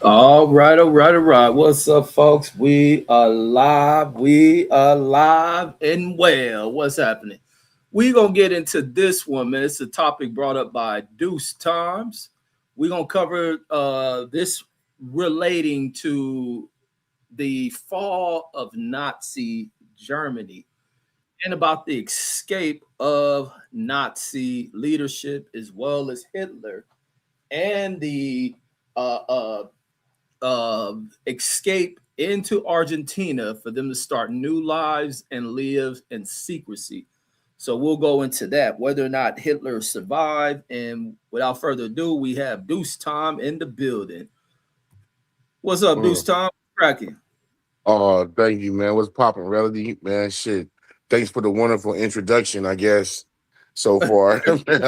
All right, all right, all right. What's up, folks? We are live. We are live and well. What's happening? We gonna get into this one, man. It's a topic brought up by Deuce Times. We gonna cover this relating to the fall of Nazi Germany and about the escape of Nazi leadership as well as Hitler and the uh, uh, escape into Argentina for them to start new lives and live in secrecy. So we'll go into that, whether or not Hitler survived. And without further ado, we have Deuce Tom in the building. What's up, Deuce Mm. Tom? Cracking. Oh, thank you, man. What's popping, Relody? Man, shit. Thanks for the wonderful introduction, I guess, so far. Man,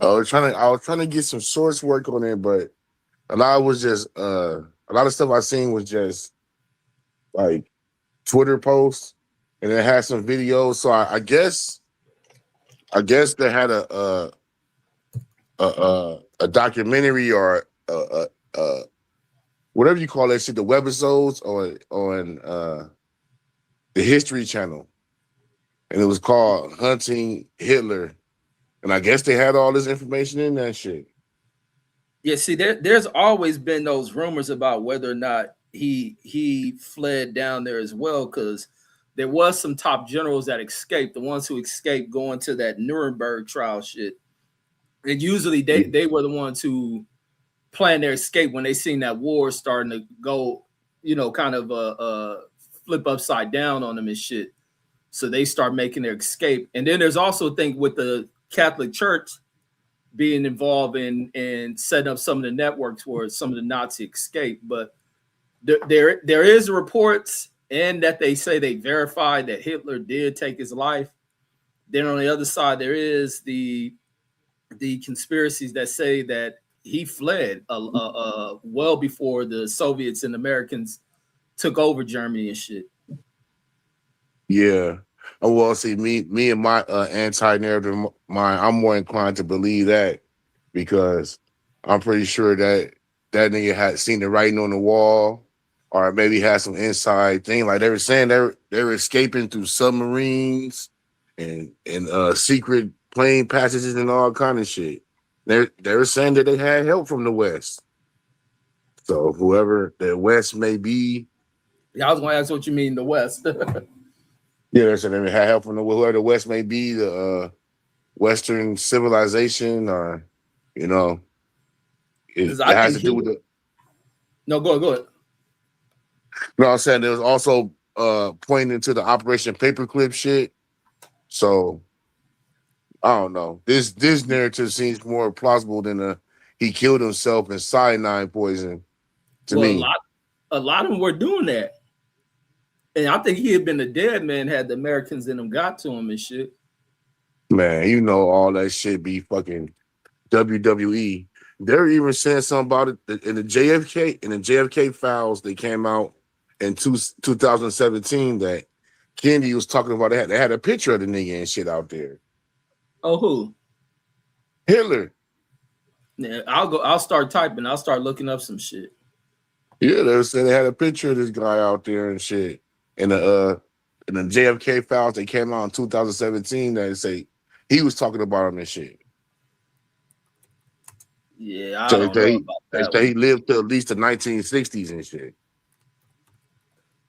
I was trying to get some source work on it, but a lot was just a lot of stuff I seen was just like Twitter posts, and it had some videos. So I guess they had a documentary or a whatever you call that shit, the webisodes on the History Channel, and it was called Hunting Hitler. And I guess they had all this information in that shit. Yeah, see, there's always been those rumors about whether or not he fled down there as well, because there was some top generals that escaped, the ones who escaped going to that Nuremberg trial shit. And usually they were the ones who planned their escape when they seen that war starting to go, kind of flip upside down on them and shit. So they start making their escape. And then there's also a thing with the Catholic Church being involved in setting up some of the networks where some of the Nazi escape. But there is reports and that they say they verified that Hitler did take his life. Then on the other side, there is the conspiracies that say that he fled well before the Soviets and Americans took over Germany and shit. Yeah. Oh, well, see, me and my anti-narrative mind, I'm more inclined to believe that because I'm pretty sure that that nigga had seen the writing on the wall, or maybe had some inside thing. Like they were saying, they were escaping through submarines and secret plane passages and all kind of shit. They were saying that they had help from the West. So whoever the West may be, Yeah, I was going to ask what you mean the West. yeah, they're saying they had help from the whoever the West may be, the Western civilization, or you know, Because it I has think to do he with the. no go ahead. You know what I'm saying? There was also pointing to the Operation Paperclip shit. So I don't know. This narrative seems more plausible than he killed himself in cyanide poison to Well, me. a lot of them were doing that, and I think he had been a dead man had the Americans in him got to him and shit. Man, you know all that shit be fucking WWE. They're even saying something about it in the JFK files. They came out in 2017 that Kennedy was talking about. They had a picture of the nigga and shit out there. Oh, who? Hitler. Yeah, I'll go. I'll start typing. I'll start looking up some shit. Yeah, they were saying they had a picture of this guy out there and shit. In the JFK files that came out in 2017 that say he was talking about him and shit. Yeah, I So don't know about they that say one. he lived to at least the 1960s and shit.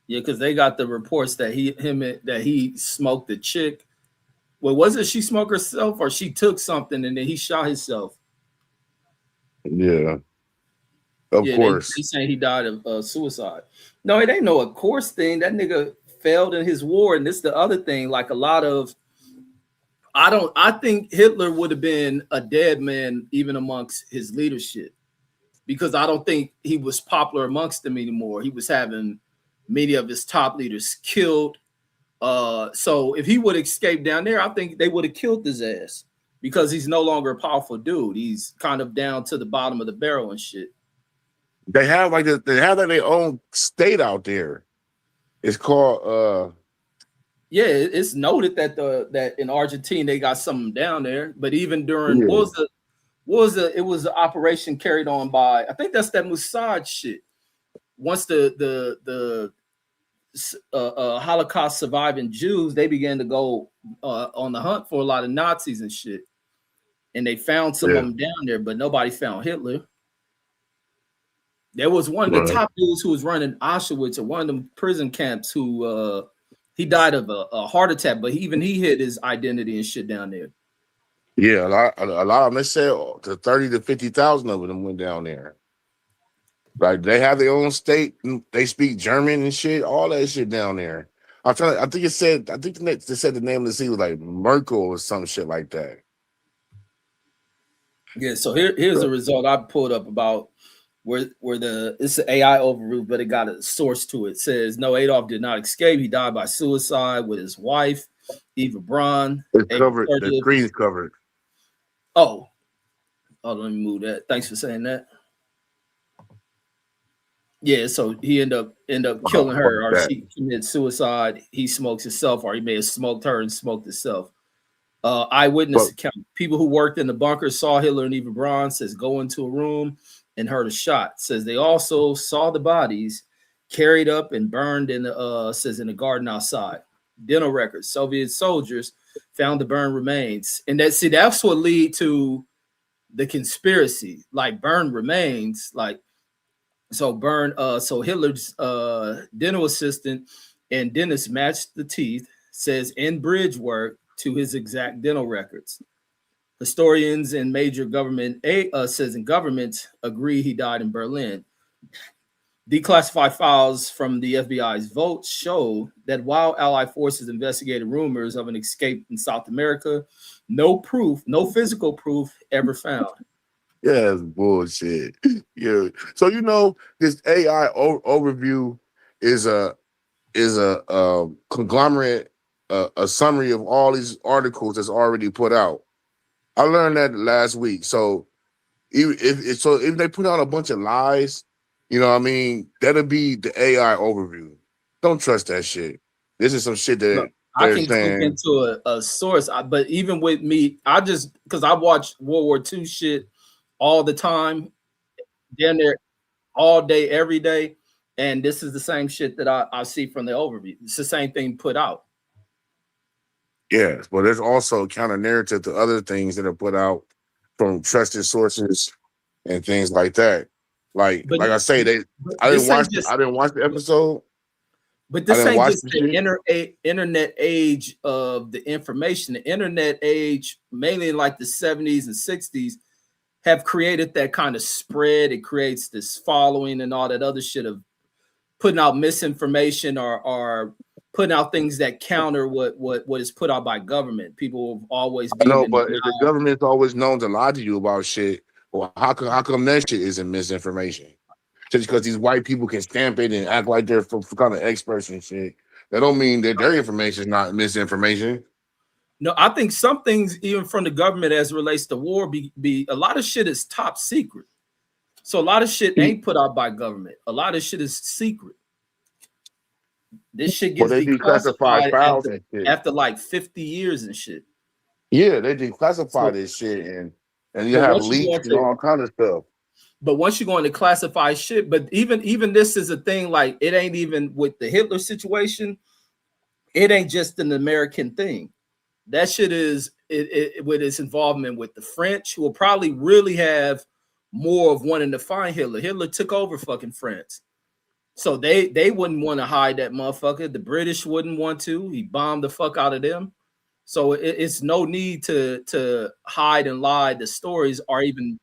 Yeah, because they got the reports that he smoked the chick. Well, was it she smoked herself or she took something and then he shot himself? Yeah, of Yeah, they course. saying he died of suicide. No, it ain't no of course thing. That nigga failed in his war, and this the other thing. Like a lot of, I don't. I think Hitler would have been a dead man even amongst his leadership because I don't think he was popular amongst them anymore. He was having many of his top leaders killed. So if he would escape down there, I think they would have killed his ass because he's no longer a powerful dude. He's kind of down to the bottom of the barrel and shit. They have like their own state out there. It's called Yeah, it's noted that that in Argentina they got something down there. But even during what yeah. was what was the it was the operation carried on by, I think that's that Mossad shit. Once the Holocaust surviving Jews, they began to go on the hunt for a lot of Nazis and shit, and they found some of Yeah. them down there, but nobody found Hitler. There was one of the Right. top dudes who was running Auschwitz or one of them prison camps who he died of a heart attack, but even he hid his identity and shit down there. Yeah, a lot of them, they said to 30 to 50,000 of them went down there. Like they have their own state, and they speak German and shit, all that shit down there. I think it said, I think they said the name of the city was like Merkel or some shit like that. Yeah, so here's the result I pulled up about where the it's an AI overview, but it got a source to it. It says no, Adolf did not escape. He died by suicide with his wife, Eva Braun, It's April covered, the 30th. screen's covered. Oh, oh, let me move that. Thanks for saying that. Yeah, so he end up killing Fuck her, or that. she committed suicide. He smokes himself, or he may have smoked her and smoked himself. Eyewitness But account. People who worked in the bunker saw Hitler and Eva Braun, says go into a room and heard a shot. Says they also saw the bodies carried up and burned in the says in the garden outside. Dental records. Soviet soldiers found the burned remains. And that's what lead to the conspiracy. Like burned remains, like so Hitler's dental assistant and dentist matched the teeth, says in bridge work to his exact dental records. Historians and major government says in government agree he died in Berlin. Declassified files from the FBI's vote show that while Allied forces investigated rumors of an escape in South America, no proof, no physical proof ever found. yeah, it's bullshit. Yeah. So this AI overview is a conglomerate, a summary of all these articles that's already put out. I learned that last week. So if they put out a bunch of lies, what I mean, that'll be the AI overview. Don't trust that shit. This is some shit Look, that I they're can click saying. into a source, but even with me, I just because I watch World War II shit all the time, down there all day, every day, and this is the same shit that I see from the overview. It's the same thing put out. Yes, but there's also counter narrative to other things that are put out from trusted sources and things like that. Like But like I say, but I didn't this watch ain't just I didn't watch the episode. but I this didn't ain't watch just the the shit. internet age of the information. The internet age, mainly in like the 70s and 60s, have created that kind of spread. It creates this following and all that other shit of putting out misinformation or putting out things that counter what is put out by government. People have always I being know, in but if the denial. government's always known to lie to you about shit, well, how come that shit isn't misinformation? Just because these white people can stamp it and act like they're for kind of experts and shit, that don't mean that their information is not misinformation. No, I think some things, even from the government as it relates to war, be a lot of shit is top secret. So a lot of shit ain't put out by government. A lot of shit is secret. This shit But gets they declassified declassified files after and shit. after like 50 years and shit. Yeah, they declassify So, this shit and you but have once you go leaks and into all kind of stuff. classified shit, but even this is a thing. Like it ain't even with the Hitler situation. It ain't just an American thing. That shit is with its involvement with the French, who will probably really have more of wanting to find Hitler. Hitler took over fucking France. So they wouldn't want to hide that motherfucker. The British wouldn't want to. He bombed the fuck out of them. So it's no need to hide and lie the stories or even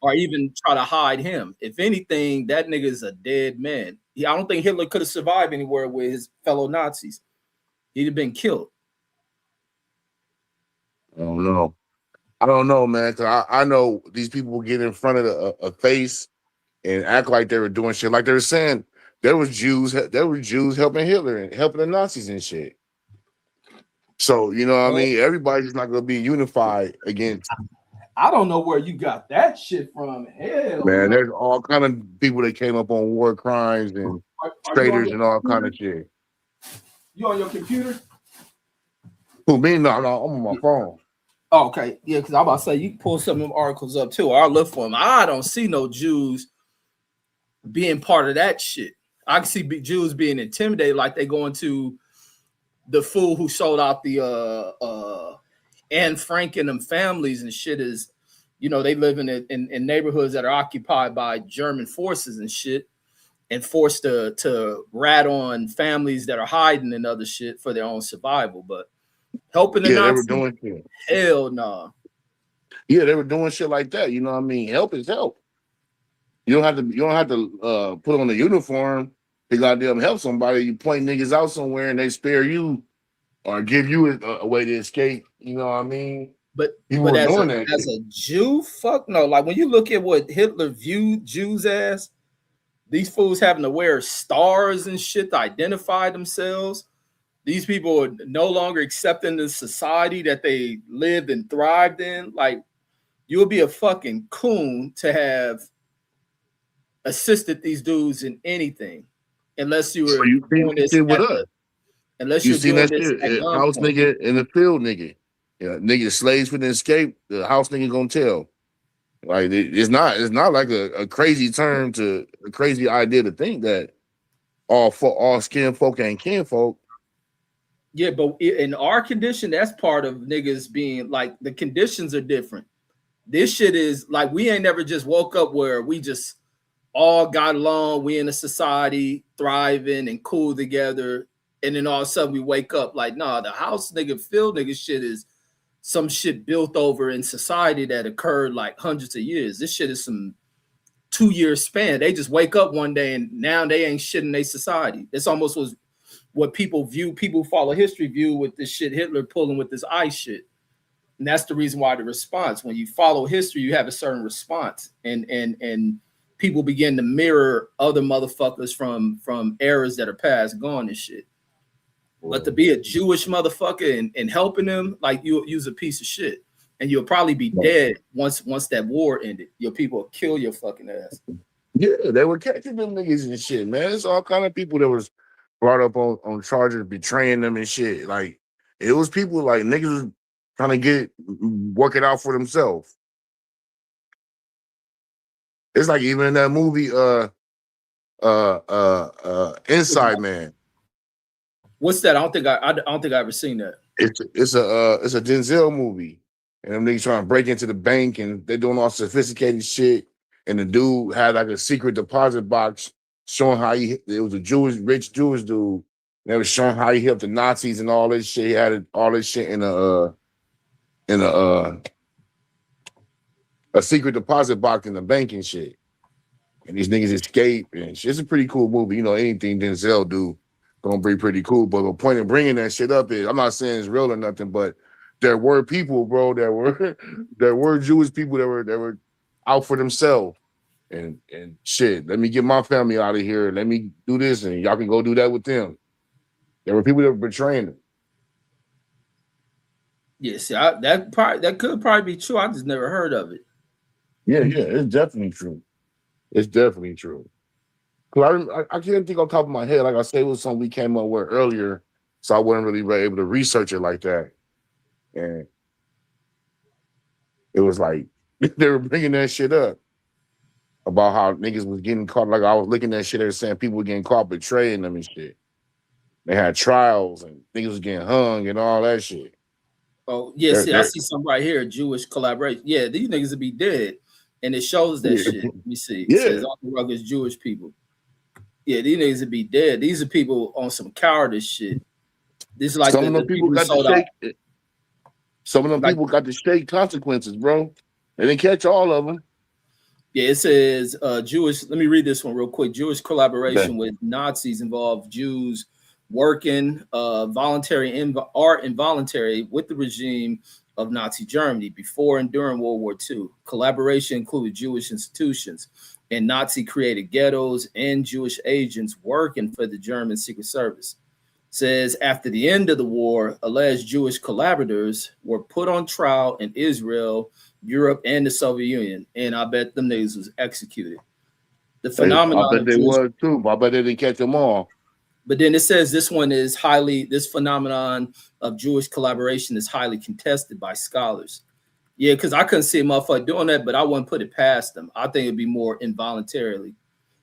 try to hide him. If anything, that nigga is a dead man. I don't think Hitler could have survived anywhere with his fellow Nazis. He'd have been killed. I don't know. I don't know, man. 'Cause I know these people will get in front of a face and act like they were doing shit. Like they were saying there were Jews helping Hitler and helping the Nazis and shit. So you know what I Well, mean? Everybody's not gonna be unified against, I don't know where you got that shit from. Hell man. no. There's all kind of people that came up on war crimes and Are you on traitors your and all kind computer? of shit. You on your computer? Who me? No, I'm on my phone. Oh, okay, yeah, because I'm about to say you can pull some of them articles up too. I'll look for them. I don't see no Jews being part of that shit. I can see Jews being intimidated, like they going to the fool who sold out the Anne Frank and them families and shit is, they live in neighborhoods that are occupied by German forces and shit, and forced to rat on families that are hiding and other shit for their own survival. But helping the Yeah, they were Nazis, doing shit. hell no. Nah. Yeah, they were doing shit like that. You know what I mean? Help is help. You don't have to put on a uniform to goddamn help somebody. You point niggas out somewhere and they spare you or give you a way to escape. You know what I mean? But People but were as a doing that as shit. a Jew, fuck no. Like when you look at what Hitler viewed Jews as, these fools having to wear stars and shit to identify themselves. These people are no longer accepting the society that they lived and thrived in. Like you'll be a fucking coon to have assisted these dudes in anything, unless you So were you seen doing that this shit with at us. the unless You you're seen doing that this shit. at House gunpoint. nigga and the field nigga. Yeah, nigga slaves for the escape. The house nigga gonna tell. Like it's not like a crazy term to a crazy idea to think that all skin folk ain't kinfolk. Yeah, but in our condition, that's part of niggas being like the conditions are different. This shit is like we ain't never just woke up where we just all got along, we in a society thriving and cool together, and then all of a sudden we wake up like, nah, the house nigga, field nigga shit is some shit built over in society that occurred like hundreds of years. This shit is some 2 year span. They just wake up one day and now they ain't shit in their society. This almost was what people who follow history view with this shit Hitler pulling with this ice shit. And that's the reason why the response, when you follow history, you have a certain response. And people begin to mirror other motherfuckers from eras that are past gone and shit. But to be a Jewish motherfucker and helping them, like you'll use a piece of shit. And you'll probably be dead once that war ended. Your people will kill your fucking ass. Yeah, they were catching them niggas and shit, man. It's all kind of people that was brought up on charges betraying them and shit. Like it was people like niggas was trying to work it out for themselves. It's like even in that movie, Inside Man. What's that? I don't think I ever seen that. It's a Denzel movie, and them niggas trying to break into the bank, and they're doing all sophisticated shit. And the dude had like a secret deposit box showing how it was a rich Jewish dude. And they was showing how he helped the Nazis and all this shit. He had all this shit in a secret deposit box in the bank and shit. And these niggas escape, and shit. It's a pretty cool movie. You know, anything Denzel do gonna be pretty cool. But the point of bringing that shit up is, I'm not saying it's real or nothing, but there were people, bro, that were there were Jewish people that were out for themselves. And shit, let me get my family out of here. Let me do this, and y'all can go do that with them. There were people that were betraying them. Yeah, see, that could probably be true. I just never heard of it. Yeah, yeah, it's definitely true. It's definitely true. Cause I can't think on top of my head. Like I said, it was something we came up with earlier, so I wasn't really able to research it like that. And it was like they were bringing that shit up about how niggas was getting caught. Like I was looking at shit, they were saying people were getting caught betraying them and shit. They had trials and niggas was getting hung and all that shit. Oh, yeah, They're, see, I they're, see some right here, Jewish collaboration. Yeah, these niggas would be dead. And it shows that yeah, shit. Let me see. It yeah. says all the rugged Jewish people. Yeah, these niggas would be dead. These are people on some cowardice shit. This is like Some of them the people people who got to sold out. shake. Some of them Like, people got to shake consequences, bro. They didn't catch all of them. yeah, it says Jewish. Let me read this one real quick. Jewish Okay. collaboration with Nazis involved Jews working voluntary or involuntary with the regime of Nazi Germany before and during World War II. Collaboration included Jewish institutions and Nazi created ghettos and Jewish agents working for the German Secret Service. Says after the end of the war, alleged Jewish collaborators were put on trial in Israel, Europe, and the Soviet Union, and I bet them niggas was executed. The I phenomenon bet of they Jewish, was too. But I bet they didn't catch them all. But then it says this phenomenon of Jewish collaboration is highly contested by scholars. Yeah, because I couldn't see a motherfucker doing that, but I wouldn't put it past them. I think it'd be more involuntarily.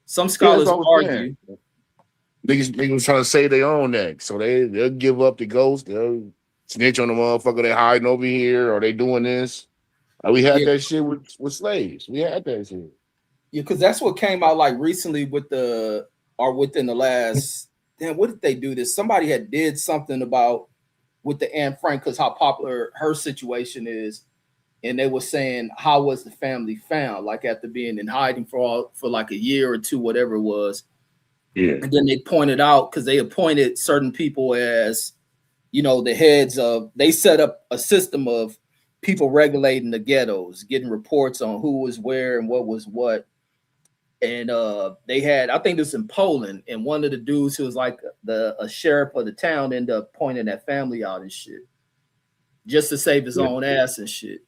Some Yeah, that's scholars what I was saying. argue, Niggas trying to save their own neck, so they'll give up the ghost. They'll snitch on the motherfucker they hiding over here, or they doing this. We had yeah, that shit with slaves. We had that shit. yeah, because that's what came out like recently with the or within the last. Damn, what did they do? This somebody had did something about with the Anne Frank because how popular her situation is, and they were saying how was the family found, like after being in hiding for like a year or two, whatever it was. Yeah, And then they pointed out because they appointed certain people as the heads of. They set up a system of people regulating the ghettos, getting reports on who was where and what was what. And they had, I think this was in Poland, and one of the dudes who was like the a sheriff of the town ended up pointing that family out and shit, just to save his yeah, own ass and shit.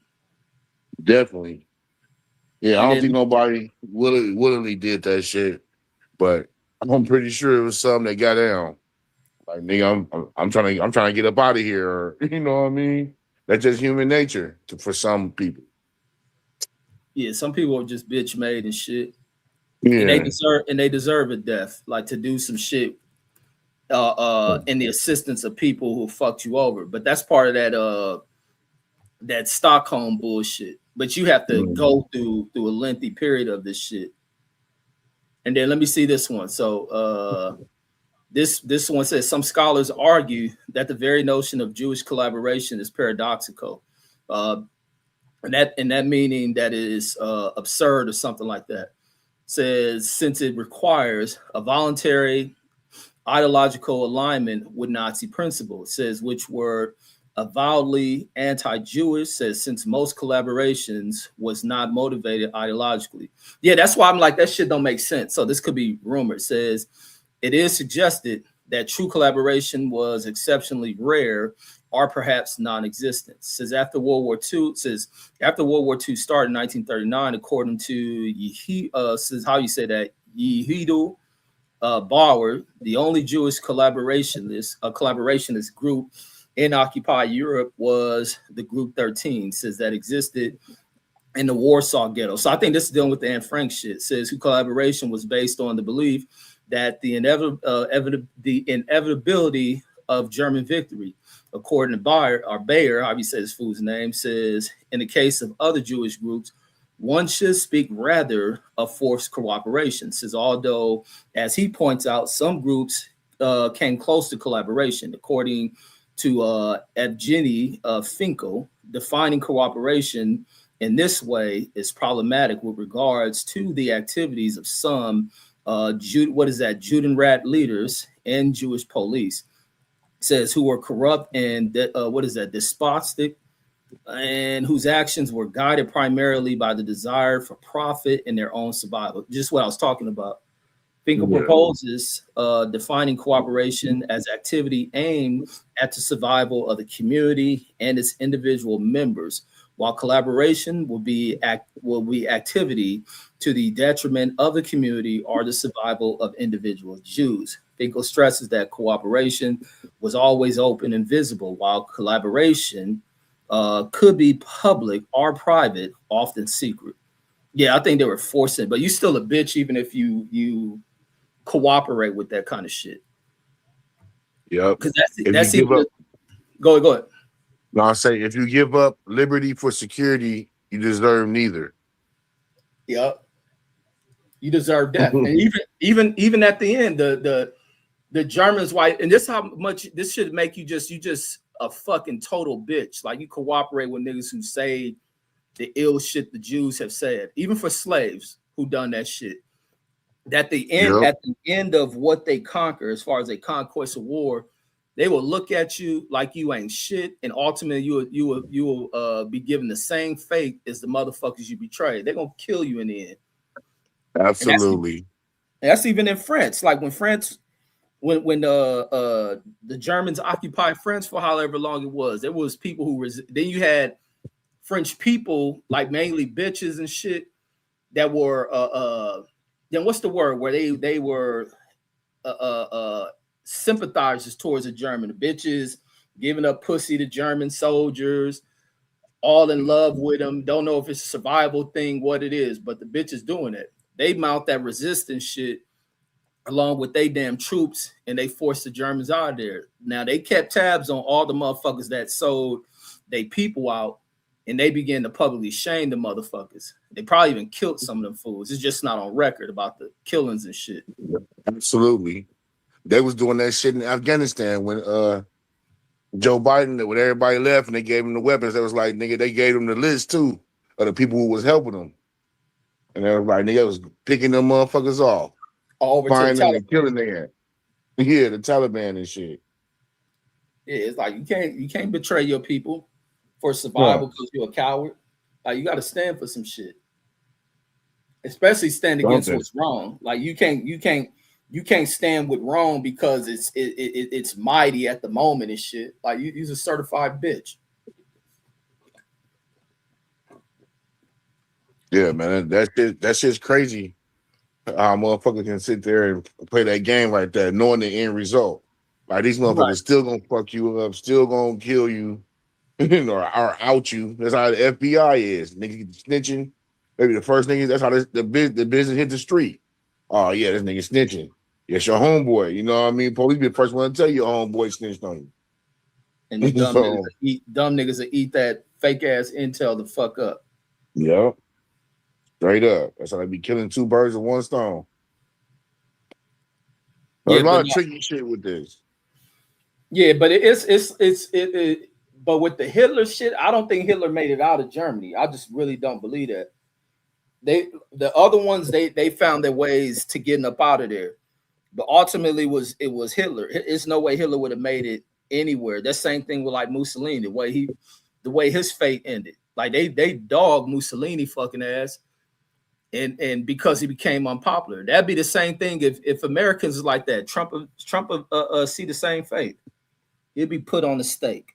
definitely. Yeah, I And don't then think nobody willingly did that shit, but I'm pretty sure it was some that got down. Like nigga, I'm trying to get up out of here. Or, you know what I mean? That's just human nature for some people. yeah, some people are just bitch made and shit, and Yeah. they deserve a death, like to do some shit in the assistance of people who fucked you over. But that's part of that Stockholm bullshit. But you have to Mhm. go through a lengthy period of this shit. And then let me see this one. So this one says some scholars argue that the very notion of Jewish collaboration is paradoxical, uh, and that meaning that it is absurd or something like that. Says since it requires a voluntary ideological alignment with Nazi principles, says which were avowedly anti-Jewish, says since most collaborations was not motivated ideologically. Yeah, that's why I'm like that shit don't make sense. So this could be rumor. It says it is suggested that true collaboration was exceptionally rare or perhaps non-existent. Says after World War II, says after World War II started in 1939, according to says how you say that Yehidu Bauer, the only Jewish collaborationist group in occupied Europe was the Group 13, says that existed in the Warsaw Ghetto. So I think this is dealing with the Anne Frank shit. It says who collaboration was based on the belief that the inevitability of German victory. According to Bayer, how he says his food's name, says in the case of other Jewish groups, one should speak rather of forced cooperation. Says although, as he points out, some groups came close to collaboration. According to Evgeny Finkel, defining cooperation in this way is problematic with regards to the activities of some Judenrat leaders and Jewish police. Says who were corrupt and despotic, and whose actions were guided primarily by the desire for profit and their own survival. Just what I was talking about. Finkel Yeah. proposes defining cooperation as activity aimed at the survival of the community and its individual members, while collaboration will be activity to the detriment of the community or the survival of individual Jews. Finkel stresses that cooperation was always open and visible, while collaboration could be public or private, often secret. Yeah, I think they were forcing, but you still a bitch even if you cooperate with that kind of shit. Yep. Because If you that's give even up, go ahead. no, I say if you give up liberty for security, you deserve neither. Yeah, you deserve death. And even at the end, the Germans white, and this how much this should make you just a fucking total bitch. Like you cooperate with niggas who say the ill shit the Jews have said, even for slaves who done that shit. Yep. At the end of what they conquer, as far as a conquest of war, they will look at you like you ain't shit, and ultimately you will be given the same fate as the motherfuckers you betrayed. They're gonna kill you in the end, and Absolutely. that's even in France. Like when France, when the Germans occupied France for however long it was, there was people who then you had French people like mainly bitches and shit that were then what's the word where they were uh, uh, uh, sympathizers towards the German. The bitches giving up pussy to German soldiers, all in love with them. Don't know if it's a survival thing, what it is, but the bitch is doing it. They mount that resistance shit along with they damn troops, and they forced the Germans out of there. Now they kept tabs on all the motherfuckers that sold they people out, and they began to publicly shame the motherfuckers. They probably even killed some of them fools. It's just not on record about the killings and shit. Absolutely. They was doing that shit in Afghanistan when Joe Biden, when everybody left and they gave him the weapons. They was like, nigga, they gave him the list too of the people who was helping them. And everybody, nigga, was picking them motherfuckers off, All over to the finding and Taliban. killing them. Yeah, the Taliban and shit. Yeah, it's like you can't betray your people for Yeah. survival because you're a coward. Like you got to stand for some shit, especially stand Don't against they? what's wrong. Like you can't stand with wrong because it's mighty at the moment and shit. Like you're a certified bitch. Yeah, man, that shit's crazy. How motherfuckers can sit there and play that game like that, knowing the end result. Like these Right. motherfuckers still gonna fuck you up, still gonna kill you, or out you. That's how the FBI is. Niggas snitching. Maybe the first nigga. That's how the business hit the street. Oh yeah, this nigga snitching. Yes, your homeboy. You know what I mean? Police be the first one to tell you your homeboy snitched on And the you. So dumb niggas that eat that fake ass intel the fuck up. yeah, straight up. That's how they be killing two birds with one stone. There's Yeah, a but lot of no, tricky shit with this. yeah, but but with the Hitler shit, I don't think Hitler made it out of Germany. I just really don't believe that. The other ones they found their ways to getting up out of there. But ultimately it was Hitler. It's no way Hitler would have made it anywhere. That same thing with like Mussolini, the way his fate ended. Like they dogged Mussolini fucking ass, and because he became unpopular. That'd be the same thing if Americans is like that. Trump see the same fate. He'd be put on the stake.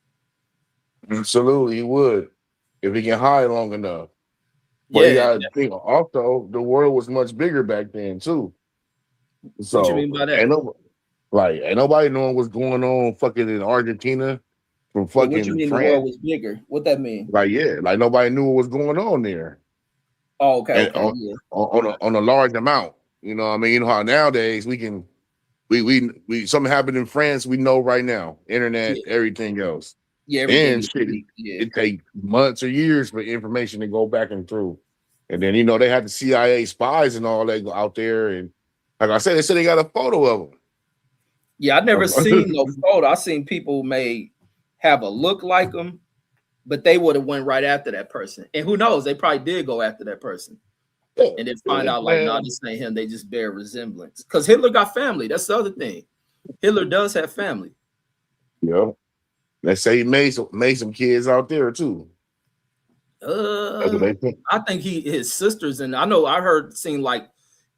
Absolutely, he would if he can hide long enough. But you Yeah. gotta think also the world was much bigger back then too. What you So mean by that? ain't nobody knowing what's going on fucking in Argentina from Wait, what you fucking mean the France. world was bigger? What that mean? Like yeah, like nobody knew what was going on there. Oh, okay, And okay, yeah. on a large amount. You know what I mean? You know how nowadays we something happened in France, we know right now. Internet, Yeah, everything else. yeah, everything And is shit, leaked. Yeah. it take months or years for information to go back and through. And then they had the CIA spies and all that out there. And like I said, they said they got a photo of Yeah, I never seen no them. photo. I seen people may have a look like them, but they would have went right after that person. And who knows? They probably did go after that person and then find out like, nah, Man, this ain't him. They just bear resemblance. Because Hitler got family. That's the other thing. Hitler does have family. yeah. They say he made some kids out there too. That's what they think. I think his sisters, and I know I heard seen like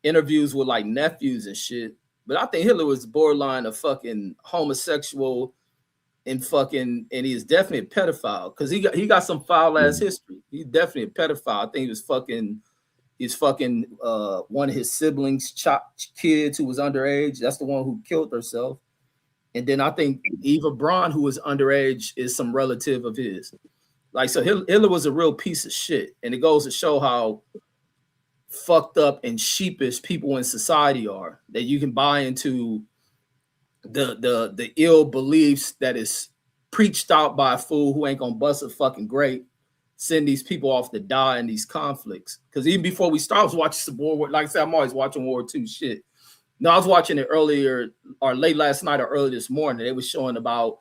interviews with like nephews and shit. But I think Hitler was borderline a fucking homosexual and he is definitely a pedophile because he got some foul ass history. He's definitely a pedophile. I think he's fucking one of his siblings' kids who was underage. That's the one who killed herself. And then I think Eva Braun, who was underage, is some relative of his. Like, so Hitler was a real piece of shit. And it goes to show how fucked up and sheepish people in society are, that you can buy into the ill beliefs that is preached out by a fool who ain't gonna bust a fucking grape, send these people off to die in these conflicts. Because even before we start, I was watching some World War. Like I said, I'm always watching World War II shit. No, I was watching it earlier or late last night or early this morning. They was showing about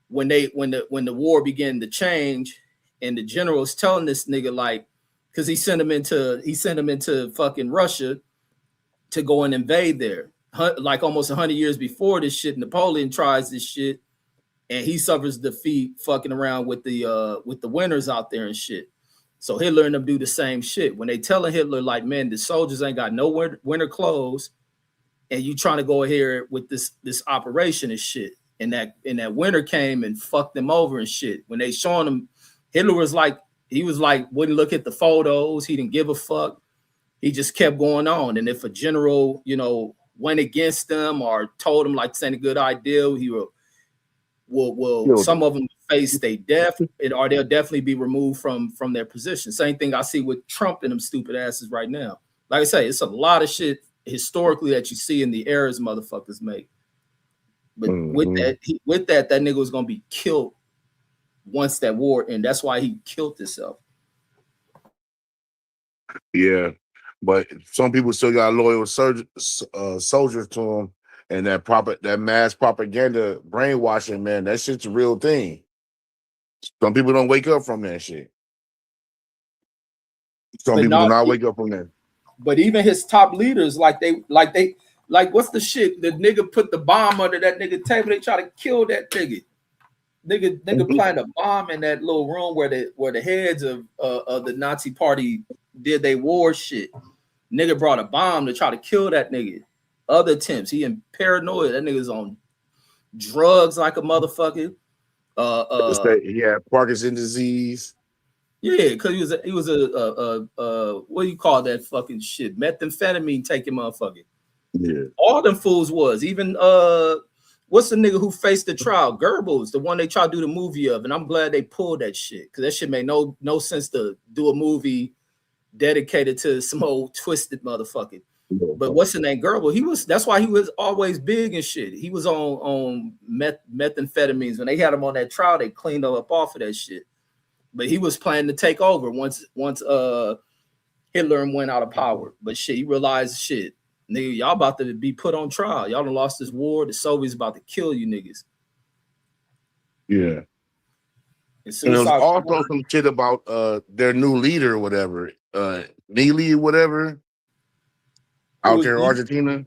when the war began to change, and the general's telling this nigga like, because he sent him into fucking Russia to go and invade there. Like almost 100 years before this shit, Napoleon tries this shit, and he suffers defeat fucking around with the winners out there and shit. So Hitler and them do the same shit. When they telling Hitler like, man, the soldiers ain't got no winter clothes, and you trying to go here with this operation and shit. And that winter came and fucked them over and shit. When they showing him, Hitler was like, wouldn't look at the photos. He didn't give a fuck. He just kept going on. And if a general, went against them or told them like this ain't a good idea, he will Killed some him. of them face their death, or they'll definitely be removed from their position. Same thing I see with Trump and them stupid asses right now. Like I say, it's a lot of shit historically that you see in the errors motherfuckers make. But Mm-hmm. with that nigga was gonna be killed once that war, and that's why he killed himself. Yeah, but some people still got loyal soldiers to him, and that mass propaganda brainwashing, man, that shit's a real thing. Some people don't wake up from that shit. Some But people do not, not wake up from that. but even his top leaders, like what's the shit? The nigga put the bomb under that nigga table. They try to kill that nigga. Nigga planted a bomb in that little room where the heads of the Nazi party did they war shit. Nigga brought a bomb to try to kill that nigga. Other attempts. He in paranoia. That nigga's on drugs like a motherfucker. He had Parkinson's disease. Yeah, because he was a what do you call that fucking shit? Methamphetamine taking motherfucker. Yeah. All them fools was even what's the nigga who faced the trial? Goebbels, the one they tried to do the movie of, and I'm glad they pulled that shit because that shit made no sense to do a movie dedicated to some old twisted motherfucker. But what's the name? Goebbels, that's why he was always big and shit. He was on methamphetamines. When they had him on that trial, they cleaned him up off of that shit. But he was planning to take over once Hitler went out of power. But shit, he realized shit, nigga, y'all about to be put on trial. Y'all done lost this war. The Soviets about to kill you niggas. Yeah. And And there was suicide. also some shit about their new leader or whatever, Neely or whatever, Who out is there in Argentina.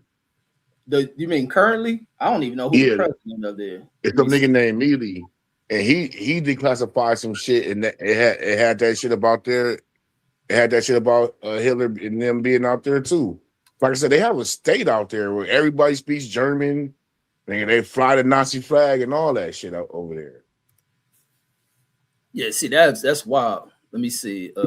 you mean currently? I don't even know who the Yeah, president of there. Let it's me some see. nigga named Neely, and he declassified some shit, and it had that shit about there. It had that shit about Hitler and them being out there too. Like I said, they have a state out there where everybody speaks German. They fly the Nazi flag and all that shit out over there. Yeah, see that's wild. Let me see. Yeah.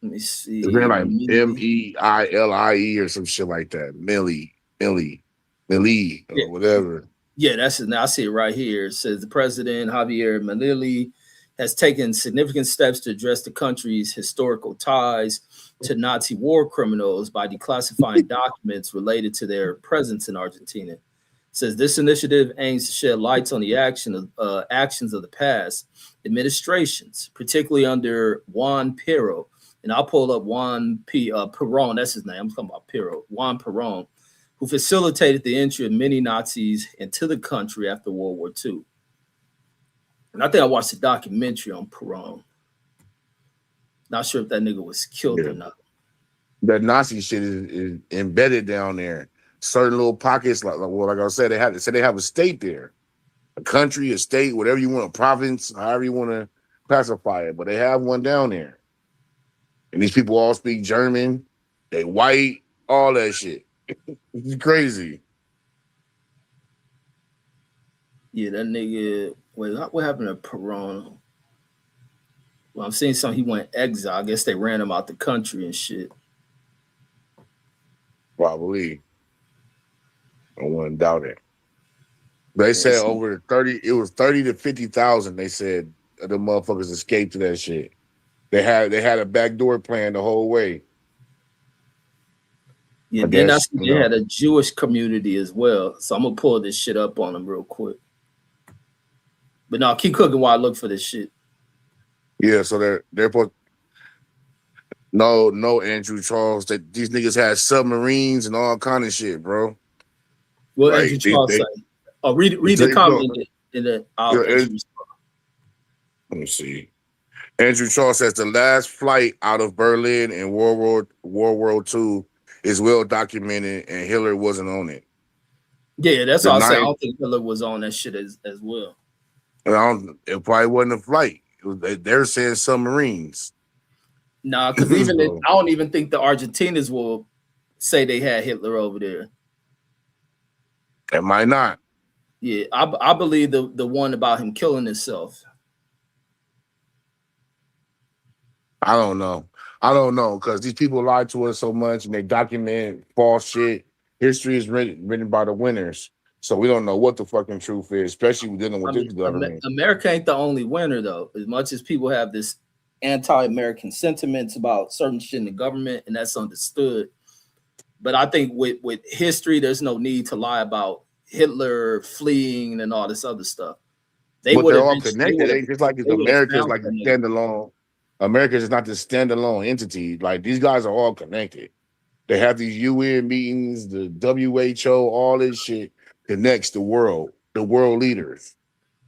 Let me It's been see. like Meili or some shit like that. Millie, Yeah, or whatever. yeah, that's it. Now I see it right here. It says the president Javier Milei has taken significant steps to address the country's historical ties to Nazi war criminals by declassifying documents related to their presence in Argentina. It says this initiative aims to shed lights on the actions of the past administrations, particularly under Juan Perón. And I'll pull up Perón. That's his name. I'm talking about Perón. Juan Perón, who facilitated the entry of many Nazis into the country after World War II. And I think I watched a documentary on Perón. Not sure if that nigga was killed Yeah. or not. That Nazi shit is embedded down there. Certain little pockets, like I said, they have a state there, a country, a state, whatever you want, a province, however you want to classify it. But they have one down there, and these people all speak German. They white, all that shit. It's crazy. Yeah, that nigga. Wait, what happened to Perón? Well, I'm seeing something. He went exile. I guess they ran him out the country and shit. Probably, I wouldn't doubt it. They Yeah, said over 30, it was 30 to 50,000. They said the motherfuckers escaped to that shit. They had a backdoor plan the whole way. yeah, I then I guess, see they had a Jewish community as well. So I'm gonna pull this shit up on them real quick. But no, keep cooking while I look for this shit. Yeah, so they're supposed no Andrew Charles. That these niggas had submarines and all kind of shit, bro. What Andrew Like Charles say? Oh, read the no, comment in the you I'll know, let you respond. let me see. Andrew Charles says the last flight out of Berlin in World War II is well documented, and Hitler wasn't on it. Yeah, that's The all I say. I ninth, don't think Hitler was on that shit as well. it probably wasn't a flight. They're saying submarines. Nah, because So I don't even think the Argentinians will say they had Hitler over there. it might not. Yeah, I believe the one about him killing himself. I don't know. I don't know because these people lie to us so much and they document false shit. History is written by the winners, so we don't know what the fucking truth is, especially dealing I with mean, this government. America ain't the only winner though. As much as people have this anti-American sentiments about certain shit in the government, and that's understood. But I think with history, there's no need to lie about Hitler fleeing and all this other stuff. They But would they're have all been connected. They just like it's they would have America is found like that a nigga. standalone. America is not this standalone entity. Like these guys are all connected. They have these UN meetings, the WHO, all this shit connects the world leaders.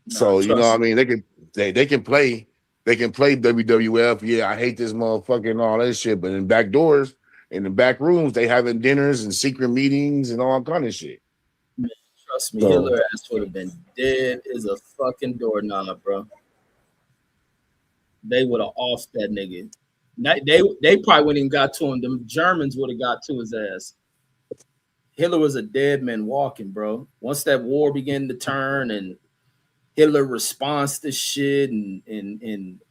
Nah, So you know, what I trust me. mean, they can play WWF. Yeah, I hate this motherfucker and all that shit. But in back doors, in the back rooms, they having dinners and secret meetings and all kind of shit. Man, trust me, So Hitler ass would have been dead as a fucking doorknob, bro. They would have off that nigga. They probably wouldn't even got to him. The Germans would have got to his ass. Hitler was a dead man walking, bro. Once that war began to turn and Hitler responds to shit and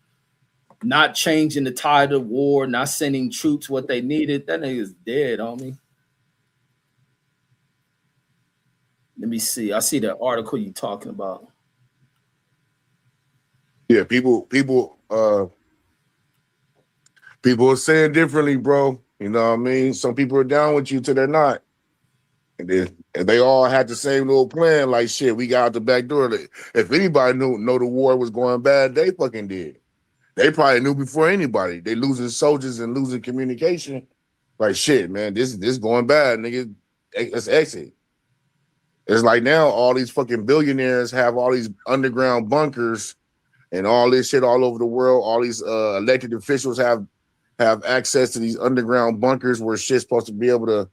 not changing the tide of war, not sending troops what they needed, that nigga's dead, homie. Let me see. I see the article you talking about. yeah, people are saying differently, bro. You know what I mean? Some people are down with you till they're not. And they all had the same little plan, like shit, we got out the back door. If anybody know the war was going bad, they fucking did. They probably knew before anybody. They losing soldiers and losing communication. Like shit, man, this going bad, nigga. Let's exit. It's like now all these fucking billionaires have all these underground bunkers and all this shit all over the world. All these elected officials have access to these underground bunkers where shit's supposed to be able to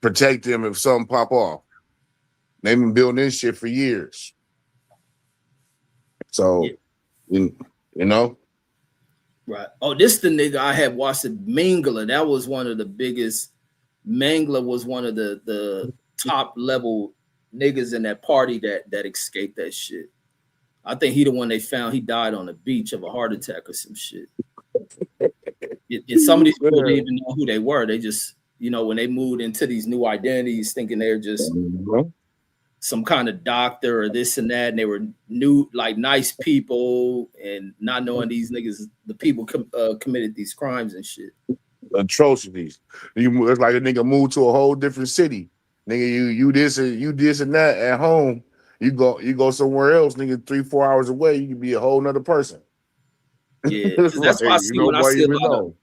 protect them if something pop off. They've been building this shit for years. Yeah, So you know, right. Oh, this the nigga I had watched it Mangler. That was one of the biggest. Mangler was one of the top level niggas in that party that escaped that shit. I think he the one they found. He died on the beach of a heart attack or some shit. Some of these people didn't even know who they were. They just, when they moved into these new identities, thinking they're just some kind of doctor or this and that, and they were new, like nice people, and not knowing these niggas, the people committed these crimes and shit. atrocities. It's like a nigga moved to a whole different city. Nigga, you this and that at home. You go somewhere else, nigga, 3-4 hours away, you can be a whole nother person. Yeah, It's because like that's what I see when nobody even know.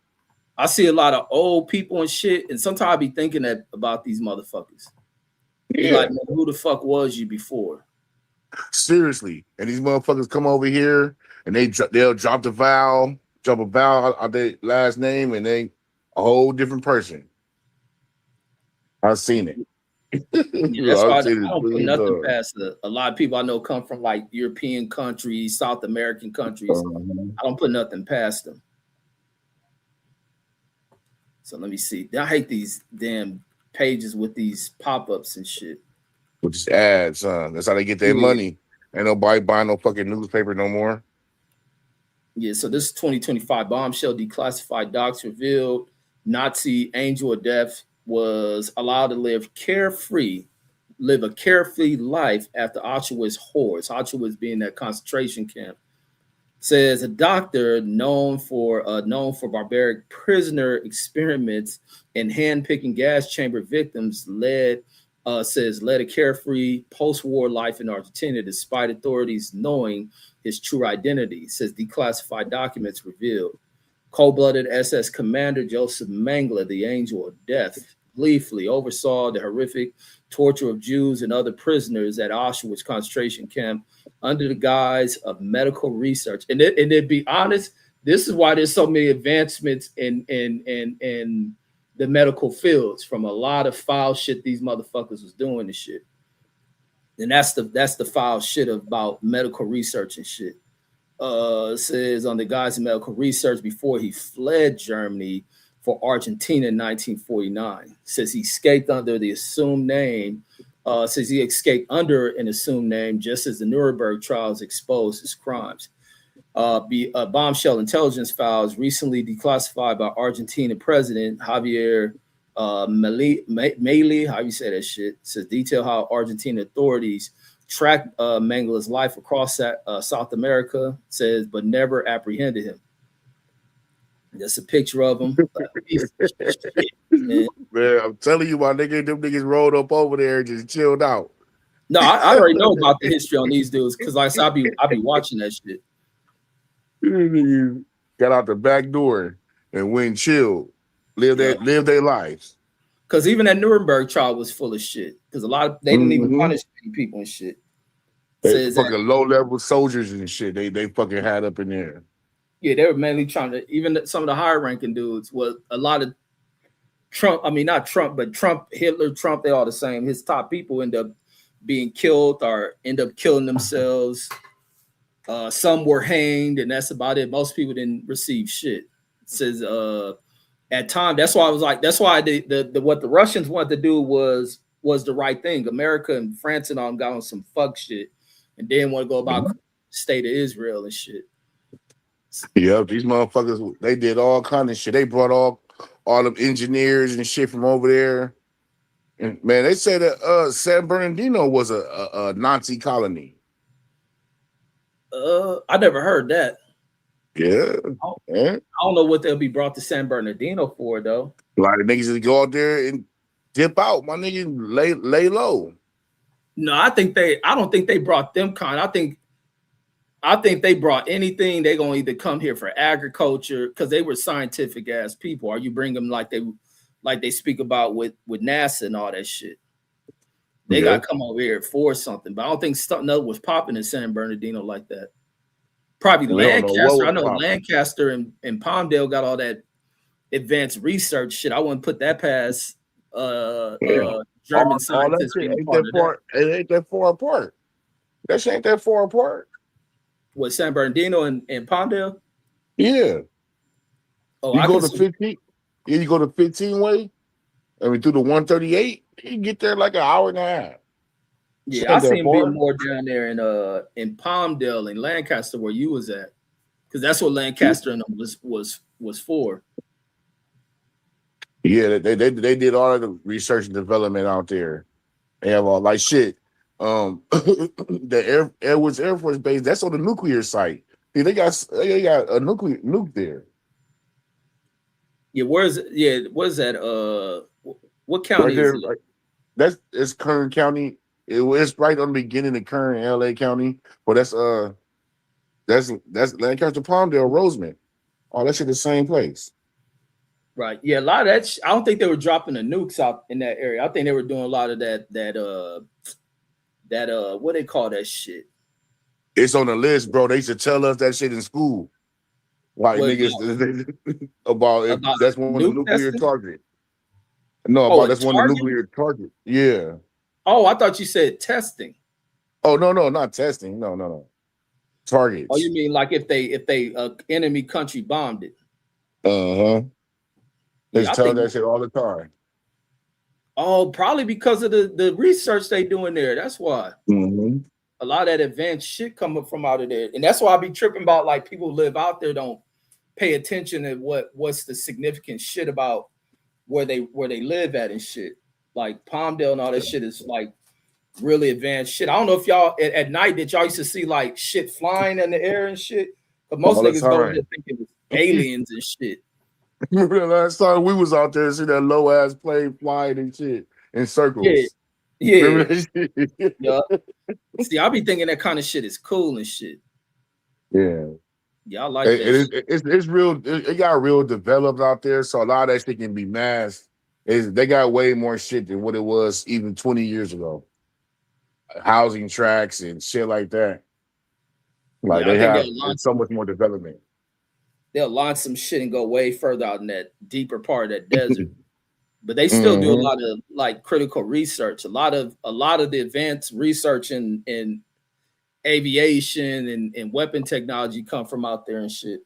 I see a lot of old people and shit, and sometimes I be thinking that about these motherfuckers. Be Yeah, like, man, who the fuck was you before? seriously. And these motherfuckers come over here and they'll drop a vowel out their last name, and they a whole different person. I've seen it. Yeah, that's why I've I seen it don't put plenty of nothing times. past a lot of people I know come from like European countries, South American countries. Uh-huh. I don't put nothing past them. So let me see. I hate these damn pages with these pop-ups and shit. Which is ads, son. That's how they get their Yeah. money. Ain't nobody buying no fucking newspaper no more. Yeah, so this is 2025 bombshell declassified docs revealed Nazi angel of death was allowed to live a carefree life after Auschwitz horrors. Auschwitz being that concentration camp. Says a doctor known for barbaric prisoner experiments and hand-picking gas chamber victims led a carefree post-war life in Argentina despite authorities knowing his true identity. Says declassified documents revealed cold-blooded SS commander Joseph Mengele, the angel of death, gleefully oversaw the horrific torture of Jews and other prisoners at Auschwitz concentration camp under the guise of medical research. And to be honest, this is why there's so many advancements in the medical fields from a lot of foul shit these motherfuckers was doing and shit. And that's the foul shit about medical research and shit. Says on the guise of medical research before he fled Germany for Argentina in 1949. Says he escaped under the assumed name. Says he escaped under an assumed name just as the Nuremberg trials exposed his crimes. Bombshell intelligence files recently declassified by Argentina President Javier Milei, how you say that shit, says detail how Argentina authorities tracked Mangala's life across South America, says, but never apprehended him. That's a picture of him. Piece of shit, man. Man, I'm telling you, my nigga, them niggas rolled up over there and just chilled out. No, I already know about the history on these dudes because like I said, I be watching that shit. Niggas got out the back door and went chill, Yeah. live their lives. Because even that Nuremberg trial was full of shit. Because a lot of they didn't even Mm-hmm. punish many people and shit. They Says that fucking low level soldiers and shit. They fucking had up in there. yeah, they were mainly trying to even some of the higher ranking dudes was a lot of Trump. I mean, not Trump, but Trump, Hitler, Trump. They all the same. His top people end up being killed or end up killing themselves. Some were hanged, and that's about it. Most people didn't receive shit. It says at time. That's why I was like, that's why the what the Russians wanted to do was the right thing. America and France and all them got on some fuck shit, and then want to go about the state of Israel and shit. Yep, these motherfuckers, they did all kind of shit. They brought all them engineers and shit from over there. And man, they said that San Bernardino was a Nazi colony. I never heard that. Yeah. Yeah. I don't know what they'll be brought to San Bernardino for though. A lot of niggas that go out there and dip out, my nigga, lay low. No, I don't think they brought them kind. I think they brought anything. They gonna either come here for agriculture because they were scientific ass people, or you bring them like they speak about with NASA and all that shit. They gotta come over here for something. But I don't think something else was popping in San Bernardino like that. Probably Lancaster. I know Lancaster and Palmdale got all that advanced research shit. I wouldn't put that past German scientists being part of that. It ain't that far apart. That shit ain't that far apart. What, San Bernardino and Palmdale? Yeah. Oh, you go to 15. Yeah, you go to 15 way. I mean, through the 138, you can get there like an hour and a half. Yeah, I seen being more down there in Palmdale and Lancaster where you was at, because that's what Lancaster and was for. Yeah, they did all of the research and development out there. They have all like shit. The Edwards Air Force Base, that's on the nuclear site. Yeah, they got a nuke there. Yeah, where's that? What county right there, is it? It's Kern County. It's right on the beginning of Kern, LA County. But that's Lancaster, Palmdale, Roseman. All that shit the same place. Right. Yeah, a lot of that. I don't think they were dropping the nukes out in that area. I think they were doing a lot of that what they call that shit. It's on the list, bro. They used to tell us that shit in school. White niggas about if that's one of the nuclear target. No, about that's one of the nuclear target. Yeah. Oh, I thought you said testing. Oh no, not testing. No. Targets. Oh, you mean like if they enemy country bombed it? Uh-huh. They tell that shit all the time. Oh, probably because of the research they doing there. That's why. Mm-hmm. A lot of that advanced shit coming from out of there. And that's why I be tripping about like people who live out there don't pay attention to what's the significant shit about where they live at and shit. Like Palmdale and all that shit is like really advanced shit. I don't know if y'all at night that y'all used to see like shit flying in the air and shit. But most niggas go there thinking it was aliens and shit. Remember the last time we was out there and see that low ass plane flying and shit in circles? Yeah. Yeah. See, I be thinking that kind of shit is cool and shit. Yeah. Yeah, I like that. It's real. It got real developed out there, so a lot of that shit can be masked. They got way more shit than what it was even 20 years ago. Housing tracks and shit like that. Like they have so much more development. They'll launch some shit and go way further out in that deeper part of that desert. But they still do a lot of like critical research. A lot of the advanced research in aviation and weapon technology come from out there and shit.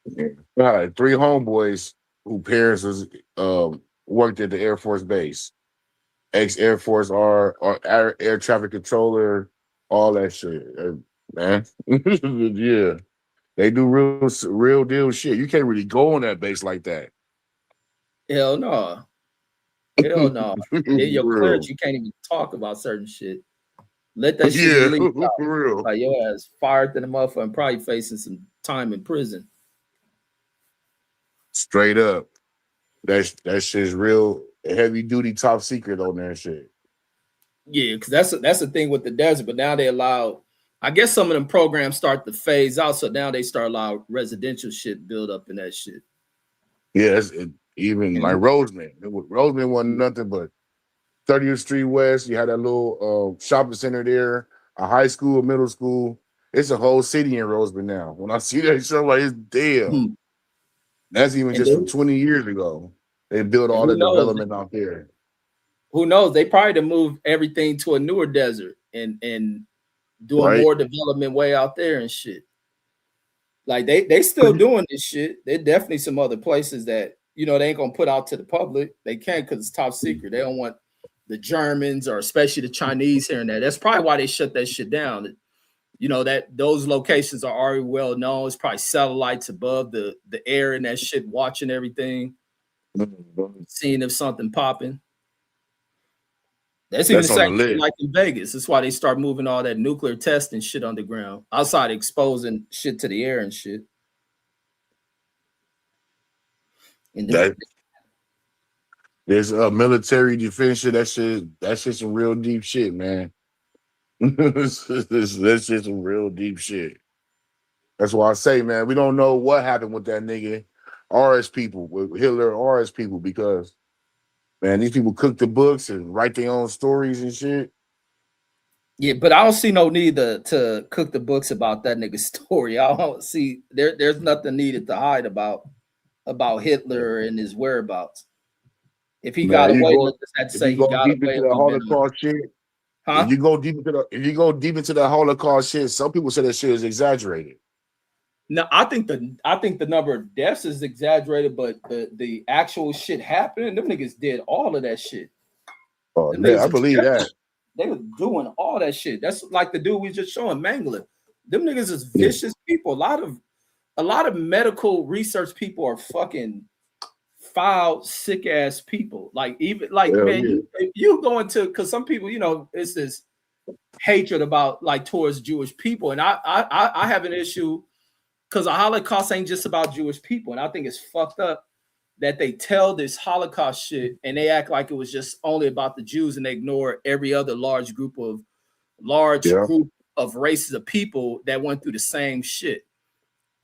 Yeah. 3 homeboys who parents was worked at the Air Force Base. Ex-Air Force or air traffic controller, all that shit. Man. Yeah. They do real deal shit. You can't really go on that base like that. Hell no. Hell no. Then your clearance, Real. you can't even talk about certain shit. Let that shit Yeah, leak for out. real. Like your ass fired to the motherfucker and probably facing some time in prison. Straight up. That shit's real heavy duty top secret on that shit. Yeah, because that's the thing with the desert. But now they allow, I guess some of them programs start to phase out. So now they start allow residential shit build up in that shit. Yeah, even like And Roseman. Roseman wasn't nothing but 30th Street West. You had that little shopping center there, a high school, a middle school. It's a whole city in Roseman now. When I see that show, like it's damn. hmm, That's even and just from then 20 years ago. They built and all the development out there. who knows? They probably to move everything to a newer desert and doing Right? more development way out there and shit. Like they still doing this shit. There definitely some other places that they ain't gonna put out to the public. They can't because it's top secret. They don't want the Germans or especially the Chinese hearing that. That's probably why they shut that shit down. That those locations are already well known. It's probably satellites above the air and that shit, watching everything, seeing if something popping. That's even the That's on same the shit list. like in Vegas. That's why they start moving all that nuclear testing shit underground, outside exposing shit to the air and shit. And the, That there's a military defense shit. That's just some real deep shit, man. That's just some real deep shit. That's why I say, man, we don't know what happened with that nigga RS people, with Hitler RS people, because man, these people cook the books and write their own stories and shit. yeah, but I don't see no need to cook the books about that nigga's story. I don't see there's nothing needed to hide about Hitler and his whereabouts. If he got Man, away, let's just have to if say you he go got deep away. into It the would have been Holocaust shit, huh? if you go deep into the Holocaust shit, some people say that shit is exaggerated. No, I think the number of deaths is exaggerated, but the actual shit happening, them niggas did all of that shit. Oh, Them yeah, niggas I was believe that. they was doing all that shit. That's like the dude we just showing Mangler. Them niggas is Yeah. vicious people. A lot of medical research people are fucking foul, sick ass people. Like even like Hell man, yeah. you go into because some people, it's this hatred about like towards Jewish people, and I have an issue because the Holocaust ain't just about Jewish people, and I think it's fucked up that they tell this Holocaust shit and they act like it was just only about the Jews and they ignore every other large Yeah. group of races of people that went through the same shit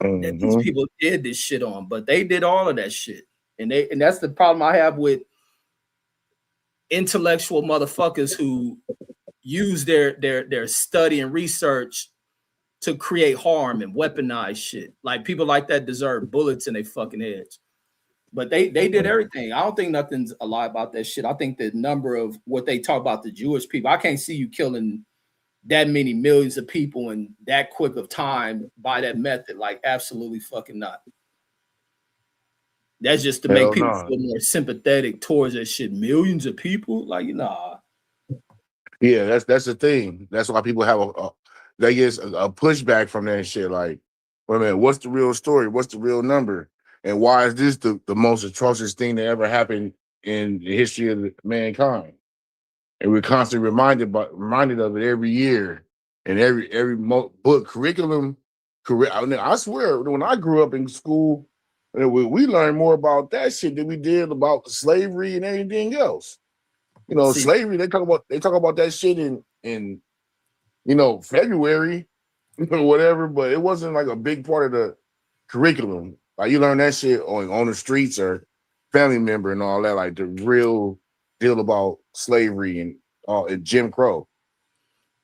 that these Mm-hmm. people did this shit on, but they did all of that shit. And that's the problem I have with intellectual motherfuckers who use their study and research to create harm and weaponize shit. Like people like that deserve bullets in their fucking heads. But they did everything. I don't think nothing's a lie about that shit. I think the number of what they talk about the Jewish people, I can't see you killing that many millions of people in that quick of time by that method. Like absolutely fucking not. That's just to make Hell people no. feel more sympathetic towards that shit. Millions of people, like nah. Yeah, that's the thing. That's why people have they get a pushback from that shit. Like, wait a minute, what's the real story? What's the real number? And why is this the most atrocious thing that ever happened in the history of mankind? And we're constantly reminded of it every year, and every book curriculum. I swear, when I grew up in school, we learned more about that shit than we did about slavery and anything else. See, Slavery. They talk about that shit in February, whatever. But it wasn't like a big part of the curriculum. Like you learn that shit on the streets or family member and all that. Like the real deal about slavery and Jim Crow.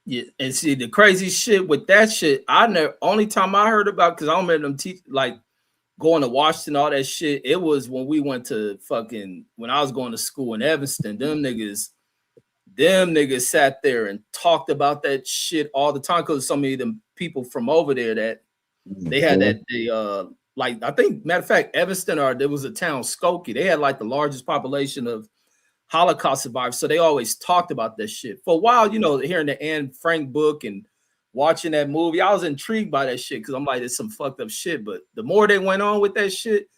yeah, and see the crazy shit with that shit. I never only time I heard about because I don't remember them like going to Washington, all that shit. It was when we went to fucking when I was going to school in Evanston. Them niggas sat there and talked about that shit all the time because some of them people from over there that they had Mhm. that they like I think matter of fact Evanston or there was a town Skokie. They had like the largest population of Holocaust survivors, so they always talked about that shit for a while. Hearing the Anne Frank book and watching that movie, I was intrigued by that shit because I'm like, it's some fucked up shit. But the more they went on with that shit,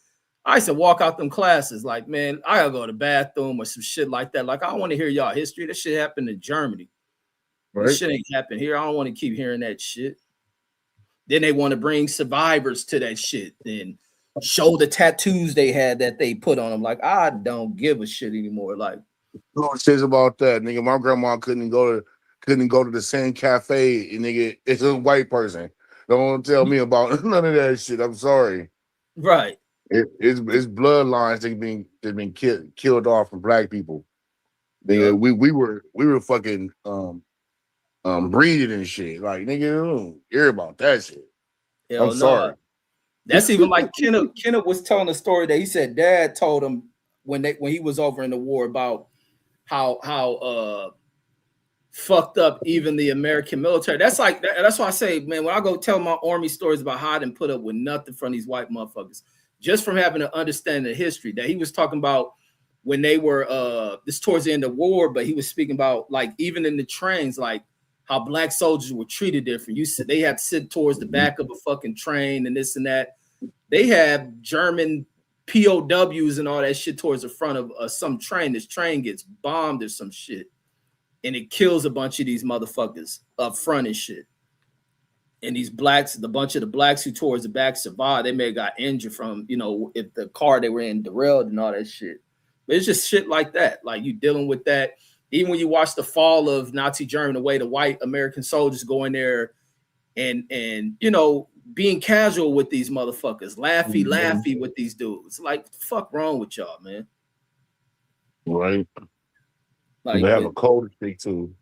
I used to walk out them classes like, man, I gotta go to the bathroom or some shit like that. Like, I don't want to hear y'all history. This shit happened in Germany. This Right? shit ain't happened here. I don't want to keep hearing that shit. Then they want to bring survivors to that shit and show the tattoos they had that they put on them. Like, I don't give a shit anymore. Like, No shit about that, nigga. My grandma couldn't go to the same cafe, and nigga, it's a white person. Don't tell me about none of that shit. I'm sorry. right. It's bloodlines that been killed off from black people. Nigga, Yup. we were fucking breeding and shit. Like nigga, I don't care about that shit. I'm Hell no. sorry. That's even like Kenneth was telling a story that he said dad told him when he was over in the war about how fucked up even the American military. That's like that's why I say, man, when I go tell my army stories about how I didn't put up with nothing from these white motherfuckers, just from having an understanding of history. That he was talking about when they were this towards the end of the war, but he was speaking about like even in the trains, like how black soldiers were treated different. You said they had to sit towards the back of a fucking train and this and that. They have German POWs and all that shit towards the front of some train. This train gets bombed or some shit, and it kills a bunch of these motherfuckers up front and shit. And these blacks, the bunch of the blacks who towards the back survived, they may have got injured from, if the car they were in derailed and all that shit. But it's just shit like that. Like you dealing with that. Even when you watch the fall of Nazi Germany, the way the white American soldiers go in there and being casual with these motherfuckers, laughy with these dudes. Like, what the fuck wrong with y'all, man? Right. Like, They have but a code to speak to.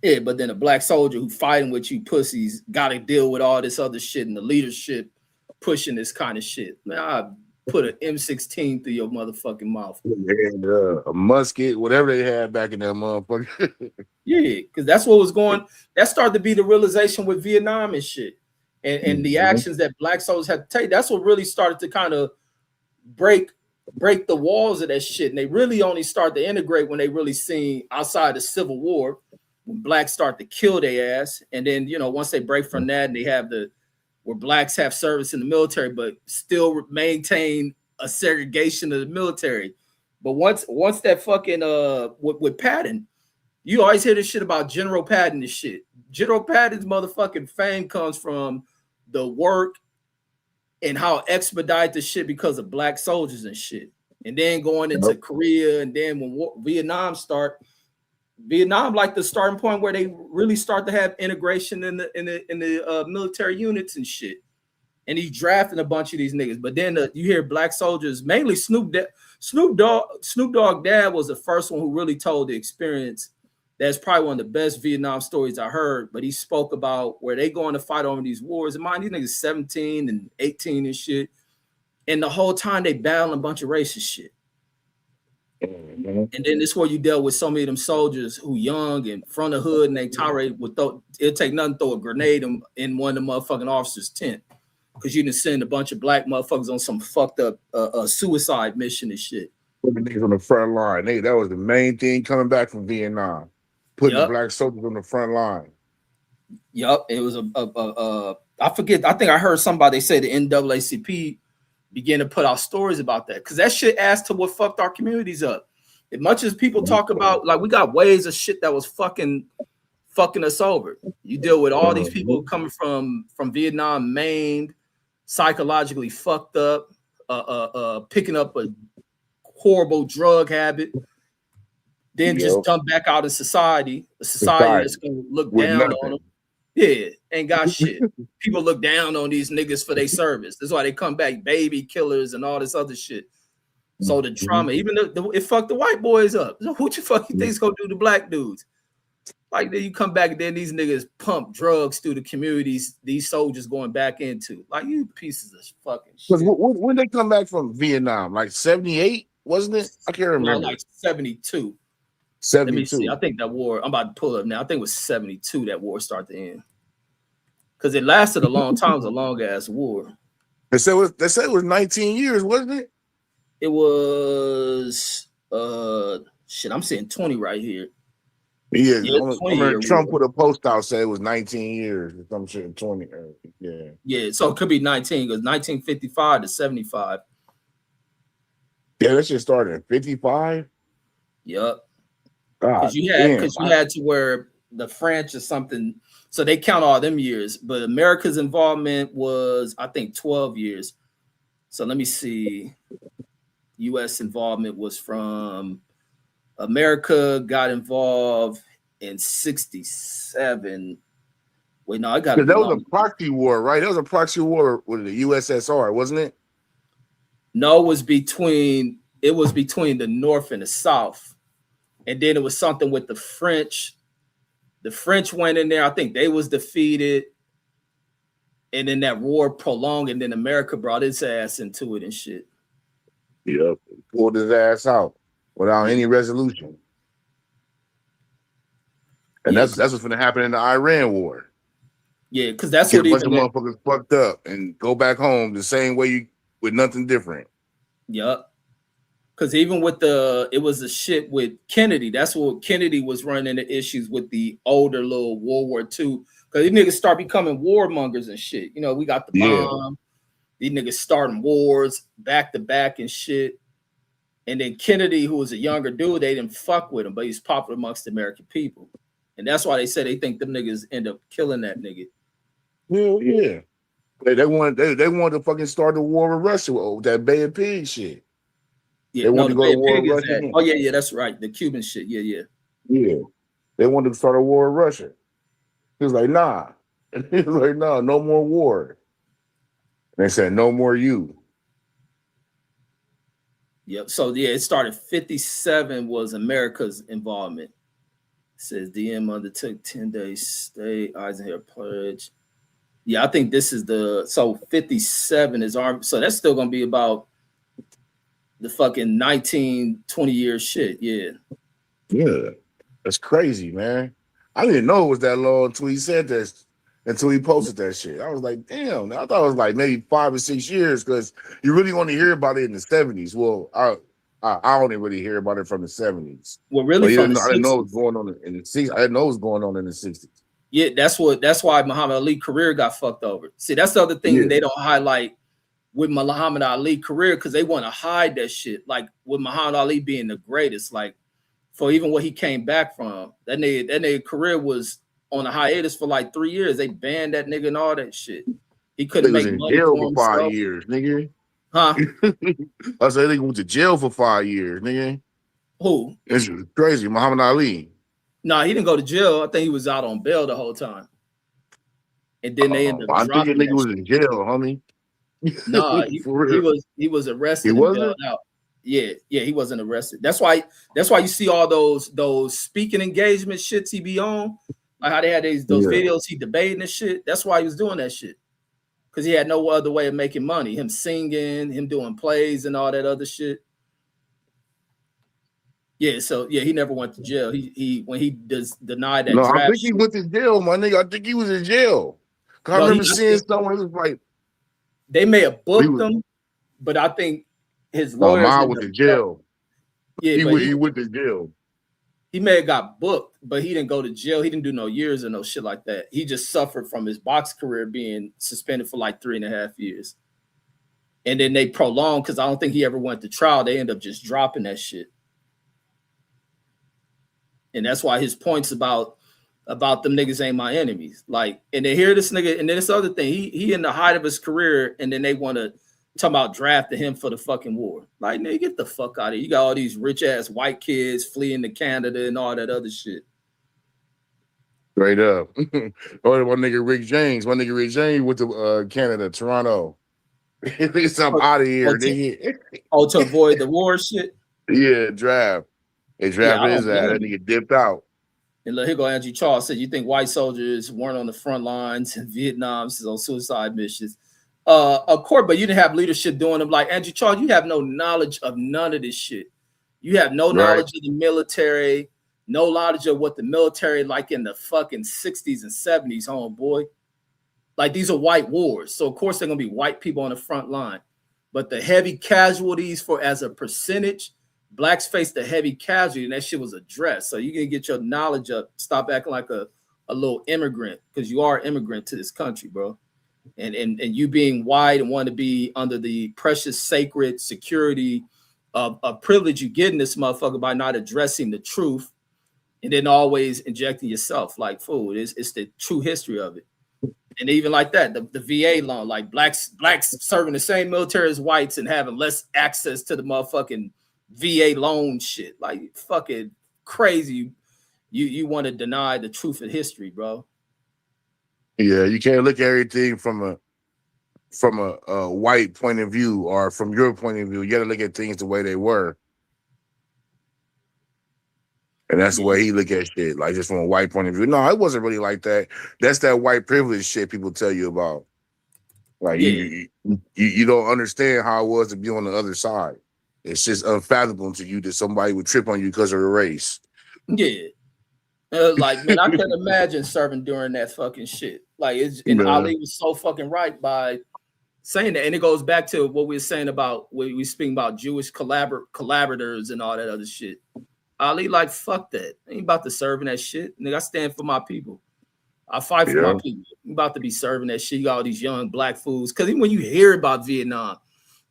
yeah, but then a black soldier who fighting with you pussies got to deal with all this other shit and the leadership pushing this kind of shit. Man, I put an M16 through your motherfucking mouth. And a musket, whatever they had back in that motherfucker. Yeah, because that's what was going. That started to be the realization with Vietnam and shit, and the actions that black soldiers had to take. That's what really started to kind of break the walls of that shit. And they really only start to integrate when they really seen outside the Civil War, when blacks start to kill their ass. And then, once they break from that and they have where blacks have service in the military, but still maintain a segregation of the military. But once that fucking with Patton, you always hear this shit about General Patton and shit. General Patton's motherfucking fame comes from the work and how expedite the shit because of black soldiers and shit. And then going into Korea, and then when Vietnam like the starting point where they really start to have integration in the military units and shit. And he's drafting a bunch of these niggas. But then you hear black soldiers, mainly Snoop Dogg dad was the first one who really told the experience. That's probably one of the best Vietnam stories I heard. But he spoke about where they going to fight over these wars. And mind, these niggas 17 and 18 and shit. And the whole time they battling a bunch of racist shit. And then this is where you dealt with so many of them soldiers who young and from the hood and they tirade with it'll take nothing to throw a grenade in one of the motherfucking officers' tent. Because you didn't send a bunch of black motherfuckers on some fucked up suicide mission and shit. Putting niggas on the front line. That was the main thing coming back from Vietnam. Putting the black soldiers on the front line. Yup. It was I forget. I think I heard somebody say the NAACP began to put out stories about that. Because that shit adds to what fucked our communities up. As much as people talk about, like, we got waves of shit that was fucking us over. You deal with all these people coming from Vietnam, maimed, psychologically fucked up, picking up a horrible drug habit, then just dump back out in society. A society that's gonna look down on them. Yeah, ain't got shit. People look down on these niggas for their service. That's why they come back baby killers and all this other shit. So the trauma, even it fucked the white boys up. So what you fucking think's gonna do to black dudes? Like, then you come back and then these niggas pump drugs through the communities these soldiers going back into. Like, you pieces of fucking shit. Because when they come back from Vietnam, like 78, wasn't it? I can't remember. No, like 72. 72. Let me see. I think that war, I'm about to pull up now. I think it was 72 that war started to end. Because it lasted a long time. It was a long ass war. They said it was 19 years, wasn't it? It was shit, I'm saying 20 right here. Yeah, Yeah, I 20-year remember Trump war. put a post out said it was 19 years or some shit. 20. Yeah. Yeah, so it could be 19 because 1955 to 75. Yeah, that shit started in 55. Yep. God damn. Because you had to where the French or something. So they count all them years, but America's involvement was I think 12 years. So let me see. U.S. involvement was from America got involved in 67. Wait, no, it got to Because be that was a longer. proxy war, right? That was a proxy war with the USSR, wasn't it? No, it was between the North and the South, and then it was something with the French. The French went in there. I think they was defeated, and then that war prolonged, and then America brought its ass into it and shit. Yep. Pulled his ass out without Yeah, any resolution. And yeah, that's what's gonna happen in the Iran war. yeah, because that's Get a what bunch even of that. motherfuckers fucked up and go back home the same way you with nothing different. Yep. Because even with it was a shit with Kennedy. That's what Kennedy was running into issues with the older little World War II. Because these niggas start becoming warmongers and shit. You know, we got the Yeah. bomb. These niggas starting wars back to back and shit. And then Kennedy, who was a younger dude, they didn't fuck with him, but he's popular amongst the American people. And that's why they say they think them niggas end up killing that nigga. Hell yeah. They wanted to fucking start the war with Russia with that Bay of Pigs shit. Yeah, They no, wanted the to go Bay to of war Pig with is Russia that. again. Oh, yeah, yeah, that's right. The Cuban shit. Yeah, yeah. Yeah. They wanted to start a war with Russia. He was like, nah. And he was like, no, no more war. And they said, no more you. Yep. So yeah, it started 57 was America's involvement. It says DM undertook 10 days stay, Eisenhower pledge. Yeah, I think this is so 57 is armed. So that's still gonna be about the fucking 19, 20 year shit. Yeah. Yeah. That's crazy, man. I didn't know it was that long until he said this, until he posted that shit. I was like, damn. I thought it was like maybe 5 or 6 years because you really want to hear about it in the 70s. Well, I only really hear about it from the 70s. Well, really But from the I didn't know it was 60s. going on in the 60s. I didn't know it was going on in the 60s. Yeah, that's why Muhammad Ali career got fucked over. See, that's the other thing Yeah. they don't highlight with Muhammad Ali career because they want to hide that shit. Like with Muhammad Ali being the greatest, like for even what he came back from, that nigga career was on a hiatus for like 3 years. They banned that nigga and all that shit. He couldn't They was make in money jail for for 5 himself. years, nigga. Huh? I said they went to jail for 5 years, nigga. Who? It's crazy. Muhammad Ali. Nah, he didn't go to jail. I think he was out on bail the whole time. And then they ended up I think that dropping nigga that was shit. in jail, homie. Nah, For he real. was He arrested and bailed wasn't? out. Yeah, yeah, he wasn't arrested. That's why you see all those speaking engagement shits he be on. Like how they had those Yeah. videos he debating and shit. That's why he was doing that shit. Because he had no other way of making money. Him singing, him doing plays and all that other shit. Yeah, so yeah, he never went to jail. He when he denied that No, I draft think he shit. went to jail, my nigga. I think he was in jail. Cause I No, remember I seeing think someone. It was like they may have he booked was. him, but I think his No, lawyers mine ended was up in jail. yeah, He but went. He went to jail. he may have got booked, but he didn't go to jail. He didn't do no years or no shit like that. He just suffered from his box career being suspended for like 3.5 years. And then they prolonged because I don't think he ever went to trial. They end up just dropping that shit. And that's why his points about them niggas ain't my enemies. Like, and they hear this nigga, and then this other thing, he in the height of his career, and then they want to talk about drafting him for the fucking war. Like, nigga, get the fuck out of here. You got all these rich ass white kids fleeing to Canada and all that other shit. Straight up. Or one nigga Rick James. One nigga Rick James went to Canada, Toronto. He's I'm out of here, nigga. To avoid the war shit. Yeah, draft. They Yeah, I drafted his don't ass. blame That him. nigga dipped out. And look, here go Andrew Charles said, "You think white soldiers weren't on the front lines in Vietnam on suicide missions?" Of course, but you didn't have leadership doing them. Like Andrew Charles, you have no knowledge of none of this shit. You have no Right. knowledge of the military, no knowledge of what the military like in the fucking 60s and 70s, homeboy. Like these are white wars, so of course they're gonna be white people on the front line. But the heavy casualties for as a percentage, blacks faced a heavy casualty, and that shit was addressed. So you can get your knowledge up. Stop acting like a little immigrant, because you are an immigrant to this country, bro. And you being white and want to be under the precious sacred security of privilege you get in this motherfucker by not addressing the truth, and then always injecting yourself like food. It's the true history of it. And even like that, the VA loan, like blacks serving the same military as whites and having less access to the motherfucking VA loan shit. Like fucking crazy. You want to deny the truth of history, bro. Yeah, you can't look at everything from a white point of view or from your point of view. You got to look at things the way they were, and that's the way he look at shit, like just from a white point of view. No, it wasn't really like that. That's that white privilege shit people tell you about. Like you don't understand how it was to be on the other side. It's just unfathomable to you that somebody would trip on you because of a race. Yeah. Like, man, I couldn't imagine serving during that fucking shit. Like, Ali was so fucking right by saying that. And it goes back to what we were saying about when we speaking about Jewish collaborators and all that other shit. Ali, like, fuck that. I ain't about to serving that shit. Nigga, I stand for my people. I fight for my people. I'm about to be serving that shit. You got all these young black fools. Because even when you hear about Vietnam,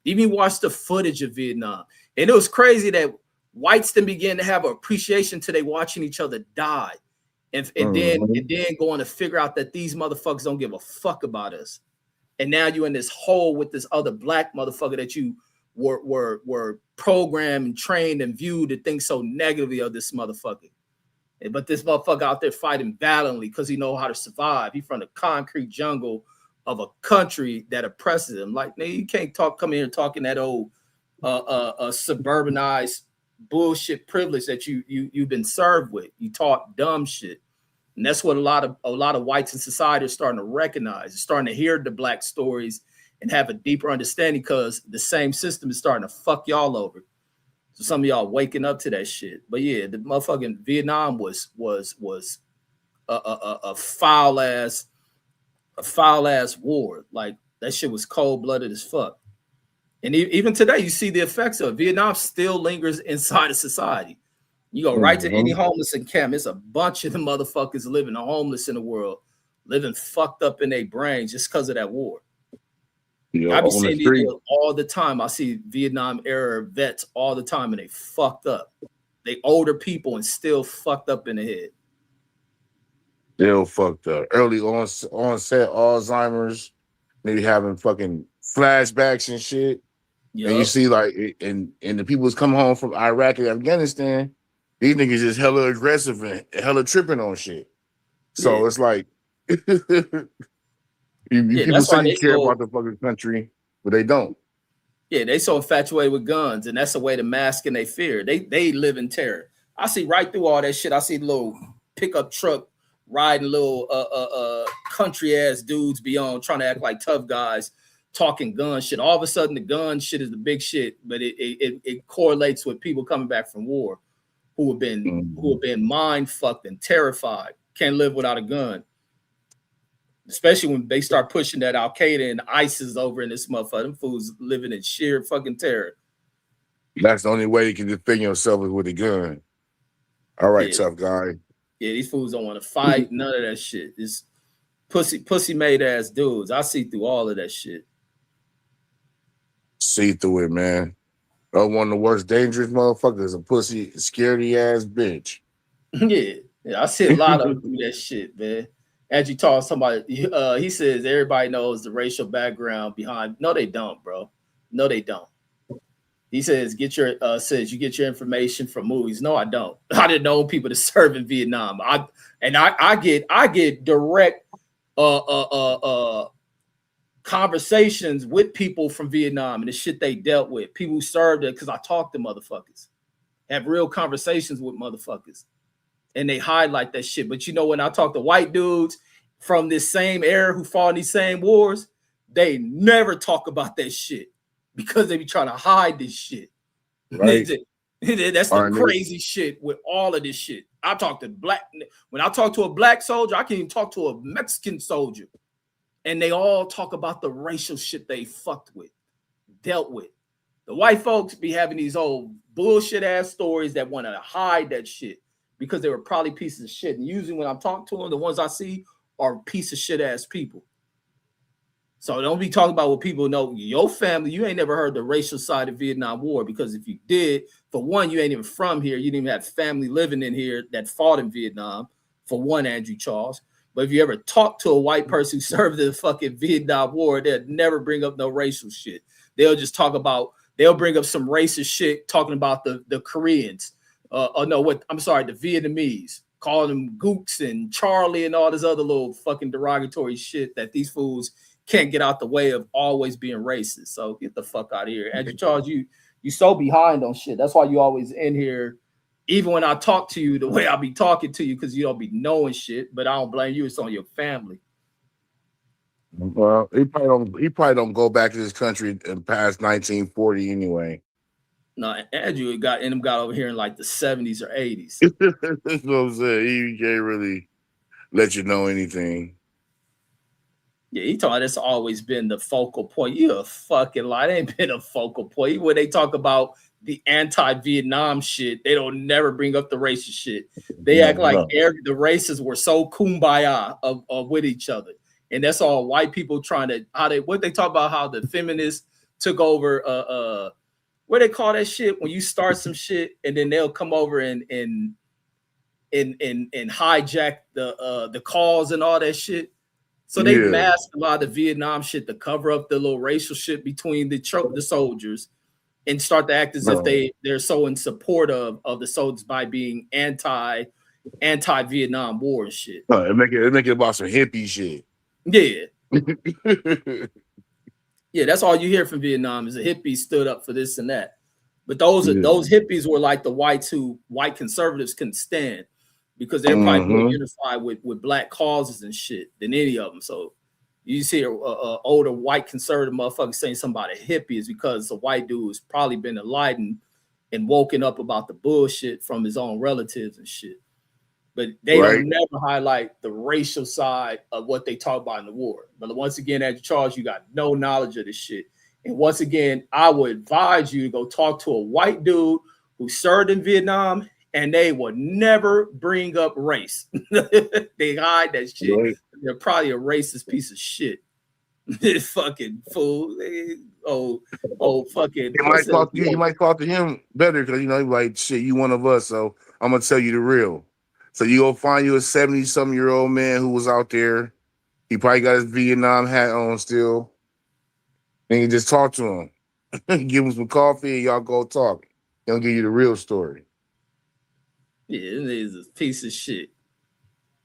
even watch the footage of Vietnam, and it was crazy that whites then began to have an appreciation till they watching each other die. And then going to figure out that these motherfuckers don't give a fuck about us. And now you're in this hole with this other black motherfucker that you were programmed and trained and viewed to think so negatively of this motherfucker. But this motherfucker out there fighting valiantly because he know how to survive. He from the concrete jungle of a country that oppresses him. Like, man, you can't come in here talking that old suburbanized bullshit privilege that you've been served with. You talk dumb shit. And that's what a lot of whites in society are starting to recognize. They're starting to hear the black stories and have a deeper understanding because the same system is starting to fuck y'all over. So some of y'all waking up to that shit. But yeah, the motherfucking Vietnam was a foul ass war. Like that shit was cold blooded as fuck. And even today, you see the effects of it. Vietnam still lingers inside of society. You go right to any homeless encampment. It's a bunch of the motherfuckers living homeless in the world, living fucked up in their brains just because of that war. I be seeing these all the time. I see Vietnam era vets all the time, and they fucked up. They older people and still fucked up in the head. Still fucked up. Early onset Alzheimer's, maybe having fucking flashbacks and shit. Yep. And you see, like, and the people who's come home from Iraq and Afghanistan, these niggas just hella aggressive and hella tripping on shit. So it's like, people say you care about the fucking country, but they don't. Yeah, they so infatuated with guns, and that's a way to mask and they fear. They live in terror. I see right through all that shit. I see little pickup truck riding little country ass dudes beyond trying to act like tough guys, talking gun shit. All of a sudden, the gun shit is the big shit, but it correlates with people coming back from war who have been mind fucked and terrified, can't live without a gun. Especially when they start pushing that Al Qaeda and ISIS over in this motherfucker. Them fools living in sheer fucking terror. That's the only way you can defend yourself is with a gun. All right, tough guy. Yeah, these fools don't want to fight. None of that shit. It's pussy made ass dudes. I see through all of that shit. See through it, man. One of the worst dangerous motherfuckers, a pussy, scaredy ass bitch. Yeah, I see a lot of them do that shit, man. As you talk to somebody, he says everybody knows the racial background behind. No, they don't, bro. No, they don't. He says you get your information from movies. No, I don't. I didn't know people to serve in Vietnam. I get direct conversations with people from Vietnam and the shit they dealt with. People who served it because I talk to motherfuckers, have real conversations with motherfuckers, and they highlight that shit. But you know, when I talk to white dudes from this same era who fought in these same wars, they never talk about that shit because they be trying to hide this shit. Right. That's the crazy shit with all of this shit. I talk to when I talk to a black soldier, I can even talk to a Mexican soldier. And they all talk about the racial shit they fucked with, dealt with. The white folks be having these old bullshit ass stories that want to hide that shit because they were probably pieces of shit. And usually when I'm talking to them, the ones I see are piece of shit ass people. So don't be talking about what people know. Your family, you ain't never heard the racial side of Vietnam War, because if you did, for one, you ain't even from here. You didn't even have family living in here that fought in Vietnam, for one, Andrew Charles. But if you ever talk to a white person who served in the fucking Vietnam War, they'll never bring up no racial shit. They'll just talk about, they'll bring up some racist shit talking about the Koreans. The Vietnamese, calling them gooks and Charlie and all this other little fucking derogatory shit that these fools can't get out the way of always being racist. So get the fuck out of here. Andrew Charles, you so behind on shit. That's why you always in here, even when I talk to you the way I be talking to you, because you don't be knowing shit. But I don't blame you. It's on your family. Well, he probably don't go back to this country past 1940 anyway. No, Andrew got over here in like the 70s or 80s. That's what I'm saying. He can't really let you know anything. Yeah, he told me that's always been the focal point. You a fucking lie. It ain't been a focal point. When they talk about the anti-Vietnam shit, they don't never bring up the racist shit. They act like the racists were so kumbaya of with each other. And that's all white people trying to what they talk about, how the feminists took over what they call that shit when you start some shit and then they'll come over and hijack the cause and all that shit. So they masked a lot of the Vietnam shit to cover up the little racial shit between the soldiers and start to act as if they're so in support of the soldiers by being anti-Vietnam War and shit. It make it about some hippie shit. Yeah. Yeah, that's all you hear from Vietnam is the hippies stood up for this and that. But those hippies were like the white conservatives couldn't stand, because they're probably more unified with black causes and shit than any of them. So you see a older white conservative motherfucker saying somebody hippie is because a white dude has probably been enlightened and woken up about the bullshit from his own relatives and shit. But they don't never highlight the racial side of what they talk about in the war. But once again, Andrew Charles, you got no knowledge of this shit. And once again, I would advise you to go talk to a white dude who served in Vietnam, and they will never bring up race. They hide that shit. Right. They're probably a racist piece of shit. Fucking fool. Fucking. You might talk to him better because like shit. You one of us, so I'm gonna tell you the real. So you go find you a 70-something-year-old man who was out there. He probably got his Vietnam hat on still. And you just talk to him. Give him some coffee and y'all go talk. He'll give you the real story. Yeah, it is a piece of shit.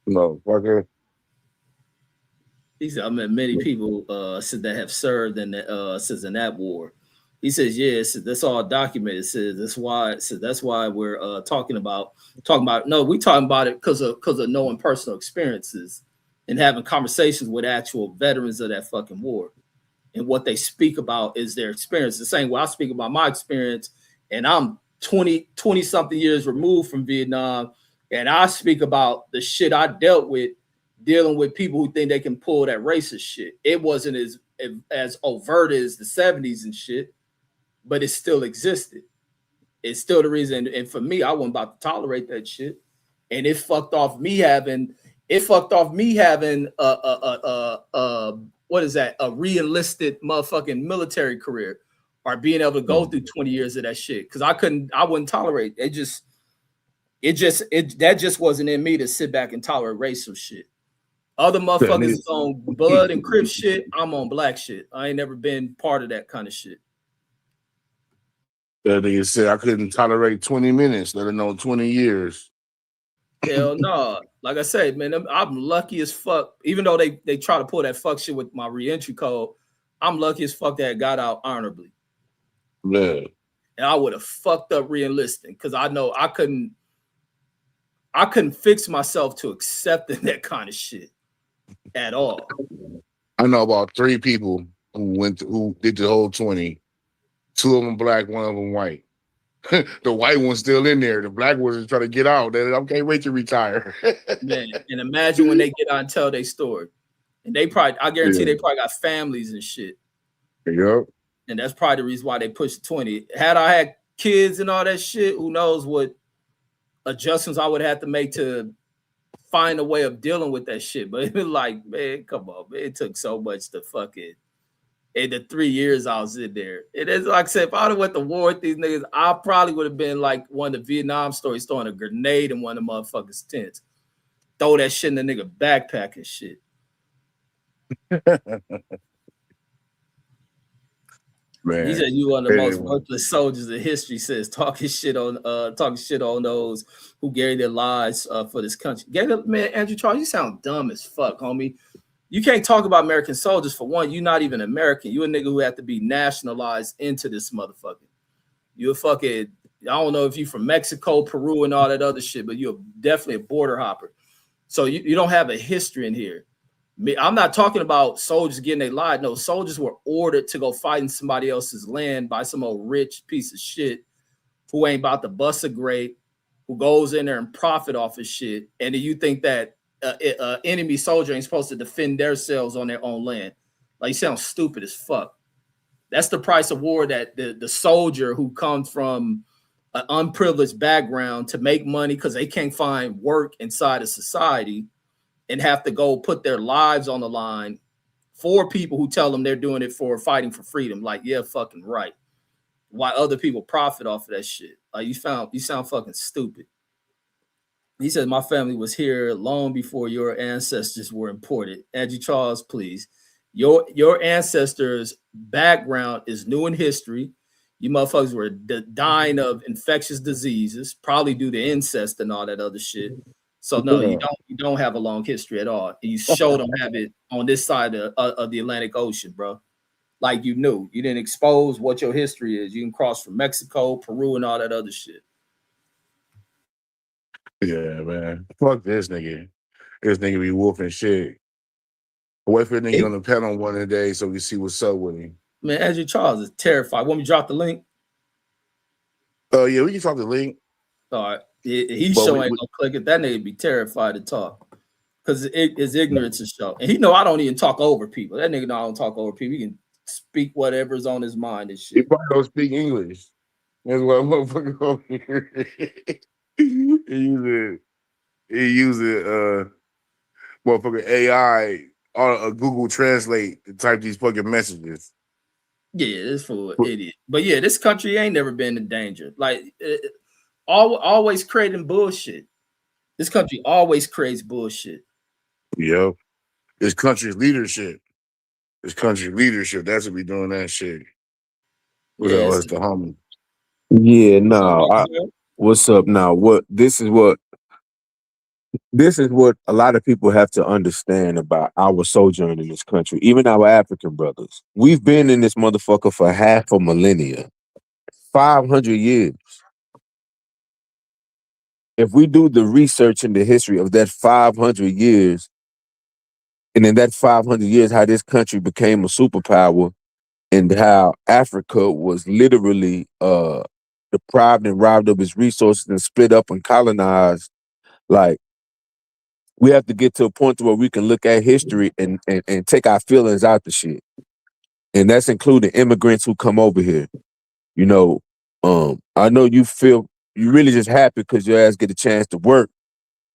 No, fucker. He said, I met many people said that have served in that war. He says, yes, that's all documented. Says that's why we're talking about. No, we talking about it because of knowing personal experiences and having conversations with actual veterans of that fucking war. And what they speak about is their experience. The same way I speak about my experience, and I'm 20 something years removed from Vietnam, and I speak about the shit I dealt with dealing with people who think they can pull that racist shit. It wasn't as overt as the 70s and shit, but it still existed. It's still the reason. And for me, I wasn't about to tolerate that shit. And it fucked off me having what is that? A re-enlisted motherfucking military career, or being able to go through 20 years of that shit. Cause I wouldn't tolerate it. That just wasn't in me to sit back and tolerate racial shit. Other motherfuckers is on blood and Crip shit. I'm on black shit. I ain't never been part of that kind of shit. That nigga said I couldn't tolerate 20 minutes, let alone 20 years. Hell no. Like I said, man, I'm lucky as fuck. Even though they try to pull that fuck shit with my reentry code, I'm lucky as fuck that I got out honorably. Man. And I would have fucked up re-enlisting because I know I couldn't fix myself to accepting that kind of shit at all. I know about 3 people who did the whole 20. 2 of them black, 1 of them white. The white one's still in there. The black one's trying to get out. I can't wait to retire. Man, and imagine when they get out and tell their story. And I guarantee they probably got families and shit. Yep. and that's probably the reason why they pushed 20. Had I had kids and all that shit, who knows what adjustments I would have to make to find a way of dealing with that shit. But it was like, man, come on, man. It took so much to fucking in the 3 years I was in there. It is like I said, if I would have went to war with these niggas, I probably would have been like one of the Vietnam stories, throwing a grenade in one of the motherfuckers' tents. Throw that shit in the nigga backpack and shit. He Man. said you one of the most Anyway. worthless soldiers in history. Says talking shit on those who gave their lives for this country. Man, Andrew Charles, you sound dumb as fuck, homie. You can't talk about American soldiers. For one, you're not even American. You a nigga who have to be nationalized into this motherfucker. You a fucking, I don't know if you from Mexico, Peru, and all that other shit, but you're definitely a border hopper. So you don't have a history in here. I'm not talking about soldiers getting their lives. No, soldiers were ordered to go fight in somebody else's land by some old rich piece of shit who ain't about to bust a grape, who goes in there and profit off his shit. And do you think that enemy soldier ain't supposed to defend themselves on their own land? Like, you sound stupid as fuck. That's the price of war, that the soldier who comes from an unprivileged background to make money because they can't find work inside of society and have to go put their lives on the line for people who tell them they're doing it for fighting for freedom. Like, yeah, fucking right. Why other people profit off of that shit? Like, you sound fucking stupid. He says my family was here long before your ancestors were imported. Andrew Charles, please. Your ancestors' background is new in history. You motherfuckers were dying of infectious diseases, probably due to incest and all that other shit. So no, Yeah. you don't have a long history at all. You sure don't have it on this side of the Atlantic Ocean, bro. Like, you knew. You didn't expose what your history is. You can cross from Mexico, Peru, and all that other shit. Yeah, man. Fuck this nigga. This nigga be wolfing shit. Wait for the nigga Hey, on the panel one of the days so we see what's up with him. man, Andrew Charles is terrified. Want me to drop the link? Oh yeah, we can talk the link, All right. He but sure ain't gonna click it. That nigga be terrified to talk. Because his ignorance is show. And he know I don't even talk over people. That nigga know I don't talk over people. He can speak whatever's on his mind and he shit. probably don't speak English. That's why motherfucker over here. he use it. He use it. Motherfucking AI or Google Translate to type these fucking messages. Yeah, this fool idiot. But yeah, this country ain't never been in danger. Like, always creating bullshit. This country always creates bullshit. Yep. This country's leadership. This country's leadership. That's what we doing that shit. What's Yeah, that? Oh, it's that's the homie. Yeah, no. What's up now? This is what a lot of people have to understand about our sojourn in this country, even our African brothers. We've been in this motherfucker for half a millennia, 500 years. If we do the research in the history of that 500 years, and in that 500 years, how this country became a superpower and how Africa was literally deprived and robbed of its resources and split up and colonized, like, we have to get to a point to where we can look at history and take our feelings out the shit. And that's including immigrants who come over here. You know, I know you really just happy because your ass get a chance to work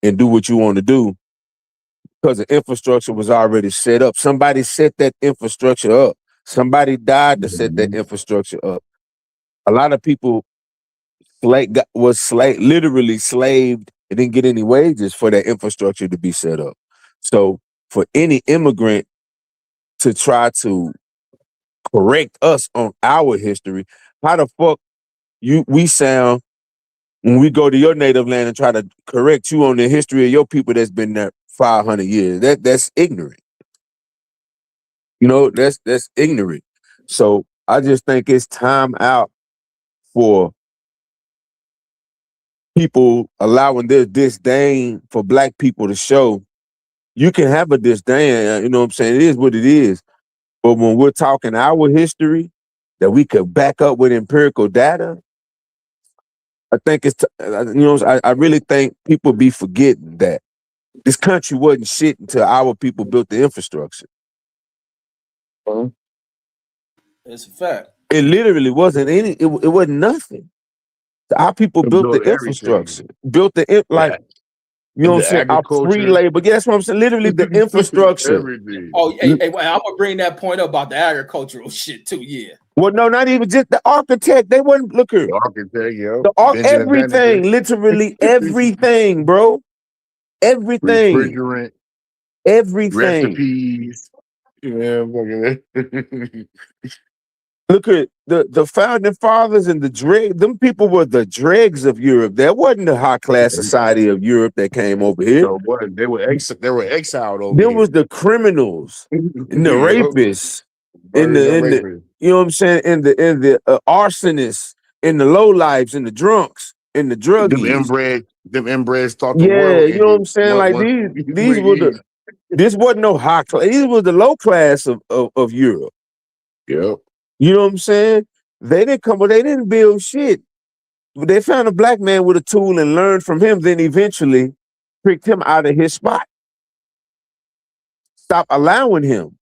and do what you want to do because the infrastructure was already set up. Somebody set that infrastructure up. Somebody died to set that infrastructure up. A lot of people literally slaved and didn't get any wages for that infrastructure to be set up. So for any immigrant to try to correct us on our history, how the fuck we sound when we go to your native land and try to correct you on the history of your people that's been there 500 years? That's ignorant. You know, that's ignorant. So I just think it's time out for people allowing their disdain for black people to show. You can have a disdain, you know what I'm saying? It is what it is. But when we're talking our history that we could back up with empirical data, I think I really think people be forgetting that this country wasn't shit until our people built the infrastructure. It's a fact. It literally wasn't any. It wasn't nothing. Our people To built the build everything. infrastructure, built like Yeah. you know what I'm The saying. Our free agriculture, labor. Yeah, that's what I'm saying. Literally the infrastructure. everything. Oh, hey, wait, I'm gonna bring that point up about the agricultural shit too. Yeah, Well, no, not even just the architect. They wasn't look here. The architect, yo, The Benjamin everything, Banneker, literally everything, bro. Everything, refrigerant, everything. recipes. Yeah, look at it. Look at the founding fathers and the dregs. Them people were the dregs of Europe. That wasn't the high class society of Europe that came over here. So what? They were exiled over Them here. was the criminals and the Yo, rapists and murders and the rapists. you know what I'm saying, and the arsonists and the lowlifes and the drunks and the druggies. Them inbreds thought the Yeah, world you know what I'm ended. saying. Like Once these were the this wasn't no high class. These was the low class of Europe. Yep. You know what I'm saying? They didn't come, but they didn't build shit. They found a black man with a tool and learned from him, then eventually picked him out of his spot. Stop allowing him.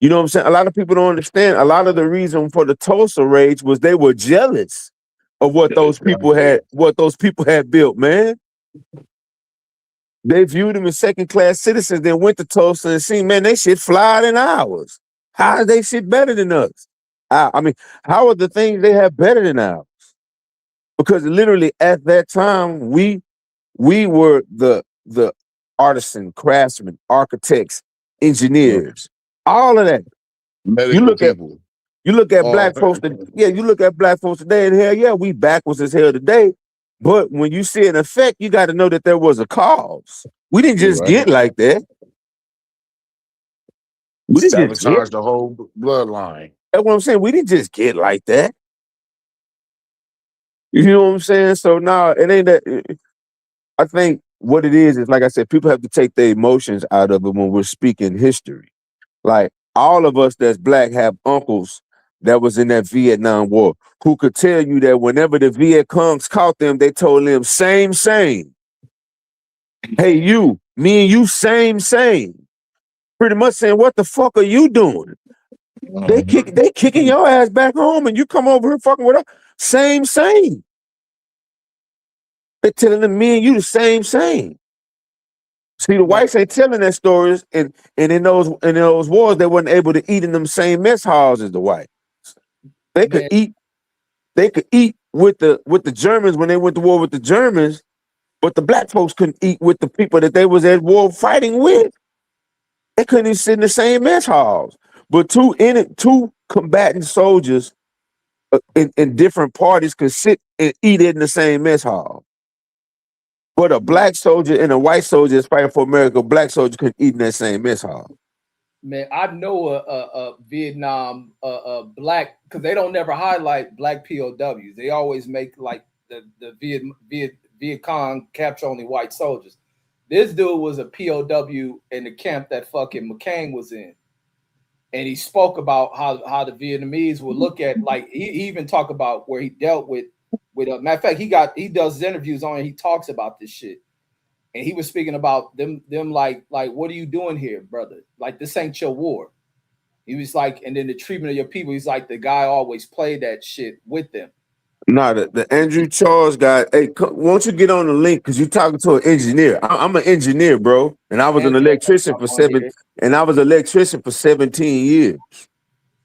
You know what I'm saying? A lot of people don't understand. A lot of the reason for the Tulsa rage was they were jealous of what those people had built, man. They viewed them as second-class citizens, then went to Tulsa and seen, man, they shit flyer than ours. How is they shit better than us? I mean, how are the things they have better than ours? Because literally at that time, we were the artisan, craftsmen, architects, engineers, all of that. You Medical look at people. black folks you look at black folks today, and hell yeah, we backwards as hell today. But when you see an effect, you got to know that there was a cause. We didn't just Right. get like that. We didn't just get. Sabotage the whole bloodline. That's what I'm saying. We didn't just get like that. You know what I'm saying? So now it ain't that. I think what it is like I said, people have to take their emotions out of it when we're speaking history. Like all of us that's black have uncles that was in that Vietnam War who could tell you that whenever the Viet Congs caught them, they told them same. Hey, you, me and you, same. Pretty much saying, what the fuck are you doing? They kicking your ass back home, and you come over here fucking with us. Same. They're telling them me and you the same. See, the whites ain't telling their stories, and in those wars, they weren't able to eat in them same mess halls as the whites. They could eat. They could eat with the Germans when they went to war with the Germans, but the black folks couldn't eat with the people that they was at war fighting with. They couldn't even sit in the same mess halls. But two combatant soldiers in different parties could sit and eat in the same mess hall. But a black soldier and a white soldier is fighting for America. A black soldier couldn't eat in that same mess hall. man, I know a Vietnam black, because they don't never highlight black POWs. They always make like the Viet Cong capture only white soldiers. This dude was a POW in the camp that fucking McCain was in, and he spoke about how the Vietnamese would look at, like he even talked about where he dealt with matter of fact, he does his interviews on it, he talks about this shit. And he was speaking about them like what are you doing here, brother? Like, this ain't your war. He was like, and then the treatment of your people, he's like, the guy always played that shit with them. Nah, the Andrew Charles guy. Hey, won't you get on the link? Because you're talking to an engineer. I'm an engineer, bro, and I was an electrician for 17 years.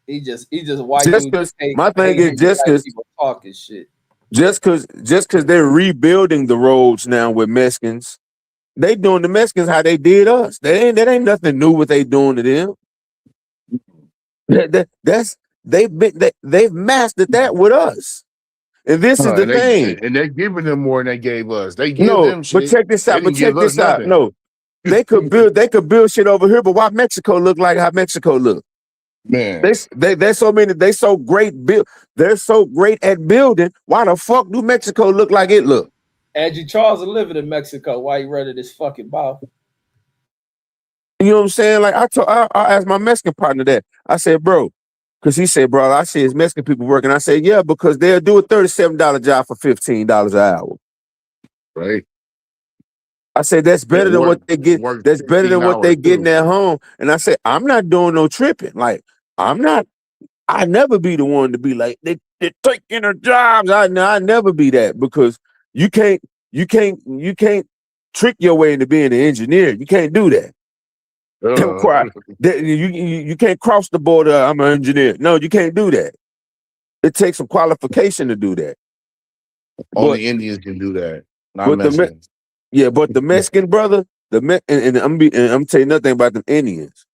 He just white just dude. My thing is just because people talking shit. Just because they're rebuilding the roads now with Mexicans, they doing the Mexicans how they did us. That ain't nothing new what they doing to them. They've mastered that with us. And this is the thing. And they're giving them more than they gave us. They give them shit. But check this out. Nothing. No, they could build shit over here, but why Mexico look like how Mexico look? Man, they're so great at building. Why the fuck do Mexico look like it look? Andrew Charles is living in Mexico. Why he running this fucking mouth? You know what I'm saying? Like I asked my Mexican partner that. I said, bro, because he said, bro, I see his Mexican people working. I said, yeah, because they'll do a $37 job for $15 an hour. Right. I said, that's better than what they get. That's better than what they getting at home. And I said, I'm not doing no tripping. Like, I'm not I never be the one to be like they're taking our jobs. I never be that because you can't you can't trick your way into being an engineer. You can't do that. That Uh, require that you can't cross the border. I'm an engineer. No, you can't do that. It takes some qualification to do that. But only Indians can do that, not but Mexicans. but the Mexican brother, and I'm telling you nothing about the Indians.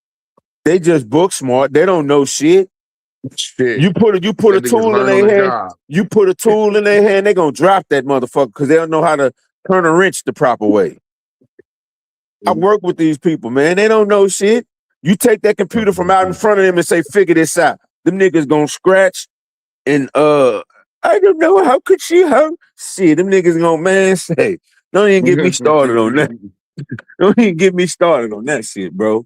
They just book smart. They don't know shit. Shit, You put a that niggas tool in learn on their the hand. job. You put a tool in their hand, they gonna drop that motherfucker because they don't know how to turn a wrench the proper way. I work with these people, man. They don't know shit. You take that computer from out in front of them and say, figure this out. Them niggas gonna scratch and I don't know, how could she how shit, them niggas gonna man say, don't even get me started on that. Don't even get me started on that shit, bro.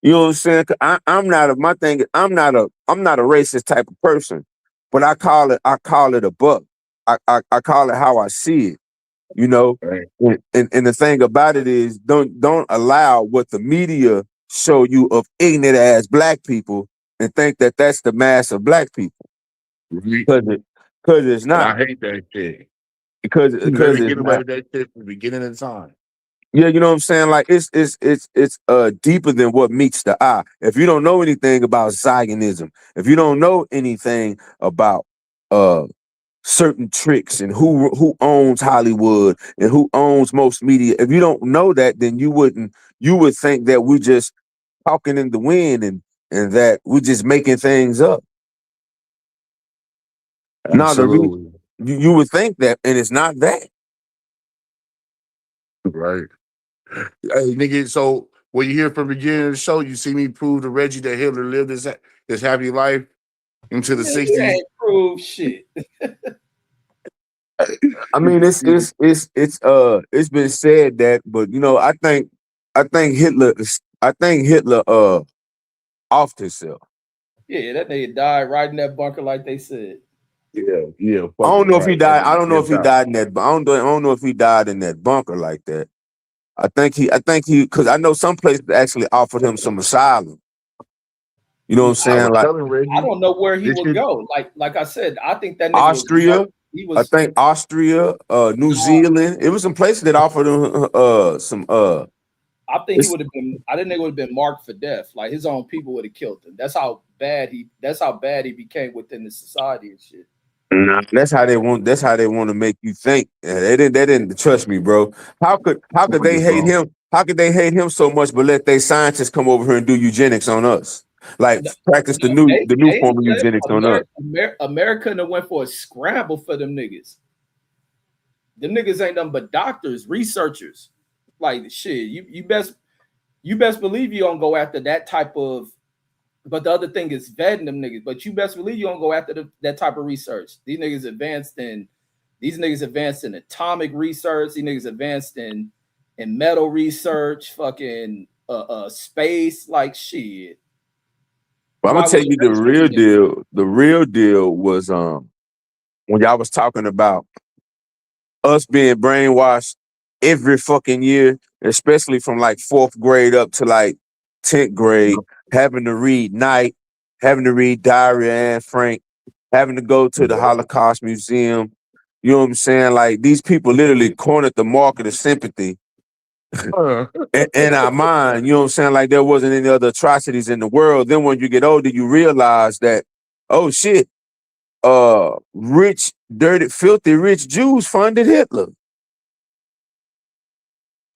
You know what I'm saying? 'Cause I'm not a my thing. I'm not a racist type of person, but I call it a buck. I call it how I see it. You know, Right. and the thing about it is don't allow what the media show you of ignorant ass black people and think that that's the mass of black people because it's And not I hate that shit. because Let me it's get away not. with that shit from the beginning of time. Yeah, you know what I'm saying? Like it's deeper than what meets the eye. If you don't know anything about Zionism, if you don't know anything about uh certain tricks and who owns Hollywood and who owns most media, if you don't know that, then you would think that we're just talking in the wind and that we're just making things up. Now Absolutely. you would think that, and it's not that. Right. Hey, nigga, so when you hear from the beginning of the show, you see me prove to Reggie that Hitler lived his happy life into the Man, you 60s. ain't proved shit. I mean, it's been said that, but you know, I think Hitler offed himself. Yeah, that nigga died right in that bunker, like they said. Yeah, yeah, I don't fucking know if he right. That died. I nigga don't know if dipped he out. died in that. I don't know if he died in that bunker like that. I think he, because I know some places actually offered him some asylum. You know what I'm I saying? was Like telling I Reggie, don't know where he this would shit, go. Like I said, I think that nigga was Austria. he I was think Austria, New Zealand. It was some places that offered him some I think he it's, would have been. I didn't think it would have been marked for death. Like his own people would have killed him. That's how bad he. That's how bad he became within the society and shit. Nah, that's how they want to make you think. They didn't trust me, bro. How could they niggas hate wrong. him? How could they hate him so much but let their scientists come over here and do eugenics on us? Like No, practice no, the new they form of said eugenics on us. America done went for a scramble for them niggas. Them niggas ain't nothing but doctors, researchers. Like shit, you best believe you don't go after that type of. But the other thing is vetting them niggas. But you best believe you don't go after that type of research. These niggas advanced in atomic research. These niggas advanced in metal research, fucking space, like shit. But I'm Why gonna would tell you you the mess with real them niggas? deal. The real deal was when y'all was talking about us being brainwashed every fucking year, especially from like fourth grade up to like 10th grade, having to read Night, having to read Diary of Anne Frank, having to go to the Holocaust Museum. You know what I'm saying? Like these people literally cornered the market of sympathy in our mind. You know what I'm saying? Like there wasn't any other atrocities in the world. Then when you get older, you realize that, oh shit, rich, dirty, filthy rich Jews funded Hitler.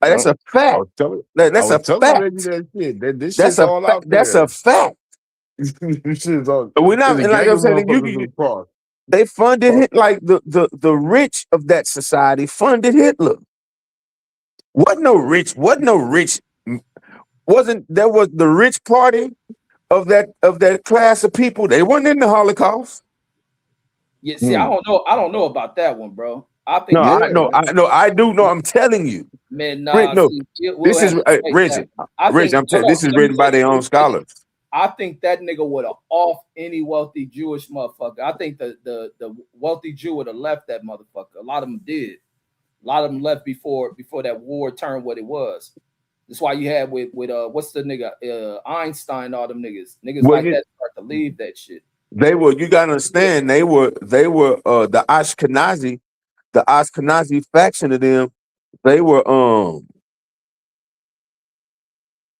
Like, that's Yep. a I fact. was telling I That's was a telling Reggie fact. that shit. That this That's shit's a all fact. out That's a there. fact. This shit's all We're there's not, a and like gang I'm of saying, motherfuckers in the park. they funded it like the rich of that society funded Hitler. Wasn't no rich, wasn't there was the rich party of that class of people. They weren't in the Holocaust. Yeah, see, Hmm. I don't know about that one, bro. I No, think Yeah. I do know. I'm telling you. man, Rick, nah, no, see, we'll this have is to debate that. Reggie. I Reggie, think I'm hold telling on, this is let me written by say this, their let own me say this. scholars. I think that nigga would have off any wealthy Jewish motherfucker. I think the wealthy Jew would have left that motherfucker. A lot of them did. A lot of them left before that war turned what it was. That's why you had with what's the nigga Einstein, all them niggas Well, like you that start to leave that shit. they were. You gotta understand. They were the Ashkenazi faction of them. They were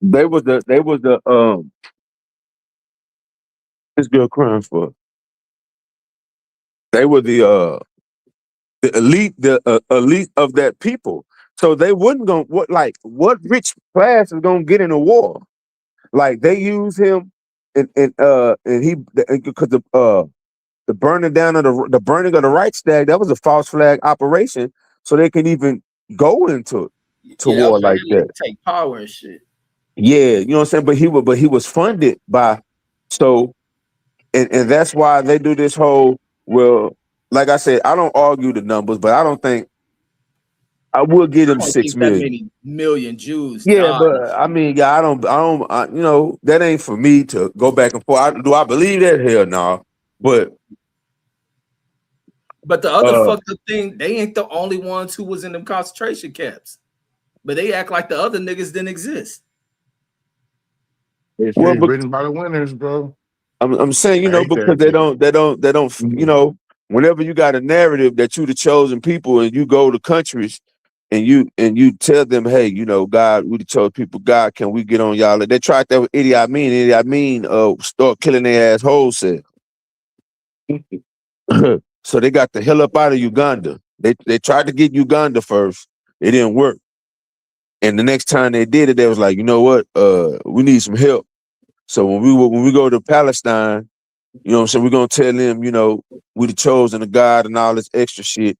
they was the this girl crying for. They were the elite of that people. So they wouldn't go what rich class is gonna get in a war? Like they use him and he because the burning down of the burning of the Reichstag, that was a false flag operation, so they can even go into to Yeah, that was war for like Hitler that. to take power and shit. Yeah, you know what I'm saying. But he was funded by so and that's why they do this whole well. Like I said, I don't argue the numbers, but I don't think I will give I him don't six think that million. many million Jews Yeah, died and but I shit. mean, yeah, that ain't for me to go back and forth. Do I believe that? Hell no. But But the other uh, fucked up thing, they ain't the only ones who was in them concentration camps. But they act like the other niggas didn't exist. well, History written by the winners, bro. I'm saying, I hate because that they shit. don't, whenever you got a narrative that you the chosen people and you go to countries and you tell them, hey, God, we the chosen people, God, can we get on y'all? They tried that with Idi Amin. Idi Amin start killing their ass wholesale. So they got the hell up out of Uganda. They tried to get Uganda first. It didn't work. And the next time they did it, they was like, you know what? We need some help. So when we go to Palestine, you know what I'm saying? We're gonna tell them, we the chosen of God and all this extra shit,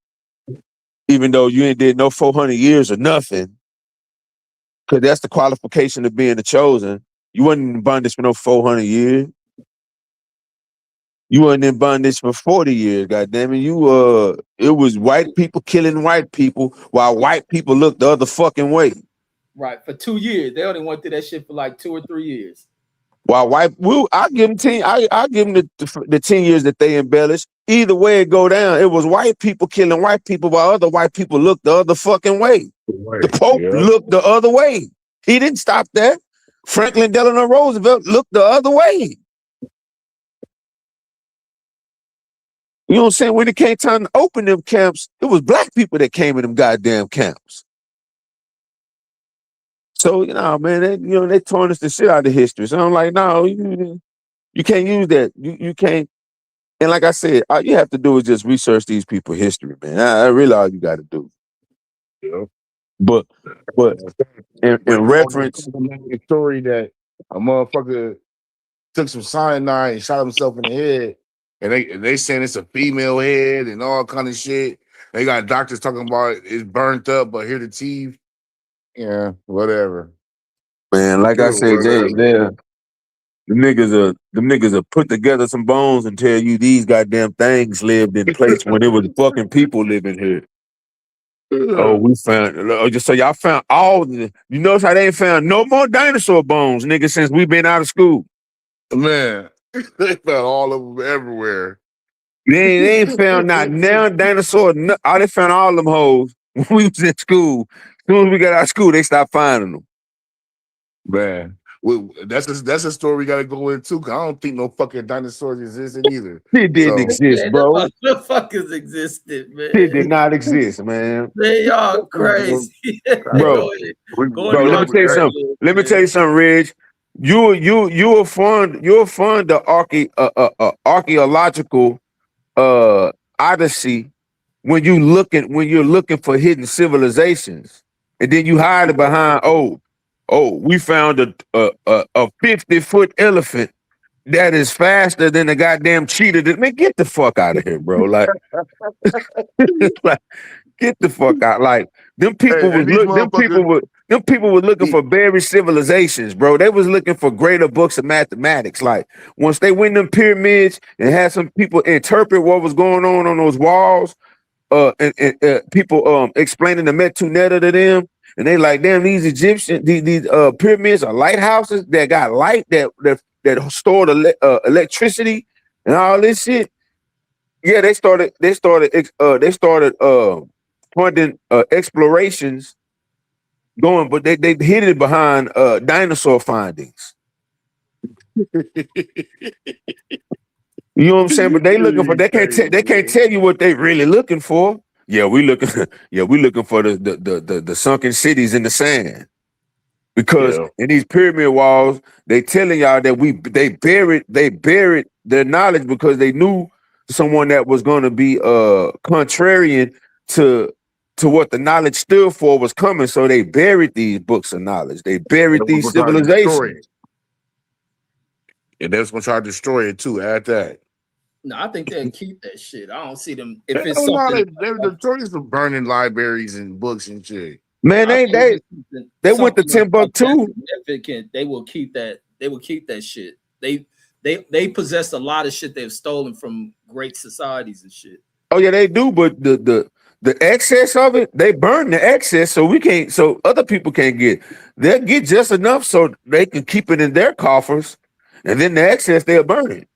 even though you ain't did no 400 years or nothing, because that's the qualification of being the chosen. You wasn't in bondage for no 400 years. You wasn't in bondage for 40 years, goddamn it. It was white people killing white people while white people looked the other fucking way. Right. For 2 years. They only went through that shit for like 2 or 3 years. While I give them 10. I give them the 10 years that they embellish. Either way it go down, it was white people killing white people while other white people looked the other fucking way. The Right. Pope Yeah. looked the other way. He didn't stop that. Franklin Delano Roosevelt looked the other way. You know what I'm saying? When it came time to open them camps, it was black people that came in them goddamn camps. So, man, they torn us the shit out of history. So I'm like, no, you can't use that. You can't. And like I said, all you have to do is just research these people's history, man. I really all you got to do. Yeah. But, but in But you on reference, the story that a motherfucker took some cyanide and shot himself in the head, and they saying it's a female head and all kind of shit. They got doctors talking about it's burnt up, but here the teeth. Yeah, whatever. man, like I said, Whatever. them niggas are put together some bones and tell you these goddamn things lived in place when it was fucking people living here. Oh, we found. Just so y'all found all the. You notice how they ain't found no more dinosaur bones, nigga, since we been out of school. Man, they found all of them everywhere. They ain't found not now dinosaur. No, they found all them hoes when we was in school. As soon as we got out of school, they stopped finding them. Man, that's a story we got to go into. 'Cause I don't think no fucking dinosaurs existed either. It didn't So, exist, Man, bro. the motherfuckers existed, It man. did not exist, man. They are crazy. Bro, Go ahead. Go bro, into let me your tell you story, something. little Let me tell man. you something, Reg. You'll find the archaeological odyssey when you're looking for hidden civilizations, and then you hide it behind we found a 50-foot elephant that is faster than a goddamn cheetah. Man, get the fuck out of here, bro. Like, like get the fuck out. Like them people was and these look. motherfuckers, Them people were looking the- for buried civilizations, bro. They was looking for greater books of mathematics. Like once they went in them pyramids and had some people interpret what was going on those walls, and people explaining the Metuneta to them, and they like, damn, these Egyptian these pyramids are lighthouses that got light that stored electricity and all this shit. Yeah, they started funding explorations going, but they hid it behind dinosaur findings. You know what I'm saying? But they looking for they can't tell you what they really looking for. Yeah, we looking we looking for the sunken cities in the sand. Because in these pyramid walls, they telling y'all that they buried their knowledge because they knew someone that was gonna be contrarian to what the knowledge stood for was coming. So they buried these books of knowledge. They buried these civilizations. And that's gonna try to destroy it too. Add that. No, I think they'll keep that shit. I don't see them if They it's don't know something. they're notorious for burning libraries and books and shit. Man, they went to Timbuktu. Significant. They will keep that. They will keep that shit. They possess a lot of shit they've stolen from great societies and shit. Oh yeah, they do. But the excess of it, they burn the excess, so we can't. So other people can't get. They'll get just enough so they can keep it in their coffers, and then the excess they'll burn it.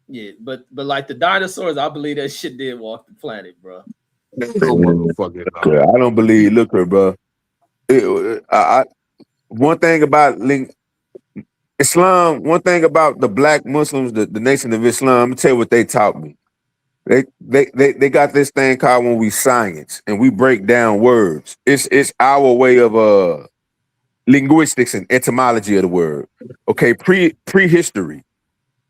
Yeah, but like the dinosaurs, I believe that shit did walk the planet, bro. I don't believe. Look here, bro. One thing about Islam, one thing about the black Muslims, the nation of Islam, I'm gonna tell you what they taught me. They got this thing called when we science and we break down words. It's our way of linguistics and etymology of the word. Okay, prehistory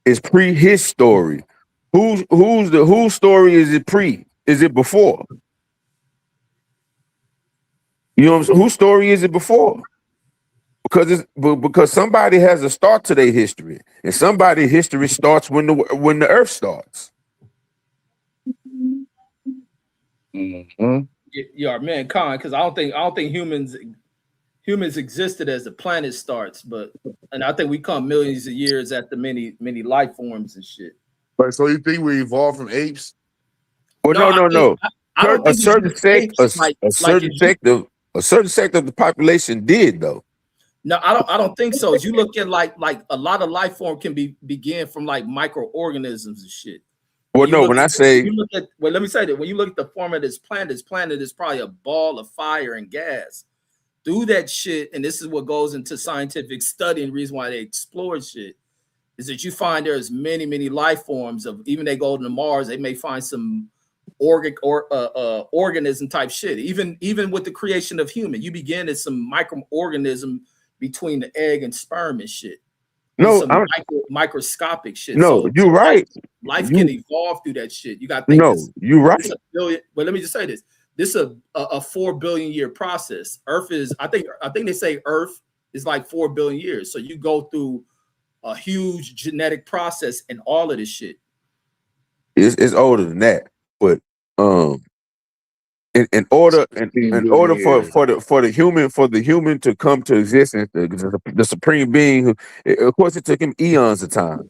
is prehistory. Whose story is it pre? Is it before? You know what I'm saying? Whose story is it before? Because somebody has a start to their history, and somebody's history starts when the earth starts. Mm-hmm. Yeah, mankind, because I don't think humans existed as the planet starts, and I think we come millions of years after many life forms and shit. But so you think we evolved from apes? Well, no. I don't think a certain sect of the population did though. No, I don't think so. As you look at like a lot of life form can begin from like microorganisms and shit. Well, no, when I say let me say that when you look at the form of this planet is probably a ball of fire and gas. Through that shit, and this is what goes into scientific study and reason why they explore shit, is that you find there's many life forms of even they go to Mars, they may find some organism type shit. Even with the creation of human, you begin as some microorganism between the egg and sperm and shit. No, microscopic shit. No, so you're right. Life can evolve through that shit. You got to think. No, you're right. Well, let me just say this. This is a 4 billion year process. Earth is, I think they say Earth is like 4 billion years. So you go through a huge genetic process and all of this shit. It's older than that, but in order for the human to come to existence, the supreme being, of course, it took him eons of time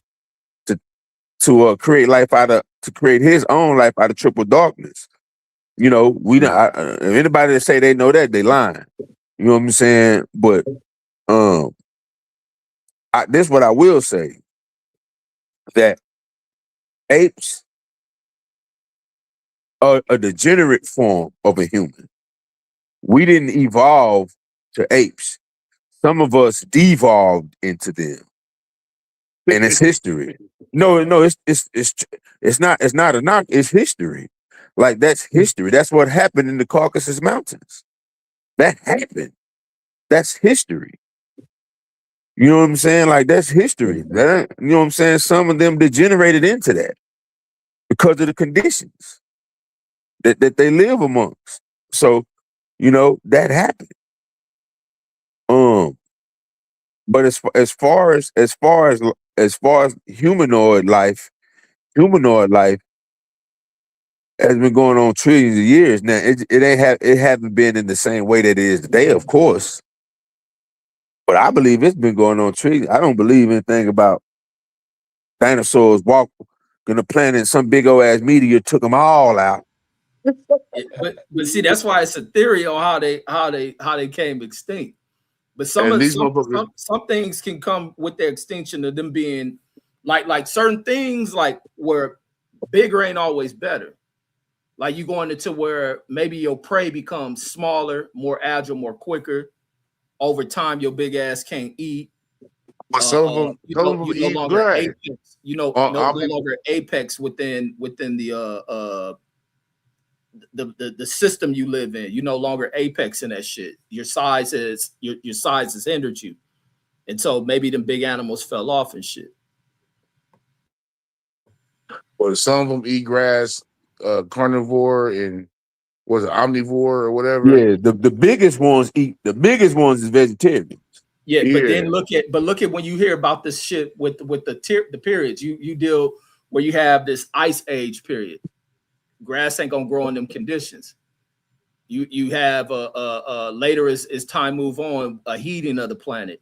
to create life to create his own life out of triple darkness. You know, anybody that say they know that, they lying. You know what I'm saying? But this is what I will say, that apes are a degenerate form of a human. We didn't evolve to apes. Some of us devolved into them, and it's history. No, it's not a knock. It's history. Like, that's history. That's what happened in the Caucasus Mountains. That happened. That's history. You know what I'm saying? Like, that's history. You know what I'm saying? Some of them degenerated into that because of the conditions that they live amongst. So, that happened. But as far as humanoid life has been going on trillions of years now. It haven't been in the same way that it is today, of course. But I believe it's been going on trillions. I don't believe anything about dinosaurs walking the planet and some big old ass meteor took them all out. But see, that's why it's a theory on how they came extinct. But some things can come with the extinction of them being like certain things, like where bigger ain't always better. Like you going into where maybe your prey becomes smaller, more agile, more quicker. Over time, your big ass can't eat. But some of them You no eat longer grass. apex. You know, I'll no be longer apex within the system you live in. You no longer apex in that shit. Your size has hindered you, and so maybe them big animals fell off and shit. But some of them eat grass, carnivore and was it omnivore or whatever. Yeah, the biggest ones eat. The biggest ones is vegetarian. Yeah, but then Yeah, look at when you hear about this shit with the periods. You deal where you have this ice age period. Grass ain't gonna grow in them conditions. You have later as time move on a heating of the planet.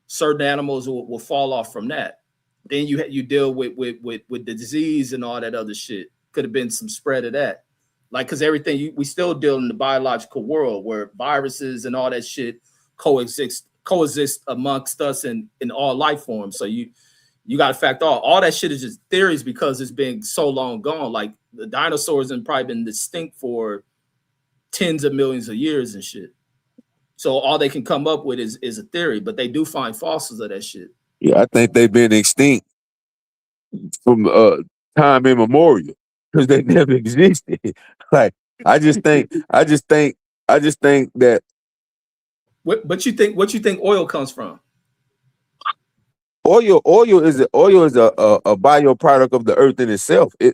Certain animals will fall off from that. Then you deal with the disease and all that other shit. Could have been some spread of that, like because we still deal in the biological world where viruses and all that shit coexist amongst us in all life forms. So you got to factor all that shit is just theories because it's been so long gone. Like the dinosaurs have probably been distinct for tens of millions of years and shit. So all they can come up with is a theory, but they do find fossils of that shit. Yeah, I think they've been extinct from time immemorial because they never existed. Like I just think, I just think, I just think that What you think oil comes from? oil is a bioproduct of the earth in itself. That's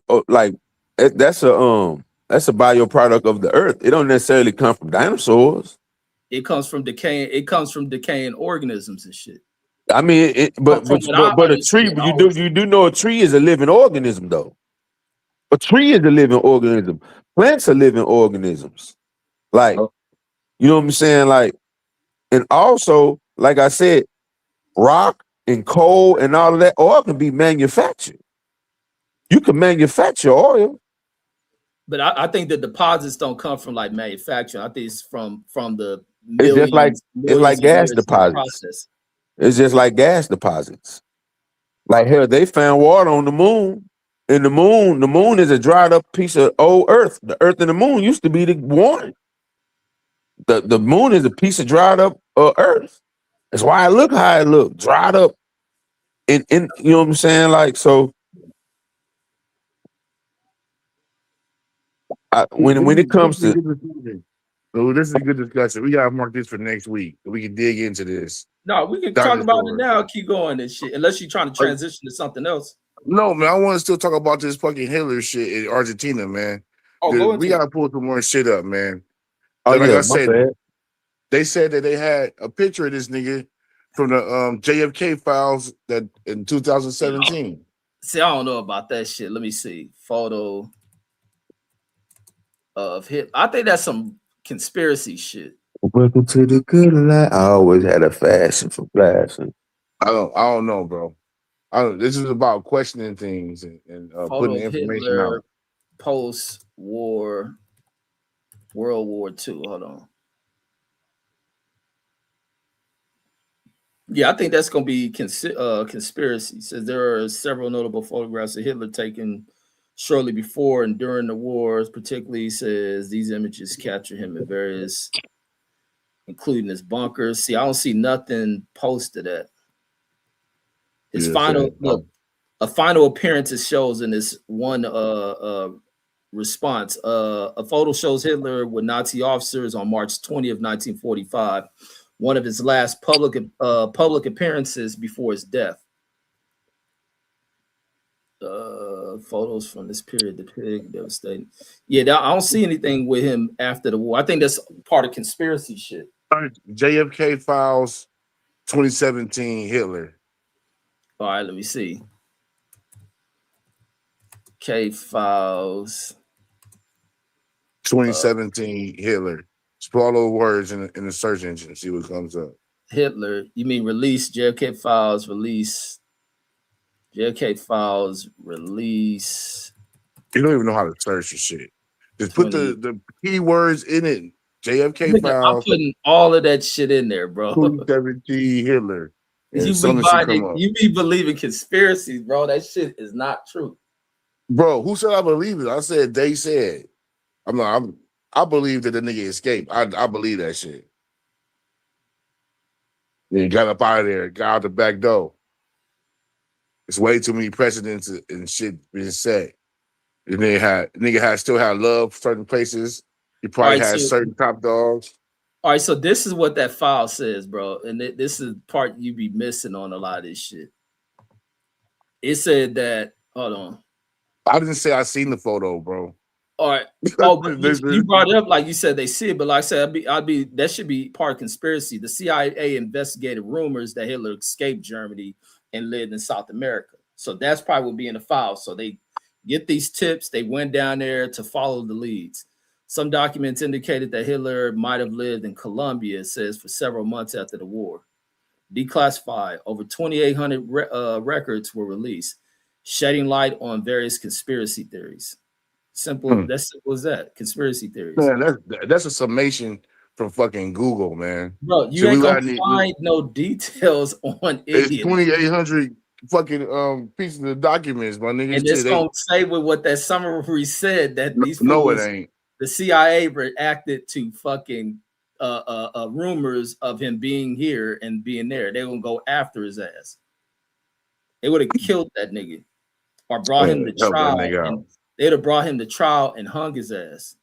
a bioproduct of the earth. It don't necessarily come from dinosaurs. It comes from decaying organisms and shit. I mean, From what I but a tree, understand, I you do know a tree is a living organism though. A tree is a living organism. Plants are living organisms. Like, you know what I'm saying? Like, and also, like I said, rock and coal and all of that oil can be manufactured. You can manufacture oil. but I think the deposits don't come from like manufacturing. I think it's from the It's just like millions of gas years in the deposits. process. It's just like gas deposits. Like hell, they found water on the moon. And the moon is a dried up piece of old earth. The earth and the moon used to be the one. The moon is a piece of dried up earth. That's why it look how it look, dried up. And you know what I'm saying? Like so, when it comes to So this is a good discussion. We gotta mark this for next week. We can dig into this. No, we can talk about it Dinosaurs. now. Keep going and shit. Unless you're trying to transition to something else. No, man, I want to still talk about this fucking Hitler shit in Argentina, man. Oh, go We into it. gotta pull some more shit up, man. oh Like yeah, I my said, bad. they said that they had a picture of this nigga from the JFK files that in 2017. See, I don't know about that shit. Let me see. Photo of him. I think that's some conspiracy shit. Welcome to the good life. I always had a fashion for flashing. I don't know, bro. This is about questioning things and putting Photo the of information Hitler out. post-war World War II. Hold on. Yeah, I think that's going to be conspiracy. It says there are several notable photographs of Hitler taken shortly before and during the wars. Particularly, says these images capture him in various, including his bunkers. See, I don't see nothing posted at his Yeah, final same. look. A final appearance it shows in this one response. A photo shows Hitler with Nazi officers on March 20th, 1945, one of his last public appearances before his death. Photos from this period, the pig devastating. Yeah, I don't see anything with him after the war. I think that's part of conspiracy shit. JFK files 2017 Hitler. All right, let me see. K Files 2017 Hitler. Just put all those words in the search engine and see what comes up. Hitler. You mean release JFK Files release? JFK Files release. You don't even know how to search your shit. Just 20. put the keywords in it. JFK Nigga, I'm files putting all of that shit in there, bro. 2017 Hitler. And something should come up. You be believing conspiracies, bro. That shit is not true. Bro, who said I believe it? I said they said. I'm not. I believe that the nigga escaped. I believe that shit. Then he got up out of there, got out the back door. It's way too many precedents and shit being said. The nigga had still had love for certain places. He All probably right, had so certain top dogs. all right, so this is what that file says, bro, and this is the part you be missing on a lot of this shit. It said that. Hold on. I didn't say I seen the photo, bro. All right. Oh, but you brought it up like you said they see it, but like I said, I'd be that should be part of conspiracy. The CIA investigated rumors that Hitler escaped Germany and lived in South America. So that's probably would be in the file. So they get these tips, they went down there to follow the leads. Some documents indicated that Hitler might have lived in Colombia, it says, for several months after the war. Declassified, over 2,800 records were released, shedding light on various conspiracy theories. Simple. Hmm. That's simple as that. Conspiracy theories, Man, that's a summation from fucking Google, man. bro. You So ain't we gonna got need. find no details on It's any of this, 2,800 fucking pieces of documents, my and niggas. it's Shit, gonna say with what that summary said that these no, it fools, ain't. the CIA reacted to fucking rumors of him being here and being there. They gonna go after his ass. They would have killed that nigga or brought him to Help that trial, nigga out. and they'd have brought him to trial and hung his ass.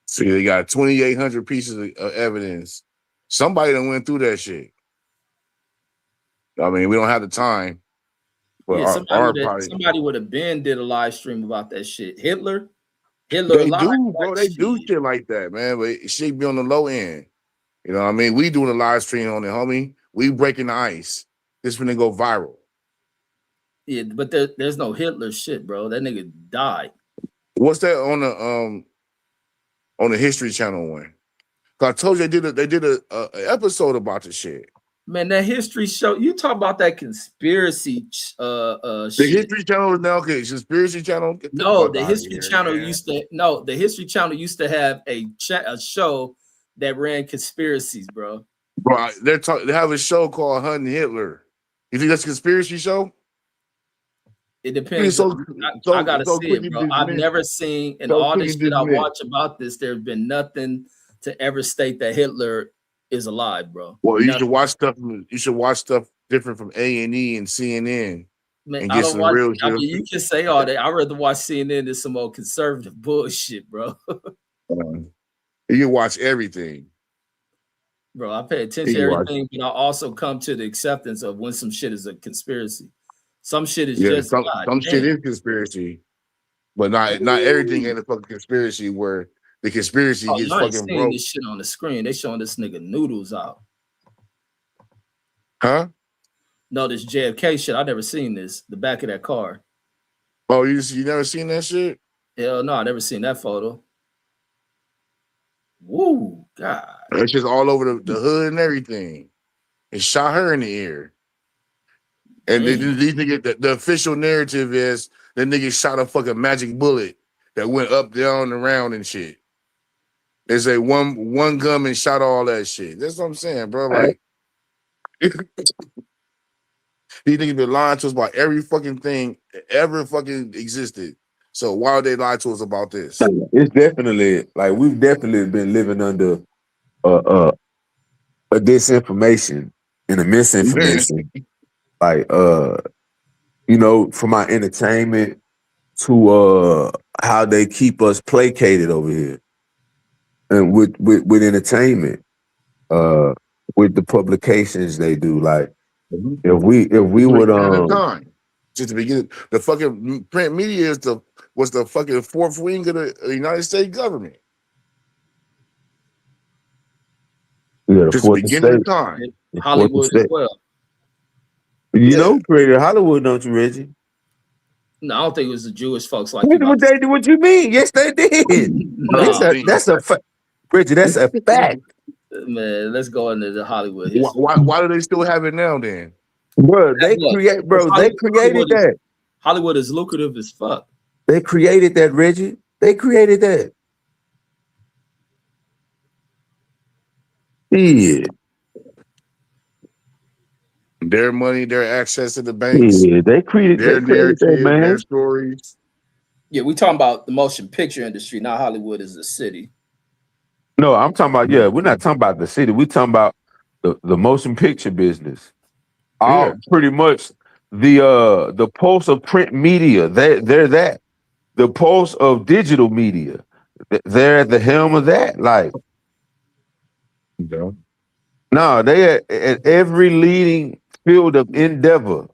See, they got 2,800 pieces of evidence. Somebody done went through that shit. I mean, we don't have the time, but Yeah, our probably somebody would have been did a live stream about that shit. Hitler they alive, do, bro. like They do shit. shit like that, man. But it should be on the low end. You know what I mean? We doing a live stream on it, homie. We breaking the ice. This finna go viral. Yeah, but there's no Hitler shit, bro. That nigga died. What's that on the History Channel one? 'Cause I told you they did a episode about the shit. Man, that history show, you talk about that conspiracy The shit. History Channel is now okay. Conspiracy Channel, get the No, fuck the out of History here, Channel man. used to no, the History Channel used to have a show that ran conspiracies, bro. Bro, they have a show called Hunting Hitler. You think that's a conspiracy show? It It's depends. so I gotta so see quick it, and bro. I've dismissed. never seen in So all quick the and shit I dismissed. watch about this, there's been nothing to ever state that Hitler is alive, bro. Well, you should Nothing. watch stuff. You should watch stuff different from A&E and CNN Man, and I get don't some watch. real I shit. mean, you can say all that. I'd rather watch CNN than some old conservative bullshit, bro. You can watch everything. Bro, I pay attention You to can watch. everything, but I also come to the acceptance of when some shit is a conspiracy. Some shit is Yeah, just God some shit damn. is conspiracy, but not everything ain't a fucking conspiracy. Where the conspiracy Oh, gets you ain't fucking seeing broke, this shit on the screen. They showing this nigga noodles out. huh? No, this JFK shit. I never seen this. The back of that car. Oh, you never seen that shit? Hell no, I never seen that photo. Woo, God. It's just all over the hood and everything. And shot her in the ear. And Damn. these niggas, the official narrative is the nigga shot a fucking magic bullet that went up, down, around and shit. They say one gunman shot all that shit. That's what I'm saying, bro. Like these niggas been lying to us about every fucking thing that ever fucking existed. So why would they lie to us about this? It's definitely like we've definitely been living under uh, a disinformation and a misinformation. Like from our entertainment to how they keep us placated over here. And with entertainment, with the publications they do. Like if we Just the would beginning of time. Just the beginning. The fucking print media was the fucking fourth wing of the United States government. the Just the fourth beginning estate. of time. The fourth Hollywood as estate. well. You Yeah. know, created Hollywood, don't you, Reggie? No, I don't think it was the Jewish folks like you about What to say. what you mean? Yes, they did. Nah, That's a fact. Bridget, that's a fact. man, let's go into the Hollywood Why, history. why do they still have it now then? Bro, they Look, create because bro, they created that. Hollywood is lucrative as fuck. They created that, Reggie. They created that. Yeah. Their money, their access to the banks, Yeah, they created their that, narrative, their man. stories. Yeah, we talking about the motion picture industry, not Hollywood as a city. No, I'm talking about, yeah, we're not talking about the city. We're talking about the motion picture business. Yeah. All pretty much the pulse of print media. They're that. The pulse of digital media. They're at the helm of that. Like, No. no, they at every leading field of endeavor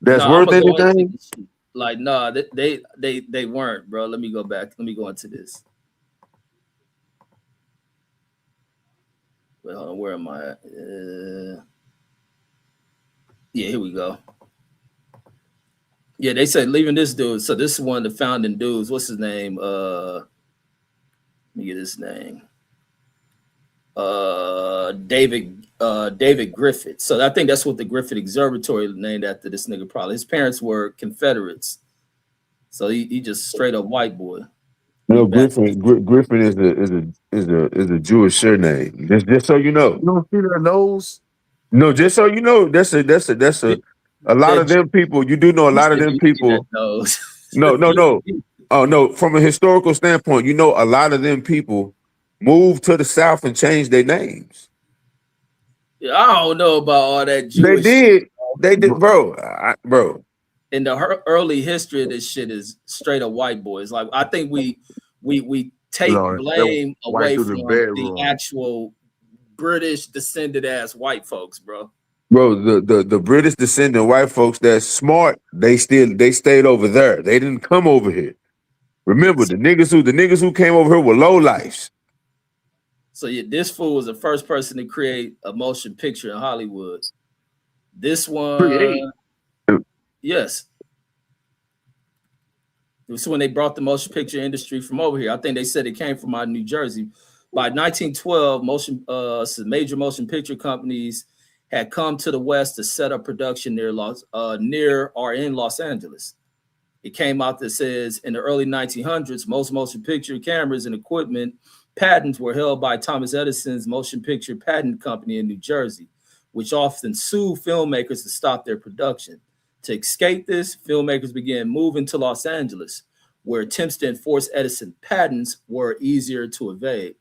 that's No, I'm worth gonna go into anything. this shit. Like, no, they weren't, bro. Let me go back. Let me go into this. Wait, hold on, where am I at? Yeah, here we go. Yeah, they said leaving this dude. So this is one of the founding dudes. What's his name? Let me get his name. David Griffith. So I think that's what the Griffith Observatory named after this nigga. Probably his parents were Confederates, so he just straight up white boy. He No, back. Griffin is a Jewish surname. Just so you know. You don't see their nose? No, just so you know, a lot of That them people. You do know a you lot of said them you see that people. nose. No. Oh no, from a historical standpoint, you know a lot of them people moved to the South and changed their names. Yeah, I don't know about all that They Jewish shit. did. They did, bro. Bro. In the early history of this shit is straight up white boys. Like I think we take No, they're blame white away through the from the bedroom. actual British descended ass white folks, bro. Bro, the British descendant white folks that's smart, they stayed over there. They didn't come over here. Remember, the niggas who came over here were low lives. So yeah, this fool was the first person to create a motion picture in Hollywood. This Create. one, yes. It was when they brought the motion picture industry from over here. I think they said it came from out of New Jersey. By 1912, some major motion picture companies had come to the West to set up production near or in Los Angeles. It came out that says in the early 1900s, most motion picture cameras and equipment patents were held by Thomas Edison's Motion Picture Patent Company in New Jersey, which often sued filmmakers to stop their production. To escape this, filmmakers began moving to Los Angeles, where attempts to enforce Edison patents were easier to evade.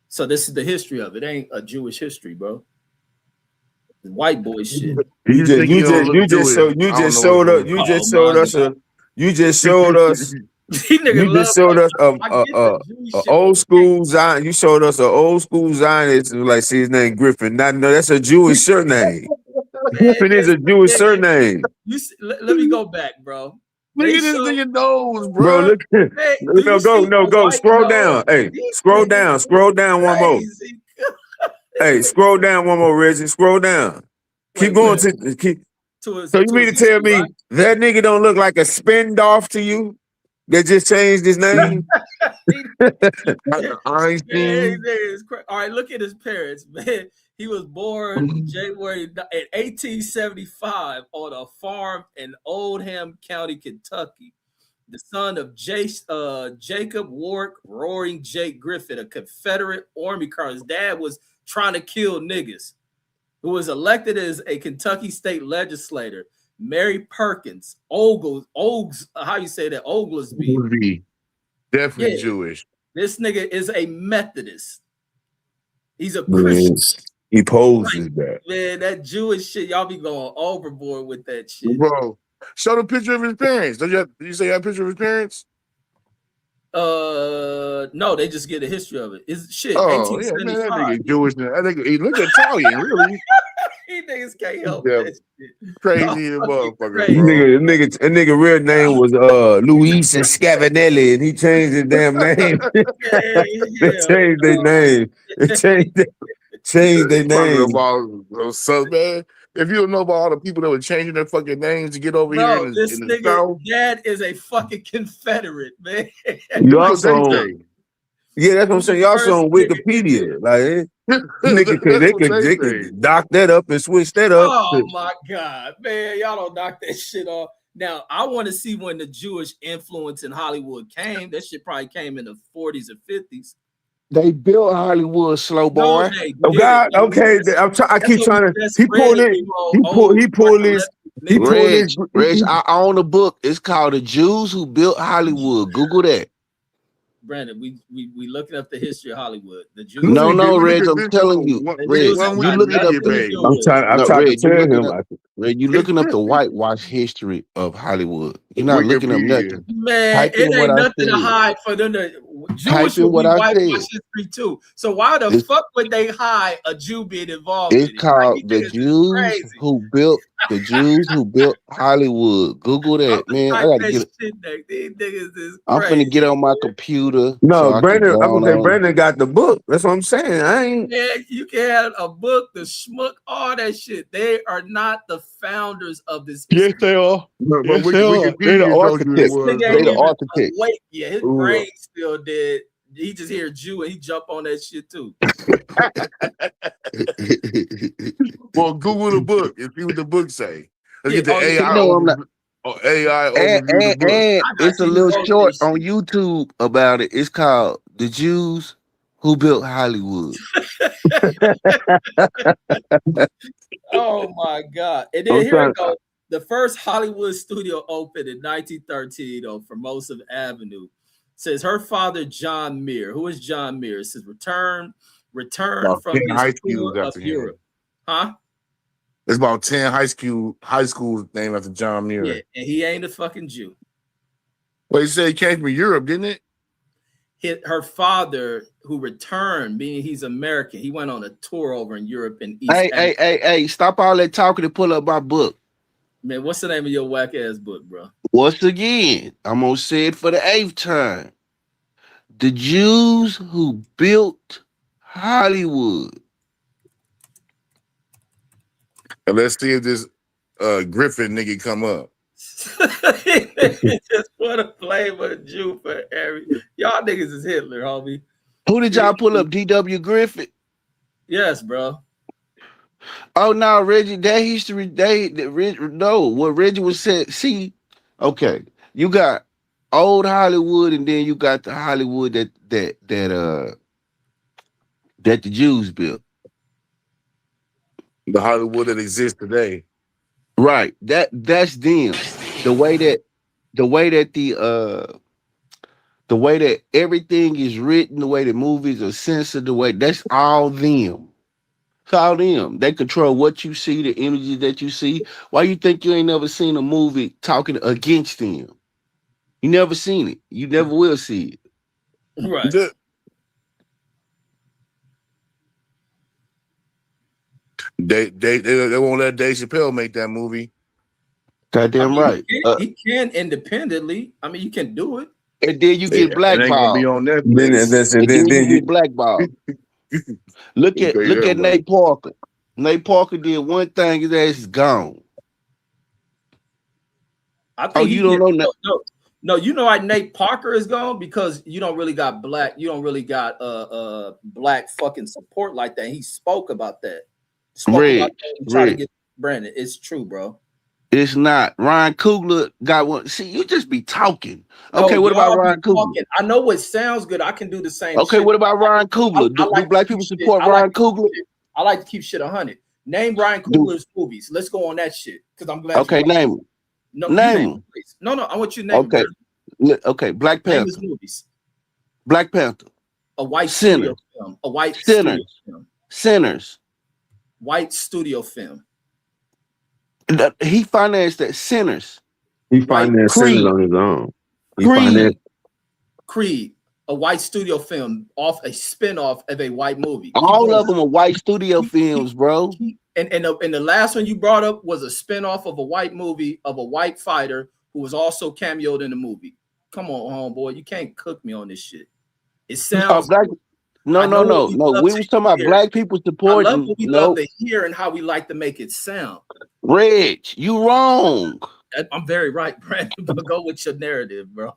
So this is the history of it. It ain't a Jewish history, bro. It's white boy shit. You just think you don't look Jewish. You I don't just know what's showed us going you Oh just on. showed my us god. a you just showed us These niggas you love just showed that. us I get the Jewish shit. old school Zion. You showed us an old school Zionist, like, see his name Griffin. Not no, that's a Jewish surname. Man, Griffin is this a Jewish nigga, surname. let me go back, bro. Look They at this show, nigga nose, Bro, bro. look. man, do you see the Go. white Scroll nose? down. Hey, These scroll niggas down. is Scroll down one more. crazy. Hey, scroll down one more, Reggie. Scroll down. Keep Wait, going where? to keep. To his So you to mean his to tell history, me right? that nigga don't look like a spin off to you that just changed his name? Man, Einstein. all right, look at his parents, man. He was born January in 1875 on a farm in Oldham County, Kentucky. The son of Jacob Warwick Roaring Jake Griffith, a Confederate Army colonel. His dad was trying to kill niggas. Who was elected as a Kentucky state legislator. Mary Perkins, Ogles, how you say that? Oglesby. Would be definitely Yeah, Jewish. this nigga is a Methodist. He's a Man, Christian. he poses that. Man, that Jewish shit, y'all be going overboard with that shit. Bro, show the picture of his parents. Did you say you have a picture of his parents? No, they just get a history of it. It's shit, Oh, yeah, man, that 1875. nigga Jewish. That nigga, he looks Italian, really. These niggas can't help Yeah, that shit. crazy the Fucking motherfucker, crazy. bro. That nigga real name was Luis Scavinelli, and he changed his damn name. They changed their name. They changed their Talking name. about so man. If you don't know about all the people that were changing their fucking names to get over here Bro, in this the nigga South, dad is a fucking Confederate, man. You that's what they also, say. yeah, that's what I'm saying. You also First on nigga in there. Wikipedia, like That's what they they say. could dock that up and switch that up. Oh my god, man, y'all don't knock that shit off. Now I want to see when the Jewish influence in Hollywood came. That shit probably came in the 40s or 50s. They built Hollywood, slow No, boy. they Oh did. God, okay. I keep What we trying to. just He read pulled in it. Nemo old He pulled his. recollection. He pulled Reg, this. Reg, I own a book. It's called The Jews Who Built Hollywood. Google that. Brandon, we looking up the history of Hollywood. The Jews No, who Clearly, no, dude. Reg, Because I'm this telling you, the Reg, Jews one ain't we you got do looking up get nothing the to paid. do with it. I'm no, trying Reg, to you looking tell up him. Reg, you looking up the whitewash history of Hollywood. You're not looking up Wikipedia. nothing. Man, Type in it what ain't I nothing to said. hide for them. Type Jewish in will what be I whitewash said. history too. So why the It's fuck would they hide a Jew being involved it's in it? Like you called niggas is crazy. The Jews Who Built Hollywood. Google I'm that, gonna man. I type gotta that get shit next. These niggas is I'm finna get crazy. on my computer so No, I can Brandon. go I'm gonna say on. Brandon got the book. That's what I'm saying. I ain't. Man, you can have a book, the schmuck, all that shit. They are not the founders of this Yes, history. they are. But Yes, they are. They the Wikipedia told you it This architects. was nigga They ain't the though. even architects. awake yet. His Ooh. brain still dead. He just hear Jew and he jump on that shit too. Well, Google the book and see what the book say. Let's Yeah, get the oh yeah, You AI know I'm not. overview the book. And I got it's a you. He little posted short this on shit. YouTube about it. It's called "The Jews Who Built Hollywood." Oh my god! And then I'm here trying. it goes. The first Hollywood studio opened in 1913 on Formosa Avenue. Says her father John Muir. Who is John Muir? It says return About from 10 his high tour schools of after him. Europe. Huh? There's about 10 high schools named after John Yeah, Muir. and he ain't a fucking Jew. Well, he said he came from Europe, didn't it? Her father, who returned, meaning he's American, he went on a tour over in Europe and East Hey, hey, Africa. hey, hey! Stop all that talking and pull up my book. Man, what's the name of your whack ass book, bro? Once again, I'm gonna say it for the 8th time. The Jews Who Built Hollywood. And let's see if this Griffin nigga come up. Just want to blame a Jew for every. Y'all niggas is Hitler, homie. Who did y'all pull up? D.W. Griffith. Yes, bro. Oh no, Reggie, that history, no, what Reggie was said. See, okay, you got old Hollywood, and then you got the Hollywood that the Jews built. The Hollywood that exists today. Right. That's them. The way that the way that the way that everything is written, the way the movies are censored, the way that's all them. It's all them. They control what you see, the images that you see. Why you think you ain't never seen a movie talking against them? You never seen it. You never will see it. Right. They won't let Dave Chappelle make that movie. I Goddamn mean, right. he can independently. I mean, you can do it. And then you get It ain't gonna be blackballed. on Then Netflix. that's and And then then you then you. get blackballed. Look I'll at tell you look that at much. Nate Parker. Nate Parker did one thing, his ass is gone. I Oh, think he you don't did. know No, that? no. You know why Nate Parker is gone? Because you don't really got black. You don't really got black fucking support like that. He spoke about that. Spoke about Rich, that and try to Rich. get Brandon. It's true, bro. It's not. Ryan Coogler got one. See, you just be talking. No, Okay, what about y'all be Ryan Coogler? talking. I know what sounds good. I can do the same Okay, shit. what about Ryan I, Coogler? I Do like to black keep people shit. support Ryan Coogler? I like to keep shit 100. Name Ryan Do Coogler's movies. Let's go on that shit because I'm glad you okay, brought it. name them. No, you Name name them. it, please. No, I want you to name it, Okay. Brandon. Okay, Black Name his Panther. movies. Black Panther. A white studio Sinners. film. A white studio Sinners. film. Sinners. White studio film. He financed that. Sinners. He White financed sinners Creed. on his own. He financed. Creed. Creed. A white studio film off a spinoff of a white movie. Keep All going. of them are white studio films, bro. And the last one you brought up was a spinoff of a white movie of a white fighter who was also cameoed in the movie. Come on, homeboy. You can't cook me on this shit. It sounds Black. good. No, I no, know what no, we no. love We to was talking about hear. black people I love what supporting. we love No, to hear and how we like to make it sound. Reg, you wrong. I'm very right, Brandon, but go with your narrative, bro.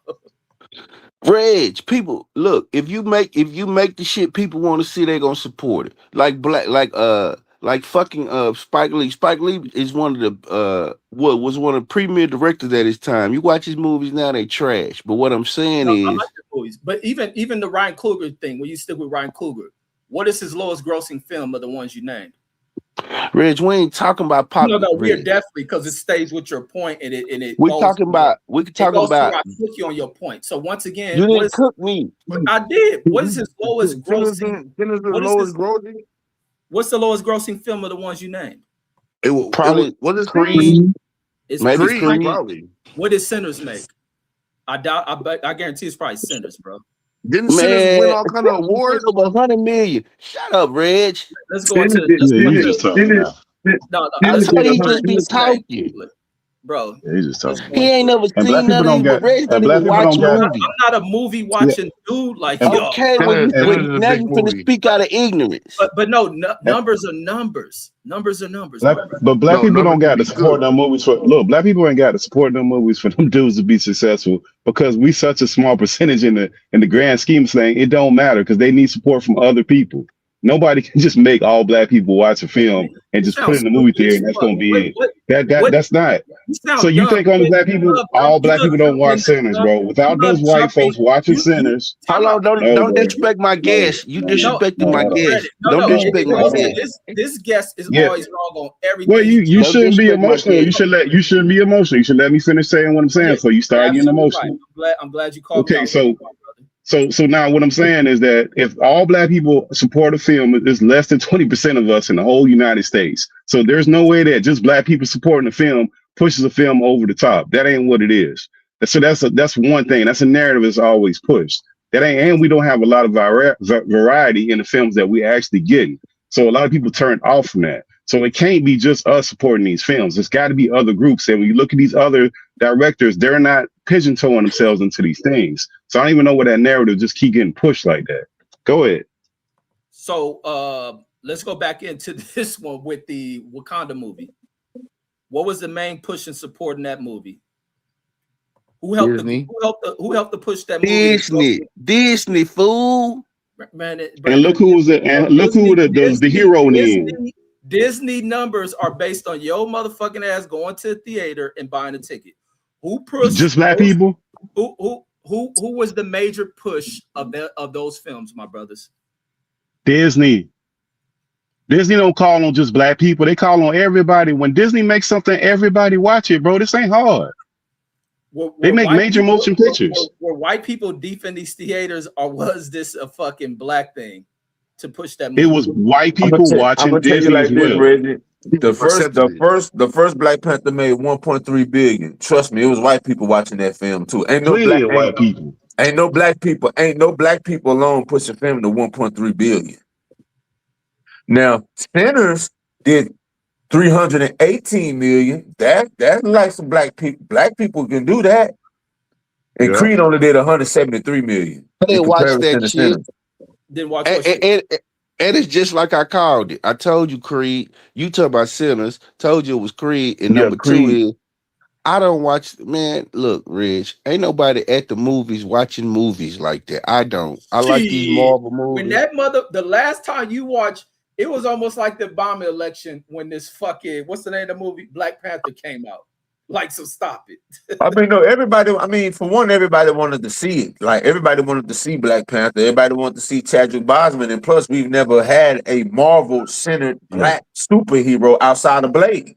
Reg, people, look, if you make the shit people want to see, they gonna support it. Like fucking Spike Lee. Spike Lee is one of the what was one of the premier directors at his time. You watch his movies now, they trash. But what I'm saying No, I is like the movies, but even the Ryan Coogler thing, when you stick with Ryan Coogler, what is his lowest grossing film of the ones you named? Reg, we ain't talking about No, popular. no, we are Reg. definitely, because it stays with your point and it We goes. talking about. We It talking goes to about. where I took you on your point. So once again, You what didn't is cook me. I did? What is his lowest Sinners grossing? is the What is lowest his? grossing. What's the lowest grossing film of the ones you named? It was Probably what is Creed. It's Maybe Creed Creed. Creed. probably. What did Sinners make? I doubt. I guarantee it's probably Sinners, bro. Didn't Sinners win Man, all kind of awards? over 100 million. Shut up, Reg. Let's go into. Yeah, Let's go you into. just talking now. No, I let's go thought he into. just be Let's go. talking. Bro, Yeah, you just let's talking. go He ain't into it. never And black seen people none of don't these. got. Reg don't And black even people watch don't got. movies. I'm not a movie Yeah. watching dude like And- y'all. Okay, well, Sinners is a now big you finna movie. speak out of ignorance. But no, numbers are numbers. Numbers are numbers, my brother. But black No, people numbers don't can got to be support good. them movies for look. Black people ain't got to support them movies for them dudes to be successful because we such a small percentage in the grand scheme of things. It don't matter because they need support from other people. Nobody can just make all black people watch a film and You just put it sound in the movie stupid theater as and that's fuck. gonna be it. What? That's not. You So sound you dumb. think only black people, all black people don't watch Sinners, bro? Without those white folks watching Sinners, Hold on, no, don't bro. disrespect my No, guest. You No, disrespecting my no, guest. no, Don't no. disrespect my hold on. guest. This guest is Yeah. always wrong on everything. Well, you Don't shouldn't be disrespect my emotional. guest. You shouldn't be emotional. You should let me finish saying what I'm saying before you start getting Absolutely right. emotional. I'm glad you called me Okay, out. so now what I'm saying is that if all black people support a film, it's less than 20% of us in the whole United States. So there's no way that just black people supporting a film pushes a film over the top. That ain't what it is. So that's one thing. That's a narrative that's always pushed. That ain't, and we don't have a lot of variety in the films that we actually getting. So a lot of people turn off from that. So it can't be just us supporting these films. It's got to be other groups. And when you look at these other directors, they're not pigeontoeing themselves into these things. So I don't even know where that narrative just keep getting pushed like that. Go ahead. So let's go back into this one with the Wakanda movie. What was the main push and support in that movie? Who helped? Disney. Who helped to push that movie? Disney fool. Man, And look who was it? And look who the hero in. Disney numbers are based on your motherfucking ass going to the theater and buying a ticket. Who pushed? Just black people. Who was the major push of those films, my brothers? Disney. Disney don't call on just black people. They call on everybody. When Disney makes something, everybody watch it, bro. This ain't hard. They make major motion pictures. Were white people deep in these theaters, or was this a fucking black thing to push that movie? It was white people watching I'm Disney like as well. Reggie. The first Black Panther made 1.3 billion. Trust me, it was white people watching that film too. Ain't no black people. Ain't no black people alone pushing film to 1.3 billion. Now, Sinners did 318 million. That's like some black people. Black people can do that. And Yeah. Creed only did 173 million. I didn't watch that shit. Sinners. Didn't watch And it's just like I called it. I told you Creed. You talk about Sinners. Told you it was Creed. And number two is I don't watch. Man, look, Rich. Ain't nobody at the movies watching movies like that. I don't. I like these Marvel movies. When the last time you watched, it was almost like the Obama election when this fucking what's the name of the movie Black Panther came out. Like, so stop it. I mean, no, everybody. I mean, for one, everybody wanted to see it. Like, everybody wanted to see Black Panther. Everybody wanted to see Chadwick Boseman. And plus, we've never had a Marvel-centered black superhero outside of Blade.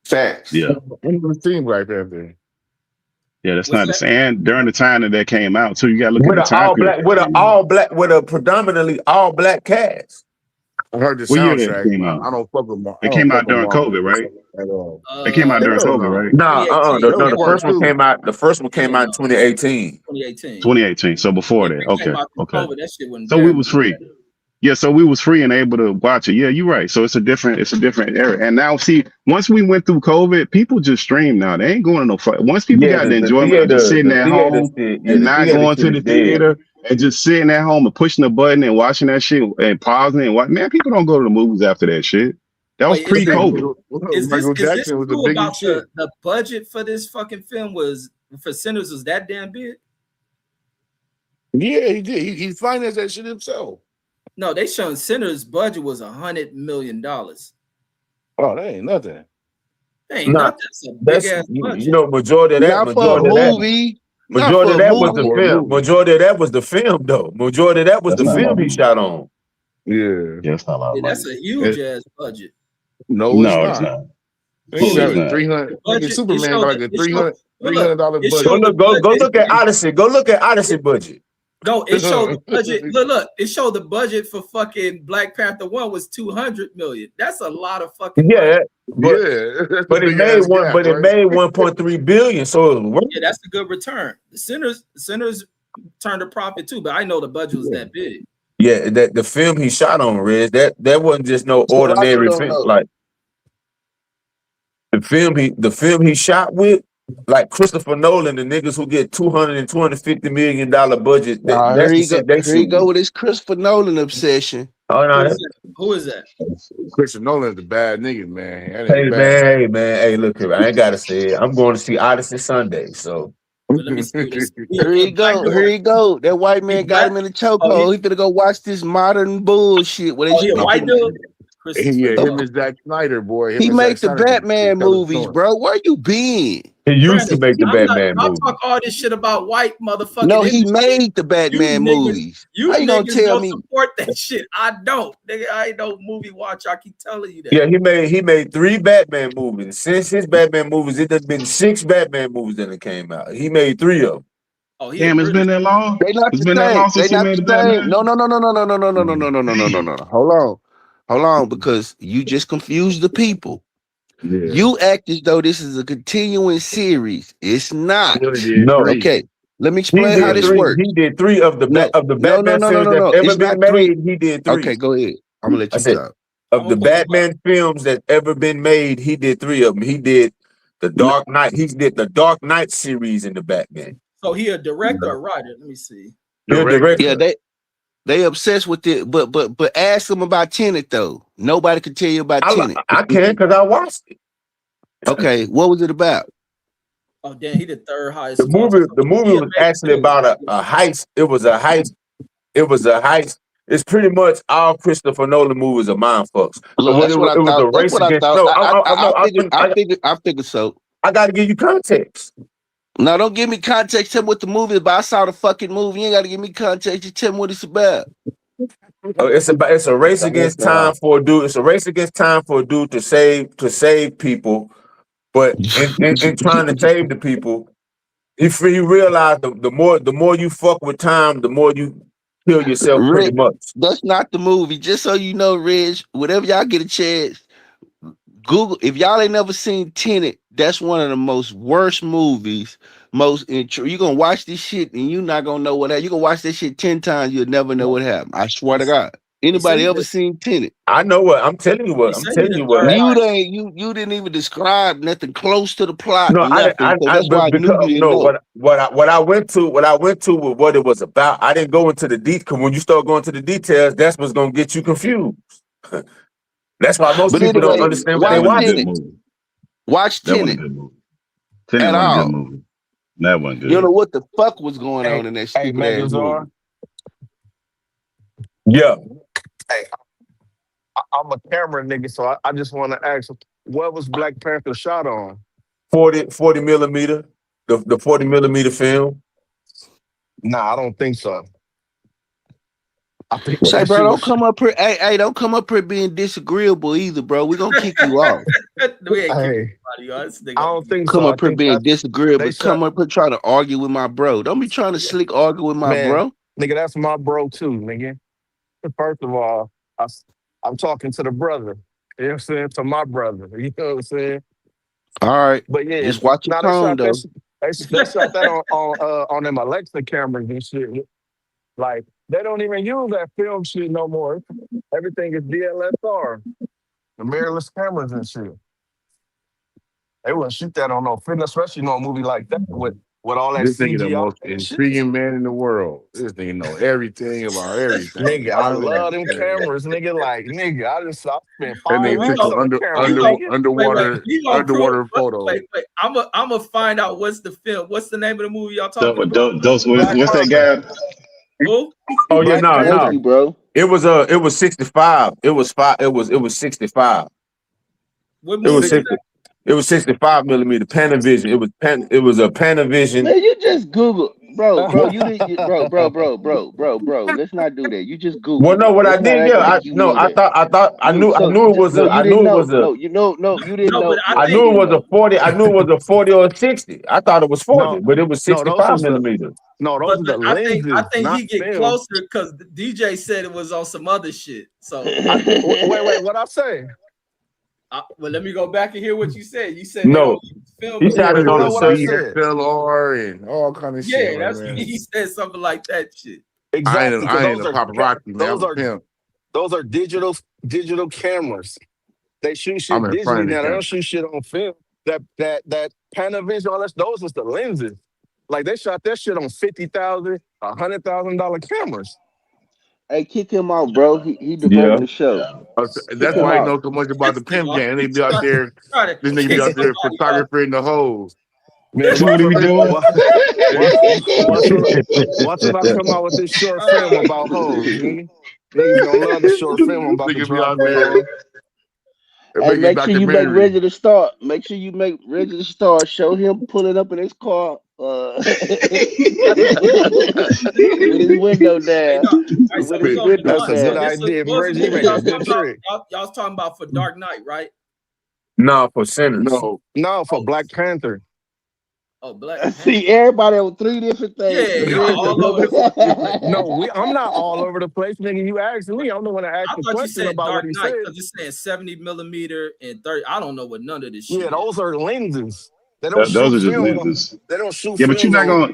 Facts. Yeah. I never seen Black Panther. Yeah, that's not the same. And during the time that came out, so you got to look at the time period. With a predominantly all black cast. I heard the What year that soundtrack. came out? I don't fuck with Marvel. It came out during COVID, right? At all. It came out during hell COVID, no. right? The first one came out. The first one came out in 2018. 2018. So before that. Okay. COVID, that shit wasn't So we was free. Yeah, so we was free and able to watch it. Yeah, you're right. So it's a different era. And now, see, once we went through COVID, people just stream now. They ain't going to no fight. Once people got the enjoyment of just sitting at home and not going to the theater and just sitting at home and pushing the button and watching that shit and pausing and what, man, people don't go to the movies after that shit. That was pre-COVID. Is this Jackson was true the about biggest shit. the budget for this fucking film for Sinners was that damn big? Yeah, he did. He financed that shit himself. No, they showing Sinners' budget was $100 million. Oh, that ain't nothing. That ain't nothing. That's a big ass budget. You know, majority of that was the film, though. Majority of that was the film he shot on. Yeah. Yeah, that's not a lot of money. That's a huge ass budget. No, it's No, it's not. not. It Who ain't No, is it's it? got not. 300. The Nigga, budget. It Superman showed. got like a It showed. 300 But look, $300 it Go showed budget. the look, go budget. look at Odyssey. Go look at Odyssey budget. No, it showed the budget. Look, it showed the budget for fucking Black Panther 1 was 200 million. That's a lot of fucking money. Yeah, but Yeah, that's a but it big made ass one. gap, But it right? made 1.3 billion. So it was worth Yeah, that's a good return. The Sinners turned a profit too, but I know the budget was that big. Yeah, that the film he shot on, Reg, that wasn't just no So I still ordinary don't film. know. Like the film he shot with, like Christopher Nolan, the niggas who get 200 and $250 million budget, Here that's the you go. shit they Here you shoot go with. with this Christopher Nolan obsession. Oh Who no, is that? Who is that? Christian Nolan's a bad nigga, man. That hey nigga man, bad. hey man, hey look here, I ain't gotta say it. I'm going to see Odyssey Sunday, so Well, let me see what this. Here you go. Here you go. That white He man got black? him in the Oh, chokehold. He finna go watch this modern bullshit. Where he a white dude? Yeah, Christopher him Nolan. and Zack Snyder, boy. Him he and Zack make the Snyder can Batman tell a movies, story. bro. Where you been? he used Brandon, to make the I'm not. Batman Y'all movie. talk all this shit about white motherfucking No, he industry. made the Batman movies. You How you gonna niggas tell don't me? support that shit. I don't. Nigga, I ain't no movie watcher. I keep telling you that. Yeah, he made 3 Batman movies. Since his Batman movies, it done been 6 Batman movies that it came out. He made 3 of them. Oh, he Damn, it's really. been that long. They not It's the been that same. long They since he not made the the same. Batman. No. Hold on, because you just confused the people. Yeah. You act as though this is a continuing series. It's not. He only did No. 3. Okay, let me He explain how did this 3. works. He did 3 of the No. Batman films that's ever It's been not 3. made. He did 3. Okay, go ahead. I'm gonna let I you said talk. of I'm the gonna pull him up. Batman films that ever been made, he did 3 of them. He did the Dark Knight. He did the Dark Knight series in the Batman. So he a director or writer? Let me see. He'll direct. Yeah, they obsessed with it, but ask them about Tenet though. Nobody can tell you about Tenet. I can because I watched it. Okay, what was it about? Oh damn, he the third highest The score. movie, So the movie he a was major actually dude. about a heist. It was a heist. It was a heist. It's pretty much all Christopher Nolan movies are mind fucks. So Look, when that's what I it was thought. a That's race what I against. thought. No, I figured so. I got to give you context. Now don't give me context. Tell me what the movie is about. I saw the fucking movie. You ain't gotta give me context. Just tell me what it's about. It's a race against time for a dude. It's a race against time for a dude to save people, but in trying to save the people, he realized the more you fuck with time, the more you kill yourself. Pretty Reg, much. that's not the movie. Just so you know, Reg, whenever y'all get a chance, Google. If y'all ain't never seen Tenet, that's one of the most worst movies. You're gonna watch this shit and you're not gonna know what happened. You gonna watch this shit 10 times, you'll never know what happened. I swear to God. Anybody ever seen Tenet? I know what I'm telling you. What I'm telling you what. You didn't even describe nothing close to the plot. No, Nothing. So that's why I knew because you didn't no, know it. what I went to with what it was about. I didn't go into the details. When you start going to the details, that's what's gonna get you confused. That's why most But people don't anyway, understand what watch they watch. Tenet. Watch That wasn't a Tenet. good movie. Tenet At wasn't a all. good movie. That wasn't good. You don't know what the fuck was going on in that stupid ass movie. Yeah, Hey, I'm a camera nigga, so I just want to ask, what was Black Panther shot on? 40 millimeter, the 40 millimeter film. Nah, I don't think so. I think Say, that bro, shit don't was. come up here. Hey, don't come up here being disagreeable either, bro. We're gonna kick you off. We ain't kicking Hey, anybody, y'all. This nigga- I don't think Come so. I up here think being disagreeable. they Come shot. up here trying to argue with my bro. Don't be trying to slick argue with my Man, bro. nigga, that's my bro too, nigga. First of all, I'm talking to the brother. You know what I'm saying? To my brother. You know what I'm saying? All right. But yeah, Just watch your now they tone shot though. this. They shot that on them Alexa cameras and shit. Like they don't even use that film shit no more. Everything is DSLR, the mirrorless cameras and shit. They wouldn't shoot that on no film, especially on a movie like that with all that This nigga the CGI most and shit. intriguing man in the world. This nigga know everything about everything. Nigga, I know love them everything. cameras, nigga. Like, nigga, I spent That 5 nigga took weeks some on the camera, nigga. underwater You gonna prove? photos. Wait. I'm gonna find out what's the film. What's the name of the movie y'all talking about? What's Black that Panther. guy? Who? Oh yeah, Black no. Panther. bro. It was 65. It was 65. What It was movie? 60. It was 65 millimeter Panavision. It was a Panavision. Man, you just Google. bro, you did, bro. Let's not do that. You just Well, Googled no, it. what I Let's not did, act yeah, like you no, knew that. I knew it was No, a, you I didn't knew it know. was a, No, you didn't No, but know. I Look, I you think knew it didn't was a know. 40. I knew it was a 40 or a 60. I thought it was 40, No, but it was no, those 65 was the millimeters. no, those but are the I lenses, think not he get film. closer because DJ said it was on some other shit. So Wait, what I say? well, let me go back and hear what you said. You said they don't No, use film he in said Yeah, it you on know the what I search. said. DSLR and all kind of shit, yeah, my that's man. he said something like that shit. Exactly, because I ain't a paparazzi, man. those I'm a are pimp. those are digital cameras. They shoot I'm shit in front digitally of the now. They don't camera. shoot shit on film. That Panavision, all that, those was the lenses. Like they shot that shit on $50,000, $100,000 cameras. Hey, kick him out, bro. He Yeah. diverting the show. Kick That's him why he out. know so much about the pimp game. They be out Try there, try to this nigga be kick out there somebody off. photography in the holes. Man, See what he be doing? watch, watch, watch when, watch when I come out with this short film about hoes, nigga. Niggas gonna love the short film I'm about to Nigga be drop out on there y'all. Hey, making make sure you make documentary. Reggie to start. Make sure you make Reggie to start. Show him pulling up in his car, with his window Hey, down. no. All right, so With we his Spit. gonna be window That's a honest. So good down. this was idea, what was the Reggie. You movie make y'all a was good talking about? trick. Y'all was talking about for Dark Knight, right? No, for sinners. No, No, for Oh, Black Panther. oh, Black Panther. See, everybody on three different things. Yeah, See, y'all Reg just all over the fucking place. No, I'm not all over the place, nigga. You asked me. I'm the one that asked I the thought you question said about what Dark he Knight said. because it's saying 70 millimeter and 30. I don't know what none of this shit Yeah, is. those are lenses. They don't Those shoot are just film. lenses. They don't shoot Yeah, but you're films not on. gonna.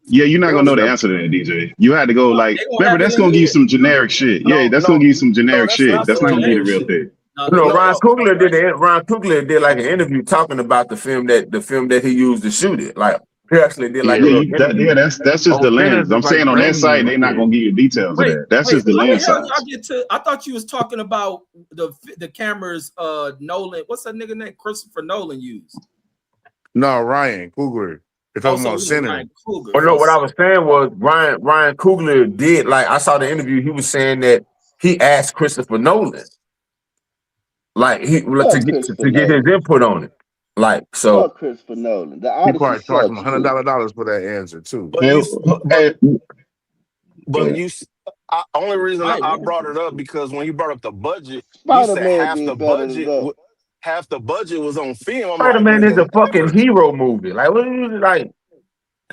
Yeah, you're not They gonna don't. know the answer to that, DJ. You had to go like. They gonna Remember, have it that's in gonna give you here. some generic shit. Yeah, No, that's gonna no, give you some no. generic That's shit. not That's some not gonna be the Generic real shit. generic. thing. No, You they know, No, gonna Ryan no. Coogler right. did like an interview talking about the film that he used to shoot it. Like he actually did like a Yeah, little yeah, interview. that's just oh, the sinners lens. is I'm like saying on that grainy site, and they're not shit. gonna give you details of Wait, that. That's wait. just the How the lens hell y'all size. get to? I thought you was talking about the cameras. Nolan. What's that nigga name? Christopher Nolan used. No, Ryan Coogler. They're talking Also, about it was sinners. Ryan Coogler Well, no, for a what I second. was saying was Ryan Coogler did like I saw the interview. He was saying that he asked Christopher Nolan like Fuck Christopher to get his Nolan. input on it. Like so, Fuck Christopher Nolan. The He Odyssey probably charged him sucks too. $100 for that answer too. But Hey, you, hey, go but ahead. you. Only reason I ain't I watched brought it this up shit. because when you brought up the budget, you Spider said Man did better than that. half the budget was on film. I'm Spider like, Man is nigga, a fucking whatever. hero movie. Like what do you like?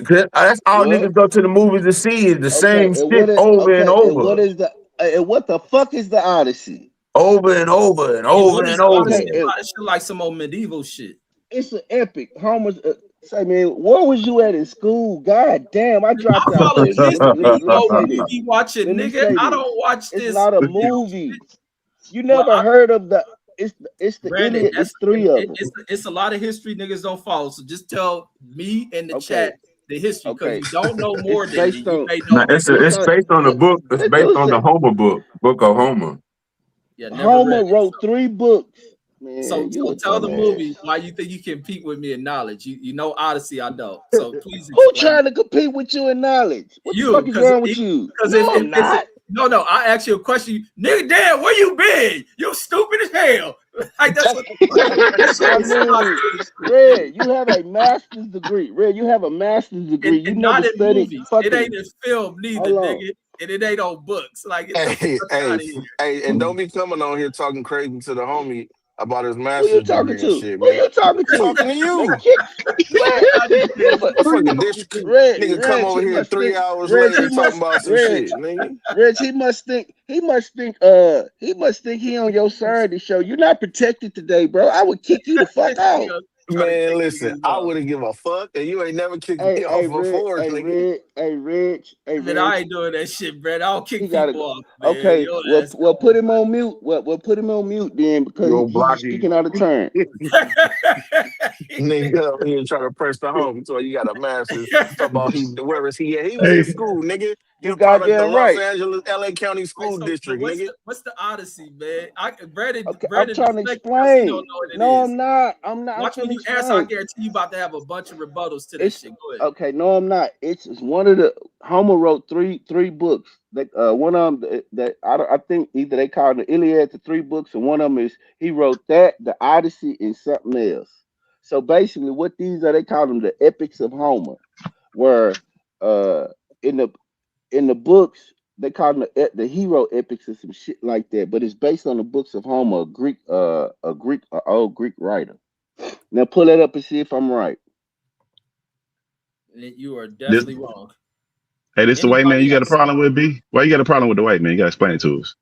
'Cause that's all What? niggas go to the movies to see is the Okay, same and shit over and what over, is the and what the fuck is the Odyssey? over and over and And over what is and the over. Okay, Odyssey and about? It shit like some old medieval shit. it's an epic. Homer's say, man, where was you at in school? God damn, I dropped I out follow there. this Let me emo say this. movie watching Let me nigga. say I this. don't watch It's this not a video. movie. You Well, never heard of the it's the Brandon, Iliad. It's three of them. it's a lot of history niggas don't follow. So just tell me in the Okay, chat the history because okay. you don't know It's more than me. based You on may know Now, more. it's it's on based on the book. It's let based do on the say Homer book of Homer. Yeah, never read Homer it. wrote three books. So Man, you a tell the dumbass. movie why you think you compete with me in knowledge. You know Odyssey, I don't. So please Who explain. trying to compete with you in knowledge? What the You fuck is because wrong with you? if, No, I'm it's not. no, I ask you a question, nigga damn, where you been? You stupid as hell. Like that's what that shit I is not mean, seriously. Red, you have a master's degree. Red, you have a master's degree. You And never not in studied movies. It fucking. ain't in film neither, Hold on. nigga. And it ain't on books. Like get the Hey, fuck out hey, of here. hey, and don't be coming on here talking crazy to the homie about his Who you master's talking degree and to? shit, Who man. you talking I'm to? talking to Man, you. kick what? I just said, But who you Fucking talking dish to? nigga come Reg, over he here must 3 hours Reg, later talking about some Reg, shit, nigga. Reg, he must think he on your side to show you not protected today, bro. I would kick you the fuck This out. nigga trying to Man, kick listen, niggas I off. wouldn't give a fuck, and you ain't never kicked me off before, nigga. Hey, Man, I Reg. ain't doing that shit, Brad. I don't He kick gotta people go. off, man. Okay, Your well, ass put him on mute. Well, put him on mute then because Yo, he's blocky. speaking out of turn. Nigga over here trying to press the home, so you got a master's. Talk about where is he at? He was in Hey, school, nigga. He You a product of the goddamn Los right. Angeles, LA County Right, School so District, nigga. what's the Odyssey, man? Okay, I'm Brandon trying to deflected because he don't explain. know what it No, is. I'm not. I'm Watch when finna you answer, I explain. guarantee you about to have a bunch of rebuttals to that It's shit. Go ahead. okay. No, I'm not. It's one of the Homer wrote three books. That one of them that I think either they call the Iliad the three books, and one of them is he wrote that the Odyssey and something else. So basically, what these are they call them the epics of Homer, where uh in the books they call them the hero epics or some shit like that, but it's based on the books of Homer, a old Greek writer. Now pull that up and see if I'm right. You are This, definitely wrong. hey, this the white man Anybody you got a that's problem with, B? Why you got a problem with the white man? You got to explain it to us.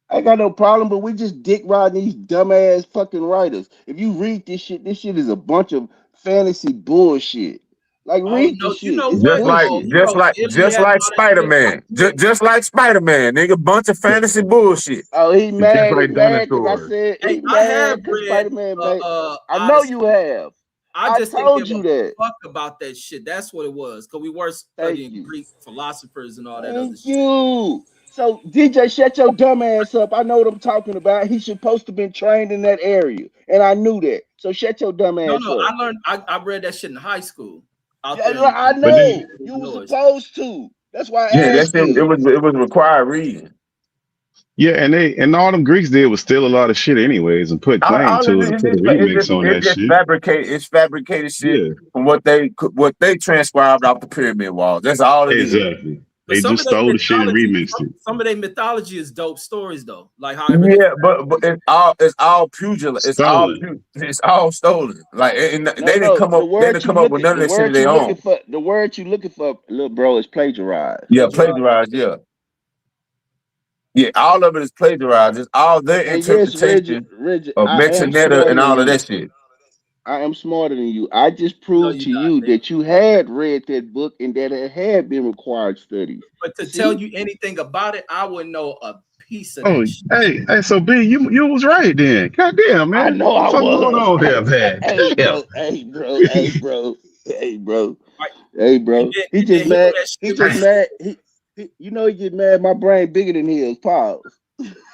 I ain't got no problem, but we just dick riding these dumbass fucking writers. If you read this shit is a bunch of fantasy bullshit. Like oh read no, this you shit. know It's what? Just like, He bullshit. just wrote like, Iliad just and like all that shit. Spider-Man. Just like Spider-Man, nigga. Bunch of fantasy bullshit. Oh, he Just mad. He like mad because I dinosaurs. said Hey, he I have mad because read Spider Man made. I know Odyssey. you have. I I just didn't told give a you that. fuck about that shit. That's what it was. Cause we were Thank studying you. Greek philosophers and all that other Thank shit. you. So DJ, shut your dumb ass up. I know what I'm talking about. He's supposed to been trained in that area, and I knew that. So shut your dumb No, ass no, up. I learned. I read that shit in high school, out Yeah, there I But then, know you were Illinois. supposed to. That's why Yeah, I that's asked it. It you. was required reading. yeah, and all them Greeks did was steal a lot of shit anyways and put claim All it to it and is, put a remix on that shit. it's fabricated shit Yeah, from what they transcribed off the pyramid walls. That's all it is. exactly. But They just stole the shit and remixed it. some of their mythology is dope stories though. Like how everything. Yeah, but it's all pugilant. Stolen. It's all stolen. Like and they No, didn't no. come up with none of that shit of their own. The word you looking for, little bro, is plagiarized. Yeah, Plagiarized. plagiarized. Yeah, yeah. All of it is plagiarized. It's all their And yes, Reggie, interpretation Reggie, of I am Metanetta smarter and than all of you. that shit. I am smarter than you. I just No, proved you're to not, you nigga. that you had read that book and that it had been required studies. But to tell See? you anything about it, I wouldn't know a piece of Oh, that shit. hey, so B, you was right then. God damn, I man. know What the I fuck going was. on here, man? Hey, Damn. bro, hey, bro, hey, bro, hey, bro, Right? hey, And bro. then He and then just hearing mad. that He shit just was mad. He get mad. My brain bigger than his. Pause.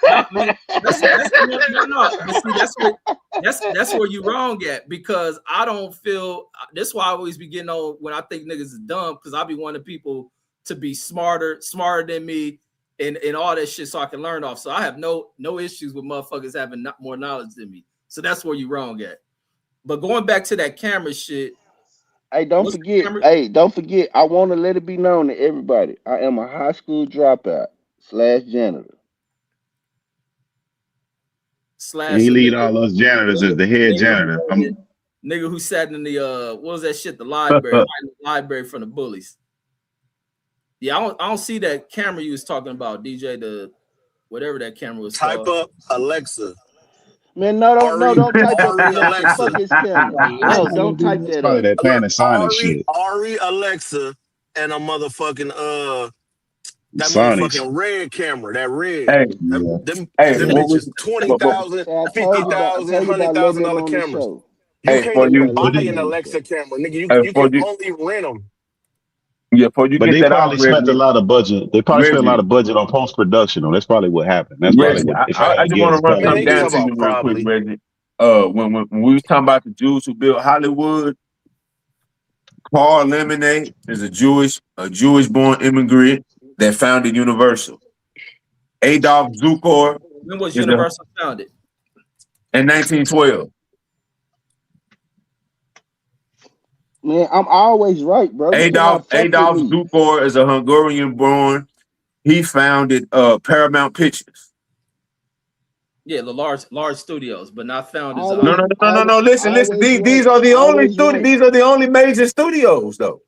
no man. That's no. But see, that's where you wrong at because I don't feel. That's why I always be getting on when I think niggas is dumb because I be wanting people to be smarter than me, and all that shit so I can learn off. So I have no issues with motherfuckers having more knowledge than me. So that's where you wrong at. But going back to that camera shit, Hey, don't what's the forget. camera Hey, don't forget. I want to let it be known to everybody. I am a high school dropout slash janitor. And slash he a lead nigga, all us janitors as nigga, the head nigga janitor. nigga who sat in the what was that shit? The library, hiding in the library from the bullies. Yeah, I don't see that camera you was talking about, DJ. The whatever that camera was Type called. up Alexa. Man, no, Ari, don't type up Ari Alexa. Fuck Alexa. his camera. That's No, not don't gonna be. type That's that probably up. that Look, Panasonic shit. Ari Alexa and a motherfucking that Sonics. motherfucking red camera, that red. Hey, Yeah. hey, Them what was bitches twenty but thousand, So fifty thousand, I told you hundred about letting thousand it dollar on the cameras. show. You hey can't for even you buy But Let it an on then, the show. Alexa camera, nigga. hey, You can only rent them. before you but get they that off, probably spent a Reggie. lot of budget. They probably spent a lot Reggie, of budget on post production. That's probably what happened. That's probably Reggie, what. I, If I I had I to just want guess, to it's run probably Man, what something you it down talk is. to you about real quick, probably. Reggie. When we was talking about the Jews who built Hollywood, Paul Lemonade is a Jewish born immigrant that founded Universal. Adolf Zukor When was is a Universal founded? in 1912. Man, I'm always right, bro. You Adolf cannot fuck with Adolf me. Zukor is a Hungarian born. He founded Paramount Pictures. Yeah, the large studios, but not found as No, Always, no, no, no, no, no. Listen, listen. always These right. are the only Always right. These are the only major studios, though.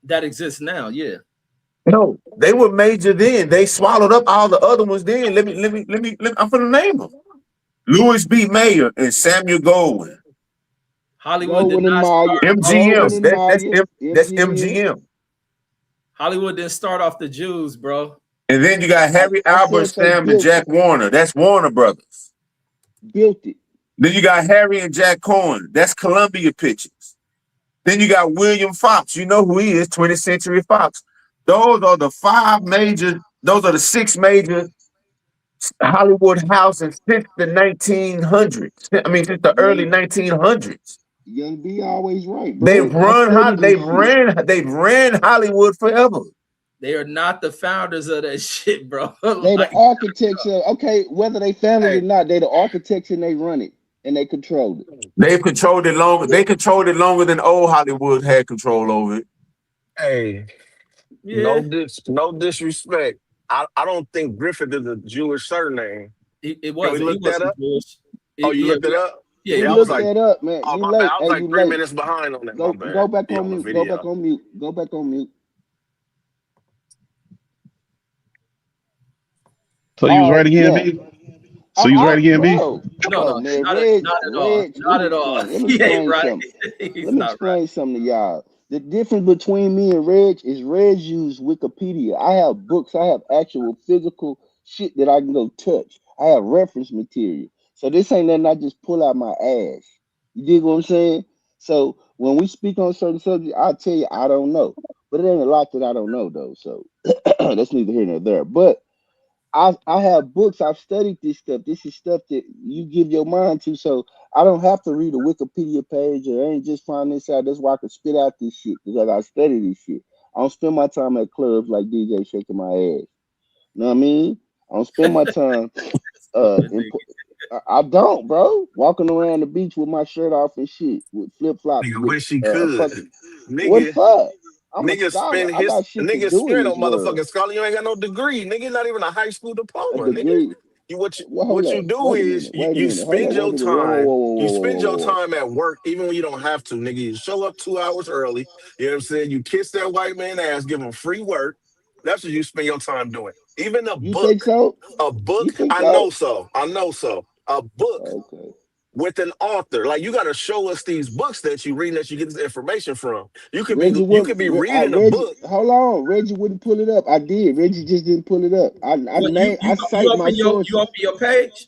that exists now. Yeah. No, they were major then. They swallowed up all the other ones. Then I'm gonna name them: Louis B. Mayer and Samuel Goldwyn. Hollywood did Goldwyn and not Maya, start Goldwyn MGM. and Maya, That's MGM. MGM. Hollywood didn't start off the Jews, bro. And then you got Harry I Albert, said they Sam, and built Jack it, Warner. That's Warner Brothers. built it. Then you got Harry and Jack Cohen. That's Columbia Pictures. Then you got William Fox. You know who he is, 20th Century Fox. Those are the six major Hollywood houses since the 1900s. I mean, since the early Young 1900s. Young B always right, They've bro. I study this shit. they've ran Hollywood forever. They are not the founders of that shit, bro. They the Like, architects of okay, whether they founded hey, it or not, they the architects and they run it and they control it. They've controlled it longer. They controlled it longer than old Hollywood had control over it. Hey, Yeah, no disrespect. I don't think Griffith is a Jewish surname. it Can we wasn't. He look that wasn't up? Jewish. Oh, you Yeah, looked it up? yeah, We Yeah, I he was looked was. like, that up, man. oh You my bad. late. I was Hey, like you 3 minutes late. behind on that. My Go bad. back Be on on the mute. Go back video. on mute. Go back on mute. So you was All right right, again, now. B. So you was right again, B. No, Bro, no, man, not at all. Let Not me at all. explain. Let me He ain't explain right. something. He's Let me not right. explain something to y'all. The difference between me and Reg is Reg use Wikipedia. I have books. I have actual physical shit that I can go touch. I have reference material. So this ain't nothing I just pull out my ass. You dig what I'm saying? So when we speak on certain subjects, I'll tell you I don't know. But it ain't a lot that I don't know though. So that's neither here nor there. But I have books. I've studied this stuff. This is stuff that you give your mind to. So I don't have to read a Wikipedia page or I ain't just find this out. That's why I can spit out this shit because I study this shit. I don't spend my time at clubs like DJ shaking my ass. You know what I mean? I don't spend my time Stupid in. nigga. I don't, bro. Walking around the beach with my shirt off and shit, with flip flops, Nigga with wish he a could. fucking what Nigga, fuck? I'm a nigga scholar. spend I his got shit to nigga do in spend this on world. motherfucking scholar. You ain't got no degree. Nigga, not even a high school A diploma, nigga. degree. You Well, hold what you up. do Wait a is minute. Wait a you minute. Hold spend up. Wait your a minute. Whoa, whoa, time. whoa, whoa, You whoa, whoa, spend whoa, your whoa, whoa. time at work even when you don't have to, nigga. You show up 2 hours early. You know what I'm saying? You kiss that white man ass, give him free work. That's what you spend your time doing. Even a You think book, so? a You book. think I know so? so. I know so. A book Okay. with an author. Like you got to show us these books that you read, that you get this information from. Reggie You wouldn't. could be reading a Reggie, book. hold on. Reggie wouldn't pull it up. I did. Reggie just didn't pull it up. What I you cite my open sources. your page?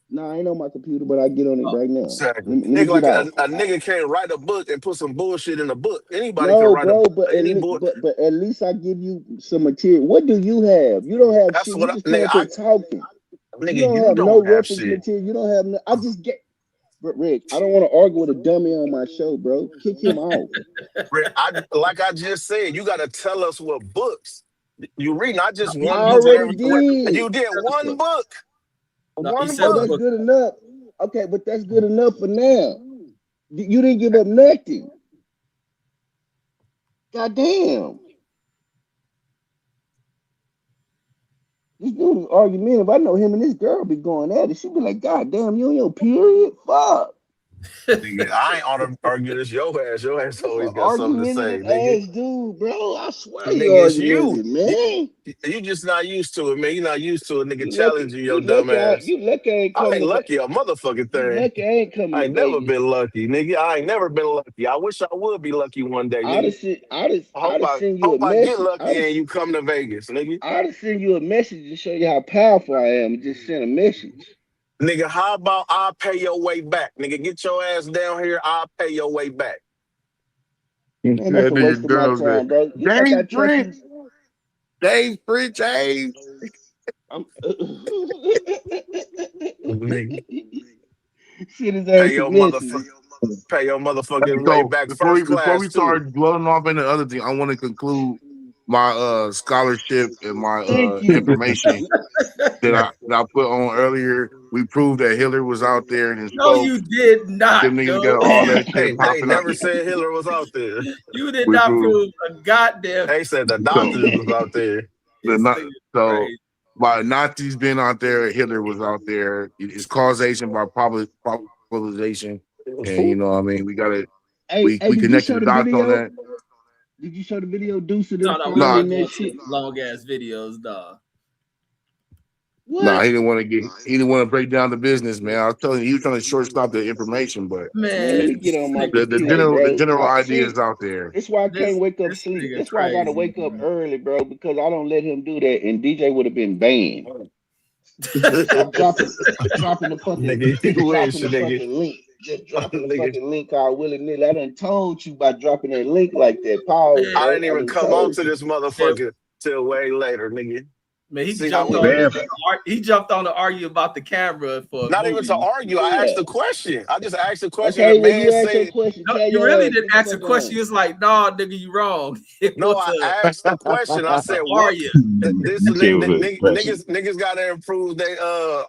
No, I ain't on my computer, but I get on it Oh, right now. Exactly. Let me Nigga, get like off. a nigga can't write a book and put some bullshit in a book. Anybody can No, write a bro, but any book. but at least I give you some material. What do you have? You don't have That's shit. You what just came nigga. up here talking. You Nigga, don't you have no don't have reference shit. material. You don't have no. I just get. But Rick, I don't want to argue with a dummy on my show, bro. Kick him off. Like I just said, you got to tell us what books you read, not just he, I one he book. said already the Whatever. book. did. You did He said the one book. book. No, he One said So the book. that's book. good enough. Okay, but that's good enough for now. You didn't give up nothing. God damn. This dude is argumentative. I know him and this girl be going at it. She be like, God damn, you on your period? Fuck. Nigga, I ain't on to argue this. Your ass. Your ass This an always got something to argumentative say, nigga. ass dude, bro. I swear you Nigga, it's you. argumentative, man. You just not used to it, man. You're not used to a nigga You lucky. challenging your dumb ass. You lucky I ain't I come ain't to lucky a motherfucking You thing. lucky I ain't come I to ain't never Vegas. been lucky, nigga. I ain't never been lucky. I wish I would be lucky one day, nigga. Hope I'd have send you a hope I get message. lucky and you come to Vegas, nigga. I'd have send you a message to show you how powerful I am. Just send a message. Nigga, how about I pay your way back? Nigga, get your ass down here. I'll pay your way back. Man, that's That a waste nigga of my girl said, time, bro. You think I James trust French, you? James French, James. I'm Nigga, send his pay ass a your message. motherfucker, pay your motherfucking way So back first before class we too. start blowing off into other thing, I want to conclude my scholarship and my Thank you. information that I put on earlier. We proved that Hitler was out there and his No, folks, you did them not, niggas dude. got all that shit They popping up. never said Hitler was out there. You did We not proved prove a goddamn. They said the so doctors was out there. the This not thing is so crazy. by Nazis being out there, Hitler was out there. It's causation by probabilization, and you know what I mean. We Did you connected show the the dots on video? that. Did you show the video Deuce of them No, we falling Nah, wasn't in going that to shit? the long ass videos, dog. nah, What? he didn't want to break down the business, man. I was telling you, he was trying to shortstop the information, but Man, let Man, me get on my the computer, bro. general I idea see. is out there. That's why I can't wake up this sleep. nigga That's why I gotta crazy, wake up early, bro, because I don't let him do that, and DJ would have been banned. man. Stop dropping Nigga, you wish, the nigga. fucking link. Just dropping the Nigga, fucking link all willy nilly. I done told you by dropping that link like that. Pause, Man, I bro. didn't I even done come on told to you. this man, motherfucker till way later, nigga. man, he See how jumped we on do? Man, he jumped on to argue about the camera for a Not even to movie. argue. I asked Yeah. a question. I just asked a question. The Okay, well man you ask your said, question. No, Tell you your really ass. didn't Get the ask a fuck question. on. You was like, "Nah, nigga, you wrong." It no, was I a asked the question. I said, what Arya. this I came with a question. niggas gotta improve their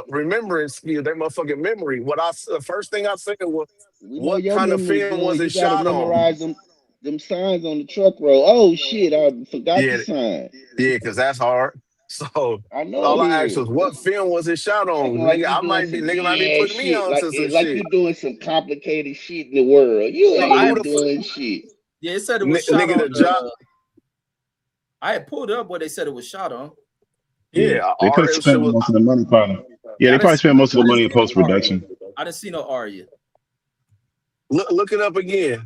remembrance skill, their motherfucking memory. The first thing I said was, We know what your kind of memory film was good. it You gotta shot on? memorize them. them signs on the truck roll. Oh shit, I forgot the Yeah, sign. yeah, because that's hard. So I know all it I asked is. was, what film was it shot on? Acting like Nigga, you doing some nigga might big be ass putting me shit, on to some like shit. you doing some complicated shit in the world. You No, ain't who even the fuck, doing shit. Yeah, it said it was shot nigga, on. the job? I had pulled up what they said it was shot on. Yeah, Yeah, they could have Aria shit spent was. most of the money probably. Yeah, Yeah, they probably spent most of the money in post production. I didn't see no Arya. Look it up again.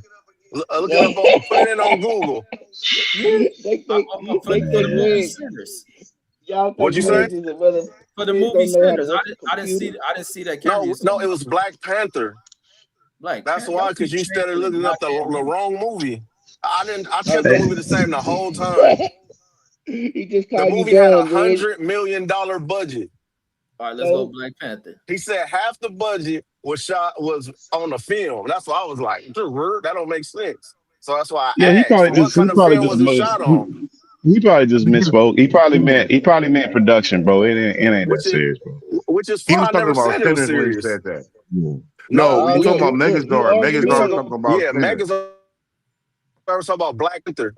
Look it up on. Put it in on Google. Yeah, they think for, they for the think Man, movie Reg, Sinners. y'all What'd think you Reg say? is a mother. For the Reg movie don't know how to Sinners, work a computer. I didn't see that camera No, you no, talking it about. was Black Panther. Black That's Panther. why, Y'all keep because you started changing the looking up goddamn the name. wrong movie. I didn't. I No, kept the hey, movie the same the whole time. he just The called you movie had dumb, Reg. $100 million budget. All right, let's go So Black Panther. He said half the budget was on the film. That's why I was like, that don't make sense. So that's why yeah, I asked, what he kind of probably film just was it shot on? he probably just misspoke. He probably meant production, bro. It ain't that Which is serious, bro. which is He fine. was I talking never about said it was sinners when he serious. said that. Yeah. No, no, you talking about he Megazord. already He was Megazord meant talking talking about yeah, sinners. Megas was talking about Black Panther.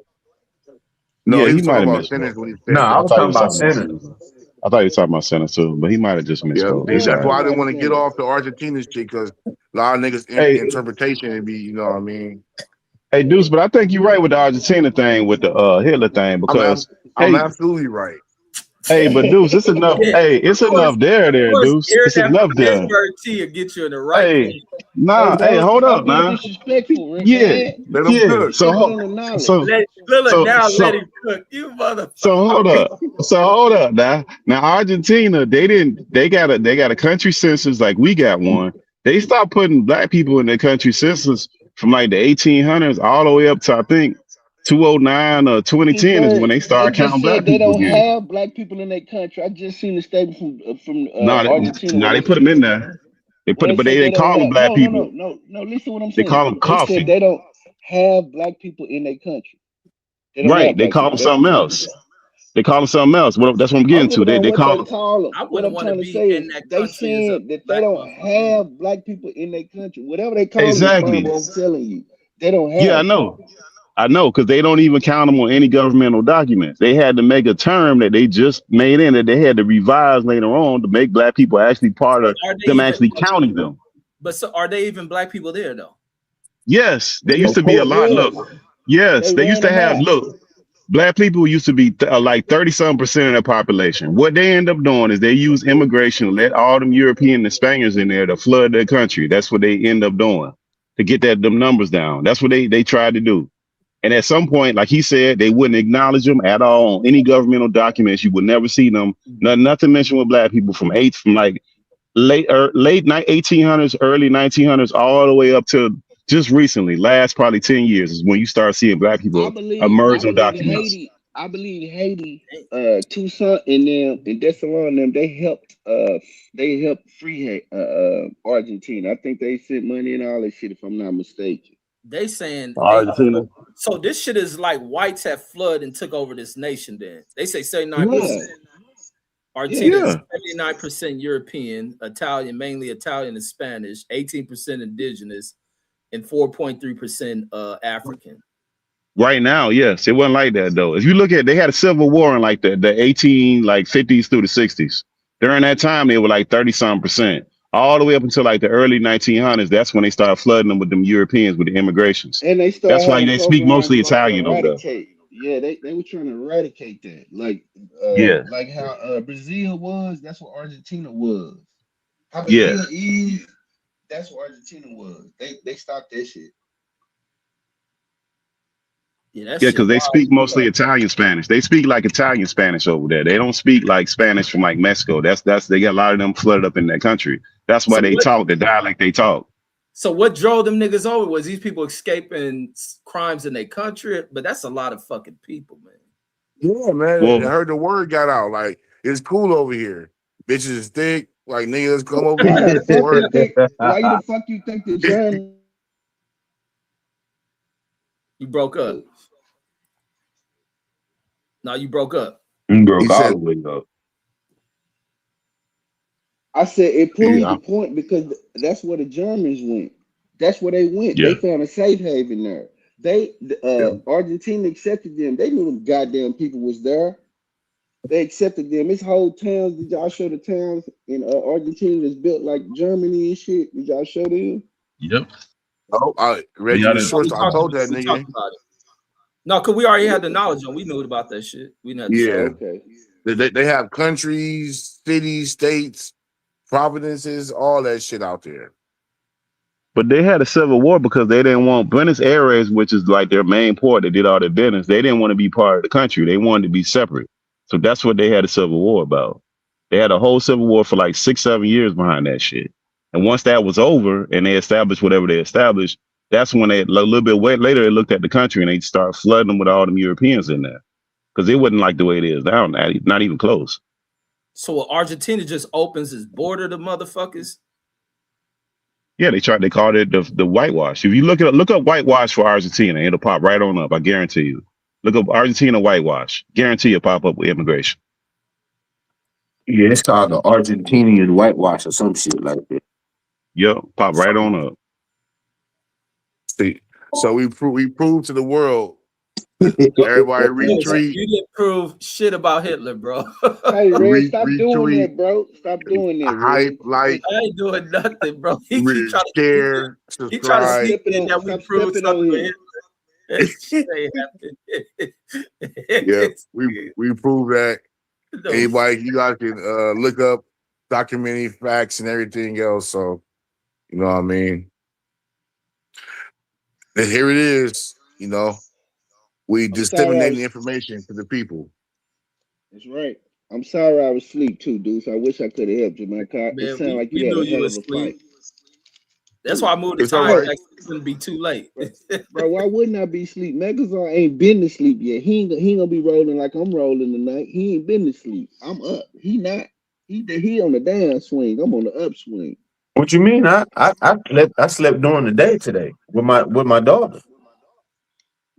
No, Yeah, he he was might talking have about misspoke. sinners when he No, said I I that. was thought he talking was about talking about sinners. Sinners. I thought he was talking about Sinners too, but he might have just Yeah, misspoke. It's all that's Reg right. why I talking didn't about want to get sinners. off the Argentina shit because a lot of niggas Hey, interpretation and be, you know what I mean. hey, Deuce, but I think you're right with the Argentina thing, with the Hitler thing, I'm ab- because I'm hey, absolutely right. but Deuce, it's enough. Yeah, Hey, it's enough of there, course, Deuce. hearing It's that enough from there. Pittsburgh T will get you in the right Hey, place. Hey, hey, hold don't up, be man. disrespectful, Yeah, man. Let them yeah. cook. Get people on the knowledge. So, Look, so, now let so, him cook. You motherfucker. so hold up. So hold up now. Now Argentina, they got a country census like we got one. They stopped putting black people in their country census from like the 1800s all the way up to I think 209 or Big 2010 is when Bird, they they started just counting black said they people don't again. have black people in their country. I just seen a statement from No, Argentina where they they put them in there. They But they said they didn't don't call them have black people. no. Listen to what I'm They saying. call them They said coffee. they don't have black people in their country. They don't Right. have They black call people. them something else. They call them something else. That's what I'm I don't getting give a to. damn They what call they them. call them. I What wouldn't I'm want to trying to be say in is that they country as a saying that they black don't motherfucker. have black people in their country. Whatever they call them is fine, Exactly. but I'm telling you, they don't Yeah, have I them. know. I know, because they don't even count them on any governmental documents. They had to make a term that they just made in that they had to revise later on to make black people actually part But of are they them even? actually counting them. But so are they even black people there though? Yes, there used Of to be a course. lot. Look, Yes, yes, they they used ran to them have, out. look, black people used to be like 30 some percent of the population. What they end up doing is they use immigration to let all them European and Spaniards in there to flood their country. That's what they end up doing to get them numbers down. That's what they tried to do. And at some point, like he said, they wouldn't acknowledge them at all on any governmental documents. You would never see them. Nothing mentioned with black people from like late 1800s, early 1900s, all the way up to just recently. Last probably 10 years is when you start seeing black people I emerge on believe documents. Haiti. I believe Haiti, Toussaint and them and Desalon and them. They helped free Argentina. I think they sent money and all that shit, if I'm not mistaken. They saying they Argentina. so this shit is like whites have flooded and took over this nation. Then they say 79%. Yeah, Argentina yeah. is Yeah. 79% European, Italian, mainly Italian and Spanish, 18% indigenous, and 4.3% African. Right now, yes. It wasn't like that though. If you look at, they had a civil war in like the 18 like 50s through the 60s. During that time, they were like 30 some percent. All the way up until like the early 1900s. That's when they started flooding them with them Europeans with the immigrations. And they started That's why having they speak programs mostly like to Italian over there. eradicate. Yeah, they were trying to eradicate that. Yeah. Like how Brazil was, that's what Argentina was. How Yeah. Brazil is, that's what Argentina was. They stopped that shit. Yeah, that Yeah, shit because they wild. speak mostly Italian Spanish. They speak like Italian Spanish over there. They don't speak like Spanish from like Mexico. That's they got a lot of them flooded up in that country. That's why So they what? talk the dialect they talk. So what drove them niggas over? Was these people escaping crimes in their country? But that's a lot of fucking people, man. Yeah, man. I Well, heard the word got out. Like, it's cool over here. Bitches is thick. Like, niggas come over Why here. the fuck you Word. think? Why the fuck you think the Germans? You broke up. No, you broke up. You He broke all said, the way up. I said it proved yeah. the point because that's where the Germans went. That's where they went. They yeah. found a safe haven there. Yeah. Argentina accepted them. They knew them goddamn people was there. They accepted them. It's whole towns. Did y'all show the towns in Argentina that's built like Germany and shit? Did y'all show them? Yep. Oh, Reggie Yeah, the No, shorts. I told that we talked nigga. about it. No, because we already Yeah. had the knowledge on. We knew about that shit. We didn't have to show Yeah, it. Okay. they have countries, cities, states, provinces, all that shit out there. But they had a civil war because they didn't want Buenos Aires, which is like their main port. They did all their business. They didn't want to be part of the country. They wanted to be separate. So that's what they had a civil war about. They had a whole civil war for like 6, 7 years behind that shit. And once that was over and they established whatever they established, that's when they a little bit later they looked at the country and they started flooding them with all them Europeans in there because it wasn't like the way it is now. Not even close. So Argentina just opens its border to motherfuckers. Yeah, they called it the whitewash. If you look up whitewash for Argentina, it'll pop right on up. I guarantee you. Look up Argentina whitewash. Guarantee it'll pop up with immigration. Yeah, it's called the Argentinian whitewash or some shit like that. Yep, pop right on up. See, so we proved to the world. No, Everybody no, retreat, you didn't prove shit about Hitler, bro. Hey, Red, stop doing retweet, that, bro. Stop doing that, hype, Red. like, I ain't doing nothing, bro. share, He try to Stop subscribe. sneak stepping in on. that we Stop proved stepping something on for him. Hitler. That shit ain't Yeah, happening. we proved that. No Anybody, you guys can look up documentary facts and everything else. So you know what I mean. And here it is. We I'm sorry I disseminating was. information to the people. That's right. I'm sorry I was asleep too, dude. So I wish I could have helped you, man. 'Cause it man, sounded like we you had knew a you hell was of a fight. asleep. That's why I moved the It's all time right. Bro, back so it wouldn't be too late. bro, bro, why wouldn't I be asleep? Megazord ain't been to sleep yet. He ain't gonna be rolling like I'm rolling tonight. He ain't been to sleep. I'm up. He not. He on the down swing. I'm on the upswing. What you mean? I slept during the day today with my daughter.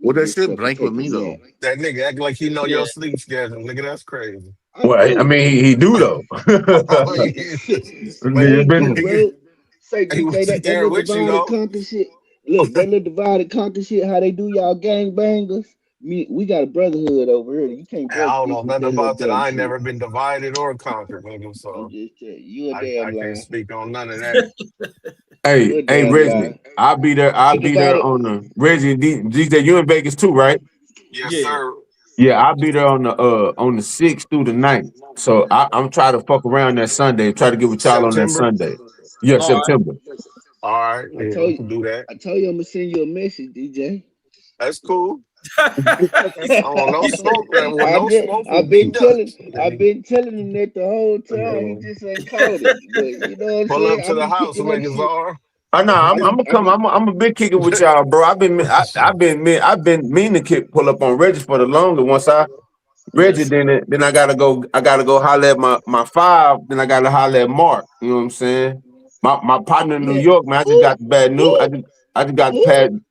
Well, Look at that this shit sucker blank with take a me nap. though. That nigga act like he know Yeah, your sleep schedule. Nigga, that's crazy. I Well, I do. mean, he do though. But It's he been do, Nigga, bro. Say he will DJ sit that there little with you, divide and though. conquer shit. Look, that little divide and conquer shit, how they do y'all gangbangers. We got a brotherhood over here. You can't Hey, I break don't this know with nothing that little about that. dumb I ain't shit. never been divided or conquered, nigga, I'm so just telling you, you a I damn can't lie. speak on none of that. You a hey damn Reggie, lie. I'll be there. I'll The be there divided. on the Reggie DJ. You in Vegas too, right? Yes, yeah. sir. Yeah, I'll be there on the 6th through the 9th. So I'm trying to fuck around that Sunday. Try to get with y'all on that September. Sunday. Yeah, All right. September. All right, I yeah, told we you. can do that. I told you I'm gonna send you a message, DJ. That's cool. He I want no he said, smoke. Well, no smoke will I've be been done. telling I've been telling him that the whole time. He just ain't caught it. But you know what I'm Pull up saying? to I've the been house, kicking that niggas shit. are. I know. I'm I've gonna I've come. been I'm a big kicking with y'all, bro. I've been meaning to pull up on Reggie for the longer. Once I Reggie, yes, then I gotta go. I gotta go holler at my five. Then I gotta holler at Mark. You know what I'm saying? My partner in New yeah. York, man. I just Who got the bad news. who I just got who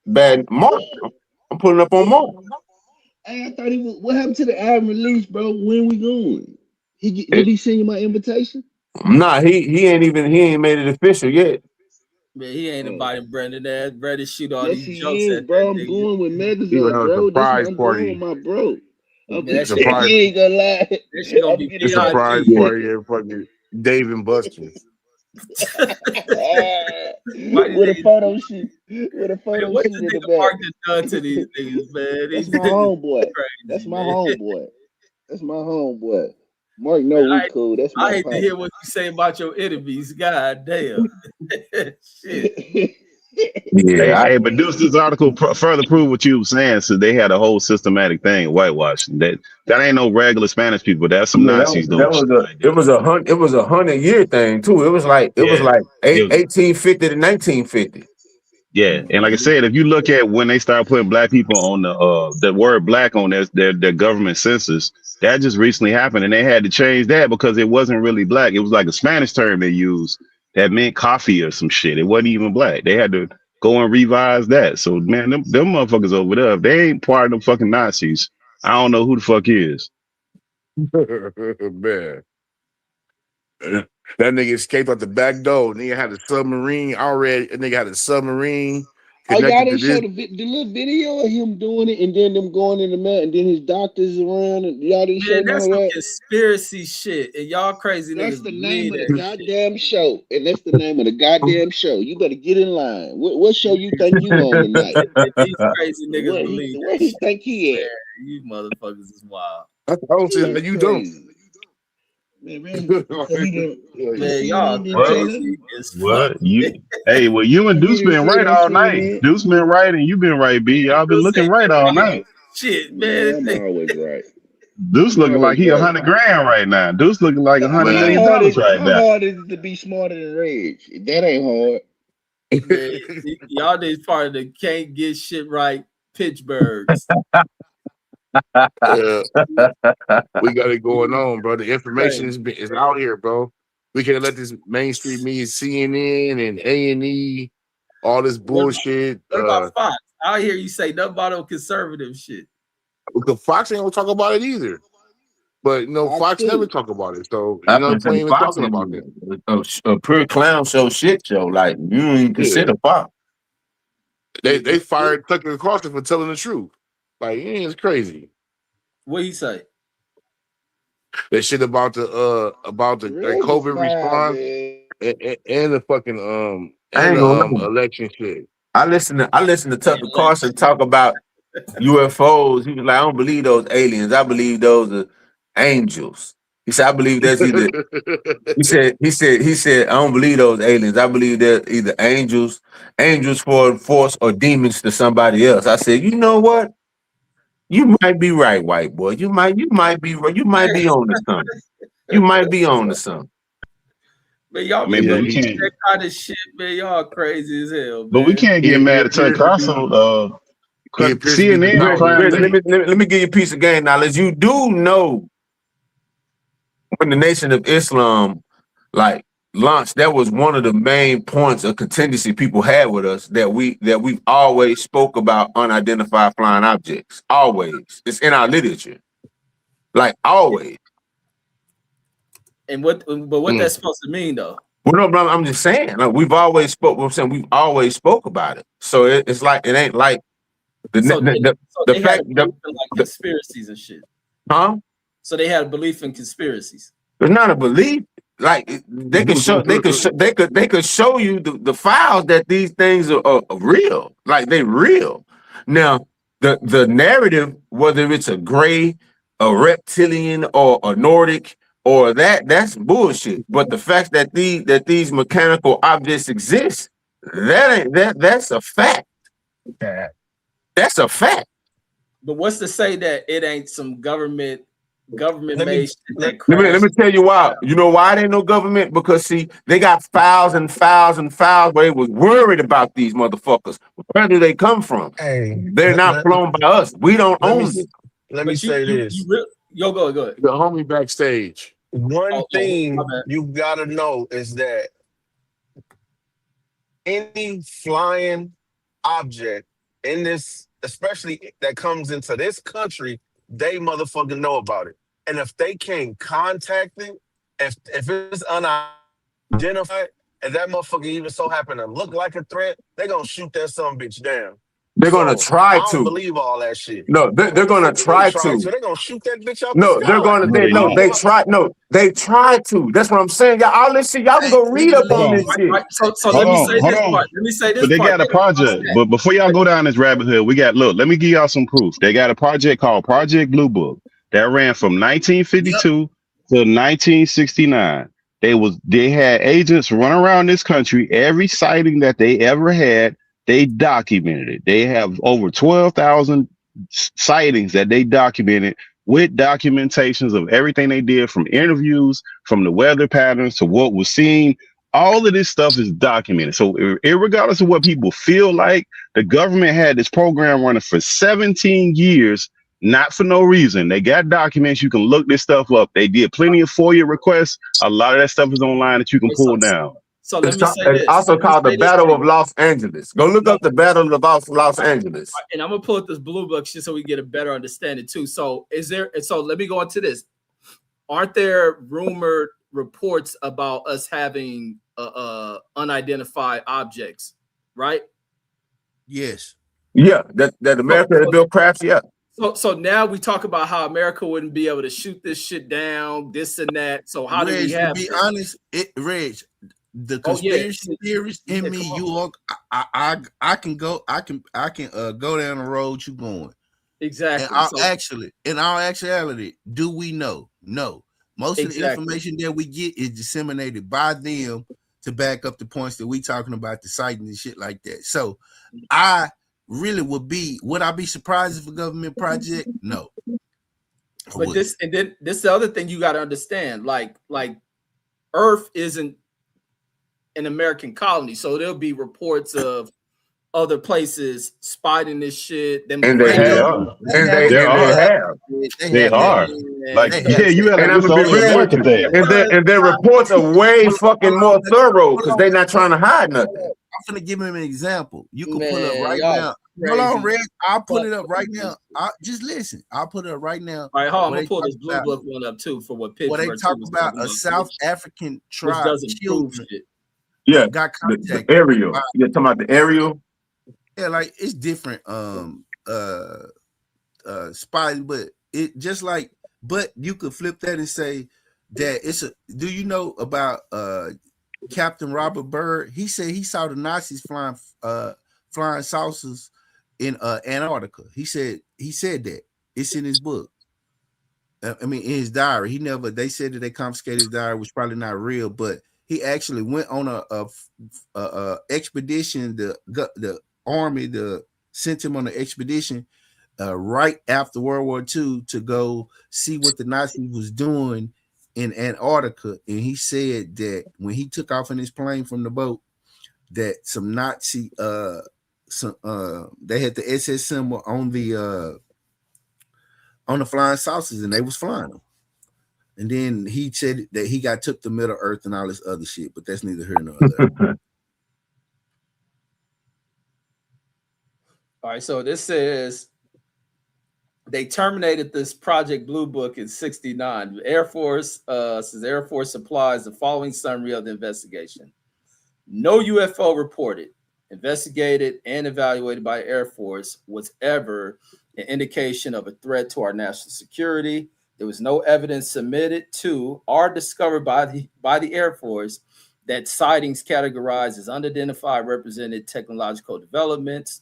bad Mark. I'm pulling up on Mark. who? Hey, I thought he was. What happened to the album release, bro? When we going? Did Eh, he send you my invitation? Nah, he ain't made it official yet. man, he ain't Oh, inviting Brendan ass. Brendan shoot all yes, these jokes he is, at that bro. I'm nigga. going with He gonna Megazord, have a bro. surprise I'm going with party. my bro. Man, A that shit gonna surprise, You ain't gonna lie. that shit gonna I'm be gonna get a a party. surprise Yeah. VIP. party at fucking Dave and Buster's. Why did With a they photo shoot. With a man, photo what shoot this in the nigga back. Mark done done to these niggas, man? That's These my niggas homeboy. That's crazy, my man. homeboy. That's my homeboy. Mark Man, know we cool. That's I my hate to partner. hear what you say about your enemies. God damn. Shit. Hey, Yeah, hey, but this article further prove what you were saying. So they had a whole systematic thing, whitewashing. That ain't no regular Spanish people. That's some Yeah, Nazis that doing was shit like it that. was a 100-year thing too. It was Yeah, like it was. 1850 to 1950. Yeah, and like I said, if you look at when they started putting black people on the word black on their government census, that just recently happened, and they had to change that because it wasn't really black. It was like a Spanish term they used that meant coffee or some shit. It wasn't even black. They had to go and revise that. So man, them motherfuckers over there, if they ain't part of them fucking Nazis, I don't know who the fuck is. Man, that nigga escaped out the back door. Nigga had a submarine already. That nigga had a submarine, Oh, y'all connected to didn't show this. the little video of him doing it, and then them going in the mail, and then his doctors around, and y'all didn't show Man, none that's of some that. conspiracy shit, and y'all crazy That's niggas the name believe of the that shit. goddamn show, and that's the name of the goddamn show. You better get in line. What show you think you on tonight? And these crazy niggas believe Where that he shit. think he at? Man, you motherfuckers is wild. I don't see He how is you don't. crazy. Man, because he didn't. Yeah. Man, y'all CNN didn't tell Well, him. crazy as fuck. you and He Deuce didn't been say it right on all night. CNN. Deuce been right and you been right, B. Y'all been Dude looking say right all right. night. Shit, man. Man, I'm always right. Deuce I'm looking like always he right. $100 grand right now. Deuce looking like How $100 million hard is right now. it to be smarter than Reg? That ain't hard. Man, y'all niggas part of the can't get shit right Pittsburghs. Yeah, we got it going on, bro. The information Crazy. is out here, bro. We can't let this mainstream media, CNN and A&E, all this bullshit. What about Fox? I hear you say nothing about no conservative shit. Because Fox ain't gonna talk about it either. But Fox Fox never too. talk about it. So I finna we say ain't even Fox talking is about that. a pure clown show shit show. Like you don't even Yeah, consider Fox. they fired Tucker Carlson for telling the truth. Like, yeah, it's crazy. What you say? That shit about the Reg is COVID fine, response man. and the fucking I and ain't the gonna lie. election shit. I listen to Hey, Tucker Carlson talk about UFOs. He was like, I don't believe those aliens. I believe those are angels. He said, I believe that's either. He said, I don't believe those aliens. I believe they're either angels for a force, or demons to somebody else. I said, you know what? You might be right, white boy. You might be right. You might be on to something. You might be on to something. man, y'all I be mean, but Yeah, we believing can't that kind of shit, man. Y'all crazy as hell, but we man. can't get he mad at Tucker appears to be Carlson. he appears to be the CNN Rich, coward of the crying. let state. me give you a piece of game knowledge. You do know when the Nation of Islam like launched, that was one of the main points of contingency people had with us, that we've always spoke about unidentified flying objects. Always. It's in our literature. Like always. And what Mm. that's supposed to mean though? Well, no, but I'm just saying, like we've always spoke. What I'm saying, we've always spoke about it. So it's like it ain't like the So they, so the they had a fact belief in like the conspiracies and shit. huh? So they had a belief in conspiracies. It's not a belief. Like they could show you the files that these things are real. Like they real. Now the narrative, whether it's a gray, a reptilian, or a Nordic, or that's bullshit. But the fact that these mechanical objects exist, that's a fact. That's a fact. But what's to say that it ain't some government Let me made shit let, that Let me crashes? tell you why. You know why they ain't no government? Because see, they got files and files and files where they was worried about these motherfuckers. Where do they come from? hey They're let, not let, flown by us. We don't let me own them. let me But say you this. really, yo go ahead. The homie backstage. One My thing bad. you gotta know is that any flying object in this, especially that comes into this country, they motherfucking know about it. And if they can't contact it, if it's unidentified, and that motherfucker even so happen to look like a threat, they gonna shoot that some bitch down. They're gonna So try I don't to. believe all that shit. No, they're The gonna fuck you mean try try to? to. They gonna shoot that bitch out the No, they're sky. gonna. No, they No, not. they try. No, they try to. That's what I'm saying. Y'all, all this shit. Y'all can Hey, go we read up Hold on believe, this on. shit. right? So Hold let me say on. Hold this on. part. Let me say this But they part. got a project. But before y'all go down this rabbit hole, we got look, let me give y'all some proof. They got a project called Project Blue Book that ran from Yep. 1952 to 1969. They had agents run around this country. Every sighting that they ever had, they documented it. They have over 12,000 sightings that they documented with documentations of everything they did, from interviews, from the weather patterns to what was seen. All of this stuff is documented. So, regardless of what people feel like, the government had this program running for 17 years, not for no reason. They got documents. You can look this stuff up. They did plenty of FOIA requests. A lot of that stuff is online that you can Hey, pull down. so let me say It's this. also Let me called the say this Battle right of quick. Los Angeles. Go look No, up the Battle of Los Angeles. and I'm gonna pull up this blue book just so we get a better understanding too. So is there? So let me go into this. Aren't there rumored reports about us having unidentified objects? Right? Yes. Yeah, that So, America has built crafts. Yeah, so now we talk about how America wouldn't be able to shoot this shit down, this and that. So how do we Reg, to have be this? honest, Reg, the Oh yeah, conspiracy theorist in yeah. me, Come on. I can go, go down the road you going. And Exactly. So in our actuality, do we know? No. Most of the exactly. information that we get is disseminated by them to back up the points that we talking about, the sighting and shit like that. So I really would I be surprised if a government project? No. But this and then this the other thing you got to understand. Like Earth isn't an American colony, so there'll be reports of other places spotting this shit. Them and they They have, craters. are. and have they There and they are. have, They are. Man, Like, they yeah, have you had and like I'm this gonna be all the real with American you. there. And their reports are way fucking more thorough because they're not trying to hide nothing. I'm gonna give him an example. You can pull up man, right y'all now. Hold on, crazy. Red. I'll pull it up right now. Just listen. I'll put it up right now. All right, hold on. I'm Where gonna they pull talk this blue about book one up too for what where they Pittsburgh talk too was about talking a about, South African which tribe doesn't prove children shit. Yeah, got the contacted aerial. by, You're talking about the aerial. yeah, like it's different spotting, but it just like, but you could flip that and say that it's a, do you know about Captain Robert Byrd? He said he saw the Nazis flying saucers in Antarctica. He said that. It's in his book. I mean, in his diary. They said that they confiscated his diary, which probably not real, but he actually went on a expedition. The army sent him on an expedition right after World War II to go see what the Nazis was doing in Antarctica. And he said that when he took off in his plane from the boat, that some Nazi they had the SS symbol on the flying saucers, and they was flying them. And then he said that he took the Middle Earth and all this other shit, but that's neither here nor there. All right, so this says they terminated this Project Blue Book in '69. Air Force says Air Force supplies the following summary of the investigation. No UFO reported, investigated, and evaluated by Air Force was ever an indication of a threat to our national security. There was no evidence submitted to or discovered by the Air Force that sightings categorized as unidentified represented technological developments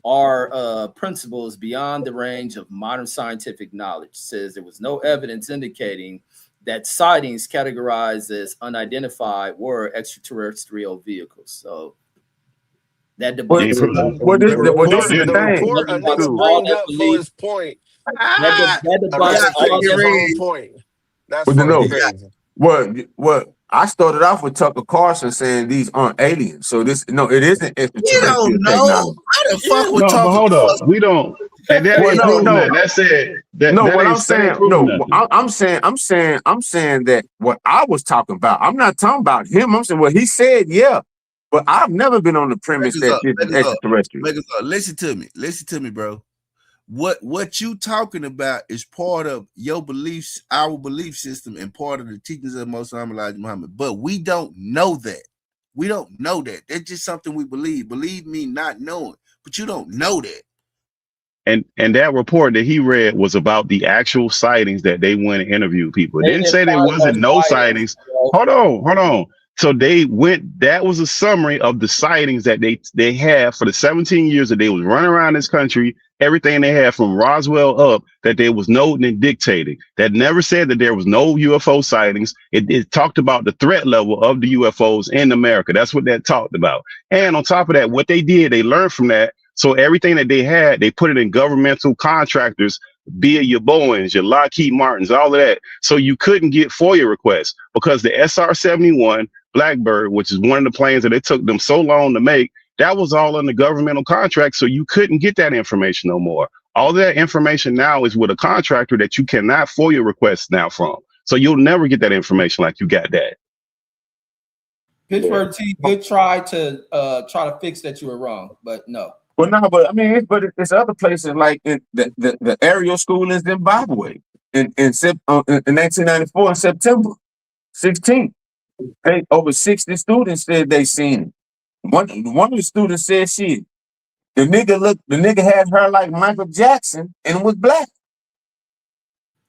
are principles beyond the range of modern scientific knowledge. It says there was no evidence indicating that sightings categorized as unidentified were extraterrestrial vehicles. So that But debunks The this is report, the the thing. report, that a debunks nigga Dude. all bring that up for belief. his point. That A debunks nigga all take his that own belief. point. That's But fucking no, crazy. what I started off with Tucker Carlson saying these aren't aliens. So it isn't You don't extraterrestrial know. technology. How the fuck would No, but Tucker hold up. Carlson? We don't, and that Well, ain't no, proving no, that. That said no. that What ain't I'm that ain't saying, proving no, nothing. I'm saying that what I was talking about. I'm not talking about him. I'm saying what he said. Yeah, but I've never been on the Back premise us that up. this Back is us up. extraterrestrial. Back us up. Listen to me. Listen to me, bro. What you talking about is part of your beliefs, our belief system, and part of the teachings of Muhammad Elijah Muhammad. But we don't know that. We don't know that. That's just something we believe. Believe me, not knowing, but you don't know that. And that report that he read was about the actual sightings that they went and interviewed people. It They didn't didn't say there find no wasn't no sightings, sightings. bro. Hold on. So they went. That was a summary of the sightings that they had for the 17 years that they was running around this country. Everything they had from Roswell up that they was noting and dictating. That never said that there was no UFO sightings. It talked about the threat level of the UFOs in America. That's what that talked about. And on top of that, what they did, they learned from that. So everything that they had, they put it in governmental contractors, be it your Boeings, your Lockheed Martins, all of that. So you couldn't get FOIA requests because the SR-71 Blackbird, which is one of the planes that it took them so long to make, that was all in the governmental contract. So you couldn't get that information no more. All that information now is with a contractor that you cannot FOIA request now from. So you'll never get that information like you got that. Pittsburgh T, good try to fix that you were wrong, but no. Well, no, but I mean, it's other places like in the aerial school in Zimbabwe in 1994 in September 16th. Over 60 students said they seen it. One of the students said The nigga had hair like Michael Jackson and was black.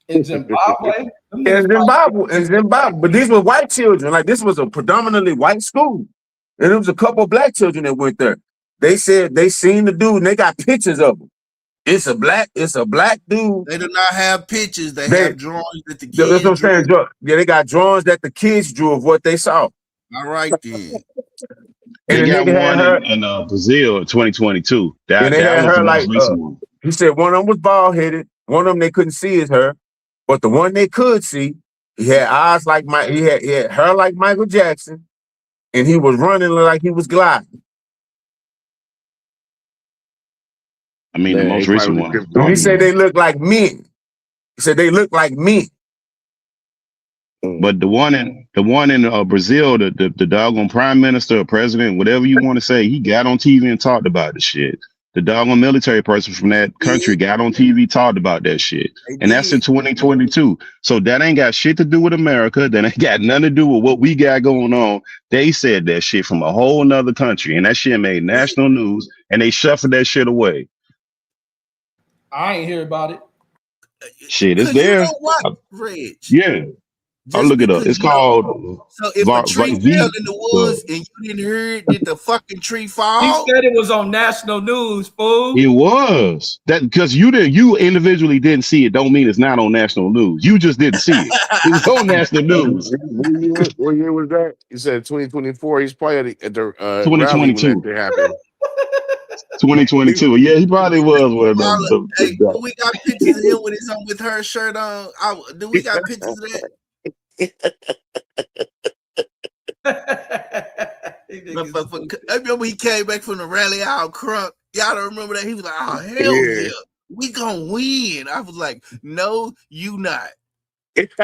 In Zimbabwe, them niggas In Zimbabwe. But these were white children. Like this was a predominantly white school. And there was a couple of black children that went there. They said they seen the dude and they got pictures of him. It's a black dude. They do not have pictures. They have drawings that the That's kids what I'm saying. drew. Yeah, they got drawings that the kids drew of what they saw. All right then. They And the got nigga had her, one in Brazil in 2022. and That they had was her the most like recent one. he said one of them was bald headed, one of them they couldn't see his hair, but the one they could see, he had eyes like he had hair like Michael Jackson, and he was running like he was gliding. I mean, Man, the most he recent probably one. When he said they look like men, he said they look like men. But the one in Brazil, the doggone prime minister or president, whatever you want to say, he got on TV and talked about the shit. The doggone military person from that country got on TV, talked about that shit. And that's in 2022. So that ain't got shit to do with America. That ain't got nothing to do with what we got going on. They said that shit from a whole nother country. And that shit made national news and they shuffled that shit away. I ain't hear about it. Shit, it's You there. know what, Reg? Yeah. I'll look it up. It's called. So if a tree fell in the woods and you didn't hear it, did the fucking tree fall? He said it was on national news, fool. It was that because you individually didn't see it. Don't mean it's not on national news. You just didn't see it. It was on national news. What year was that? You said 2024. He's probably at the rally when 2022. that happened. 2022. Yeah, he probably was one of them. Hey, do we got pictures of him with her shirt on? Do we got pictures of that? I remember he came back from the rally all crunk. Y'all don't remember that? He was like, "Oh hell yeah, we gonna win." I was like, "No, you not."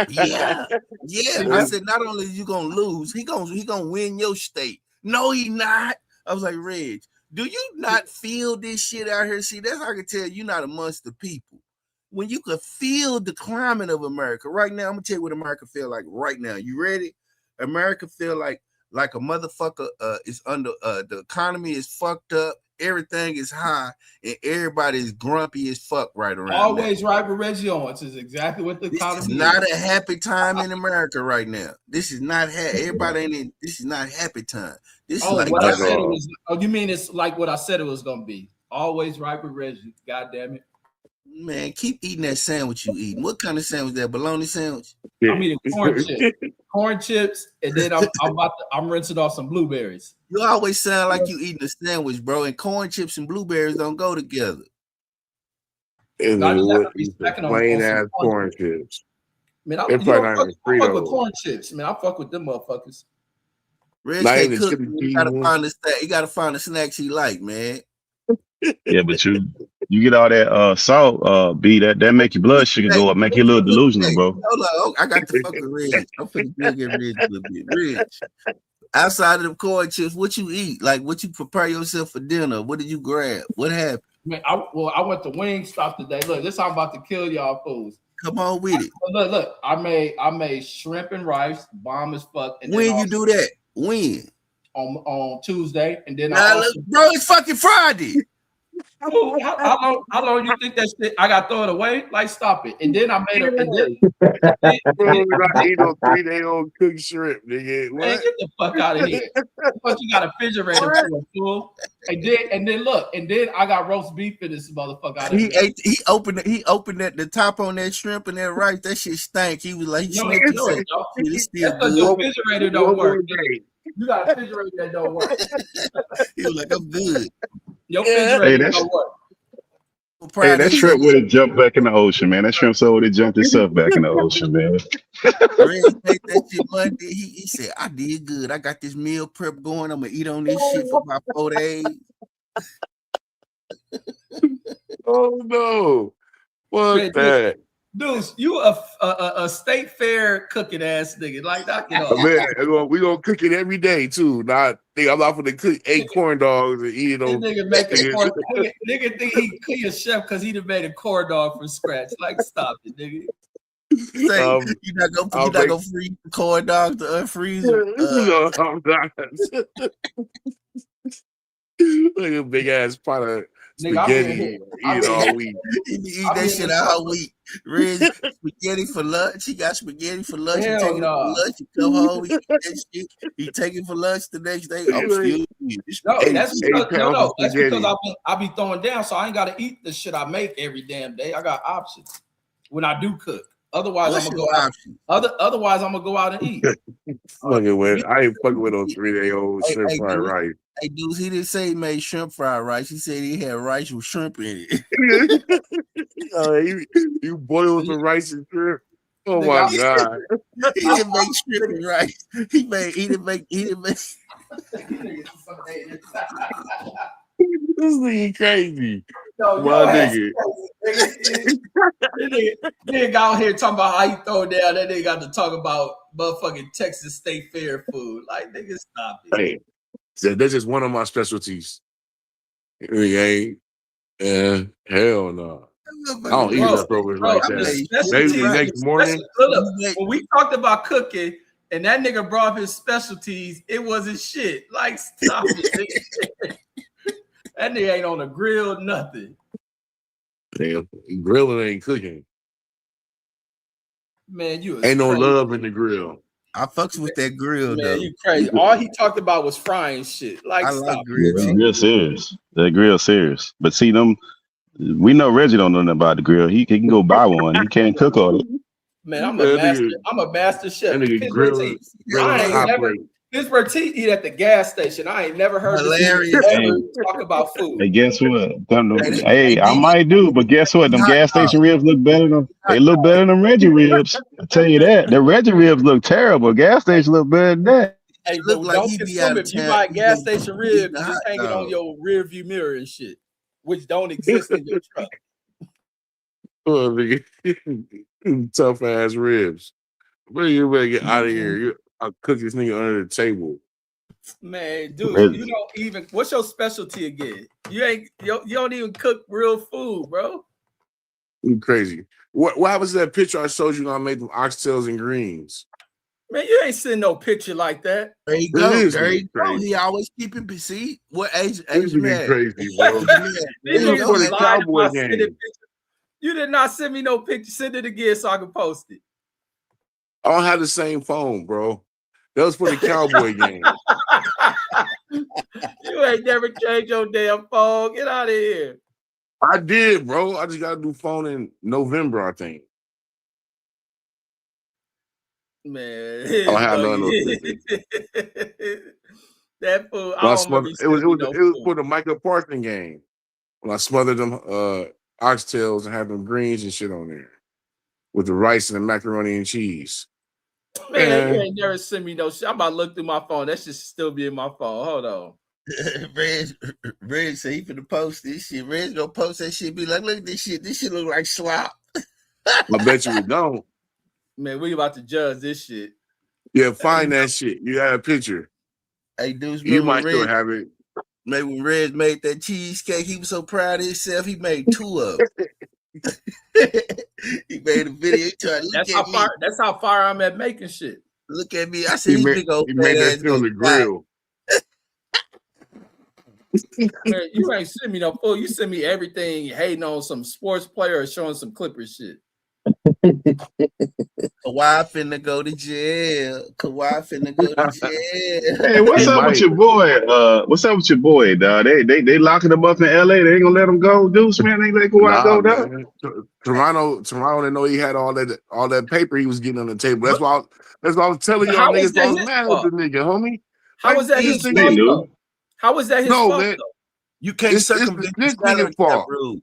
Yeah. I said, "Not only you gonna lose, he gonna win your state." No, he not. I was like, "Reg, do you not feel this shit out here?" See, that's how I can tell you're not amongst the people. When you could feel the climate of America right now, I'm gonna tell you what America feel like right now. You ready? America feel like a motherfucker is under the economy is fucked up, everything is high, and everybody is grumpy as fuck right around. Always right with Reggie Owens is exactly what the economy is. This is not a happy time in America right now. This is not everybody ain't in. This is not happy time. This is like what I said it was. Oh, you mean it's like what I said it was gonna be? Always right with Reggie. God damn it. Man, keep eating that sandwich you eating. What kind of sandwich? That bologna sandwich? I'm eating corn chips, and then I'm rinsing off some blueberries. You always sound like you eating a sandwich, bro. And corn chips and blueberries don't go together. Plain ass corn chips. Man, I fuck with corn chips. Man, I fuck with them motherfuckers. Reg can't cook. You gotta find the snacks he like, man. Yeah, but you get all that salt, B, that make your blood sugar go up, make you a little delusional, bro. Hold on, I got to fuck with Reg. I'm finna get Reg a little bit. Reg, outside of the corn chips, what you eat? Like, what you prepare yourself for dinner? What did you grab? What happened? Man, I went to Wingstop today. Look, this how I'm about to kill y'all fools. Come on with it. Look. I made shrimp and rice, bomb as fuck. And when you do that? When? On Tuesday, and then bro, it's fucking Friday. How long you think that shit? I got to throw it away? Like, stop it. And then I made it. And then I eat on 3-day-old cooked shrimp, nigga. What? Man, get the fuck out of here. But you got a refrigerator full of fool. And then I got roast beef in this motherfucker. Out of he opened the top on that shrimp and that rice. That shit stank. He was like, it's your refrigerator don't work. You got a refrigerator that don't work. He was like, I'm good. Your refrigerator don't work. Hey, that shrimp would have jumped back in the ocean, man. That shrimp so would have jumped itself back in the ocean, man. That shit Monday. He said, I did good. I got this meal prep going. I'm gonna eat on this shit for about 4 days. Oh no. Fuck that. Dude, you a state fair cooking ass nigga. Like, knock it off. Man, we gonna cook it every day too. I'm not gonna cook 8 corn dogs and eat it on. Nigga think he a chef because he done made a corn dog from scratch. Like, stop it, nigga. You're not gonna freeze the corn dog to unfreeze it. No, I'm not. Like a big ass pot of Nigga, I'm in spaghetti. here. Eat it all week. He eat I'm that in shit here all talking. week. Red spaghetti for lunch. He got spaghetti for lunch. He Hell take it for no. lunch. He come home. He eat that shit. He take it for lunch the next day. I'm Like, still eating this No, spaghetti. that's because 8 pounds of that's because spaghetti. I be throwing down, so I ain't gotta eat the shit I make every damn day. I got options when I do cook. Otherwise, I'm What's gonna your go out. option? Otherwise, I'm gonna go out and eat. Fucking with, I ain't fucking with no 3-day-old Hey, shrimp hey, fried dude. rice. Hey, dudes, he didn't say he made shrimp fried rice. He said he had rice with shrimp in it. You boil some rice and shrimp. Oh Nigga, my god, He didn't make shrimp and rice. He didn't make this nigga crazy, no, my your ass nigga. crazy, nigga. Nigga got on here talking about how he throw down. That nigga got to talk about motherfucking Texas State Fair food. Like, nigga, stop it. Hey, that's just one of my specialties. It ain't, hell no. I don't eat Bro, leftovers bro, like I the that. made shrimp and Maybe the specialties, rice. next morning. look, You make when we talked about cooking and that nigga brought up his specialties, it wasn't shit. Like, stop it, nigga. That nigga ain't on the grill, nothing. Damn, grilling ain't cooking. Man, you is Ain't no crazy. love in the grill. I fucks with that grill Man, though. you crazy. All he talked about was frying shit. Like, I stop. like grilled That chicken. grill serious. That grill serious. But see them, we know Reggie don't know nothing about the grill. He can go buy one. He can't cook on it. Man, I'm That a master chef. That nigga Pittsburgh T. grilling a I ain't hot never plate. Pittsburgh T eat at the gas station. I ain't never heard this nigga Hilarious. ever Hey, talk about food. hey, guess what? Hey, Hey, I DD, might do, but guess what? Them hot gas dog. station ribs look better than Hot they look better than Reggie ribs. I tell you that. The Reggie ribs look terrible. Gas station look better than that. Hey, Look but like don't he be consume out it. of If you town buy a gas station rib, eating a just hot hang it on dog. your rear view mirror and shit, which don't exist in your truck. Oh, nigga. Tough ass ribs. But you better get out of here. I'll cook this nigga under the table. Man, dude, you Reggie. don't even. What's your specialty again? You don't even cook real food, bro. You crazy. What happens to that picture I showed you when I made them oxtails and greens? Man, you ain't seen no picture like that. There you It go. is There you nigga go. crazy. He always keeping see what age This nigga man. crazy, bro. Age man. These There you It was niggas go. for be the Age. lying Cowboy about sending game. pictures. You did not send me no picture. Send it again so I can post it. I don't have the same phone, bro. That was for the Cowboy game. You ain't never changed your damn phone. Get out of here. I did, bro. I just got a new phone in November, I think. Man, I his don't have none of those buggy. pictures. That fool, I When I don't remember smothered, you it was sending it me was no it was food. for the Michael Parsons game. When I smothered them oxtails and had them greens and shit on there with the rice and the macaroni and cheese. Man, you Man, ain't never sent me no shit. I'm about to look through my phone. That should still be in my phone. Hold on. Red say he finna post this shit. Red's gonna post that shit. Be like, look at this shit. This shit look like slop. I bet you it don't. Man, we about to judge this shit. Yeah, find that shit. You got a picture. Hey, dudes, You remember might still Red? have it. Maybe when Red made that cheesecake, he was so proud of himself. He made 2 of them. He made a video. He tried, look at me. That's how far I'm at making shit. Look at me. I said, his big old He fat made that ass shit on gonna the die. grill. Man, you ain't send me no food. You send me everything hating on some sports player or showing some Clippers shit. Kawhi finna go to jail. Kawhi finna go to jail. Hey, what's He up with might. your boy? What's up with your boy, dog? They locking him up in LA. They ain't gonna let him go. Deuce, man, they ain't let Kawhi Nah, go, dog. man. Toronto didn't know he had all that paper he was getting on the table. That's why I was telling But y'all how was niggas I that was his mad at fault? the nigga, homie. How Like was that this his They fault nigga. knew. though? How was that his No, fault man. though? You can't It's the circumvent the snitch salary nigga cap fault. rule.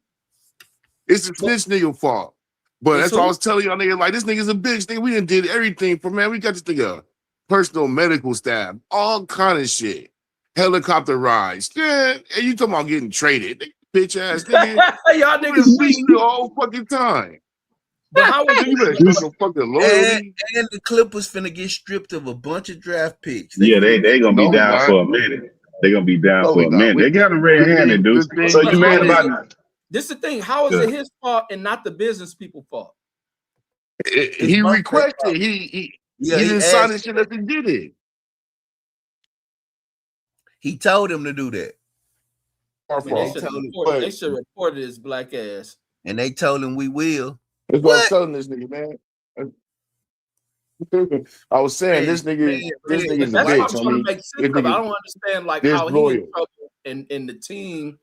It's the But snitch nigga fault. But it's that's why I who? was telling y'all niggas, like, this nigga's a bitch. Nigga, we done did everything for, man. We got this nigga personal medical staff, all kind of shit. Helicopter rides. Yeah, and you talking about getting traded. Bitch ass nigga. Y'all You been niggas beating beat. the whole fucking time. But how was You better show This- some fucking And, loyalty. and the Clippers finna get stripped of a bunch of draft picks. They Yeah, finna they gonna be No, we down not. for a minute. They gonna be down No, for we a not. minute. They got him red-handed, dude. Good thing So but you how mad is about it? it? This is the thing. How is it his fault and not the business people fault? it's he both their requested. fault. He Yeah, he didn't sign asked. this shit up and did it. He told him to do that. far Man, they They from. should have told him, reported. But They should have reported his black ass. and they told him we will. that's what I was What? telling this nigga, man. I was saying Man, this nigga's a That's what bitch. I'm I trying to mean, make sense this of. I nigga don't understand like how he in disloyal. trouble and the team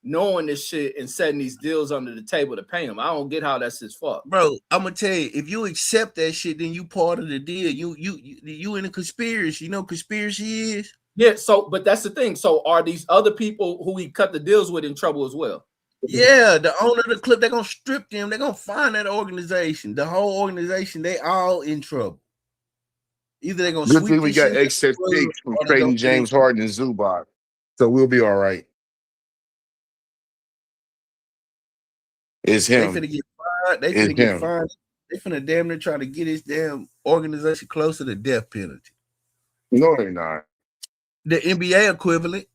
knowing this shit and setting these deals under the table to pay him. I don't get how that's his fault. Bro, I'm gonna tell you, if you accept that shit, then you part of the deal. You in a conspiracy. You know what conspiracy is? Yeah, so but that's the thing. So are these other people who he cut the deals with in trouble as well? Yeah, the owner of the club, they're gonna strip them, they're gonna find that organization. The whole organization, they all in trouble. Either they're gonna Good sweep thing we this shit got under excess the rug, picks from or they gonna trading get in James trouble. Harden and Zubac. So we'll be all right. It's They him. finna get fined. They It's finna get him. fined. They finna damn near try to get this damn organization close to the death penalty. No, they're not. The NBA equivalent.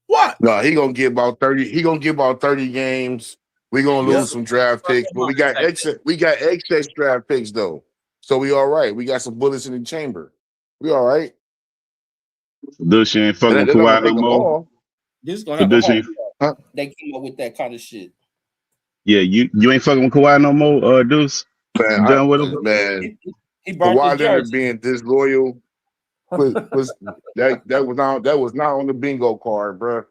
What? No, he gonna get about 30. He gonna get about 30 games. We're gonna Yep. lose some draft picks, but we got excess draft picks though. So we all right. We got some bullets in the chamber. We all right. Dush ain't fucking with They're not gonna Kawhi no take them more. all. This is gonna So have a Dush home. ain't, Huh? They came up with that kind of shit. yeah, you ain't fucking with Kawhi no more, Deuce. Man, You done with him? man, He burnt his Kawhi Leonard jersey. being disloyal was that was not on the bingo card, bro.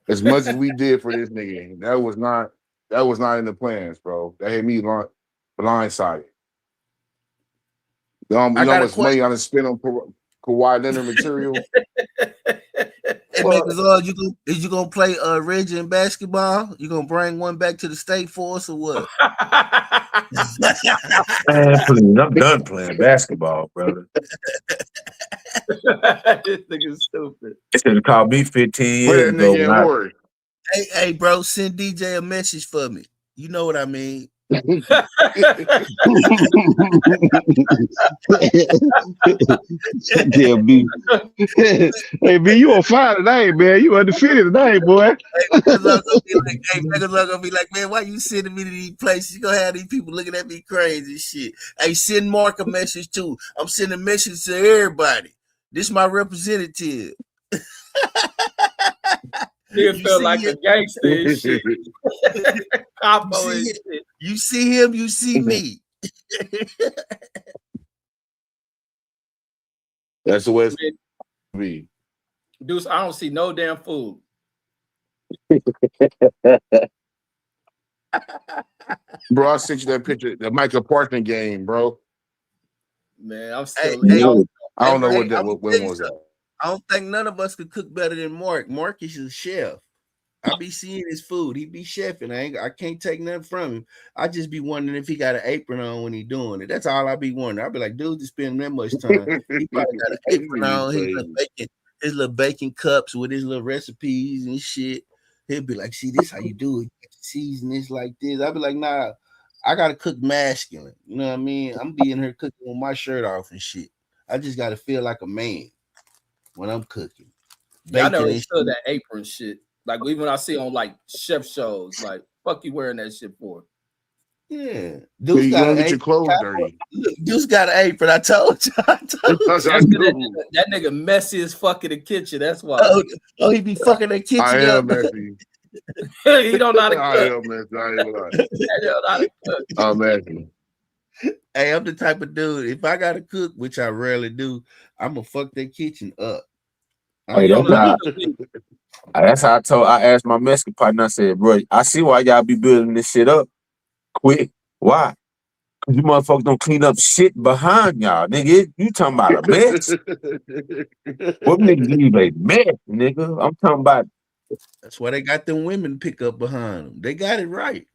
As much as we did for this nigga, that was not in the plans, bro. That had me blindsided. You know I how got a much money question. I done spent on Kawhi Leonard material? Hey, Well, is you gonna play Reggie in basketball? You gonna bring one back to the state force or what? Man, please, I'm done playing basketball, brother. This nigga's stupid. They should have called me 15 put years that ago nigga when in I work. Hey, bro, send DJ a message for me. You know what I mean? Yeah, B. Hey, B, you on fire today, man. You undefeated today, boy. Niggas are gonna be like, man, why you sending me to these places? You gonna have these people looking at me crazy shit. Hey, send Mark a message too. I'm sending messages to everybody. This my representative. He You felt see like a it? gangster and shit. Capo and You see it? shit. You see him, you see me. That's the way it's Man, gonna be. Deuce, I don't see no damn food. Bro, I sent you that picture, the Michael Parsons game, bro. Man, I'm Hey, still. hey, I don't know hey, what that I'm gonna when tell you was that. something. I don't think none of us could cook better than Mark. Mark is a chef. I be seeing his food. He be chefing. I can't take nothing from him. I just be wondering if he got an apron on when he doing it. That's all I be wondering. I be like, dude, just spending that much time. He probably got an apron on. His little baking cups with his little recipes and shit. He'll be like, see, this how you do it. Season this like this. I be like, nah, I gotta cook masculine. You know what I mean? I'm being here cooking with my shirt off and shit. I just gotta feel like a man when I'm cooking. Yeah, I never Bacon and understood shit. that apron shit. Like even I see on like chef shows, like fuck you wearing that shit for? Yeah, So Deuce you got don't an get your apron. clothes dirty. Look, Deuce got an apron. I told you. That's I That nigga messy as fuck in the kitchen. That's why. He be fucking that kitchen I up. am messy. He don't know how to I cook. am messy. I ain't gonna lie. He don't know how to cook. I'm messy. Hey, I'm the type of dude. If I gotta cook, which I rarely do, I'm gonna fuck that kitchen up. Oh, you don't know how to cook. That's how I asked my Mexican partner. I said, bro, I see why y'all be building this shit up quick. Why? Because you motherfuckers don't clean up shit behind y'all, nigga. You talking about a mess? What niggas leave a mess, nigga? I'm talking about. That's why they got them women pick up behind them. They got it right.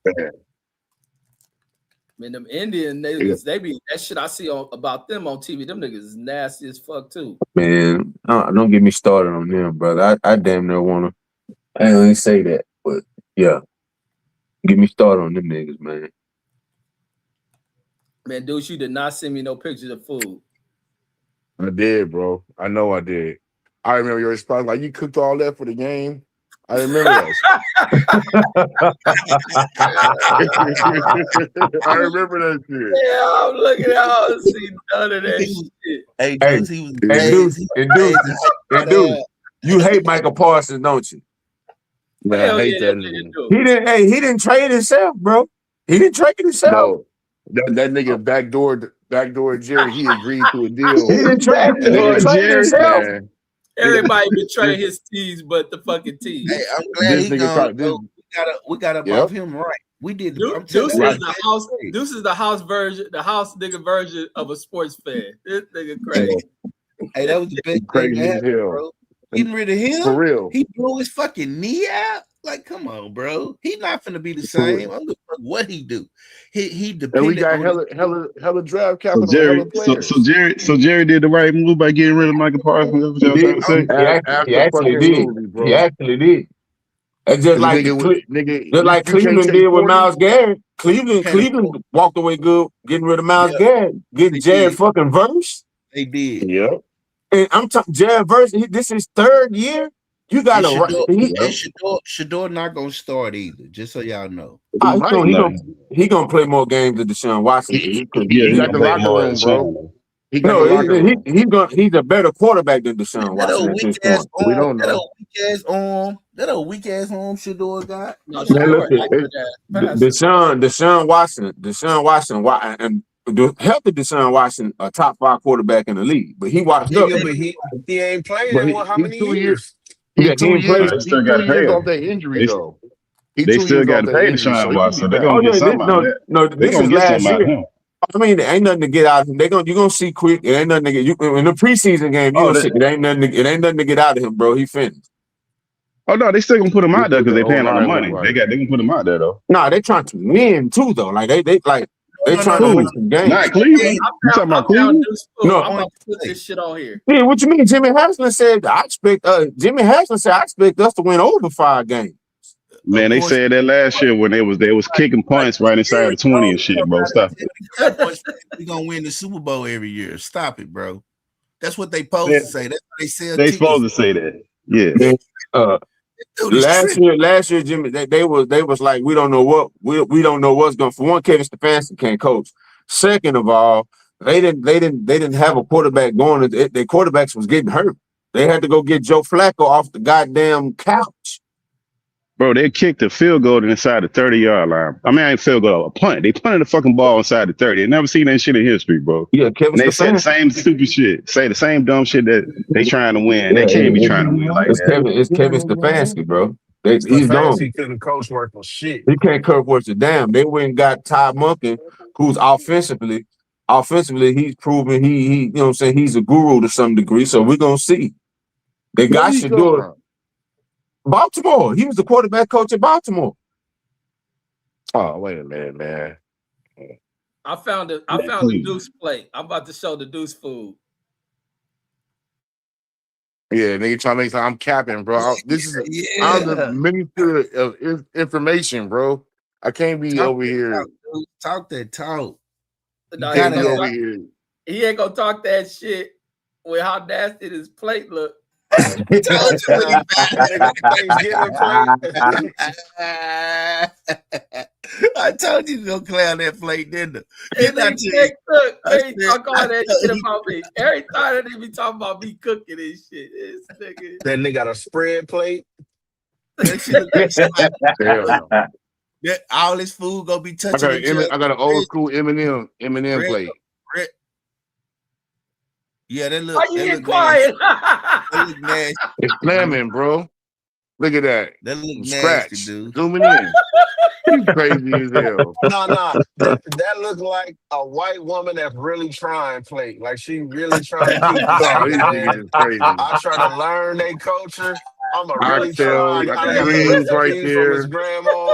Man, them Indian niggas, they be that shit I see about them on TV. Them niggas is nasty as fuck too. Man, don't get me started on them, brother. I damn near wanna. I ain't gonna say that, but yeah, get me started on them niggas, man. Man, dude, you did not send me no pictures of food. I did, bro. I know I did. I remember your response. Like, you cooked all that for the game. I remember that. I remember that shit. Yeah, I'm looking at I don't see none of that shit. Hey, Hey, Deuce, he was dude, you hate Michael Parsons, don't you? Man, I Hell hate yeah, that that nigga nigga. do. He didn't trade himself, bro. He didn't trade himself. No, that nigga backdoor Jerry. He agreed to a He deal. didn't trade. He That didn't Backdoor nigga, trade Jerry. himself. man, this, Everybody this, betray his teams, but the fucking Hey, team. I'm glad this he nigga gone. thought this. We got Yep. above him right. We did. I'm telling Deuce you, is Right. the house. Deuce is the house version, the house nigga version of a sports fan. This nigga crazy. hey, that was the best thing Crazy that as happened, hell. bro. Getting rid of For him, real. he blew his fucking knee out. Like, come on, bro. He's not finna be the For real. same. I don't give a fuck what he do. He And we depended got on it. hella draft So capital, Jerry, hella players. so Jerry did the right move by getting rid of Michael Parsons. That's what He y'all trying did. to say? He actually did. Absolutely, He bro. actually did. It's just like Nigga, just like you can't Cleveland take did with 40. Myles Garrett. Cleveland Can't Cleveland walked away good getting rid of Myles Yeah, Garrett, getting they Jared did. fucking Verse. They did. Yep. And I'm talking Jared Verse. This is third year. You got And to right. Shador not gonna start either. Just so y'all know. He might. He gonna play more games than Deshaun Watson. He Yeah, he got the gonna play locker more room, at bro. Sean. He got the No, locker room. he's a better quarterback than Deshaun That Watson old at weak this ass point. We arm. don't know. That old weak ass arm Shador got. No, Man, Shador look, accurate ass passer. Deshaun Watson, and the healthy Deshaun Watson, a top 5 quarterback in the league, but he washed up. Nigga, but he ain't played But in how he's many 2 years. years? Yeah, he ain't played. They still got to He's 2 pay years off him. that injury, They, though. He's they 2 still years got off to that pay injury, so Deshaun he could be Watson. They're back. gonna Oh get yeah, something out of that. They're this gonna is get something last out of year. him. I mean, there ain't nothing to get out of him. You gonna see quick. It ain't nothing to get you in the preseason game. You Oh, gonna see it ain't nothing to get out of him, bro. He finished. no, they still gonna put him out there With because the they paying all the O-line look money. like. They gonna put him out there though. Nah, they trying to win too, though. Like they trying to win some games. Not Cleveland. You talking about Cleveland? No. I'm about to put this shit on here. Yeah, what you mean? Jimmy Haslam said I expect us to win over 5 games. Man, they said that last year when they was kicking punts right inside the 20 and shit, bro. Stop it. We gonna win the Super Bowl every year. Stop it, bro. That's what they supposed to say. That's what they sell They tickets. supposed to say that. Yeah. Last year, Jimmy, they was like, we don't know what's going. For one, Kevin Stefanski can't coach. Second of all, they didn't have a quarterback going. Their quarterbacks was getting hurt. They had to go get Joe Flacco off the goddamn couch. Bro, they kicked a field goal inside the 30-yard line. I mean, I ain't field goal, a punt. They punted the fucking ball inside the 30. I never seen that shit in history, bro. Yeah, Kevin And they said the Stefanski. same stupid shit. Say the same dumb shit that they trying to win. They can't be trying to win like that. It's Kevin Stefanski, bro. He's gone. He couldn't coach worth of shit. He can't coach worth a damn. They went and got Todd Monken, who's offensively, he's proven he you know what I'm saying, he's a guru to some degree. So we're gonna see. They got Shador. Baltimore. He was the quarterback coach at Baltimore. Oh, wait a minute, man. I found the Deuce plate. I'm about to show the Deuce food. Yeah, nigga trying to make I'm capping, bro. I'm the minister of information, bro. I can't be over here. Talk that talk. No, Can't be over here. He ain't gonna talk that shit with how nasty his plate look. I told you to go clown that plate, didn't I? Talk all that shit about me. Every time they be talking about me cooking and shit. This nigga. That nigga got a spread plate. That all this food gonna be touching. I got an old school Eminem plate. Yeah, that look. Why you get quiet? That look nasty. It's slamming, bro. Look at that. That look Scratch. nasty, dude. Zooming in. You crazy as hell. No. That look like a white woman that's really trying plate. Like she really trying to keep These crazy. I try to learn their culture. I'm a really Oxtails, trying. got the greens right there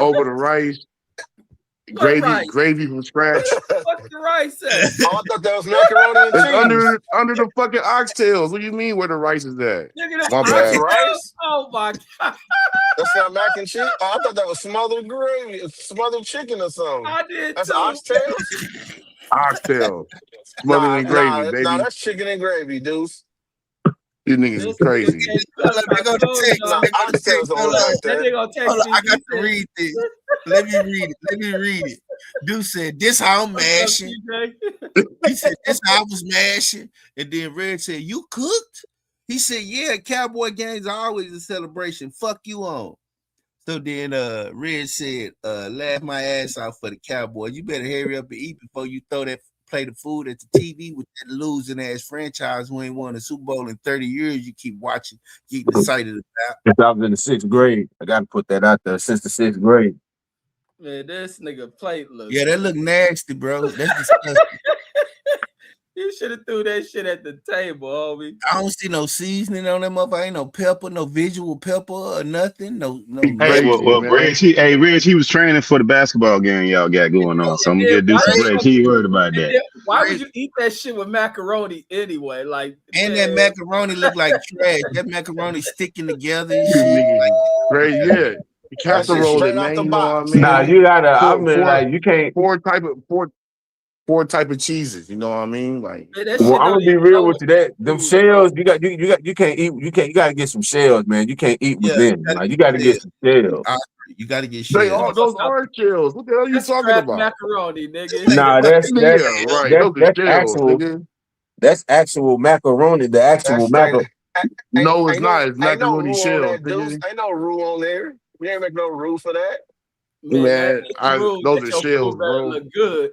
over the rice. Gravy from scratch. What's the rice at? Oh, I thought that was macaroni and cheese. It's under the fucking oxtails. What do you mean where the rice is at? My bad. Rice? Oh my god. That's not mac and cheese. Oh, I thought that was smothered gravy, smothered chicken or something. I did That's too. oxtails. Oxtails. Smothered in gravy, baby. Nah, that's chicken and gravy, deuce. You niggas is crazy. Let me go to text. Oxtails don't look like that. I got to read this. Let me read it. Dude said, this how I'm mashing. He said, this how I was mashing. And then Red said, you cooked? He said, yeah, Cowboy games are always a celebration. Fuck you on. So then Red said, laugh my ass off for the Cowboys. You better hurry up and eat before you play the food at the TV with that losing ass franchise who ain't won a Super Bowl in 30 years. You keep watching, getting excited about. Since I was in the 6th grade, I gotta put that out there. Since the 6th grade. Man, this nigga plate look. Yeah, that look nasty, bro. That's disgusting. You should have threw that shit at the table, homie. I don't see no seasoning on that motherfucker. Ain't no pepper, no visual pepper or nothing. No. Hey, Crazy, well, man. Reg, he was training for the basketball game y'all got going on. So I'm gonna do some bread. He worried about that. Why would you eat that shit with macaroni anyway? Like, and man. that macaroni look like trash. That macaroni sticking together and shit. Like, Crazy, yeah. The casserole, straight man. out the You know what I box. mean? Nah, you gotta. I mean, like you can't. Four type of cheeses. You know what I mean? Like, Man, that Well, shit I'm gonna don't be even real go with you. That them food, shells, you can't eat. You gotta get some shells, man. You can't eat with them. Like you gotta get some shells. you gotta get they shit. all those orange shells. What the hell are you That's talking Kraft about? macaroni, nigga. Nah, that's Yeah, right. Those are that's shells, actual. nigga. That's actual macaroni. The actual That's straight. macaroni. No, it's not. It's Ain't no macaroni rule on shells, that, Deuce. nigga. Ain't no rule on there. We ain't make no rule for that. Man, that Man, rule those that are your shells, food better bro. look good.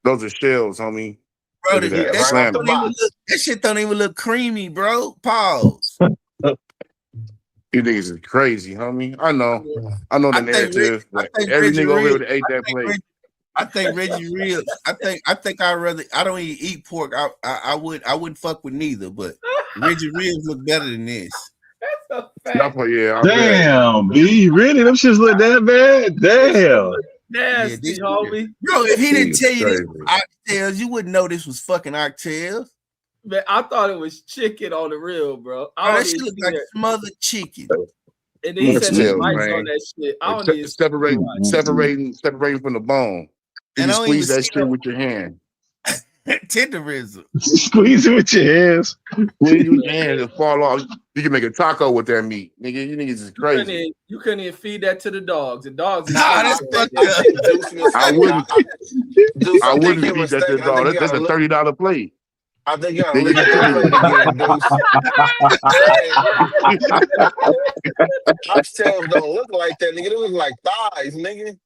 Those are shells, homie. Bro, Look at Yeah, that. that, right shit out the Slam it. don't even box. look, that shit don't even look creamy, bro. Pause. You niggas is crazy, homie. I know. Yeah. I know the I think narrative, I but think every Reggie nigga over here Real. would have ate that plate. I think Reggie Real. I think I don't even eat pork. I wouldn't fuck with neither. But Reggie Reels look better than this. That's a Y'all fact. play, yeah, I bet. Damn, B, really? Them shits look that bad? Damn. Yeah, Nasty, this homie. bro. If he didn't Niggas tell you this crazy. was oxtails, you wouldn't know this was fucking oxtails. Man, I thought it was chicken on the real, bro. Bro, I that don't shit even look see like that. smothered chicken. And then he That's said the shells, rice on man. that shit. I don't Se- even see the rice. separating from the bone. You And can I don't even squeeze that see shit with your hand. tenderism. Squeeze it with your hands. Squeeze it with your hand and fall off. You can make a taco with that meat. Nigga, you niggas is crazy. You couldn't even feed that to the dogs. The dogs is Nah, that's fucked I up. think Deuce I mistaken. wouldn't Deuce, I I think wouldn't you're feed that to the mistaken. I think dog. you That's gotta a look. $30 plate. I think you gotta Nigga, look you at that plate again, Deuce. Oxtails don't look like that, nigga. They look like thighs, nigga.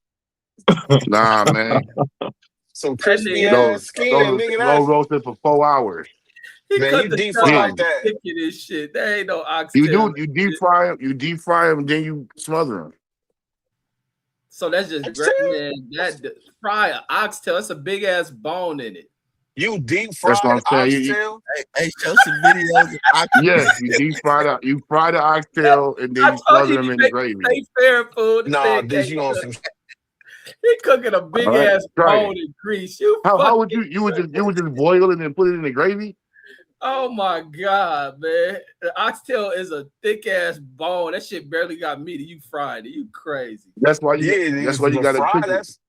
Nah, man. Some That crispy nigga, ass Those skin, are nigga. slow That's roasted for 4 hours. he man, cut you the deep shell fry off like Getting the that. chicken and shit. There ain't no you oxtail. do you deep fry them, then you smother them. So that's just Oxtail? great, man. That fry an oxtail. That's a big ass bone in it. You deep That's what fried I'm saying. oxtail? Hey, show some videos of oxtails. Yes, you fry the oxtail and then I you told smother you them he in the make gravy. stay fair food. This Nah, thing Deuce, you on some he cooking a big All right, ass try bone it. in grease. You How would fucking you would just boil it and put it in the gravy? oh my god, man. The oxtail is a thick ass bone. That shit barely got meat. You fried it. You crazy. That's why yeah, you the gotta fry, cook it. that's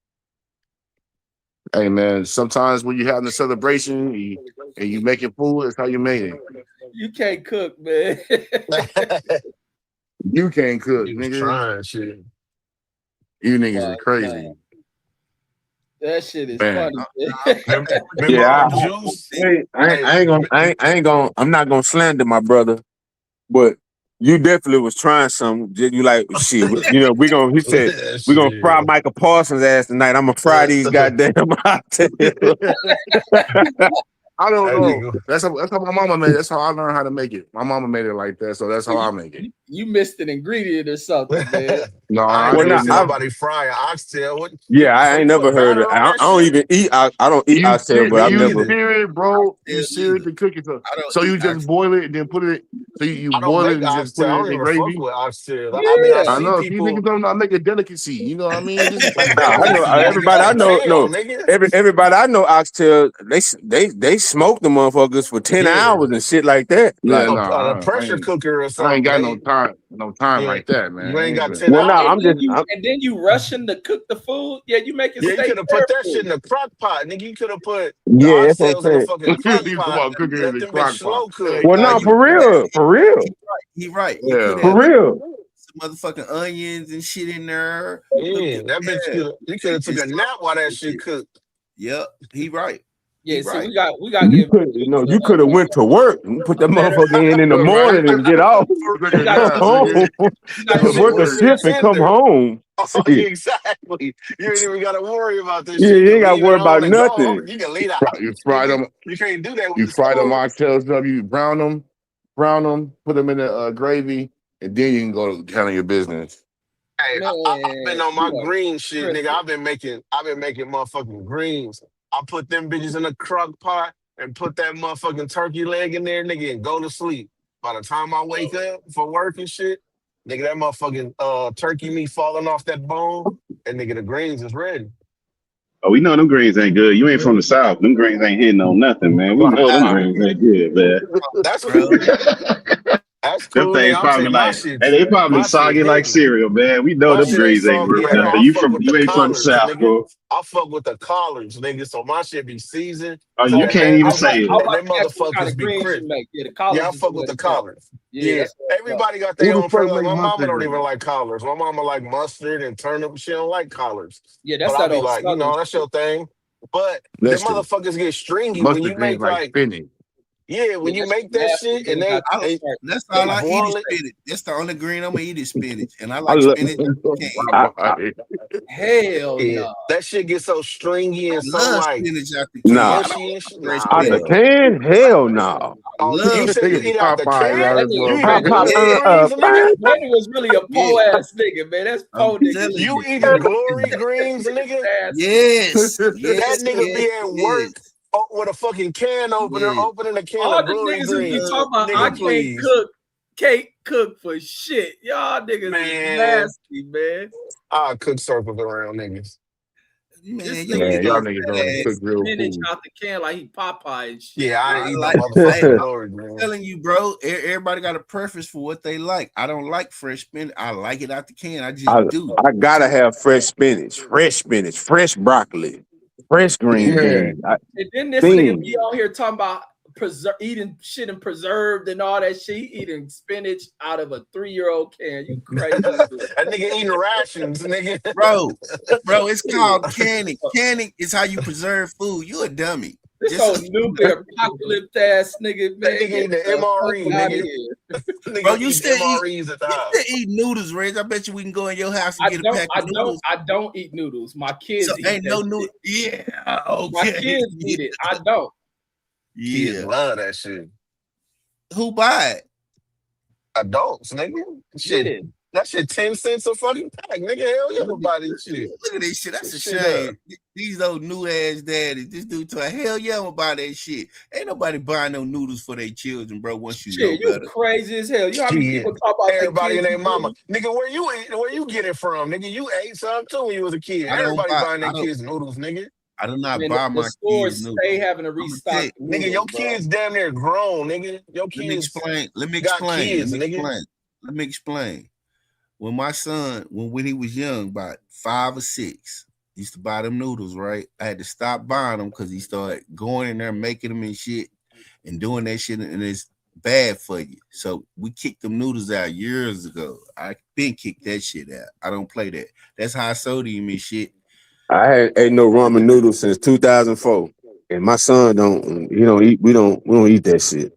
Hey man, sometimes when you having a celebration and you making food, that's how you made it. You can't cook, man. You can't cook, he was nigga. trying shit. You niggas Fuck, are crazy. that shit is Man. funny, man. Yeah, Juice. I'm not gonna slander my brother, but you definitely was trying something. You like shit. You know, he said we're gonna fry Shit. Michael Parsons ass tonight. I'm gonna fry these goddamn oxtails. I don't That know. nigga. That's how my mama made it. That's how I learned how to make it. My mama made it like that, so that's how I make it. You missed an ingredient or something, man. No, I I ain't Well, never nah, seen didn't. nobody fry an oxtail. What? yeah, I So ain't you never put heard it. batter on that I don't shit? even eat. I don't eat oxtail, but I've You never. sear it, bro. You Oxtail sear it either. to cook it. So, I don't so eat you just oxtail. boil it and then put it. So you I don't boil it make and just put oxtail. it I in don't the even fuck gravy. with oxtail. I mean, I Yeah. I see know. See, people. niggas don't know how to make a delicacy. You know what I mean? Just Like Nah, I know delicacy, nigga. everybody. I know. Goddamn, No, nigga. everybody I know oxtail. They smoke the motherfuckers for 10 Yeah. hours and shit like that. yeah, Like, no, On a I pressure ain't. cooker or I ain't something. got They, no time yeah, like that, you man. ain't got But 10 well, no, hours. And then you rushing to cook the food. Yeah, you make it Yeah, you stay could have put fair that shit food. in the crock pot, nigga. You could have put the yeah, that's what I'm oxtails in the saying. fucking crock you talking pot. about cooking in Let the them bitch crock pot? slow cook. Well, Nah, no, Like, for real, for real, he right. You Yeah. could for have real. some motherfucking onions and shit in there. yeah, that bitch Yeah, could. You could have took a just nap while that shit cooked. Yep, he right. Yeah, He see, right. we got to You give could, you could have went to work and put that better. motherfucker in the Right? morning and get off. Look We at got to Come that, home, nigga. got to That give shit work a was America. shift and come tender. home. Oh, Shit. exactly. You ain't even got to worry about this Yeah, shit. You you ain't can got to leave it worry about on and go home. nothing. You can leave the You house, fry nigga. them. You can't do that with You the fry them stove. oxtails up. You brown them, put them in the gravy, and then you can go to handle your business. Hey, I've been Man, on my you are green shit, nigga. tripping. I've been making motherfucking greens. I put them bitches in a crock pot and put that motherfucking turkey leg in there, nigga, and go to sleep. By the time I wake up for work and shit, nigga, that motherfucking turkey meat falling off that bone, and nigga, the greens is ready. Oh, we know them greens ain't good. You ain't from the South. Them greens ain't hitting on nothing, man. We know them greens ain't good, man. That's Bro. cool. That's Them cool, nigga. things I'm probably saying my like, hey, shit's they probably my shit soggy like hitting. cereal, man. We know My them shit ain't greens ain't soggy worth right nothing. now. Yeah. I fuck with the You ain't from the collards, South, nigga. bro. I fuck with the collards, nigga. So my shit be seasoned Oh, to you a can't even I heaven, was say I it. was and about them to ask what kind motherfuckers of be greens crisp. you make. Yeah, the Yeah, I collards is fuck with good the as hell. collards. Yeah, Yeah, that's what I love. everybody got Who their the own fuck preference. Like make my mama mustard don't even greens? like collards. My mama like mustard and turnip. She don't like collards. Yeah, But that's I'll that be old like, southern that's shit. your thing. But the Listen, motherfuckers get stringy when mustard you greens make like like, spinach. yeah, Yeah, when you that shit make that nasty. shit Then and it got they that part. That's they all I eat is boil it. spinach. That's the only green I'm gonna eat is spinach. And I I like love, spinach out the can. I, Right. Hell Yeah, no. that shit gets so stringy I and so love like spinach out the can. nah, I don't mushy want and shit. no fresh Nah, out the spinach. hell. can, hell no. I Oh, you love said you spinach. eat out the Popeyes can? out That of this nigga You eat Brandon Pop, was glory greens, nigga? Brandon was really a Yeah, po ass nigga, man. That's I'm po nigga telling You you. shit. eating glory greens, nigga? Nasty. Yes, That yes, nigga yes, be at yes, work with a fucking can opener, yes. opening a can All of the glory niggas who be greens. Love, talking about I Nigga, love. please. can't cook for shit. Y'all niggas is Man, nasty, man. I cook circles around niggas. This Man, your nigga Man, y'all eat little niggas fat don't even cook ass. real spinach food. out the can like he Popeye and shit. Yeah, I ain't I eat no like. motherfucking it. glory greens. Telling you, bro. Everybody got a preference for what they like. I don't like fresh spinach. I like it out the can. I just I, do. I gotta have fresh spinach, fresh broccoli, fresh green Yeah. beans, And then this nigga beans. be on here talking about eating shit and preserved and all that shit. He eating spinach out of a 3-year-old can. You crazy as hell. That nigga eating rations, nigga. Bro, it's called Shit. canning. Canning is how you preserve food. You a dummy. This Just old nuclear apocalypse ass nigga, That man. nigga Get eating the the fuck MRE, out of nigga. here. bro, Nigga eating MREs at the you house. still eat noodles, Reg. I bet you we can go in your house and get a pack of noodles. I don't eat noodles. My So kids eat ain't that no noodle. shit. Yeah, My okay. kids eat it. I don't. Kids Yeah. love that shit. Who buy it? Adults, nigga. Shit, Yeah. that shit 10 cents a fucking pack, nigga. Hell yeah, Look at, everybody shit. look at this shit. That's This a shit up. shame. These old new ass daddies. This dude to a hell yeah, I'm gonna buy that shit. Ain't nobody buying no noodles for their children, bro. Once you know Shit, you better. crazy as hell. You know how many Shit. people talk about their Everybody and kids their eat mama. noodles? Nigga, where you get it from? Nigga, you ate some too when you was a kid. I don't Everybody buy. buying their kids noodles, nigga. I do not Man, buy the my kids stores noodles. stay having to I'm gonna tell you. restock the Nigga, your noodles, bro. kids damn near grown, nigga. Your Let me kids explain. Let me got explain. Let kids, me nigga. explain. Let me explain. When my son, when he was young, about 5 or 6, used to buy them noodles, right? I had to stop buying them because he started going in there making them and shit and doing that shit, and it's bad for you. So we kicked them noodles out years ago. I been kicked that shit out. I don't play that. That's high sodium and shit. I ain't ate no ramen noodles since 2004, and my son don't. He don't eat. We don't eat that shit.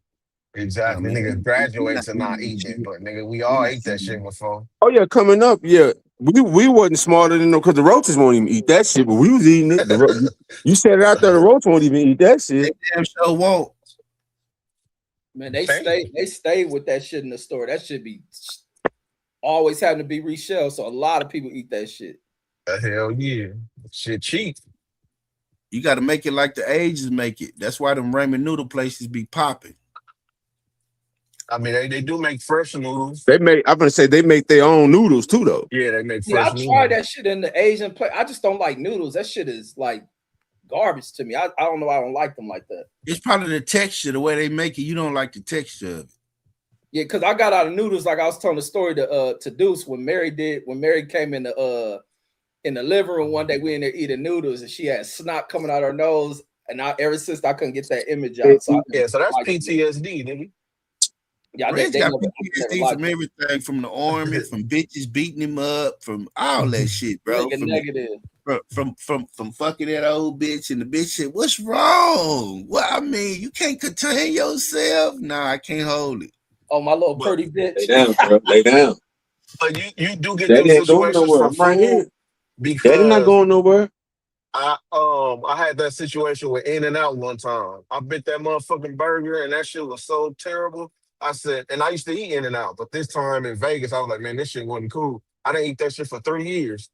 I Exactly. mean, Niggas we graduate not to not eating that eating it, shit. but nigga, we We all not ate that shit eating before. Oh yeah, coming up, yeah. We wasn't smarter than them because the roaches won't even eat that shit, but we was eating it. You said it out there, the roach won't even eat that that. shit. They damn sure won't. Man, Same. they stay with that shit in the store. That should be always having to be reshelled. So a lot of people eat that shit. Hell yeah. Shit cheap. You got to make it like the ages make it. That's why them ramen noodle places be popping. I mean, they do make fresh noodles. I'm gonna say they make their own noodles too, though. Yeah, they make Yeah, I fresh tried noodles. that shit in the Asian place. I just don't like noodles. That shit is like garbage to me. I don't know why I don't like them like that. It's probably the texture, the way they make it. You don't like the texture of it. Yeah, because I got out of noodles like I was telling the story to Deuce when Mary came in the living room one day. We in there eating noodles and she had snot coming out her nose. And ever since I couldn't get that image out. So I Yeah, so that's like PTSD, nigga. yeah, Reg they got never PTSD liked from it. everything, from the army, from bitches beating him up, from all that shit, bro. Nigga From negative. from fucking that old bitch, and the bitch said, "What's wrong? Well, I mean, you can't contain yourself." Nah, I can't hold it. Oh, my little But pretty bitch. Lay down, bro. Lay down. you do get them Daddy ain't going situations nowhere. for I'm right food here. Daddy not because going nowhere. I had that situation with In and Out one time. I bit that motherfucking burger and that shit was so terrible. I said, and I used to eat In and Out, but this time in Vegas, I was like, man, this shit wasn't cool. I didn't eat that shit for 3 years.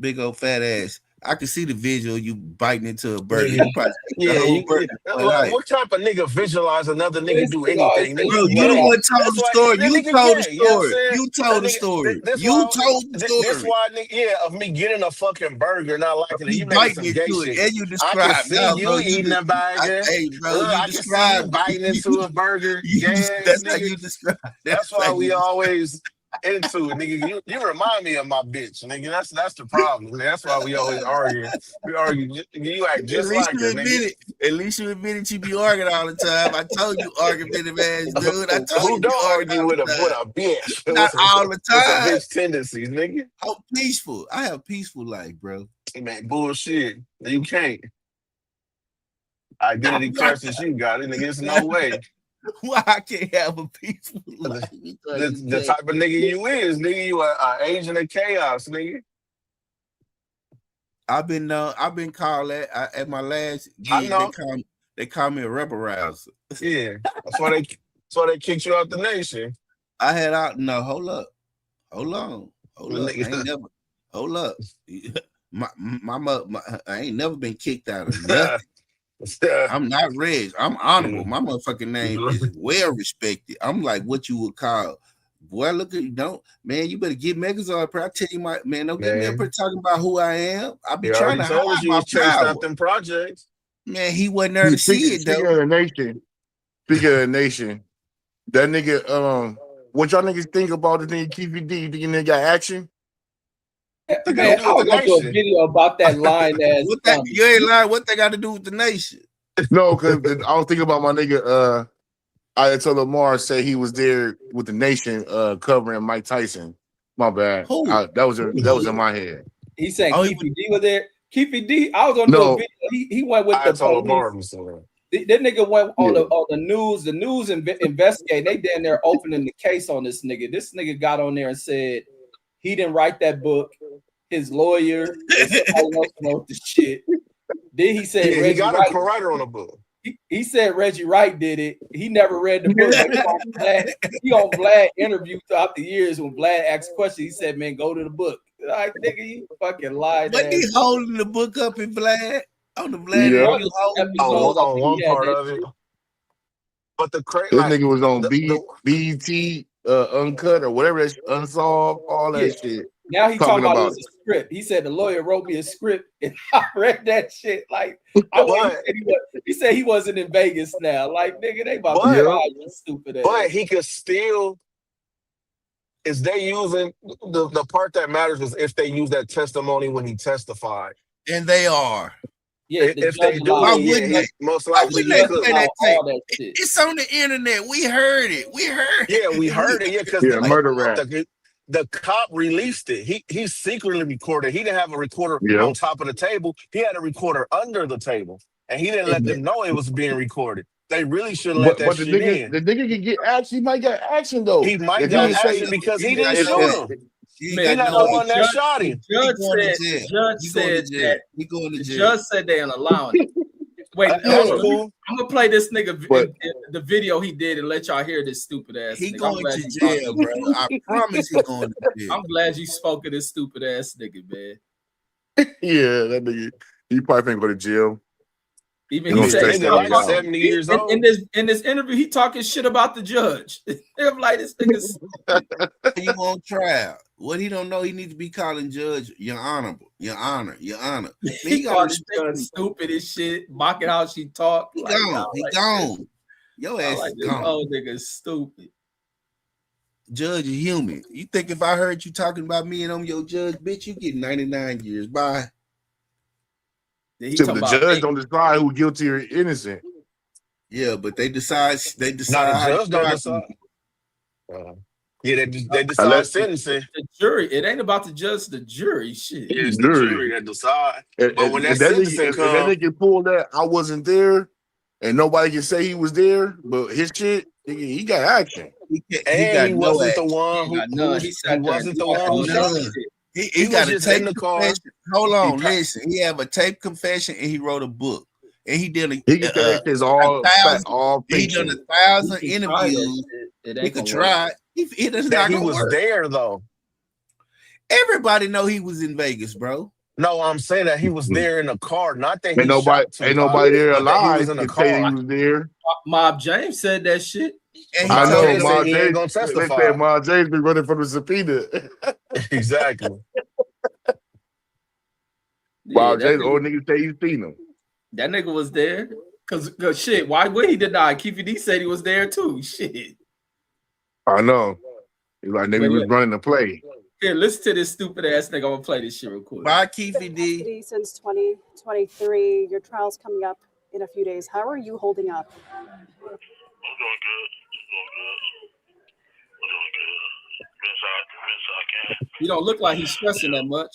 Big old fat ass. I can see the visual you biting into a burger. Yeah, You probably ate the yeah. whole burger. Like, what type of nigga visualize another nigga This do nigga always anything? say Nigga, Bro, you you the yeah. gay. one told That's the why story. that You nigga told the gay. You know what I'm story. saying? You That told the story. nigga, this You why told the this story. why nigga, yeah, of me getting a fucking burger, not liking it. You You making biting some gay into it, shit. and you I can described. see No, you bro, eating a burger. hey, bro, you I can see you described biting it. into a burger, gay ass That's how nigga. you describe. That's That's how why you we describe. always into it, nigga. You remind me of my bitch, nigga. That's the problem, man. That's why we always argue. We argue. You act At just least like you her, nigga. admit it. At least you admitted you be arguing all the time. I told you argumentative ass dude. I told Who you be don't arguing argue all with the time. a bitch Not all the with some time. bitch tendencies, nigga? I'm peaceful. I have a peaceful life, bro. Man, bullshit. You can't. Identity crisis you got it, nigga. There's no way. Why I can't have a peaceful life? Because you The can't. type of nigga you is, nigga. You a agent of chaos, nigga. I've been called that at my last I gig. know. They call me a rebel rouser. Yeah. That's why they kicked you out the nation. I had out. No, hold up, hold on, hold up. I ain't Nigga. never. Hold up. I ain't never been kicked out of nothing. I'm not Reg. I'm honorable. My motherfucking name is well respected. I'm like what you would call. Boy, look at you. Don't, man, you better get Megazord. I tell you, my man, don't get me up here Man, talking about who I am. I be he trying already to told us hide you my was chasing power. out them projects. Man, he wasn't there to see it Speaking though. of the nation, speaking of the nation, that nigga, what y'all niggas think about the nigga Keefy D? You think nigga got action? They got to Man, do I with the was gonna do a nation. video about that line ass What that dummy. you ain't lying. What they got to do with the nation? No, because I was thinking about my nigga, Ayatollah Lamar say he was there with the nation, covering Mike Tyson. My bad. Who? That was in my head. He saying Oh, Keefy D was there. Keefy D, I was gonna do a No, video. He went with I the told police. Marvin so. That nigga went on yeah. the news. The news investigating. They down there opening the case on this nigga. This nigga got on there and said he didn't write that book. His lawyer and somebody else wrote the shit. Then he said Yeah, he Reggie got a Wright. co-writer on the book. He said Reggie Wright did it. He never read the book. He on Vlad interview throughout the years when Vlad asked questions. He said, "Man, go to the book." Like nigga, you fucking lied. Wasn't he holding the book up in Vlad on the Vlad Yeah. interview? Holding the Episode, book. I On think one he had part that of it. shit. But the This like nigga was on the BET, Uncut or whatever, that unsolved, all that shit. Now he Talking talking about it about was a script. He said the lawyer wrote me a script and I read that shit. Like I but he said he wasn't in Vegas now. Like nigga, they about to but try you stupid ass. but he could still is they using the part that matters is if they use that testimony when he testified. And they are. Yeah, the If judge they do, allowed Why then it. yeah, wouldn't they? he most Why likely wouldn't he The they judge could. play that allowed tape? all that shit. It's on the internet. We heard it. We heard Yeah, we it. heard it. Yeah, because yeah, murder rap. the cop released it. He secretly recorded. He didn't have a recorder Yeah. on top of the table. He had a recorder under the table, and he didn't let them know it was being recorded. They really shouldn't let that But the shit nigga, in. the nigga can get action. He might get action though. He might If he got can say, action because He he ain't didn't got if, no shoot if, him. action. He ain't He got Man, not no the no, one action. that shot him. He going to the jail. judge He going to said jail. that He going to the jail. judge said they ain't allowing it. Wait, That's hold on. cool. I'm gonna play this nigga but the video he did and let y'all hear this stupid ass He nigga. I'm going glad to you jail, bro. I promise he going to jail. I'm glad you spoke of this stupid ass nigga, man. yeah, that nigga, he probably finna go to jail. Even He he gonna said stretch he Nigga that talk like nigga about out. 70 years old. in this interview he talking shit about the judge. I'm like this nigga's You on trial. What he don't know, he needs to be calling judge your honorable, your honor, your honor. Man, he you gotta called this respect judge him. stupid as shit, mocking how she talk. He Like, gone. He gone. Your I ass like is this gone. old nigga stupid. Judge is human. You think if I heard you talking about me and I'm your judge, bitch, you get 99 years. Bye. Then he Till the talking about judge don't decide who's guilty or innocent. Yeah, but they decide Now the how you judge don't prosecute. decide. Yeah, they decide Unless sentencing. The jury. It ain't about the judge. The jury. Shit. Yeah, it's the jury. jury that decide. If, But when that that sentencing nigga, if that come, nigga pulled that, I wasn't there, and nobody can say he was there, but his shit, he got action. He and got he no wasn't action. the He one ain't got none. He he sat there and wasn't the talked one who all that shot None. him. shit. He He was got a just in tape the car. confession. Hold He on, listen. He have a tape confession and he wrote a book. And he did He can say that shit's a all fact, thousand. all He done fiction. 1,000 can try that interviews. shit. It He ain't could gonna work. try. It's That not he gonna was work. there though. Everybody know he was in Vegas, bro. No, I'm saying that he was there in the car. Not that Ain't he shot Tupac, nobody there but that he was alive in the can say that he car. was there. Mob James said that shit. And he I Mob told know J us, said Ma he ain't J. gonna They testify. said Ma J's been running from the subpoena. Exactly. Yeah, Ma J's the only nigga say he's seen him. that nigga was there. Cause shit, why would he deny? Keefe D said he was there too. Shit. I know. He's like nigga But was look, running the play. here, listen to this stupid ass nigga. I'm gonna play this shit real quick. by Keefe D. Custody since 2023. Your trial's coming up in a few days. How are you holding up? I'm doing good. I'm doing good. I'm doing good. Best I can. He don't look like he's stressing that much.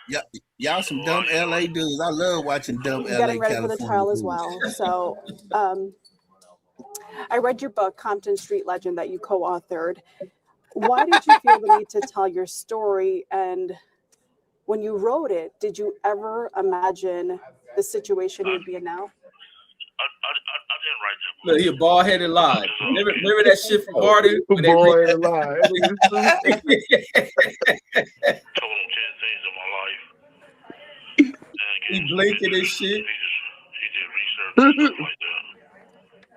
Yeah, y'all some dumb LA dudes. I love watching dumb LA Getting ready for the California trial as dudes. well. So, I read your book, Compton Street Legend, that you co-authored. Why did you feel the need to tell your story? And when you wrote it, did you ever imagine the situation you'd be in now? I didn't write that book. Look, he a bald headed lie. Remember that shit from Martin? When they Boy, read lie. Told him 10 things in my life. he blinking and shit. He did research and stuff like that.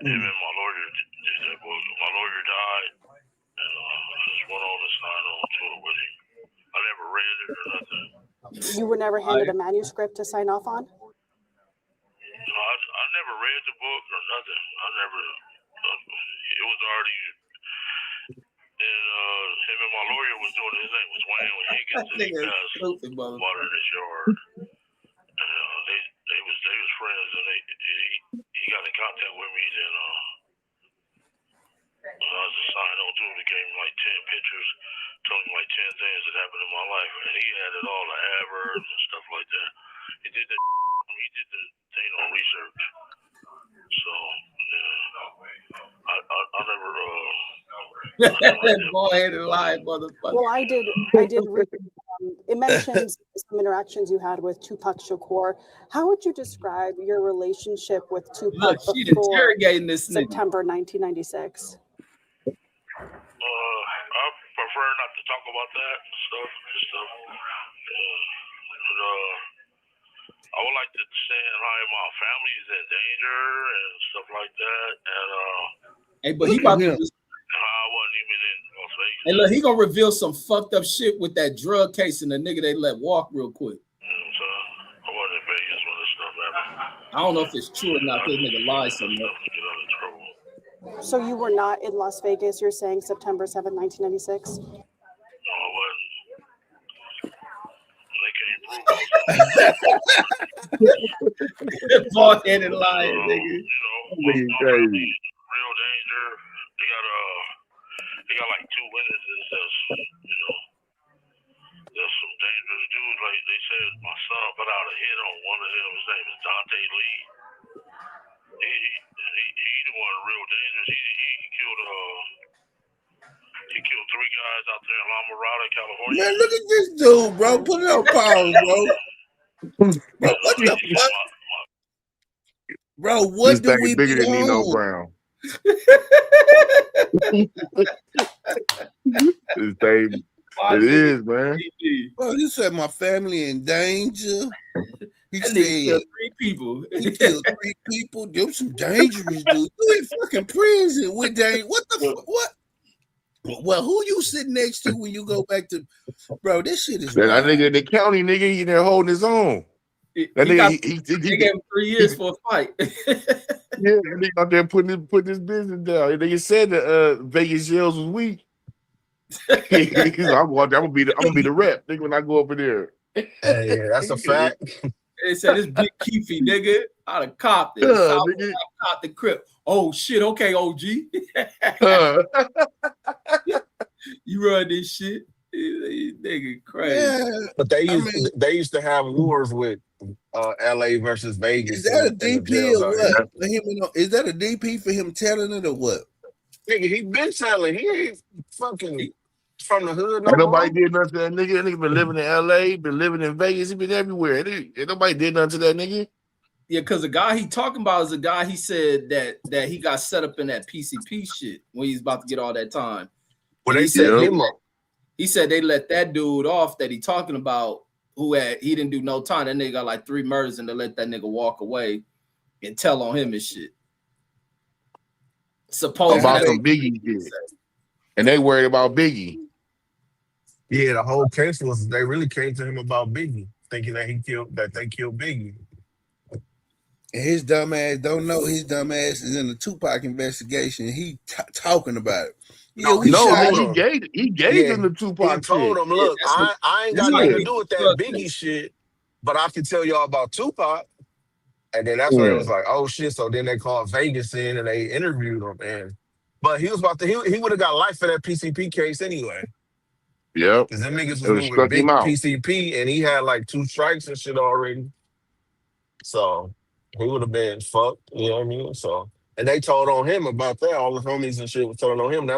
Him and my lawyer did that book. My lawyer died, and I just went on and signed on to it with him. I never read it or nothing. You were never handed a manuscript to sign off on? No, I never read the book or nothing. I never. It was already. And him and my lawyer was doing his name was Wayne when he gets to the passed water in his yard. And they was friends, and he got in contact with me. Then I was just signed on to him. He gave me like 10 pictures, told me like 10 things that happened in my life, and he added all the adverbs and stuff like that. He did the thing on research. So yeah, I never. Bald-headed lie, motherfucker. Well, I did read, it mentions some interactions you had with Tupac Shakur. How would you describe your relationship with Tupac Look, she before interrogating this nigga. September 1996? I prefer not to talk about that stuff. I would like to say how my family is in danger and stuff like that. And Hey, but he about to. I wasn't even in Las Vegas. Hey, look, he gonna reveal some fucked up shit with that drug case and the nigga they let walk real quick. So I wasn't in Vegas when this stuff happened. I don't know if it's true or not. This nigga lied so much. Get out of trouble. So you were not in Las Vegas, you're saying September 7th, 1996? No, I wasn't. They can't prove it. Bald-headed lying, nigga. My family is in real danger. They got like 2 witnesses that's, there's some dangerous dudes. Like they said, my son put out a hit on one of them. His name is Dante Lee. He the one real dangerous. He killed 3 guys out there in La Mirada, California. Man, look at this dude, bro. Put it on pause, bro. Bro, what the fuck? Bro, what This do thing we bigger than Nino on? Brown. This thing, it is, man. Bro, you said my family in danger. He That said nigga killed 3 people. he killed 3 people. Them some dangerous dudes. You in fucking prison with what the fuck? What? Well, who you sitting next to when you go back to, bro? This shit is That wild. nigga in the county, nigga, he there holding his own. That They nigga, gave him 3 years for a fight. yeah, that nigga out there putting his business down. And nigga said the Vegas jails was weak. He's like, I'm gonna be the rep, nigga, when I go over there. Hey, yeah, that's a fact. They said this big Keefy, nigga, out of Compton. Yeah, South nigga. Compton Crip. Oh shit, okay, OG. You run this shit. Nigga crazy. Yeah, But I mean, they used to have wars with LA versus is Vegas that a in the DP jails or out what? here. For him, is that a DP for him telling it or what? Nigga, he been selling. He ain't fucking from the hood no Ain't nobody more. did nothing to that nigga. That nigga been living in LA, been living in Vegas, he been everywhere. Ain't nobody did nothing to that nigga. Yeah, because the guy he talking about is a guy he said that he got set up in that PCP shit when he's about to get all that time. Well, And they he said set Yep. him up. he said they let that dude off that he talking about he didn't do no time. That nigga got like 3 murders and they let that nigga walk away and tell on him and shit. Supposedly About that's some Biggie shit. And they worried about Biggie. Yeah, the whole case was they really came to him about Biggie, thinking that they killed Biggie. And his dumb ass don't know his dumb ass is in the Tupac investigation. He talking about it. Yeah, No, we he No, shot told nigga, him. him. he gave Yeah, them the he Tupac told shit. him, yeah, look, that's what I ain't that's got how nothing Yeah. to he do with that drug Biggie case. shit, but I can tell y'all about Tupac. And then that's when it Yeah. was like, oh shit. So then they called Vegas in and they interviewed him. But he was about to he would have got life for that PCP case anyway. Yep. Because them niggas It was was moving struck him big out. PCP and he had like 2 strikes and shit already. So he would have been fucked, you know what I mean? So and they told on him about that. All the homies and shit was told on him.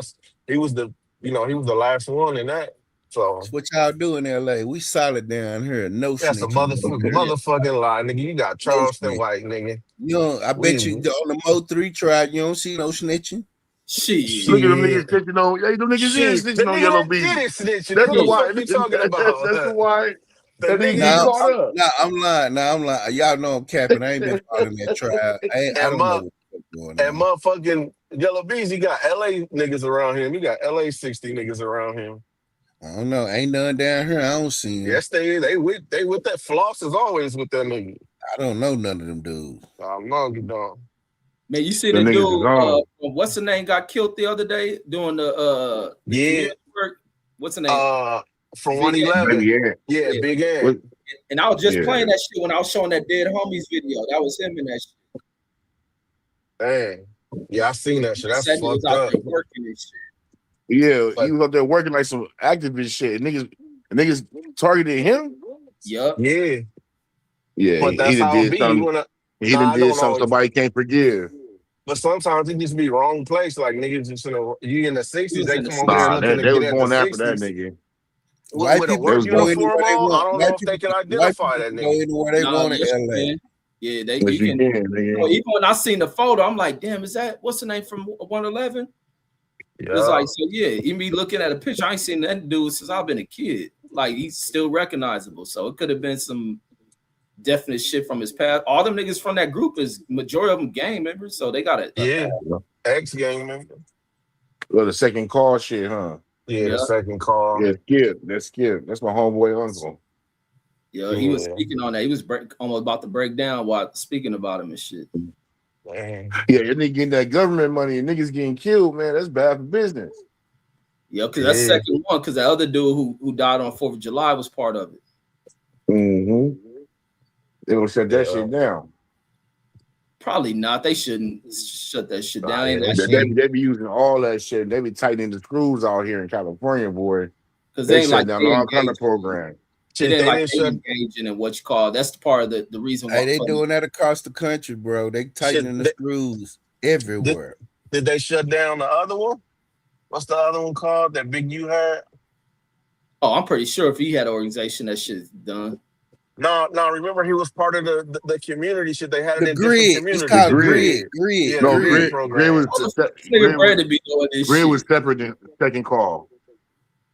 He was the he was the last one in that. That's So what y'all do in LA. We solid down here. No that's a snitching over here. motherfucking lie, nigga. You got No Charleston snitching. White, nigga. You know, I bet you We on the Mo3 trial, you don't see no snitching. Shit. Look at them shit. niggas snitching on. Hey, them niggas is Shit. The snitching on nigga Yellow that did Bees. it snitching, nigga. That's What the the Yeah. why. fuck you talking about? That's the why The that nigga get nigga Now, caught up. I'm lying. Now I'm lying. Y'all know I'm capping. I ain't been following that trial. I and don't know what's going and on. motherfucking Yellow Bees, he got LA niggas around him. He got LA 60 niggas around him. I don't know. Ain't none down here. I don't see him. Yes, they with that floss is always with that nigga. I don't know none of them dudes. I know you don't. Man, you see The the niggas is dude, on. what's the name got killed the other day doing the Yeah, community work? What's the name? from Big Ant. 111. Baby, yeah. Yeah, Yeah. Big Ant. What? And I was just Yeah. playing that shit when I was showing that Dead Homies video. That was him in that shit. Dang. Yeah, I seen that shit. He That's said he was fucked out up. there working and shit. Yeah, he But was up there working like some activist shit. And niggas targeted him. Yup. yeah, Yeah, but he that's done how it did be. You something. wanna He done Nah, I did don't something always. somebody can't forgive. But sometimes it just be wrong place. Like niggas just you in the He 60s, was they in the come over here Nah, 60s. looking to they get was at the going after that 60s nigga. White with a people They work was can go going. anywhere uniform they on. I want. don't know White if they people, can white identify people that can go nigga. anywhere they Nah, want in yes, you LA. can. Yeah, Yes, you you can. can, nigga. Even when I seen the photo, I'm like, damn, is that what's the name from 111? It's Yeah. like, so yeah, even me looking at a picture, I ain't seen that dude since I've been a kid. Like he's still recognizable. So it could have been some definite shit from his past. All them niggas from that group is majority of them gang members, so they got a Yeah. past. Ex gang member. Well, the second call shit, huh? Yeah, the Yeah, second call. Yeah, Skip. That's Skip. That's my homeboy uncle. yeah. He was Yeah. speaking on that. He was almost about to break down while speaking about him and shit. Man. Yeah, that nigga getting that government money and niggas getting killed, man. That's bad for business. Yeah, because that's Yeah. second one. Because the other dude who died on 4th of July was part of it. Mm-hmm. They gonna shut that Yeah. shit down. Probably not. They shouldn't shut that shit down. Yeah, Ain't they like They, they, shouldn't. they be using all that shit. They be tightening the screws out here in California, boy. because They they ain't shut like down they all kind of engaged. programs. It Shit, ain't they like didn't they shut engaging in what you call. That's the part of the reason why. Hey, they doing that across the country, bro. They shit. tightening the screws everywhere. Did they shut down the other one? What's the other one called? That Big U had? Oh, I'm pretty sure if he had an organization, that shit's done. No, no. Remember, he was part of the community shit. They had it The in different grid. It's The communities. called The grid. grid. grid, Grid. yeah, the No, grid Grid. grid was program. All the nigga grid, Brad to be doing this grid was shit. separate than second call.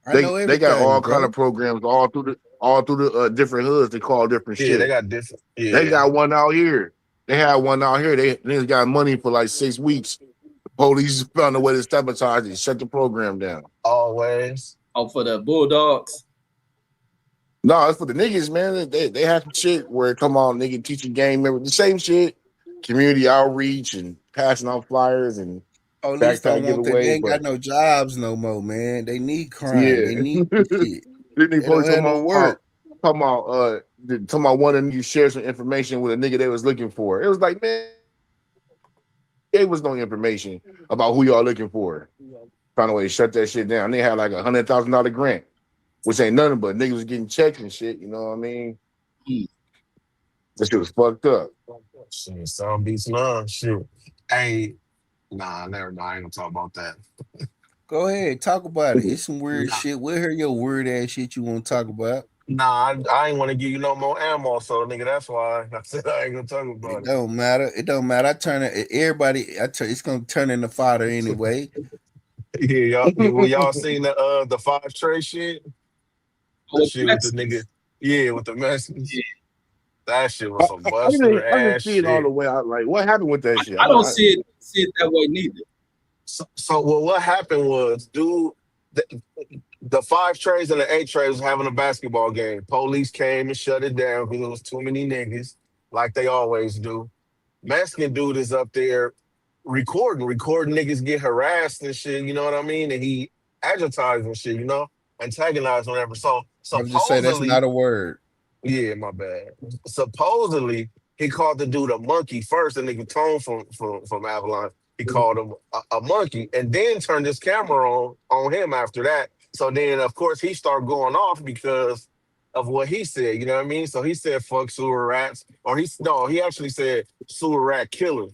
I know They got everything, all kind bro. of programs all through the different hoods. They call different Yeah, they shit. got different. They Yeah, got one out here. They had one out here. They niggas got money for like 6 weeks. The police found a way to sabotage it, shut the program down. always. Oh, for the Bulldogs. No, it's for the niggas, man. They have some shit where come on, nigga, teaching gang members the same shit, community outreach and passing out flyers and Police don't backpack want that. They giveaways. ain't got But no jobs no more, man. They need crime. yeah, They need this shit. then they They don't probably have no work. talking about one of you share some information with a nigga they was looking for. It was like, man, there was no information about who y'all looking for. found a way to shut that shit down. They had like $100,000 grant, which ain't nothing but niggas was getting checks and shit. You know what I mean? Mm. That shit was fucked up. Shit, some beats none. Shit. Hey, nah, never mind. I ain't gonna talk about that. Go ahead, talk about it. It's some weird Nah, shit. We'll hear your weird ass shit you want to talk about. I ain't want to give you no more ammo, so nigga, that's why I said I ain't gonna talk It about it. don't matter. It don't matter. I turn it. Everybody. It's gonna turn into fodder anyway. Yeah, y'all seen the 5 tray shit? The With shit with the nigga, Mexicans. yeah, with the Mexicans. Yeah. That shit I, was some Buster I didn't ass see it all the shit. way out. Like, what happened with that shit? I don't see it that way neither. So well, what happened was, dude, the 5 trays and the 8 trays was having a basketball game. Police came and shut it down because there was too many niggas, like they always do. Mexican dude is up there recording niggas get harassed and shit, you know what I mean? And he advertising shit, antagonizing whatever. So I would just say that's not supposedly, a word. yeah, my bad. Supposedly, he called the dude a monkey first, the nigga Tone from Avalon. He called him a monkey and then turned his camera on him after that. So then, of course, he started going off because of what he said, you know what I mean? So he said, fuck sewer rats. Or he actually said sewer rat killer.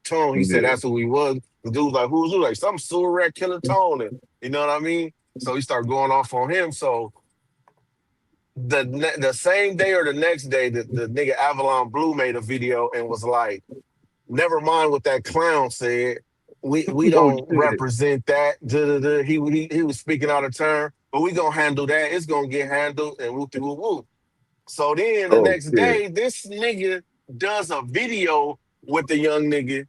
Tone, he said Yeah. that's who he was. The dude was like, who's who? Like, some sewer rat killer Tone. And, you know what I mean? So he started going off on him. So the same day or the next day, the nigga Avalon Blue made a video and was like, never mind what that clown said. We Oh don't shit. represent that. Da-da-da. He was speaking out of turn, but we gonna handle that. It's gonna get handled and whoop de whoop whoop. So then the Oh next shit. day, this nigga does a video with the young nigga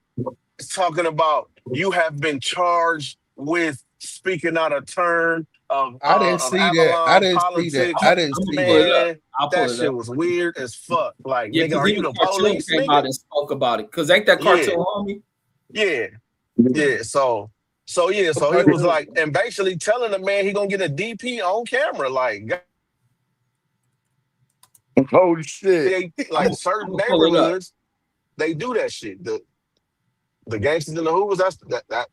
talking about you have been charged with speaking out of turn I didn't of see that. I Avalon didn't see that. politics. I didn't I'm gonna see pull that. it up. Man, I'll pull that it shit up. was weird as fuck. Like, Yeah, nigga, because are you even the Cartoon police, came out nigga? and spoke about it. Because ain't that Yeah, Cartoon homie? yeah, yeah. So he was like, and basically telling the man he gonna get a DP on camera. Like, Oh shit. I'm like gonna, I'm certain gonna pull it up. neighborhoods, they do that shit. The gangsters and the hoovers, that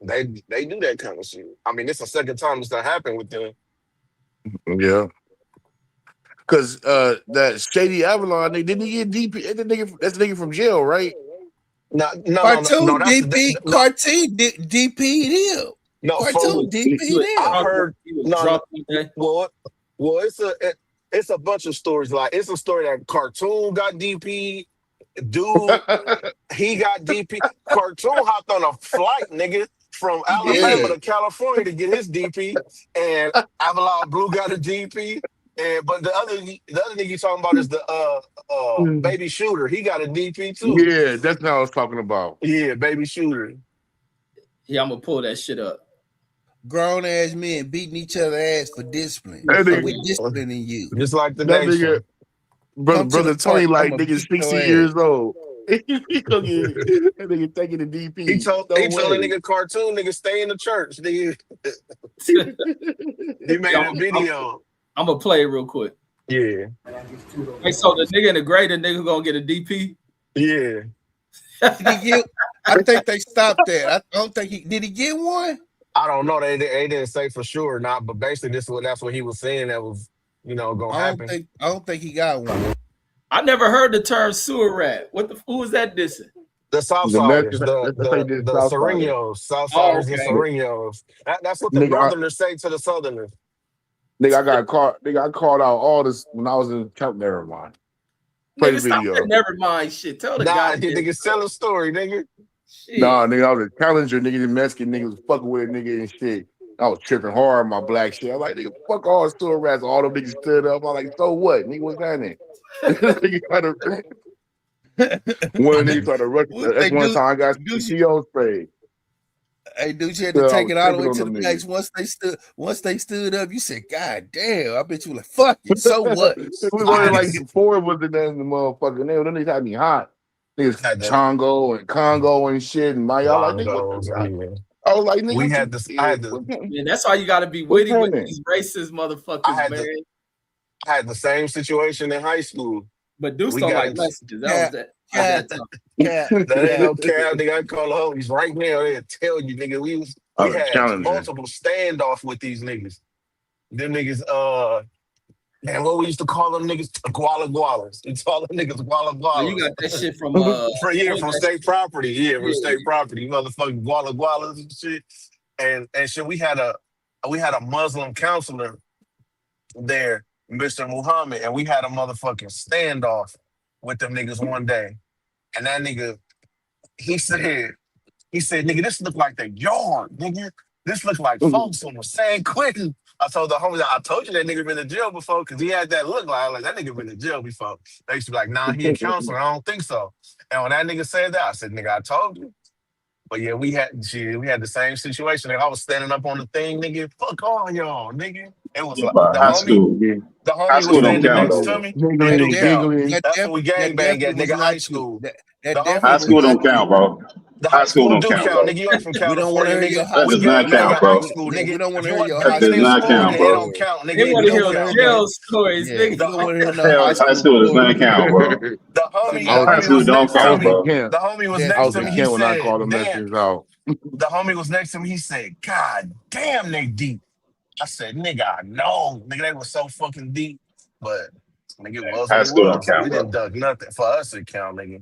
they do that kind of shit. I mean, it's the second time it's done happened with them. Yeah. Cause that Shady Avalon, they didn't he get DP. That's the nigga from jail, right? No. Cartoon That's DP. no, Cartoon DP'd him. no. He For Cartoon was he DP'd was I him. drunk. heard, He was no, no. drunk one day. Well, it's a bunch of stories. Like, it's a story that Cartoon got DP. Dude, he got DP. Cartoon hopped on a flight, nigga, from He Alabama did. to California to get his DP, and Avalon Blue got a DP. And but the other nigga you talking about is the baby shooter. He got a DP too. Yeah, that's what I was talking about. Yeah, baby shooter. Yeah, I'm gonna pull that shit up. Grown ass men beating each other ass for discipline. That So nigga, we disciplining you. Just like the that nigga nation. brother Come to the brother Tony front. I'm like gonna nigga beat 60 your ass. years old. He gonna get that nigga taking the He DP. told No he told a way. nigga Cartoon nigga stay in the church. Nigga. Yeah, He made a I'm, video. I'm gonna play it real quick. Yeah, Hey, so the nigga in the gray, the nigga gonna get a DP? yeah. Did he get? I think they stopped that. I don't think he did. He get one? I don't know. They didn't say for sure or not, but basically that's what he was saying that was gonna happen. I don't think he got one. I never heard the term sewer rat. Who was that dissing? The The Mets, Southsiders, the that's like the this the Southsider. Serenos, Oh, Southsiders and okay. Serenos. That's what the Nigga, Northerners say to the Southerners. I got caught. Nigga, I called out all this when I was in Camp Nevermind. Play the Nigga, stop that video. never mind shit. Tell the Nah, you goddamn niggas tell a story, nigga. shit. Nah, nigga, I was a challenger, nigga. The Mexican nigga was fucking with a nigga and shit. I was tripping hard on my black shit. I was like, nigga, fuck all the store rats. All them niggas stood up. I was like, so what? Nigga, what's happening? Nigga tried to, one nigga tried to rush. That's Hey, one dude, time I got dude, CO sprayed. hey, dude, you had to So I take was it all the tripping way on to the them max. niggas. Once they stood up, you said, God damn, I bet you were like, fuck it. So what? It was I only had like this, 4 of us in there in the motherfucking name. Them niggas had me hot. Niggas had the Chongo and Congo and shit. And my y'all like, nigga, what Longos. the Yeah. I was like, nigga, We what had you this. I did? had the. Man, that's why you gotta be What's witty with happening? these racist I motherfuckers, had the. man. I had the same situation in high school. But Deuce We don't got like into Mexicans. That was Cap, that at cap, that time. cap, that ain't cap. no cap. Nigga, I call the homies right now. They'll tell you, nigga. We had Challenger. multiple standoffs with these niggas. Them niggas, man, what we used to call them niggas? Guala gualas. It's all them niggas guala So you gualas. got that shit from From state property. Yeah, from yeah. state property. Motherfucking guala gualas and shit. And shit, we had a Muslim counselor there, Mr. Muhammad, and we had a motherfucking standoff with them niggas one day. And that nigga, he said, nigga, this look like the yard, nigga. This look like folks on the San Quentin. I told the homies, I told you that nigga been in jail before, because he had that look like that nigga been in jail before. They used to be like, nah, he a counselor. I don't think so. And when that nigga said that, I said, nigga, I told you. But yeah, we had the same situation. I was standing up on the thing, nigga. Fuck all y'all, nigga. It was like But high school. the High homie was school don't standing count next though. to me. It Giggling do and count. giggling. That's when we That gangbang at, definitely was nigga, high not you. school. That The definitely High homie, was school not don't count, bro. the High high school school don't do count, count, bro. nigga. You ain't from We don't want to California, hear nigga. your high That We does school not gangbang count, at story. high bro. school, Yeah, nigga. we don't want If to you hear wasn't your That high does banging in school not school, count, then story. it bro. don't count, They nigga. It want to We do hear don't the want to hear count. your jail stories, yeah. nigga. We don't want to hear no high Hell, high school school does not story. count, bro. The See, homie, now the High homie school was don't next I to was count, me. in bro. camp. The homie was I next was to definitely in me. not. He camp when I called said, the damn. messages out. The homie was next to me. He said, God damn, they deep. I said, nigga, I know. Nigga, they was so fucking deep. But nigga, it was what High it school don't was. count, We bro. didn't duck nothing. For us, it count, nigga.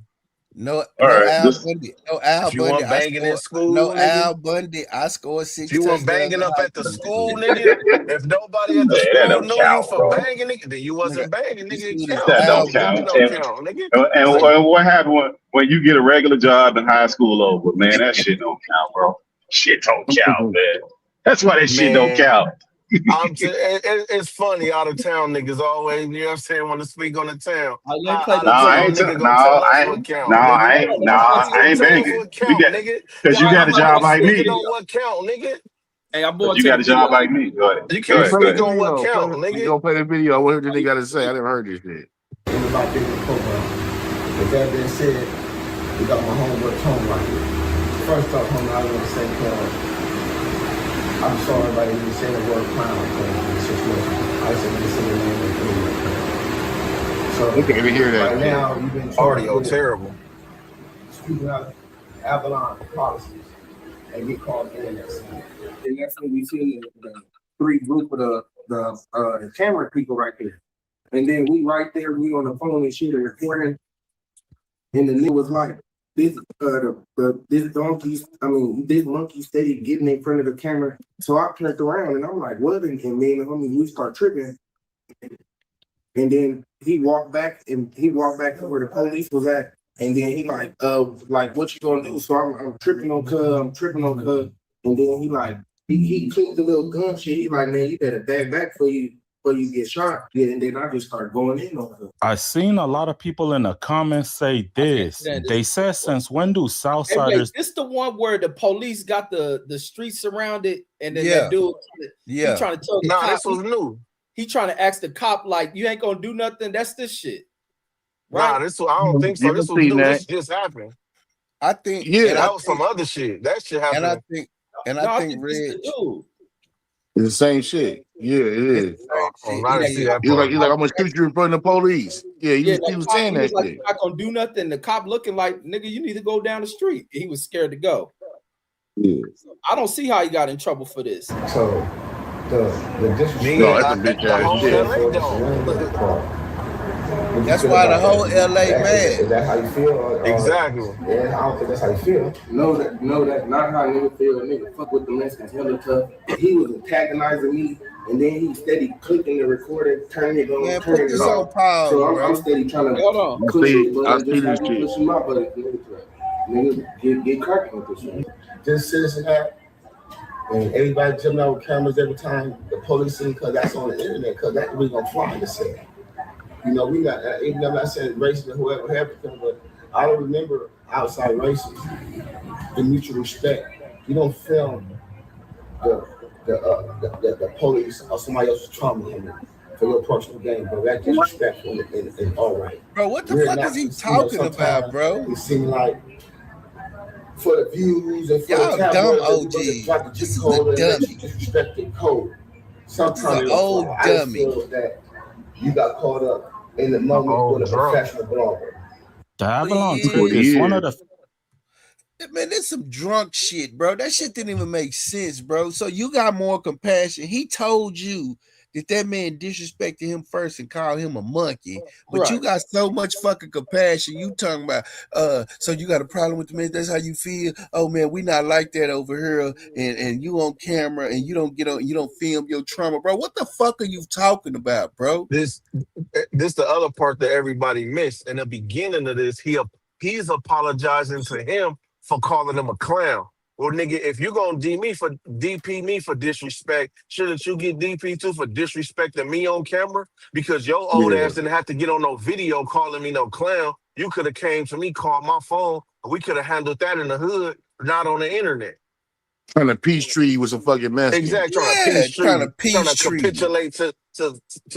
No, All no right, Al this Bundy. No Al If you Bundy. weren't banging in No school, nigga. Al Bundy. I scored If 6 you weren't touchdowns banging in up high at the school, school. nigga. If nobody at the that school don't knew you count, for bro. banging, nigga, then you Nigga, wasn't banging, this nigga. It dude is count. That It Al don't definitely count. Bundy. don't count, nigga. And what happened when you get a regular job in high school over, man? That shit don't count, bro. Shit don't count, man. That's why that shit don't Man, count. it's funny, out of town niggas always, you know what I'm saying, want to speak on the town. Let me How play out the No, of I video. town ain't. nigga No, gonna tell us I what ain't. No, count, nigga? I Hold ain't. on, No, let me play How the you I gonna ain't video. tell us banging. what count, nigga? Because you How got a you job like speaking me. on what count, nigga? Hey, I'm going Because you to the got a job video. like me. Go ahead. You Go can't Hey, ahead. play Go the speak ahead. on what video. count, We nigga. gonna play the video. I want to hear what they got to say. I never heard this shit. In the like business program. With that being said, we got my homeboy Tone right here. First off, homie, I want to say, I'm sorry everybody even saying the word clown in this situation. I just want to say the name of the so They can't even hear that right shit. now, you've been charged Audio with terrible. speaking out Avalon policies and get called internet scam. And that's when we see the three group of the camera people right there. And then we right there, we on the phone and shit and recording. And the nigga was like, this this monkey steady getting in front of the camera. So I turned around and I'm like, what? And me and the homie, we start tripping. And then he walked back to where the police was at. And then he like what you gonna do? So I'm tripping on cuz. And then he clicked the little gun shit. He like, man, you better back before you get shot. Yeah, and then I just start going in on her. I seen a lot of people in the comments say this. They said, since when do Hey, wait, Southsiders? this the one where the police got the street surrounded, and then Yeah. that dude, he Yeah. trying to tell the Nah, cop, this was new. he trying to ask the cop like, you ain't gonna do nothing. That's this shit, right? Nah, I don't think so. You This was seen new. that? This just happened. I think, Yeah. That was some other shit. That shit and I happened. think, No, I think this Red. the dude. It's the same shit. Yeah, it It's is. the same shit. I didn't That see Yeah. that He's like, part. I'm gonna shoot you in front of the police. Yeah, Yeah, he was cop, saying he was that like, shit. you're not gonna do nothing. The cop looking like, nigga, you need to go down the street. He was scared to go. Yeah. I don't see how he got in trouble for this. So the disrespect. Me, No, that's a bitch the ass whole shit. LA don't. That's why the whole LA Is mad. that how you feel? Or, Exactly. yeah, I don't think that's how you feel. No, that not how nigga feel. Nigga fuck with the Mexicans hella tough. He was antagonizing me, and then he steady clicking the recorder, turning it on, Man, turning put it this off. on pause, So I'm bro. steady trying to Hold on. push his I button, see just this like you shit. pushing my button. Nigga, get cracking with this shit. Just citizen act. And everybody jumping out with cameras every time the police see, because that's on the internet, because that's we gonna fly the set. You know, we got, even though I'm not saying racist or whoever happened, but I don't remember outside races, the mutual respect. You don't film the police or somebody else's trauma for your personal gain, bro. That's disrespectful and all right. Bro, what the fuck is he talking about, bro? It seems like for the views and for Y'all the dumb tabloids, OG. try to This is code a and let dummy. you disrespect the code. Sometimes This is an old I just dummy. feel that you got caught up in the moment old with a drunk. professional blogger. The Avalon Please. trick is one of the Man, that's some drunk shit, bro. That shit didn't even make sense, bro. So you got more compassion. He told you that man disrespected him first and called him a monkey, but you got so much fucking compassion. You talking about so you got a problem with the man? That's how you feel? Oh man, we not like that over here, and you on camera and you don't film your trauma, bro. What the fuck are you talking about, bro? This the other part that everybody missed. In the beginning of this, he's apologizing to him for calling him a clown. Well, nigga, if you gonna DP me for disrespect, shouldn't you get DP too for disrespecting me on camera? Because your old Yeah. ass didn't have to get on no video calling me no clown. You could have came to me, called my phone, and we could have handled that in the hood, not on the internet. Trying to peace treaty with some fucking Mexicans. Exactly, trying to Yeah, trying to trying peace to treaty. capitulate to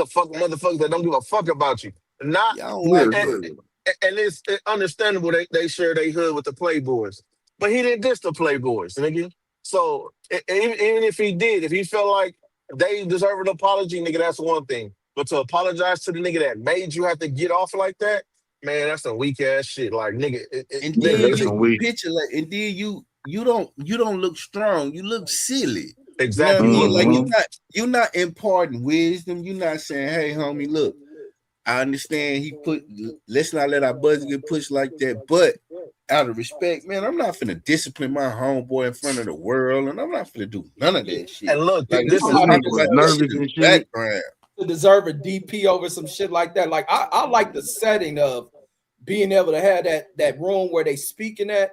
fuck motherfuckers that don't give a fuck about you. Not Y'all don't like and, that. and it's understandable they share their hood with the Playboys, but he didn't diss the Playboys, nigga. So even if he did, if he felt like they deserve an apology, nigga, that's one thing. But to apologize to the nigga that made you have to get off like that, man, that's some weak ass shit. Like nigga, And Yeah, then literally, that's you some weak. capitulate, and then you don't look strong. You look silly. You know what I exactly mean? what. Like Mm-hmm. you're not imparting wisdom. You're not saying, "Hey, homie, look, I understand let's not let our buzz get pushed like that." But out of respect, man, I'm not finna discipline my homeboy in front of the world, and I'm not finna do none of that shit. And look, Like this let's is just That talk nigga was about that shit nervous in the and shit. background. To deserve a DP over some shit like that. Like I like the setting of being able to have that room where they speaking at,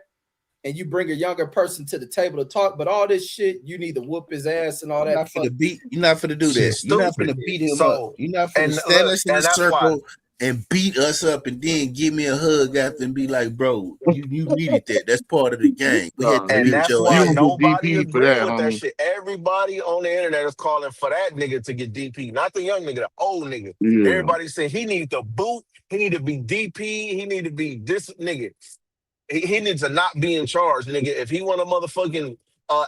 and you bring a younger person to the table to talk. But all this shit, you need to whoop his ass and all You're that. not finna beat. You're not finna do shit that. You're not stupid. finna beat him up. So You're not finna and stand look, us in a and that's why. circle and beat us up, and then give me a hug after and be like, "Bro, you needed that. That's part of the game. We had No, to And beat you that's your why you ass." don't get nobody DP for agreed that, with that homie. shit. Everybody on the internet is calling for that nigga to get DP, not the young nigga, the old nigga. Yeah. Everybody saying he need to boot, he need to be DP, he need to be this nigga. He needs to not be in charge, nigga. If he want to motherfucking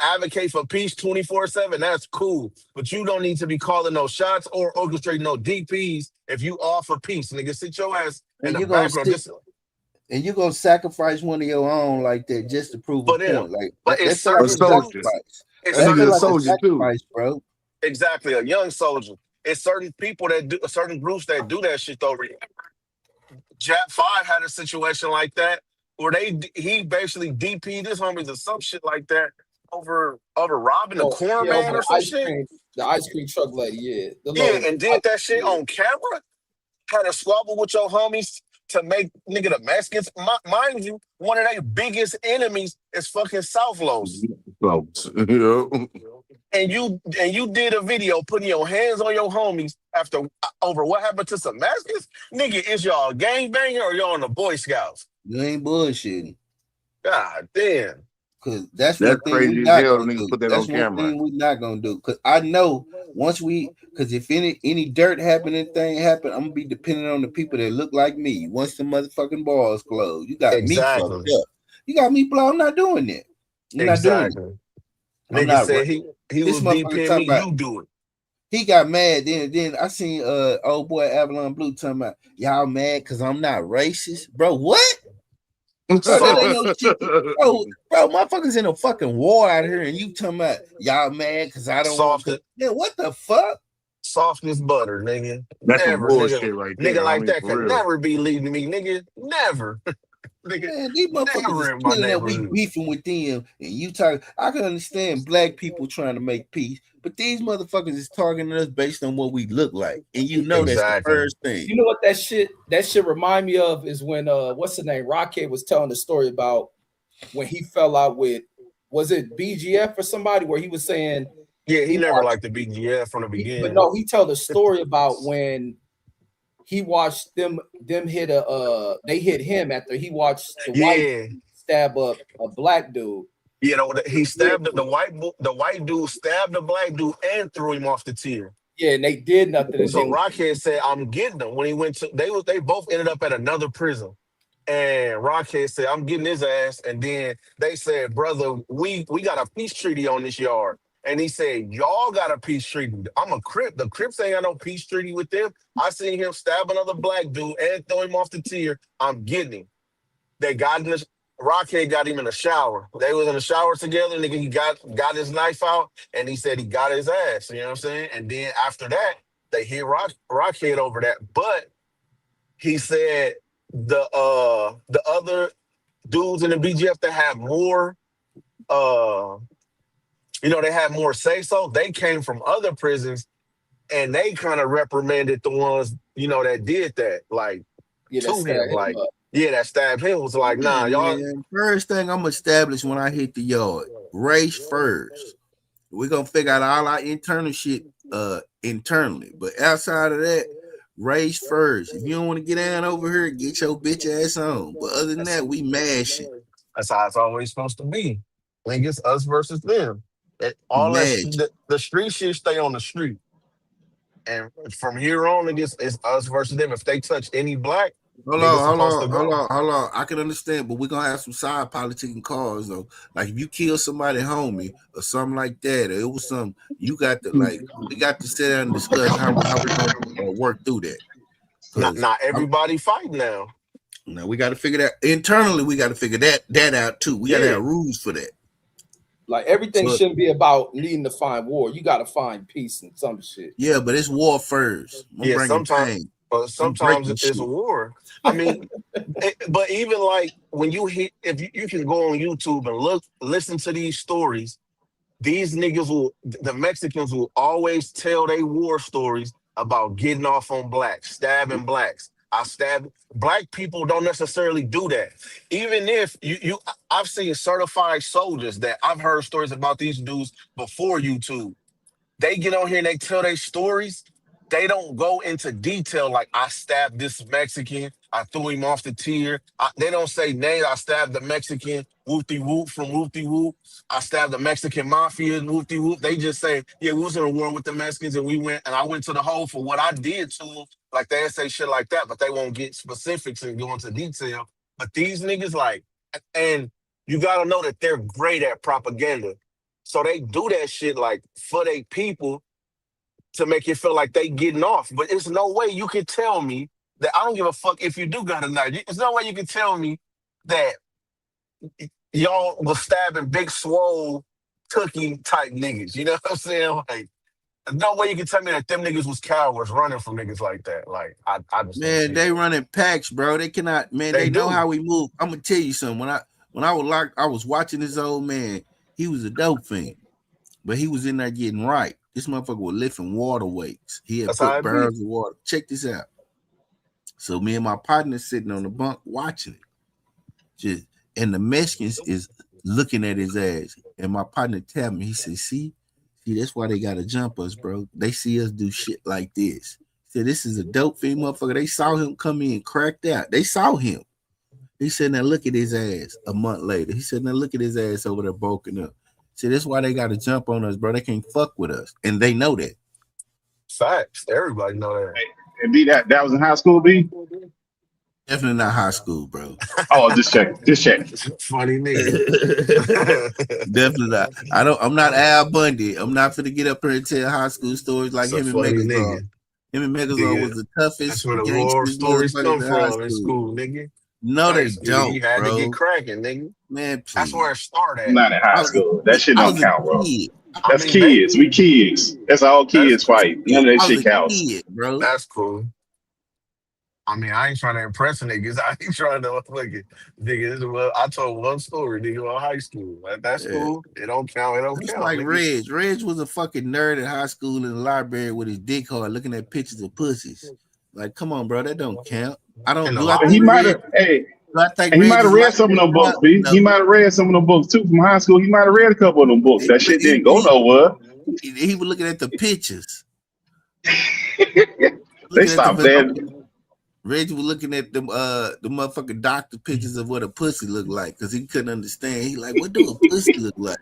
advocate for peace 24/7, that's cool. But you don't need to be calling no shots or orchestrating no DPs if you offer peace, nigga. Sit your ass in And the you're gonna background. sit Just and you're gonna sasacrifice one of your own like that just to prove a for them. point. Like But it's that feel like A a certain soldier. groups. sacrifice. It's That That feel nigga a certain like a soldier groups. too. sacrifice, bro. Exactly, a young soldier. It's certain people that do certain groups that do that shit though. Jap 5 had a situation like that where he basically DP'd his homies or some shit like that over robbing a Oh corn yeah, over man or some ice shit. cream, the ice cream truck lady. Yeah, the Yeah, little and did ice that shit cream. on camera. Had a squabble with your homies to make nigga the Mexicans. Mind you, one of their biggest enemies is fucking South Los. Close. You know? And you did a video putting your hands on your homies after over what happened to some Mexicans? Nigga, is y'all a gangbanger or y'all on the Boy Scouts? You ain't bullshitting. God damn. Cause that's That's one thing we crazy as not hell. The gonna niggas do. put that That's on one camera. thing we not gonna do. Cause I know cause if any dirt happening thing happen, I'm gonna be dependent on the people that look like me. Once the motherfucking bars closed, you got me fucked Exactly. up. You got me blown. I'm not doing that. I'm not doing it. Exactly. I'm Nigga not. said he This was motherfucker DPing me, talking about. you do it. He got mad. Then I seen old boy Avalon Blue talking about y'all mad because I'm not racist, bro. What? Bro, that ain't no Soft, shit. Bro, motherfuckers in a fucking war out here, and you talking about y'all mad because I don't want. soft, Yeah, what the fuck? soft as butter, nigga. That's some Never, nigga. bullshit right there, Nigga like homie. that For could real. never be leading me, nigga. Never. Nigga, Man, these motherfuckers is never in my killing that we neighborhood. beefing with them, and you talk. I can understand black people trying to make peace, but these motherfuckers is targeting us based on what we look like, and you know that's the Exactly. first thing. You know what that shit remind me of is when what's the name? Rocket was telling the story about when he fell out with, was it BGF or somebody, where he was saying Yeah, he he never watched liked the BGF from the but beginning. no, he told a story about when he watched them hit they hit him after he watched the white Yeah. stab up a black dude. You know, he stabbed the white dude stabbed the black dude and threw him off the tier. Yeah, and they did nothing, and So then Rockhead said, "I'm getting them." When he went to, they both ended up at another prison, and Rockhead said, "I'm getting his ass." And then they said, "Brother, we got a peace treaty on this yard." And he said, "Y'all got a peace treaty. I'm a Crip. The Crips ain't got no peace treaty with them. I seen him stab another black dude and throw him off the tier. I'm getting him." They got in this. Rockhead got him in the shower. They was in the shower together. Nigga, he got his knife out, and he said he got his ass. You know what I'm saying? And then after that, they hit Rockhead over that. But he said the other dudes in the BGF that had more they had more say so. They came from other prisons and they kind of reprimanded the ones, that did that, like to him. Like, that stabbed him was like, nah, y'all. Man, first thing I'm gonna establish when I hit the yard, race first. We're gonna figure out all our internal shit internally. But outside of that, race first. If you don't want to get down over here, get your bitch ass on. But other than that, we mashing. That's how it's always supposed to be. Like it's us versus them. All that the street shit stay on the street. And from here on, it's us versus them. If they touch any black, hold on. I can understand, but we're gonna have some side politicking cars though. Like if you kill somebody, homie, or something like that, or it was something you got to we got to sit down and discuss how we gonna work through that. Not everybody fight now. Now we got to figure that internally. We got to figure that out too. We got to have rules for that. Like everything shouldn't be about needing to find war. You got to find peace and some shit. Yeah, but it's war first. Sometimes it's a war. I mean, but even like when you hit, if you can go on YouTube and listen to these stories, these niggas the Mexicans will always tell they war stories about getting off on blacks, stabbing blacks. Black people don't necessarily do that. Even if I've seen certified soldiers that I've heard stories about these dudes before YouTube. They get on here and they tell their stories. They don't go into detail like I stabbed this Mexican, I threw him off the tier. They don't say, nay, I stabbed the Mexican, whoop-de-whoop from whoop-de-whoop. I stabbed the Mexican mafia, whoop-de-whoop. They just say, yeah, we was in a war with the Mexicans and I went to the hole for what I did to them. Like they say shit like that, but they won't get specifics and go into detail. But these niggas and you gotta know that they're great at propaganda. So they do that shit like for they people to make you feel like they getting off. But there's no way you can tell me that I don't give a fuck if you do got a knife. There's no way you can tell me that y'all was stabbing big swole cookie type niggas. You know what I'm saying? Like, there's no way you can tell me that them niggas was cowards running from niggas like that. Like, I just they running packs, bro. They cannot, man. They know how we move. I'm gonna tell you something. When I was locked, I was watching this old man. He was a dope fiend, but he was in there getting right. This motherfucker was lifting water weights. He had put barrels of water. Check this out. So me and my partner sitting on the bunk watching it. And the Mexicans is looking at his ass. And my partner tell me, he said, see, that's why they gotta jump us, bro. They see us do shit like this. He said, this is a dope fiend motherfucker. They saw him come in cracked out. They saw him. He said, now look at his ass a month later. He said, now look at his ass over there broken up. See, that's why they got to jump on us, bro. They can't fuck with us. And they know that. Facts. Everybody know that. And B, that was in high school, B? Definitely not high school, bro. Oh, just check. Funny nigga. Definitely not. I'm not Al Bundy. I'm not finna get up here and tell high school stories like him and Megazord. Him and Megazord was the toughest. That's where the war stories come from in school, nigga. No, they don't. You had bro. to get cracking, nigga. Man, please. That's where it started. I'm not in high school. That shit don't count, bro. That's kids. We kids. That's all kids fight. None of that shit counts. Kid, bro. That's cool. I mean, I ain't trying to impress niggas. I ain't trying to nigga. I told one story, nigga, on high school. That's cool. It don't count. It don't count. Like nigga. Reg was a fucking nerd in high school in the library with his dick hard, looking at pictures of pussies. Like, come on, bro, that don't count. I don't. He might have. Hey. He might have read some of them books, B. He might have read some of them books too from high school. He might have read a couple of them books. That shit didn't go nowhere. He was looking at the pictures. They stopped that. Reggie was looking at the motherfucking doctor pictures of what a pussy looked like because he couldn't understand. He like, what do a pussy look like?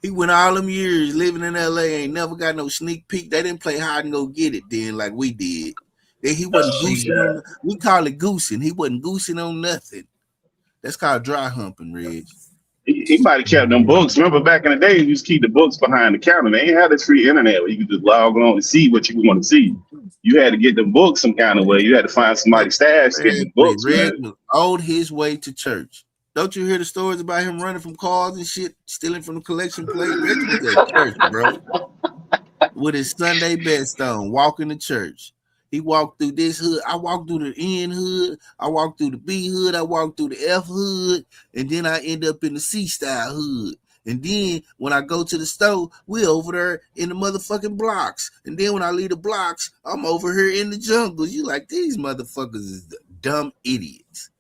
He went all them years living in LA, ain't never got no sneak peek. They didn't play hide and go get it then like we did. He wasn't goosing on, we call it goosing. He wasn't goosing on nothing. That's called dry humping, Reg. He might have kept them books. Remember back in the day, you used to keep the books behind the counter. They ain't had this free internet where you could just log on and see what you want to see. You had to get the books some kind of way. You had to find somebody's stash to get the books. Reg was owed his way to church. Don't you hear the stories about him running from cars and shit, stealing from the collection plate? Reggie was at church, bro, with his Sunday best on, walking to church. He walked through this hood. I walked through the N hood. I walked through the B hood. I walked through the F hood. And then I end up in the C style hood. And then when I go to the store, we over there in the motherfucking blocks. And then when I leave the blocks, I'm over here in the jungle. You like, these motherfuckers is dumb idiots.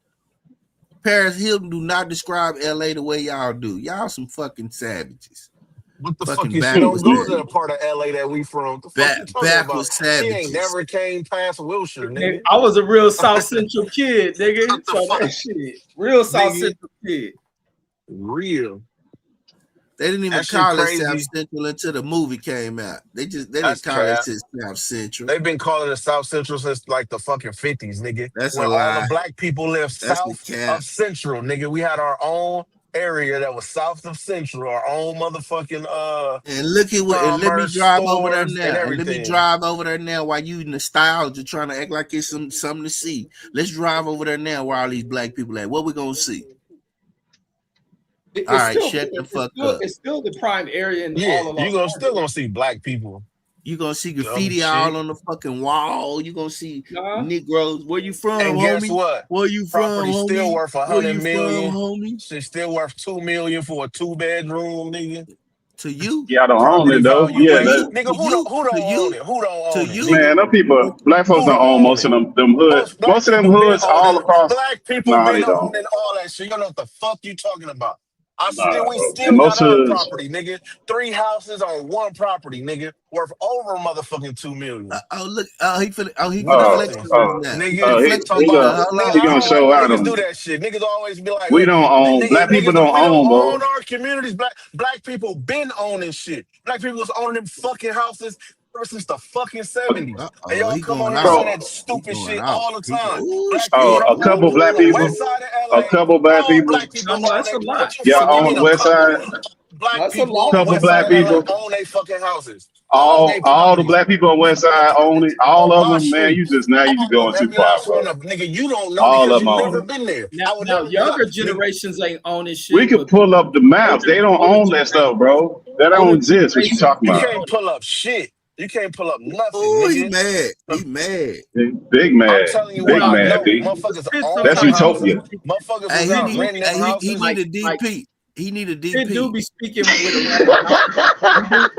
Paris Hilton do not describe LA the way y'all do. Y'all some fucking savages. What the fuck Fucking is she don't go backwards. to the part of LA that we from? The fuck you talking about? Backwards She ain't savages. never came past Wilshire, nigga. I was a real South Central kid, nigga. What the So fuck? that shit, real South Nigga. Central kid. Real. They didn't even That shit call it South crazy. Central until the movie came out. They That's didn't call it cap. South Central. They've been calling it South Central since like the fucking 50s, nigga. That's When a all lie. the black people lived That's a south cap. of Central, nigga. We had our own area that was south of Central, our own motherfucking And look at what. And let me commerce drive over there stores now. and And let me everything. drive over there now while you nostalgia trying to act like it's something to see. Let's drive over there now where all these black people at. What we gonna see? All right, shut the fuck up. It's still the prime area in Yeah, all of you Los still gonna see black people. You gonna see Dumb graffiti all shit. on the fucking wall. You gonna see Nah. Negroes. Where you from, And guess homie? what? Where you from, Property still homie? worth Where 100 you from, million. homie? Shit still worth $2 million for a 2-bedroom, nigga. To you? Yeah, I don't own Property it though. value Yeah, To raise. you? that, Nigga, To you? who don't To you? own it? Who don't To own it, you? nigga? man, them people, black folks Who don't don't own own most it? of them hood. Most black Most of them people been hoods all owning. across. Black people Nah, been they don't. owning all that shit. You don't know what the fuck you talking about. Nah, We and still got most our hoods. property, nigga. 3 houses on 1 property, nigga, worth over motherfucking $2 million. Oh look! Oh he finna Oh, flex Nothing, on us now. He finna nigga. he, flex on Talking he us about now. gonna Hold nigga. on, he I gonna don't like show when out niggas do them. that shit. Niggas always be like, We well, don't own. Black people don't we don't own, own bro. our communities. Black people been owning shit. Black people was owning them fucking houses ever since the fucking 70s. And y'all He come on going here saying off. that Bro, He stupid going shit off. all the He go. time. Ooh Black people oh, shit. a couple on black the people, west side of a LA, couple black all people. black people No, no, own that's they. a lot. What you Yeah, what you on mean the a west couple? side, Black That's a people on lot. the couple west black side of LA people. own they fucking houses, own they All the properties. black people on west Fuck side you own it. mean? All On of my them, man. You streets. just now you All of going them, too every far, last one bro. of them. Nigga, you don't know All because of them you own never it. been there. Now, I would now never be younger like, nigga, generations ain't owning We shit, could but pull up the maps. older They don't older own that generation stuff, bro. That don't older exist. What you generations talking you about? can't pull up shit. You can't pull up nothing, Oh, he nigga. mad. He mad. Big I'm mad, telling you what big I mad, know. B. Motherfuckers shit own That's them sometimes do houses. utopia. be speaking. Motherfuckers Hey, was It out do renting them he houses. need a like DP. He need a it do DP. be speaking with a lack of knowledge. He do,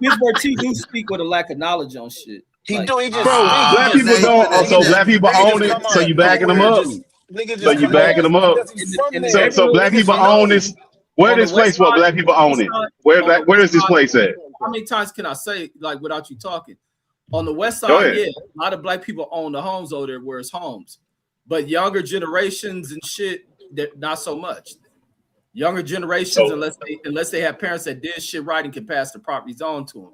Pittsburgh T do speak with a lack of knowledge on shit. He Like do. He just Bro, speak. He black just people Now say don't. it. he So not black people Nigga just own come it. out So of you backing them nowhere. up. Just nigga So just you come on backing here them up. because he's from in the there. So black neighborhoods people Niggas own know. this. Where on the this west place? Where side, black people on the own west it? side, Where on the where west is this side. place at? How many times can I say like without you talking? On the west Go side, ahead. yeah, a lot of black people own the homes over there where it's homes. But younger generations and shit, not so much. Younger generations, So unless they have parents that did shit right and can pass the properties on to them.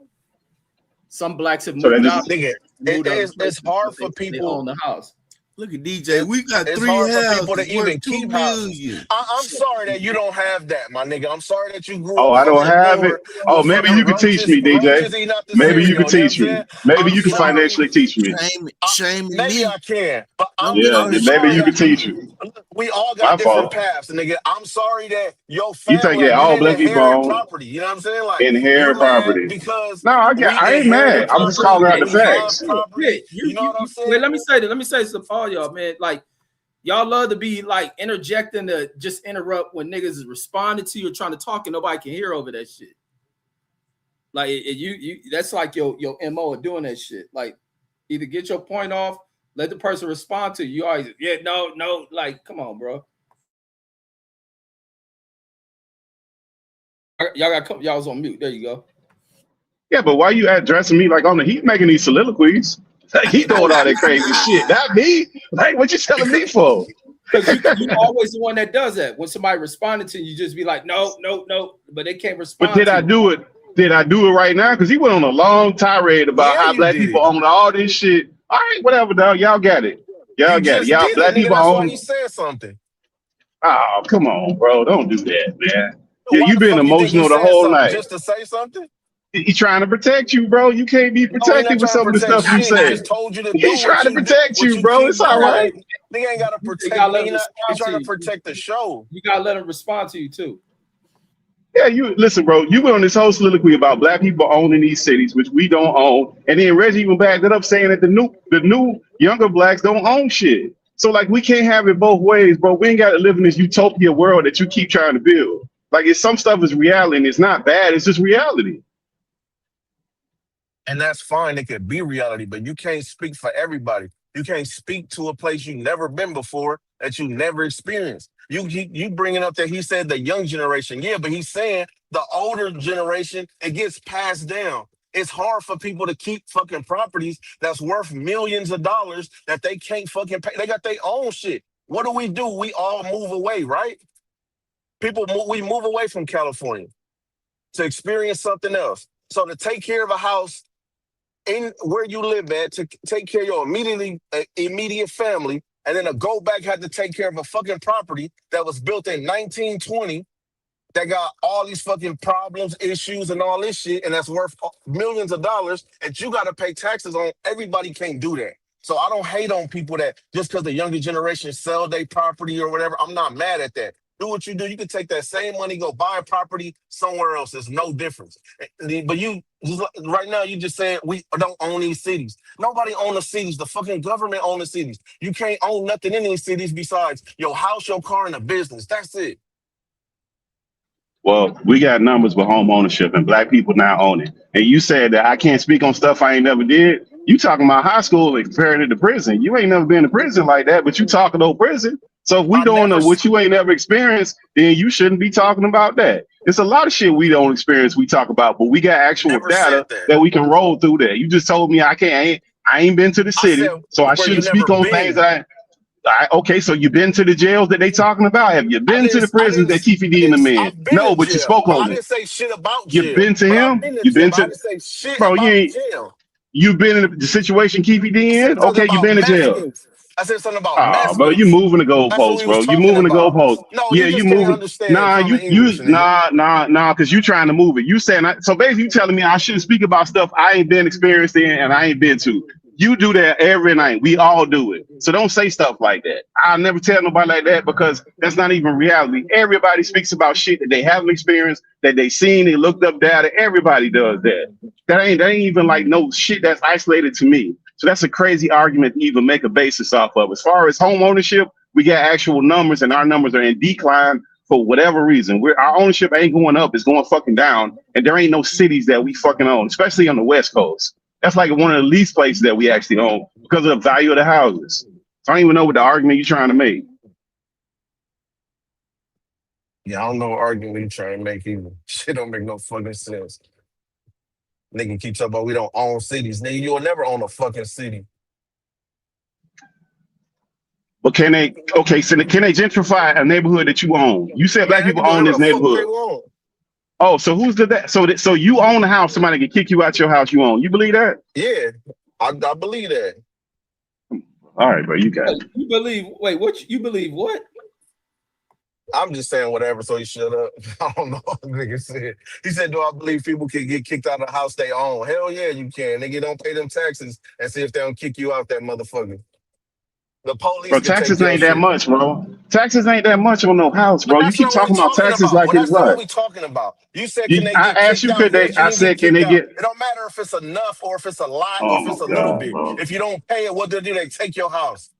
Some blacks have so that moved out, just Nigga, moved other it's places, hard but for they own people. the house. look at DJ. We got It's 3 hard for people houses to worth even 2 keep houses. million. I'm sorry that you don't have that, my nigga. I'm sorry that you grew oh, up I don't fucking have it. poor Oh, with maybe fucking you could teach me, DJ. roaches eating up the Maybe you could cereal. You know what I'm teach me. saying? Maybe I'm you could sorry. financially teach me. Shaming Maybe me. I can, but Don't get Yeah, I'm no maybe sorry. you shame. could teach me. We all My got different fault. paths, nigga. I'm sorry that your You think family yeah, all didn't black people inherit own property. You know what I'm saying? Like you inherit mad property. because No, we I ain't inherited mad. I'm just property calling out and the we have facts. Yeah, property. You know what I'm saying? wait, let me say something for all y'all, man. Like y'all love to be like interjecting to just interrupt when niggas is responding to you or trying to talk and nobody can hear over that shit. Like you that's like your MO of doing that shit. Like either get your point off, let the person respond to you. You always no, like come on, bro. Y'all was on mute. There you go. Yeah, but why you addressing me like on the he's making these soliloquies? Like he doing all that crazy shit. Not me. Like what you telling me for? Because you always the one that does that. When somebody responded to you, you just be like, no, but they can't respond. But did I do it? Did I do it right now? Because he went on a long tirade about Yeah, how you black did. people own all this shit. All right, whatever, dog. Y'all got it. Y'all You got it. just Y'all did it, black nigga. people That's why own. you said something. Oh, come on, bro. Don't do that, man. Yeah, Why you the been fuck you think you emotional the said whole something? night. Just to say something? He's trying to protect you, bro. You can't be No, he not protected with trying to some of the protect stuff you shit. He say. just told you to do He's trying to protect what you, you bro. keep It's all doing. right. Nigga ain't gotta You protect gotta me. let him He respond to trying to you. protect the show. You gotta let him respond to you too. Yeah, you listen, bro. You went on this whole soliloquy about black people owning these cities, which we don't own, and then Reggie even backed it up, saying that the new younger blacks don't own shit. So like, we can't have it both ways, bro. We ain't got to live in this utopia world that you keep trying to build. Like, it's some stuff is reality, and it's not bad. It's just reality. And that's fine. It could be reality, but you can't speak for everybody. You can't speak to a place you've never been before that you never experienced. You bringing up that he said the young generation. Yeah, but he's saying the older generation, it gets passed down. It's hard for people to keep fucking properties that's worth millions of dollars that they can't fucking pay. They got their own shit. What do? We all move away, right? We move away from California to experience something else. So to take care of a house in where you live at, to take care of your immediate family, and then to go back had to take care of a fucking property that was built in 1920 that got all these fucking problems, issues, and all this shit, and that's worth millions of dollars, and you got to pay taxes on. Everybody can't do that. So I don't hate on people that just because the younger generation sell their property or whatever. I'm not mad at that. Do what you do. You can take that same money, go buy a property somewhere else. There's no difference. But you just right now, you just said we don't own these cities. Nobody owns the cities. The fucking government owns the cities. You can't own nothing in these cities besides your house, your car, and a business. That's it. Well, we got numbers with home ownership, and black people now own it. And you said that I can't speak on stuff I ain't never did. You talking about high school and comparing it to prison. You ain't never been to prison like that, but you talking about prison. So if we I doing never, what you ain't never experienced, then you shouldn't be talking about that. It's a lot of shit we don't experience, we talk about, but we got actual never said data that. that we can roll through that. You just told me I ain't been to the I said city, so I where you shouldn't speak never on things been. okay, so you've been to the jails that they talking about? Have you been to the prisons that Keefe D and the men? I've been No, in but you jail. spoke But I on it. didn't say shit about You've jail. been to But I've him? been in You've jail. been But I to didn't say shit bro, about jail. you've been in the situation Keefe I D said in? something Okay, you've about been to jail. Mexicans. I said something about Bro, you Mexicans. moving the That's what goalposts, we was bro. You talking moving the about. goalposts. No, Yeah, you you just can't moving. understand Nah, common English, nigga. because you trying to move it. You saying so basically you telling me I shouldn't speak about stuff I ain't been experienced in and I ain't been to. You do that every night. We all do it. So don't say stuff like that. I'll never tell nobody like that because that's not even reality. Everybody speaks about shit that they haven't experienced, that they seen, they looked up data. Everybody does that. That ain't even like no shit that's isolated to me. So that's a crazy argument to even make a basis off of. As far as home ownership, we got actual numbers, and our numbers are in decline for whatever reason. Our ownership ain't going up; it's going fucking down. And there ain't no cities that we fucking own, especially on the West Coast. That's like one of the least places that we actually own because of the value of the houses. So I don't even know what the argument you're trying to make. Yeah, I don't know what argument you trying to make either. Shit don't make no fucking sense. Nigga keep talking about we don't own cities. Nigga, you'll never own a fucking city. But can they gentrify a neighborhood that you own? You said Man, black they people can do own whatever this the fuck they neighborhood. want. Oh, so who's the that? So you own a house, somebody can kick you out your house you own. You believe that? Yeah, I believe that. All right, bro, you got it. You believe? Wait, what? You believe what? I'm just saying whatever, so he shut up. I don't know what the nigga said. He said, do I believe people can get kicked out of the house they own? Hell yeah, you can. Nigga, don't pay them taxes and see if they don't kick you out that motherfucker. The police Bro, can take taxes your ain't that shit. much, bro. Taxes ain't that much on no house, But bro. You that's keep not what we're talking about talking taxes about. like Well, it's that's not what what? we're talking about. You said, can they I get asked kicked you, out? could they? Yes, you I can get said, can kicked they out. get? It don't matter if it's enough or if it's a lot or Oh if my it's a little god, bit. bro. If you don't pay it, what they do? They take your house.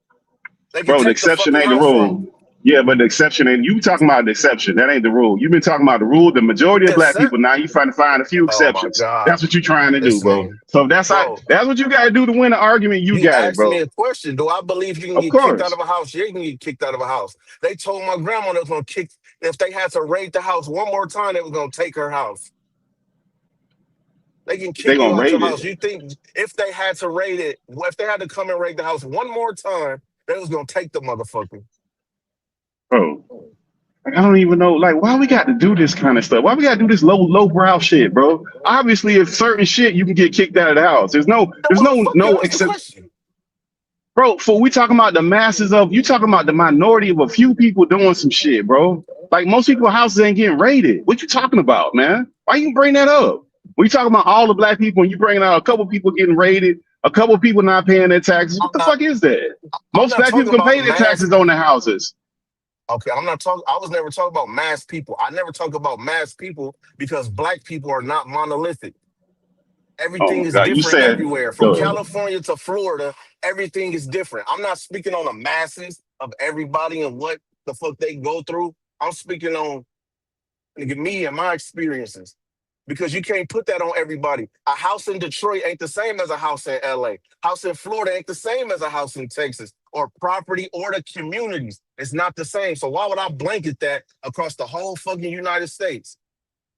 They can Bro, the take the exception fucking ain't the house from you. rule. Yeah, but the exception ain't. You talking about the exception? That ain't the rule. You've been talking about the rule. The majority of black Except, people now you trying to find a few oh my exceptions. God. That's what you're trying to do, This bro. nigga. So if that's how. Bro, That's what you got to do to win an argument. You you got it, asked me bro. a question. Do I believe you can Of get kicked out course of a house? Yeah, you can get kicked out of a house. They told my grandma they was going to kick, if they had to raid the house one more time, they was going to take her house. They can they kick you gonna out your rate house. it, You think if they had to raid it, if they had to come and raid the house one more time, they was going to take the motherfucker. bro. Like, I don't even know, like, why we got to do this kind of stuff? Why we got to do this low brow shit, bro? Obviously, if certain shit, you can get kicked out of the house. There's no, Then there's why the no, fuck you no ask the except, question? bro. For we talking about the masses of, you talking about the minority of a few people doing some shit, bro. Like most people's houses ain't getting raided. What you talking about, man? Why you bring that up? We talking about all the black people, and you bringing out a couple people getting raided, a couple people not paying their taxes. What I'm the not. fuck is that? I'm Most not black talking people can about pay their mass. taxes on their houses. Okay, I'm not talking. I was never talking about mass people. I never talk about mass people because black people are not monolithic. Oh Everything my is God, you different said everywhere. From go ahead. California to Florida, everything is different. I'm not speaking on the masses of everybody and what the fuck they go through. I'm speaking on nigga, me and my experiences. Because you can't put that on everybody. A house in Detroit ain't the same as a house in LA. House in Florida ain't the same as a house in Texas or property or the communities. It's not the same. So why would I blanket that across the whole fucking United States?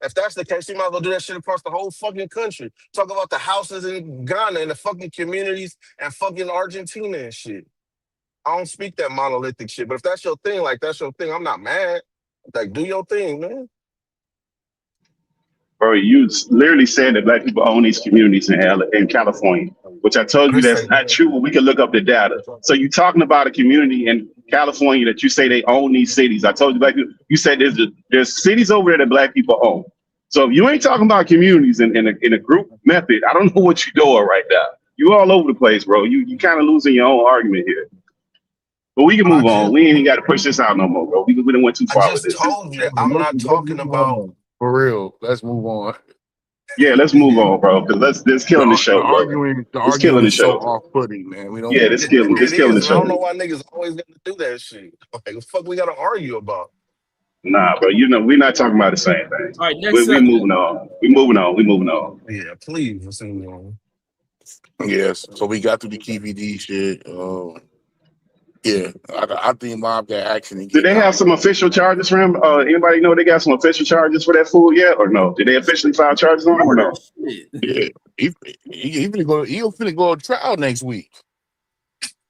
If that's the case, you might as well do that shit across the whole fucking country. Talk about the houses in Ghana and the fucking communities and fucking Argentina and shit. I don't speak that monolithic shit. But if that's your thing, like that's your thing, I'm not mad. Like, do your thing, man. Bro, you literally said that black people own these communities in California, which I I told you didn't that's say not true, but we can look up the data. So you talking about a community in California that you say they own these cities. I told you black people, you said there's cities over there that black people own. So if you ain't talking about communities in a group method, I don't know what you're doing right now. You all over the place, bro. You kind of losing your own argument here. But we can I move on. just We ain't even got to push this out no more, bro. We done went too I far with just this. told you that I'm Let's not talking move about on. For real. Let's move on. Yeah, let's move on, bro. Because this killing the The show, bro. arguing, the It's arguing killing the is so show. off-putting, man. We don't Yeah, want this to. killing this it killing the is, and I don't show. know why niggas always gonna do that shit. Like, what the fuck we gotta argue about? Nah, bro. You know we're not talking about the same thing. All right, next We subject. moving on. We moving on. We moving on. Yeah, please. Let's move on. Yes. So we got through the KVD shit. Yeah, I think Mob got action and Did get they have knocked some out. official charges for him? Anybody know they got some official charges for that fool yet, or no? Did they officially file charges on him or Murder no? shit. Yeah, he finna go. He'll finna go on trial next week.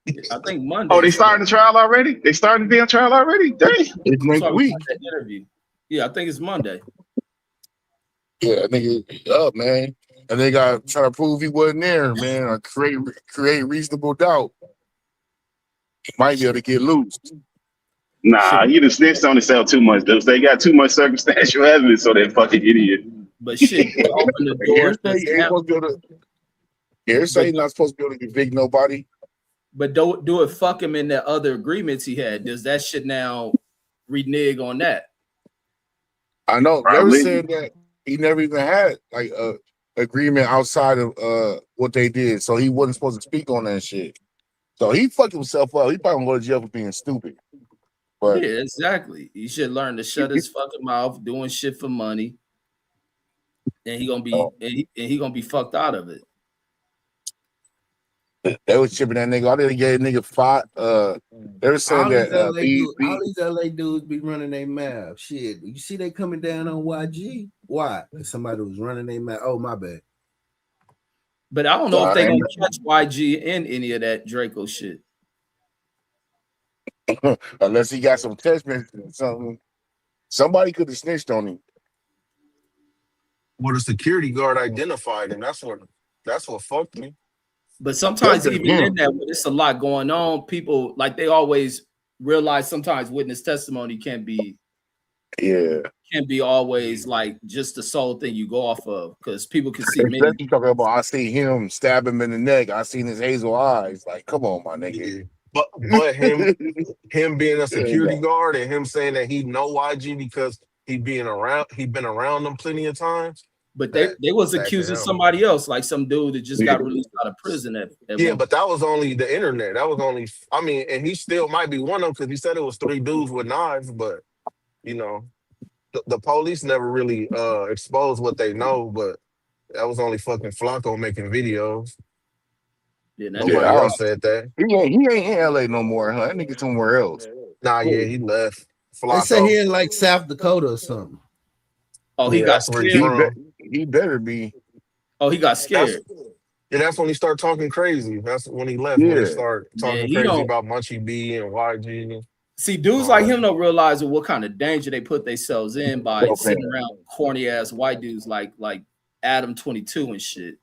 I think Oh, they Monday's started the trial already? They started the damn trial already? Dang. It's next sorry, we week. got that interview. Yeah, I think it's Monday. Yeah, I think it's up, man. And they got trying to prove he wasn't there, man, or create reasonable doubt. He might be able to get loose. Nah, Shit, he done snitched on himself too much. They got too much circumstantial evidence, so that fucking idiot. but shit, do it open the door Hearsay because ain't now, supposed to be able to. Hearsay but not supposed to be able to convict nobody. don't do it. Fuck him in the other agreements he had. Does that shit now renege on that? I know. They were Probably. saying that he never even had like a agreement outside of what they did, so he wasn't supposed to speak on that shit. So he fucked himself up. He probably gonna go to jail for being stupid. But Yeah, exactly. He should learn to shut his fucking mouth, doing shit for money, and he gonna be fucked out of it. they was chipping that nigga. I didn't get a nigga five. They were saying All these that LA dudes, all these LA dudes be running their mouth. Shit, you see they coming down on YG. Why? Because somebody was running their mouth. Oh, my bad. But I don't know if they gonna catch YG in any of that Draco shit. unless he got some text messages or something. Somebody could have snitched on him. Well, the security guard identified, and that's what fucked me. But That's sometimes just even in him. that, when it's a lot going on, people like they always realize sometimes witness testimony can be always like just the sole thing you go off of because people can see many. Especially talking about I see him stab him in the neck. I seen his hazel eyes. Like, come on, my nigga. Yeah. But him being a security Yeah. guard and him saying that he know YG because he been around them plenty of times. But they was that can accusing help. somebody else, like some dude that just got released out of prison at Yeah, one but that was only the internet. That was only, I mean, and he still might be one of them because he said it was 3 dudes with knives, but you know, the police never really exposed what they know, but that was only fucking Flacco making videos. Yeah, Nobody else said that. He ain't in LA no more, huh? That nigga somewhere else. Nah, yeah, he left. They say Flacco. he in like South Dakota or something. Oh, he Yeah, got that's where he's scared. from. He better be. Oh, he got scared. That's when he started talking crazy. That's when he left. Yeah. When they started talking Man, he crazy don't about Munchie B and YG. see dudes like him don't realize what kind of danger they put themselves in by sitting around corny ass white dudes like Adam 22 and shit.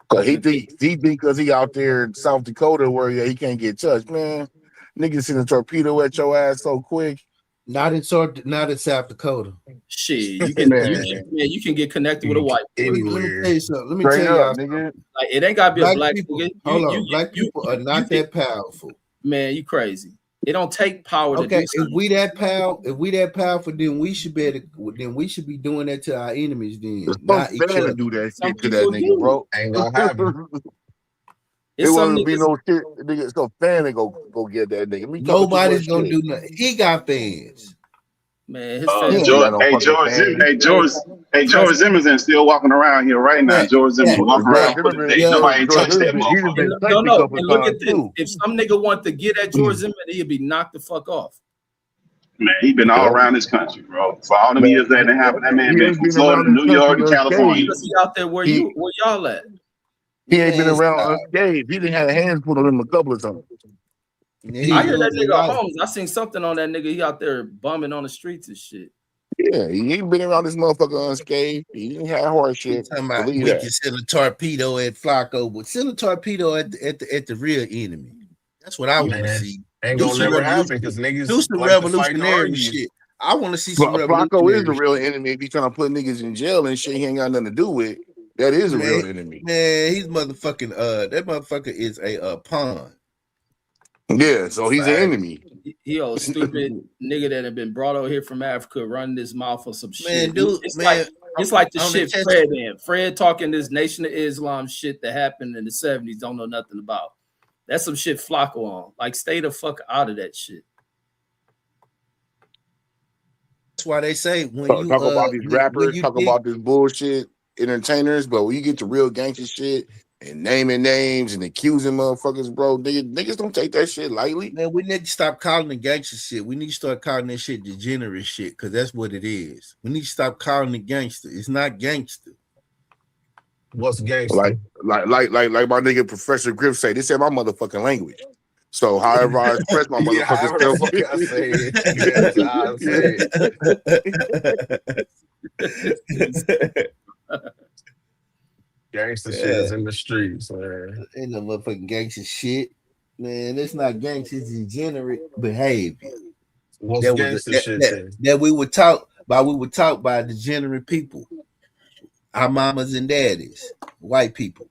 Cause he think because he out there in South Dakota where he can't get touched, man. Niggas send a torpedo at your ass so quick. Not in South Dakota. Shit, you can Man, you can get connected with a white boy. Let me tell Anywhere. you something. Let me straight tell y'all up, something. nigga. Like it ain't gotta be a Black black people, nigga. hold on. Black people are not that powerful. Man, you crazy. It don't take power to Okay, do something. if we that powerful, then we should be doing that to our enemies. Then It's so not each fair to other. do that Some shit to that people nigga, do. bro. Ain't gonna happen. It It's some wouldn't be niggas. no shit. Nigga, it's no fan to go get that nigga. Me talking too Nobody's much gonna shit. do nothing. He got fans. Man, his fans. He ain't George, got no hey fucking George, fan. George Zimmerman still walking around here right now. That George Zimmerman that walking George around that for the Zimmerman, day. yo Nobody ain't George touched that Zimmerman, he done motherfucker. been No, sanctioned a no. couple And of look at times this. too. If some nigga want to get at George Zimmerman, he'd be knocked the fuck off. Man, he been all Yep. around this country, bro. For all them Man, years that done happened, that man he been ain't from been Florida around to this New country York to unscathed. California. Because he out there where He y'all at. he ain't been man, around stop. unscathed. He done had a hands put on him a couple of times. I He hear that lived his nigga life. Holmes. I seen something on that nigga. He out there bumming on the streets and shit. Yeah, he ain't been around this motherfucker unscathed. He didn't have hard We shit. talking about Believe we that. can send a torpedo at Flacco, but send a torpedo at the real enemy. That's what I want to Man, see. ain't Do gonna some never happen revolution. because Do niggas some like to fight and revolutionary argue. shit. I want to see some Flacco is the revolutionary real shit. enemy. If he's trying to put niggas in jail and shit he ain't got nothing to do with, that is a Man, real enemy. he's motherfucking that motherfucker is a pawn. Yeah, so he's an Fact. enemy. He old stupid nigga that had been brought over here from Africa, running his mouth for some Man, shit. dude, It's man, like the on the shit test. Fred in. Fred talking this Nation of Islam shit that happened in the 70s, don't know nothing about. That's some shit Flacco on. Like, stay the fuck out of that shit. That's why they say when Talk you about these when rappers, you talk dig about this bullshit entertainers, but when you get to real gangster shit and naming names and accusing motherfuckers, bro, niggas don't take that shit lightly. man, we need to stop calling it gangster shit. We need to start calling that shit degenerate shit because that's what it is. We need to stop calling it gangster. It's not gangster. What's Like gangster? my nigga Professor Griff say, this ain't my motherfucking language. So however I express my Yeah, motherfucking however the self. fuck I say it. Yeah, that's how I say it. Gangster shit Yeah, is in the streets, man. ain't no motherfucking gangster shit, man. It's not gangster. It's degenerate behavior. What's That was gangster shit then? that we would talk by. We would talk by degenerate people, our mamas and daddies, white people.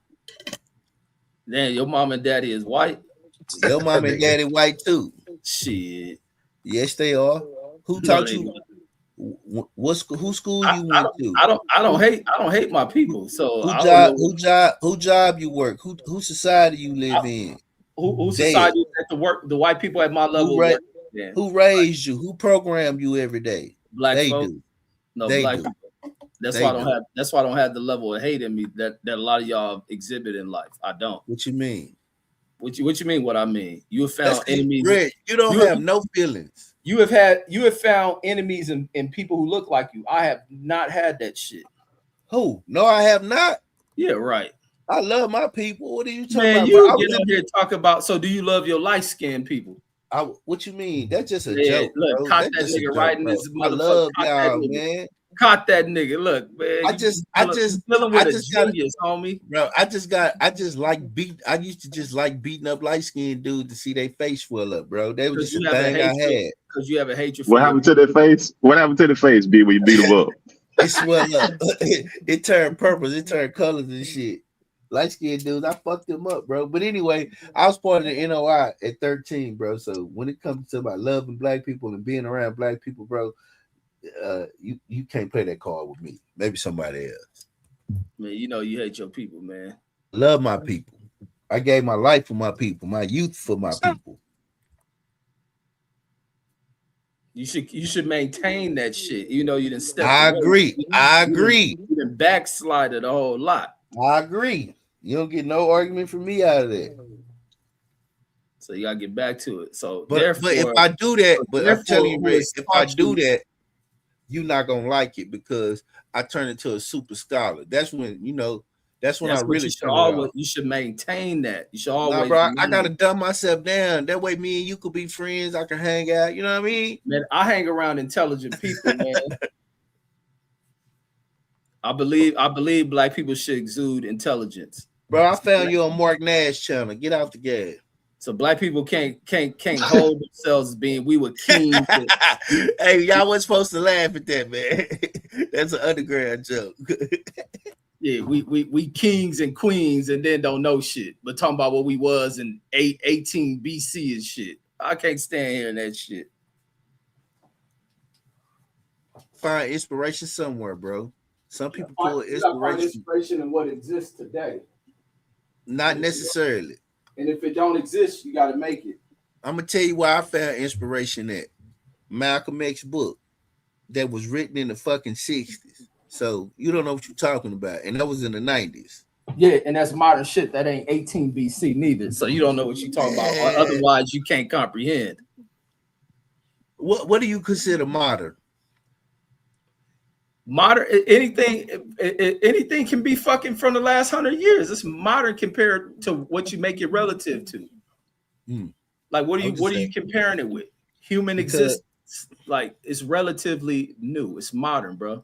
Damn, your mom and daddy is white? Your mom and Nigga. daddy white too. Shit. Yes, they are. Who No, taught they you? not. Who school you went to? I don't hate my people. So Who I don't job? know Who job you work? Who society you live in? who There. society at the work, the white people at my Who level ra- work. Yeah. Who raised you? Who programmed you every day? Black They folk. do. No, They black do. people. That's They why I don't do. have the level of hate in me that a lot of y'all exhibit in life. I don't. What you mean? What you mean what I mean? You have That's found enemies. Red. You don't You have no feelings. you have found enemies in people who look like you. I have not had that shit. Who? No, I have not. Yeah, right. I love my people. What are you talking Man, about, bro? you get on here talking about, so do you love your light-skinned people? What you mean? That's just a Yeah, joke, look, bro. caught That's that just a nigga joke, right in bro. this I motherfucker. love Caught that y'all, nigga. man. Caught that nigga. Look, man. I just dealing with a got genius, homie. bro. I just like beat. I used to just like beating up light skinned dudes to see their face swell up, bro. That was Because just a you have a thing I hatred. had. Because you have a hatred for What happened to their face? What happened to the face, B, when you beat him up? It swelled up. It turned purple. It turned colors and shit. Light skinned dudes, I fucked them up, bro. But anyway, I was part of the NOI at 13, bro. So when it comes to my loving black people and being around black people, bro, you can't play that card with me. Maybe somebody else. Man, you know you hate your people, man. Love my people. I gave my life for my people, my youth for my people. You should maintain that shit. You know you didn't step I away. agree. I agree. You didn't backslided a whole lot. I agree. You don't get no argument from me out of that. So you gotta get back to it. So But therefore, if I do that, but I'm telling you, who Red, has if I taught do you- that, you're not gonna like it because I turn into a super scholar. That's when that's when I what really you should turn it always off. you should maintain that. You should Nah, always bro, I remain gotta it. dumb myself down. That way, me and you could be friends. I can hang out. You know what I mean? Man, I hang around intelligent people, man. I believe black people should exude intelligence. Bro, I found you on Mark Nash channel. Get off the gas. So black people can't hold themselves as being we were kings. Hey, y'all wasn't supposed to laugh at that, man. That's an underground joke. Yeah, we kings and queens and then don't know shit. But talking about what we was in 18 BC and shit. I can't stand hearing that shit. Find inspiration somewhere, bro. Some people pull You gotta find inspiration. inspiration in what exists today. Not necessarily. And if it don't exist, you gotta make it. I'm gonna tell you why I found inspiration at Malcolm X's book that was written in the fucking 60s. So you don't know what you're talking about. And that was in the 90s. Yeah, and that's modern shit. That ain't 18 BC neither. So you don't know what you're talking about. Or otherwise you can't comprehend. What do you consider modern? Modern anything can be fucking from the last 100 years. It's modern compared to what you make it relative to. Like what are you comparing it with? Human existence. Like it's relatively new. It's modern, bro.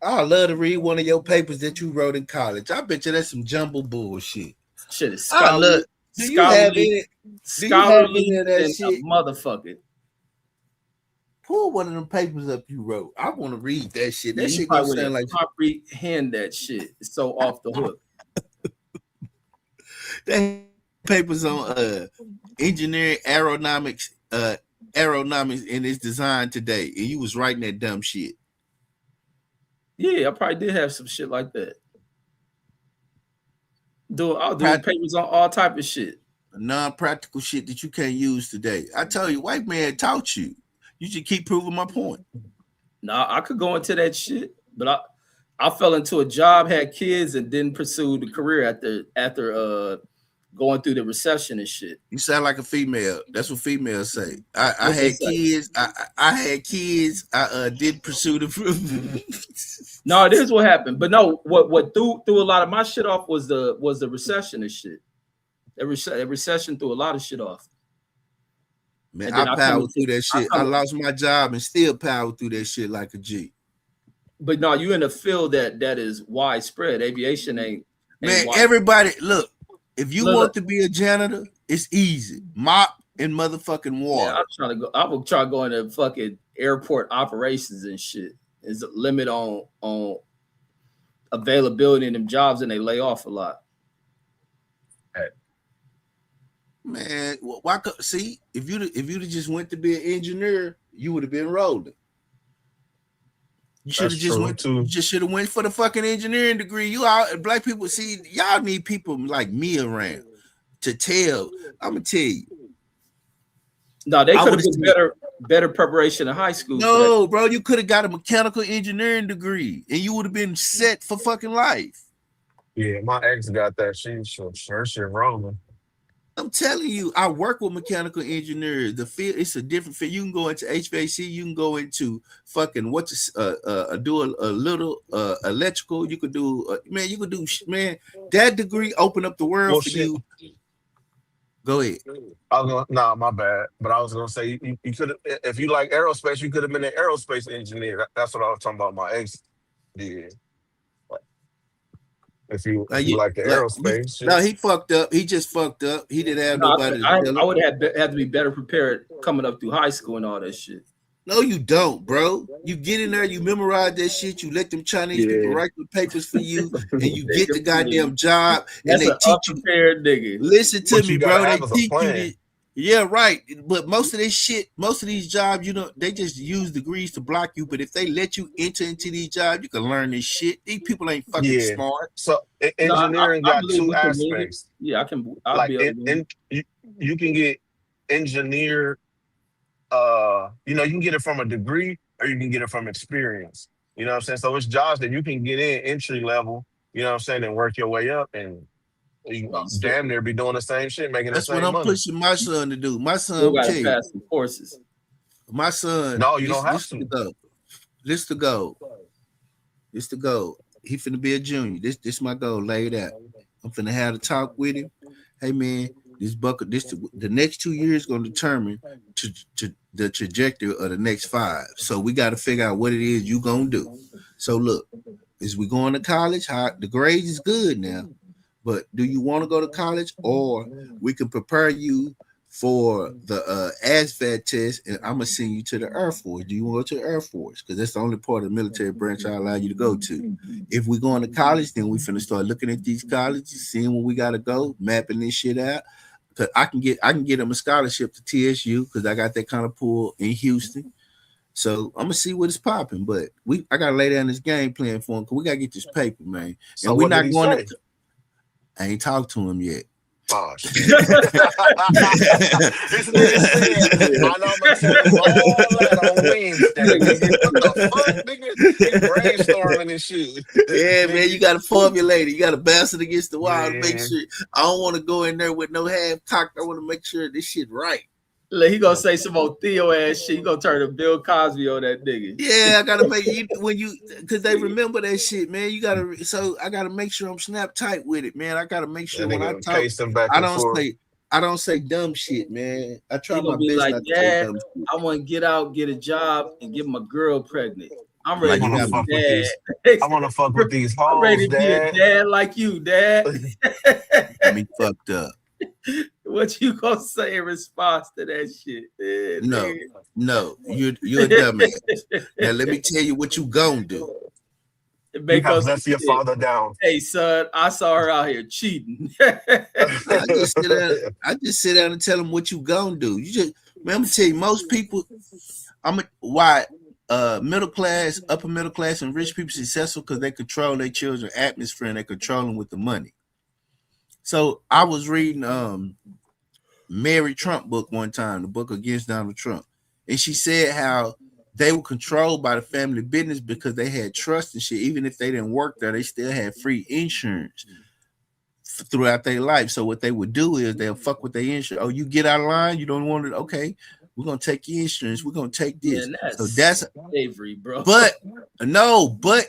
I love to read one of your papers that you wrote in college. I bet you that's some jumble bullshit. Shit is scholarly. Do you have any of that shit? Motherfucker. Pull one of them papers up you wrote. I want to read that shit. That shit gonna sound like comprehend that shit. It's so off the hook. That papers on engineering aeronautics in its design today, and you was writing that dumb shit. Yeah, I probably did have some shit like that. I'll do papers on all type of shit. Non-practical shit that you can't use today. I tell you, white man taught you. You should keep proving my point. Nah, I could go into that shit, but I fell into a job, had kids, and didn't pursue the career after going through the recession and shit. You sound like a female. That's what females say. I had kids. I had kids. I did pursue the. No, it is what happened. But no, what threw a lot of my shit off was the recession and shit. That recession threw a lot of shit off. Man, I powered through that shit. I lost my job and still powered through that shit like a G. But no, you in a field that is widespread. Aviation ain't man. Everybody, look. If you want to be a janitor, it's easy. Mop and motherfucking water. Yeah, I will try to go into fucking airport operations and shit. There's a limit on availability in them jobs, and they lay off a lot. Man, why? See, if you'd just went to be an engineer, you would have been rolling. You should have just should have went for the fucking engineering degree. You all black people, see, y'all need people like me around to tell. I'm gonna tell you. No, they could have been better preparation in high school. No, bro, you could have got a mechanical engineering degree and you would have been set for fucking life. Yeah, my ex got that. Her shit rolling. I'm telling you, I work with mechanical engineers. The field, it's a different field. You can go into HVAC, you can go into fucking do a little electrical. You could do man, you could do man. That degree open up the world for you. Go ahead. Nah, my bad. But I was gonna say you could have, if you like aerospace, you could have been an aerospace engineer. That's what I was talking about. My ex did. If you like the aerospace, no, he fucked up. He just fucked up. He didn't have nobody. I would have had to be better prepared coming up through high school and all that shit. No, you don't, bro. You get in there, you memorize that shit. You let them Chinese people write the papers for you, and you get the goddamn job. That's and they teach you. Nigga. Listen to me, bro. They teach you. Yeah, right. But most of this shit, most of these jobs, you know, they just use degrees to block you. But if they let you enter into these jobs, you can learn this shit. These people ain't fucking smart. So engineering got two aspects. Yeah, I can. You can get engineer. You can get it from a degree or you can get it from experience. You know what I'm saying? So it's jobs that you can get in entry level. You know what I'm saying, and work your way up and. You damn near be doing the same shit, making the same money. That's what I'm pushing my son to do. My son gotta pass some courses. My son, no, you don't have to. This the goal. He finna be a junior. This my goal laid out. I'm finna have a talk with him. Hey man, the next 2 years gonna determine the trajectory of the next 5. So we got to figure out what it is you gonna do. So look, as we going to college, the grades is good now. But do you want to go to college, or we can prepare you for the ASVAB test, and I'm gonna send you to the Air Force. Do you want to go to the Air Force? Because that's the only part of the military branch I allow you to go to. If we're going to college, then we finna start looking at these colleges, seeing where we gotta go, mapping this shit out. Cause I can get them a scholarship to TSU because I got that kind of pool in Houston. So I'm gonna see what is popping, but I gotta lay down this game plan for him because we gotta get this paper, man. So And we're what did not he going say? to. I ain't talked to him yet. Oh shit! This nigga said, "I know I'm gonna tell him all that on Wednesday, nigga." What the fuck, nigga? He brainstorming and shit. Yeah, man, you gotta formulate it. You gotta bounce it against the wall to make Man. sure. I don't want to go in there with no half cocked. I want to make sure this shit right. Like, he gonna say some old Theo ass shit. You gonna turn to Bill Cosby on that nigga. Yeah, I gotta make you because they remember that shit, man. You gotta, so I gotta make sure I'm snap tight with it, man. I gotta make sure That when I nigga talk, pacing back I and don't forth. say dumb shit, man. I try He my gonna be best like, not to say Dad, dumb shit. I want to get out, get a job, and get my girl pregnant. I'm Like ready you to got be me. Fuck with dad. these. I want to fuck with these I'm ready hoes, to be a Dad. dad like you, Dad. Got me fucked up. What you gonna say in response to that shit? No, you're a dumbass. Now let me tell you what you gonna do. You Make have us left your shit. father down. Hey son, I saw her out here cheating. I just sit down and tell them what you gonna do. You just, man, I'm gonna tell you, most people, why middle class, upper middle class, and rich people successful because they control their children's atmosphere and they control them with the money. So I was reading Mary Trump book one time, the book against Donald Trump, and she said how they were controlled by the family business because they had trust and shit. Even if they didn't work there, they still had free insurance throughout their life. So what they would do is they'll fuck with their insurance. Oh, you get out of line, you don't want it. Okay, we're gonna take your insurance. We're gonna take this. Man, So that's slavery, bro. but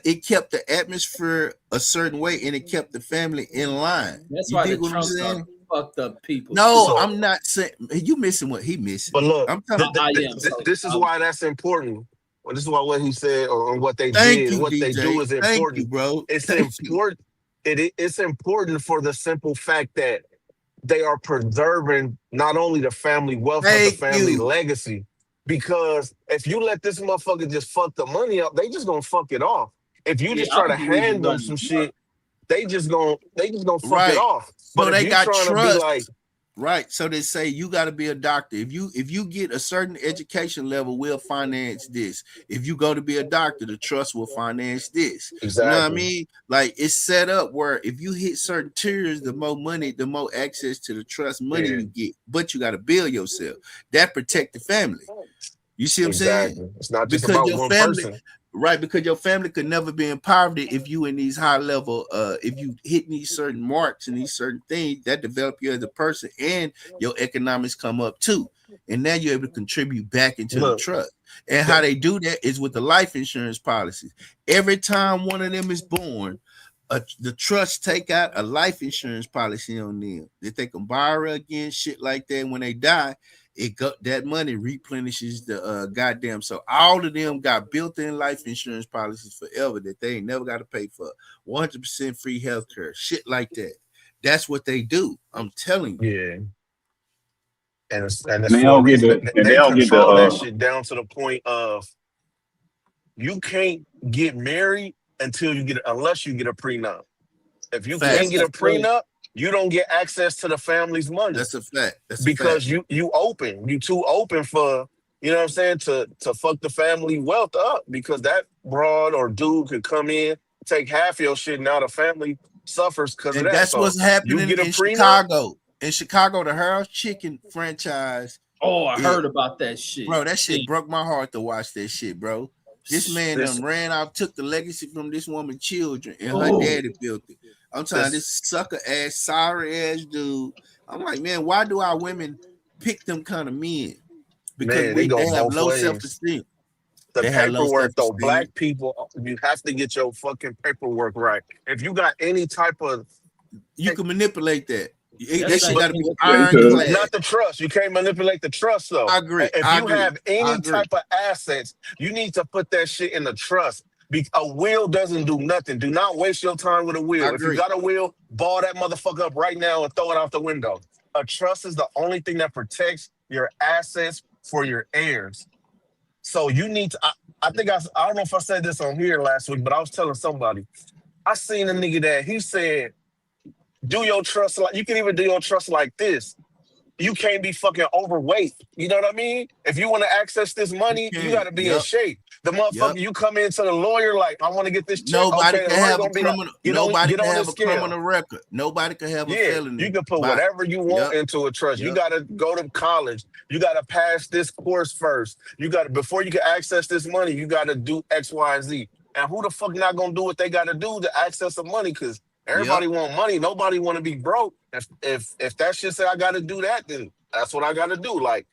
it kept the atmosphere a certain way and it kept the family in line. That's You why dig the what I'm Trumps are saying? fucked up people. No, So- I'm not saying you missing what he missing. But look, I'm talking. this is why that's important. Well, this is why what he said or what they Thank did, you, what they DJ. do is Thank important. you, bro. It's Thank you. important. It's important for the simple fact that they are preserving not only the family wealth but the Thank family you. legacy. Because if you let this motherfucker just fuck the money up, they just gonna fuck it off. If you just try to hand them some shit, they just gonna fuck Right. it off. So But they if you got trying to be trust. like, Right. So they say you got to be a doctor. If you get a certain education level, we'll finance this. If you go to be a doctor, the trust will finance this. exactly. You know what I mean? Like it's set up where if you hit certain tiers, the more money, the more access to the trust money Yeah. you get. But you got to build yourself. That protect the family. You see what I'm Exactly. saying? It's not just Because about your one family, person. right? Because your family could never be in poverty if you in these high level, if you hit these certain marks and these certain things that develop you as a person, and your economics come up too, and now you're able to contribute back into the trust. And how they do that is with the life insurance policies. Every time one of them is born, the trust take out a life insurance policy on them that they can borrow again, shit like that. When they die, it got that money replenishes the goddamn. So all of them got built-in life insurance policies forever that they ain't never got to pay for. 100% free healthcare, shit like that. That's what they do. I'm telling you. Yeah. And it's They for a don't get reason. the They they don't get control that the shit down to the point of you can't get married unless you get a prenup. If you Facts. can't get a prenup, you don't get access to the family's money. That's a fact. That's because a fact. you too open for, you know what I'm saying, to fuck the family wealth up, because that broad or dude could come in, take half your shit, and now the family suffers because of And that. that's So what's happening you get a in prenup. Chicago. In Chicago, the Harold's Chicken franchise. Oh, I heard about that shit. Bro, that shit broke my heart to watch that shit, bro. This man done ran out, took the legacy from this woman's children, and her daddy built it. I'm telling this sucker ass, sorry ass dude. I'm like, man, why do our women pick them kind of men? Because Man, they have low self-esteem. The They have low paperwork, though, self-esteem. black people, you have to get your fucking paperwork right. If you got any type of, you can manipulate that. That shit got to be ironclad. Not the trust. You can't manipulate the trust, though. I agree. If you have any type of assets, you need to put that shit in the trust. A will doesn't do nothing. Do not waste your time with a I will. If you agree. got a will, ball that motherfucker up right now and throw it out the window. A trust is the only thing that protects your assets for your heirs. So you need to. I think I don't know if I said this on here last week, but I was telling somebody. I seen a nigga that he said, "Do your trust like you can even do your trust like this. You can't be fucking overweight. You know what I mean? If you want to access this You money, you got can. to be in Yep. shape. The Yep. motherfucker, you come into the lawyer like, I want to get this check. Nobody Okay, the can lawyer have a gonna be like, criminal. get Nobody can on have this a scale. criminal record. Nobody can have a Yeah, you felony. can put By whatever you want yep. into a trust. You Yep. got to go to college. You got to pass this course first. You got to before you can access this money. You got to do X, Y, and Z. And who the fuck not gonna do what they got to do to access the money? Because Yep. everybody want money. Nobody want to be broke. If that shit say I got to do that, then that's what I got to do. Like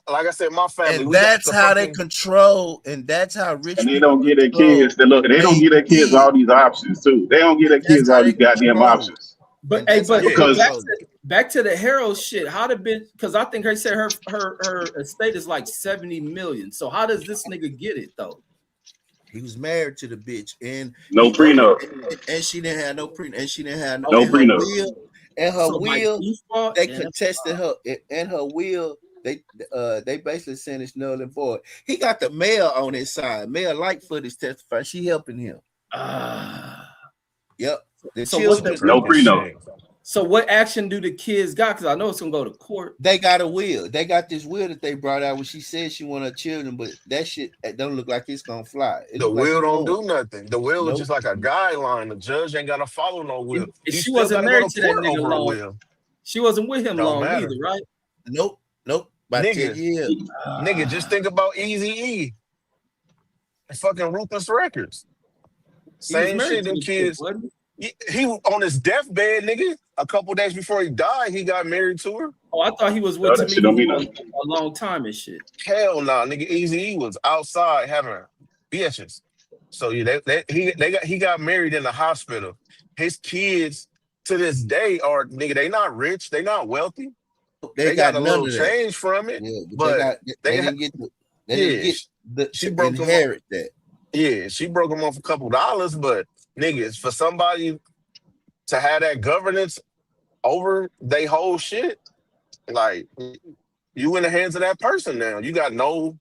I said, my family, And we got that's the how they fucking control, and that's how And rich they people don't give their kids control they look. They don't they give their kids kids. all these options too. They don't give their That's kids how all they these goddamn control it. options. But And hey, that's how they but yeah. back Because control to it. back to the Harold shit. How the bitch? Because I think they said her estate is like 70 million. So how does this nigga get it though? He was married to the bitch, and no he prenup, and she didn't have no pre, and she didn't have Oh, no and her prenup. will, and her so by will, default, they damn. contested her, and her will, they basically saying it's null and void. He got the mayor on his side. Mayor Lightfoot is testifying. She helping him. Yep. The So She what children, the just No like this prenup. shit. so what action do the kids got? Because I know it's gonna go to court. they got a will. They got this will that they brought out where she said she want her children, but that shit don't look like it's gonna fly. It The look like will he don't won. do nothing. The will is Nope. just like a guideline. The judge ain't got to follow no will. And You she still got wasn't to go married to to that court nigga over a long. will. She wasn't with him Don't long either, matter. right? Nope. About 10 Nigga, years. nigga, just think about Easy E and fucking Ruthless Records. He was Same married shit, to them the chick, kids. wasn't He was on his deathbed, nigga. A couple days before he died, he got married to her. Oh, I thought he was with No, that shit don't Tamika mean for nothing. a long time and shit. Hell nah, nigga. Easy E was outside having bitches. So yeah, he got married in the hospital. His kids to this day are nigga. They not rich. They not wealthy. They They got got a none little of that. change from it, Yeah, but but they they didn't get yeah. She to broke them. inherit that. Yeah, she broke them off a couple dollars, but niggas for somebody to have that governance over they whole shit, like you in the hands of that person now. You got no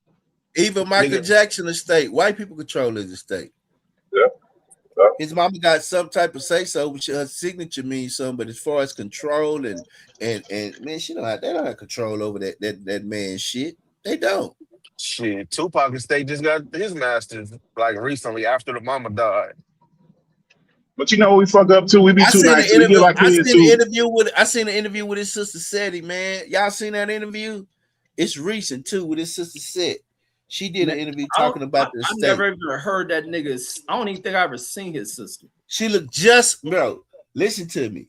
Even Michael nigga. Jackson estate, white people control his estate. Yeah. Yeah. His mama got some type of say so, which her signature means something. But as far as control and man, they don't have control over that man's shit. They don't. Shit, Tupac estate just got his masters like recently after the mama died. But you know what we fuck up too? We be I too seen an nice. We give interview. our kids I seen an interview with his sister Seti, man. Y'all seen that interview? It's recent too with his sister Set. She did an interview talking about the I estate. never even heard that nigga's. I don't even think I ever seen his sister. She looked just, bro. Listen to me.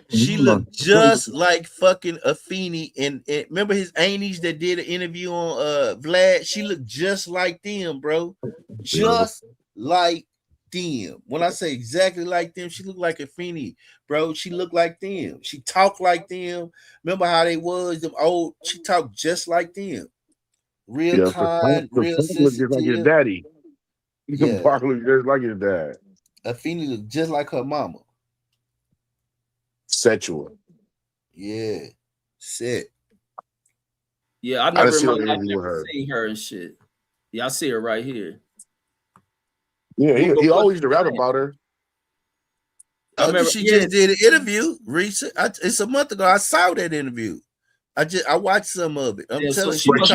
She looked just like fucking Afeni and remember his aunties that did an interview on Vlad. She looked just like them, bro. Just like them. When I say exactly like them, she looked like Afeni, bro. She looked like them. She talked like them. Remember how they was them old? She talked just like them. Real kind, real look just like his sensitive. daddy. Yeah. Park look just like his dad. Afeni looked just like her mama. Sexual. Yeah. Set. Yeah, I never in my an life interview with her. seen her and shit. Yeah, I see her right here. Yeah, Who the he fuck always is used to rap that? about her. I remember She just did an interview recent. It's a month ago. I saw that interview. I watched some of it. I'm Yeah, so telling she you, But must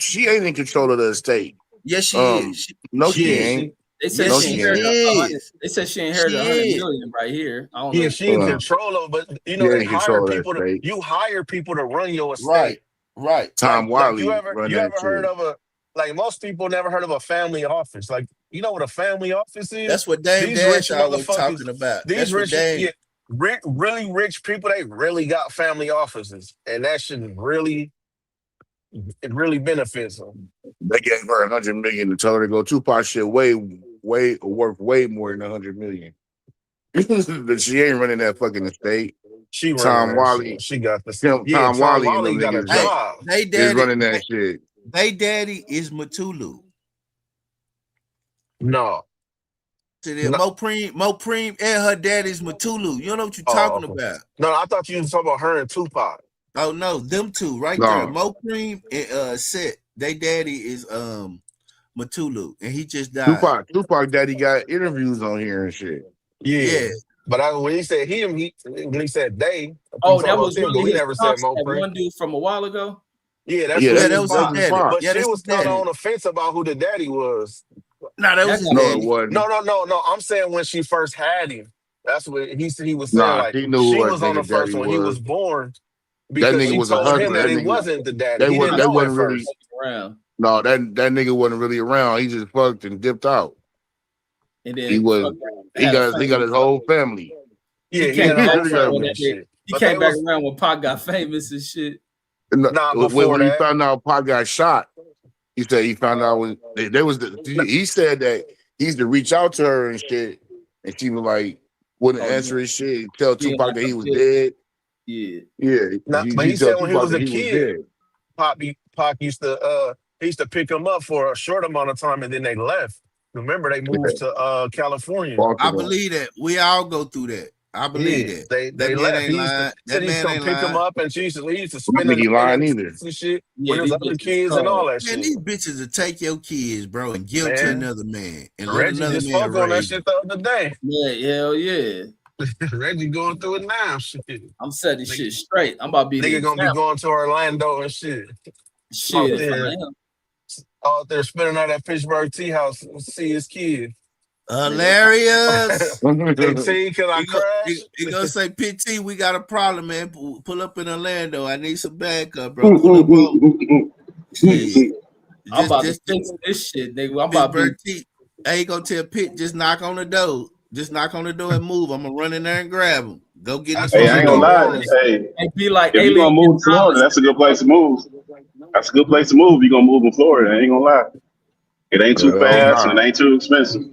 she ain't in control of the estate. yes, she is. No, she she is. ain't. They said Yes, No, she she she inherited ain't. 100. is. They said she She inherited 100 is. million right here. I don't Yeah, know. she in control of, but you know She they ain't in hire control of that people to estate. you hire people to run your Right. estate. Right. Tom Like you Wiley ever run you that ever heard shit. of like most people never heard of a family office. Like you know what a family office is? That's what Dame These Dash rich always motherfuckers, talking about. these That's what rich Dame. yeah, really rich people, they really got family offices. And that should really it really benefits them. They gave her 100 million to tell her to go Tupac shit way worth way more than 100 million. She ain't running that fucking estate. She running Tom that Wiley, shit. She got the Tom Tom Wiley and Wiley them got a niggas Hey, job. they is daddy. running that shit. They daddy is Matulu. No. Mo Preem and her daddy's Matulu. You don't know what you're Oh, talking okay. about. No, I thought you was talking about her and Tupac. Oh no, them two right there. No, Mo Preem and Set. They daddy is Matulu, and he just died. Tupac daddy got interviews on here and shit. Yeah. Yeah. But when he said him, when he said they, he Oh, talking that about was them, but really he his never said pops. Mo That Preem. one dude from a while ago. Yeah, that's Yeah, Yeah, really that his was his that's his pops. daddy. pop. But Yeah, she that's his was kind of daddy. on the fence about who the daddy was. No, that was That his got No, it daddy. wasn't. No. I'm saying when she first had him. That's what he was saying. Nah, Like she knew she what was on the nigga first daddy one. He was. was born That because nigga she was a told him hustler. that That he nigga, wasn't the daddy. He didn't they know at wasn't really. first. around, No, that nigga wasn't really around. He just fucked and dipped out. and He then was. He had a got family. his whole family. Yeah, He he had came a back whole around when family and shit. he But they came back was around when Pac got famous and shit. not before When he that. found out Pac got shot, he said he found out when there was he said that he used to reach out to her and shit, and she was like wouldn't Oh, answer his shit. Tell being Tupac like that a he was bitch. dead. Yeah. Yeah, But he he said tell when he Tupac was that a he was kid, dead. Pac used to pick him up for a short amount of time and then they left. Remember they moved to California. I Baltimore. believe that. We all go through that. I believe Yeah, that. they That man left. ain't He lying. said That he used to man come ain't pick him lying. up, and he used to I don't spend the think he night lying and either. shit Yeah, with his these other bitches kids and all cold. that Man, shit. these bitches will take your kids, bro, and give them to Man, another man and let Reggie another just man fucked on that raise shit them. the other day. Yeah, hell yeah. Reggie going through it now. Shit, I'm setting nigga, shit straight. I'm about to be the nigga gonna be example. going to Orlando and shit. Shit, if I am, Out there spending out at Pittsburgh Tea House to see his kid. nigga. Hilarious. Hey T, can I crash? He gonna say, Pit T, we got a problem, man. Pull up in Orlando. I need some backup, bro. Pull up on shit. I'm about to Just fix this shit, nigga. I'm about to Pittsburgh be. T. I ain't gonna tell Pitt, just knock on the door. Just knock on the door and move. I'm gonna run in there and grab him. Go get in the That's Hey, what I front ain't New gonna door. lie. Orleans. Hey, And be like if you're Alien gonna move to Florida, Gonzalez. that's a good place to move. That's a good place to move. You're gonna move in Florida. I ain't gonna lie. It ain't too Oh fast and nah. it ain't too expensive.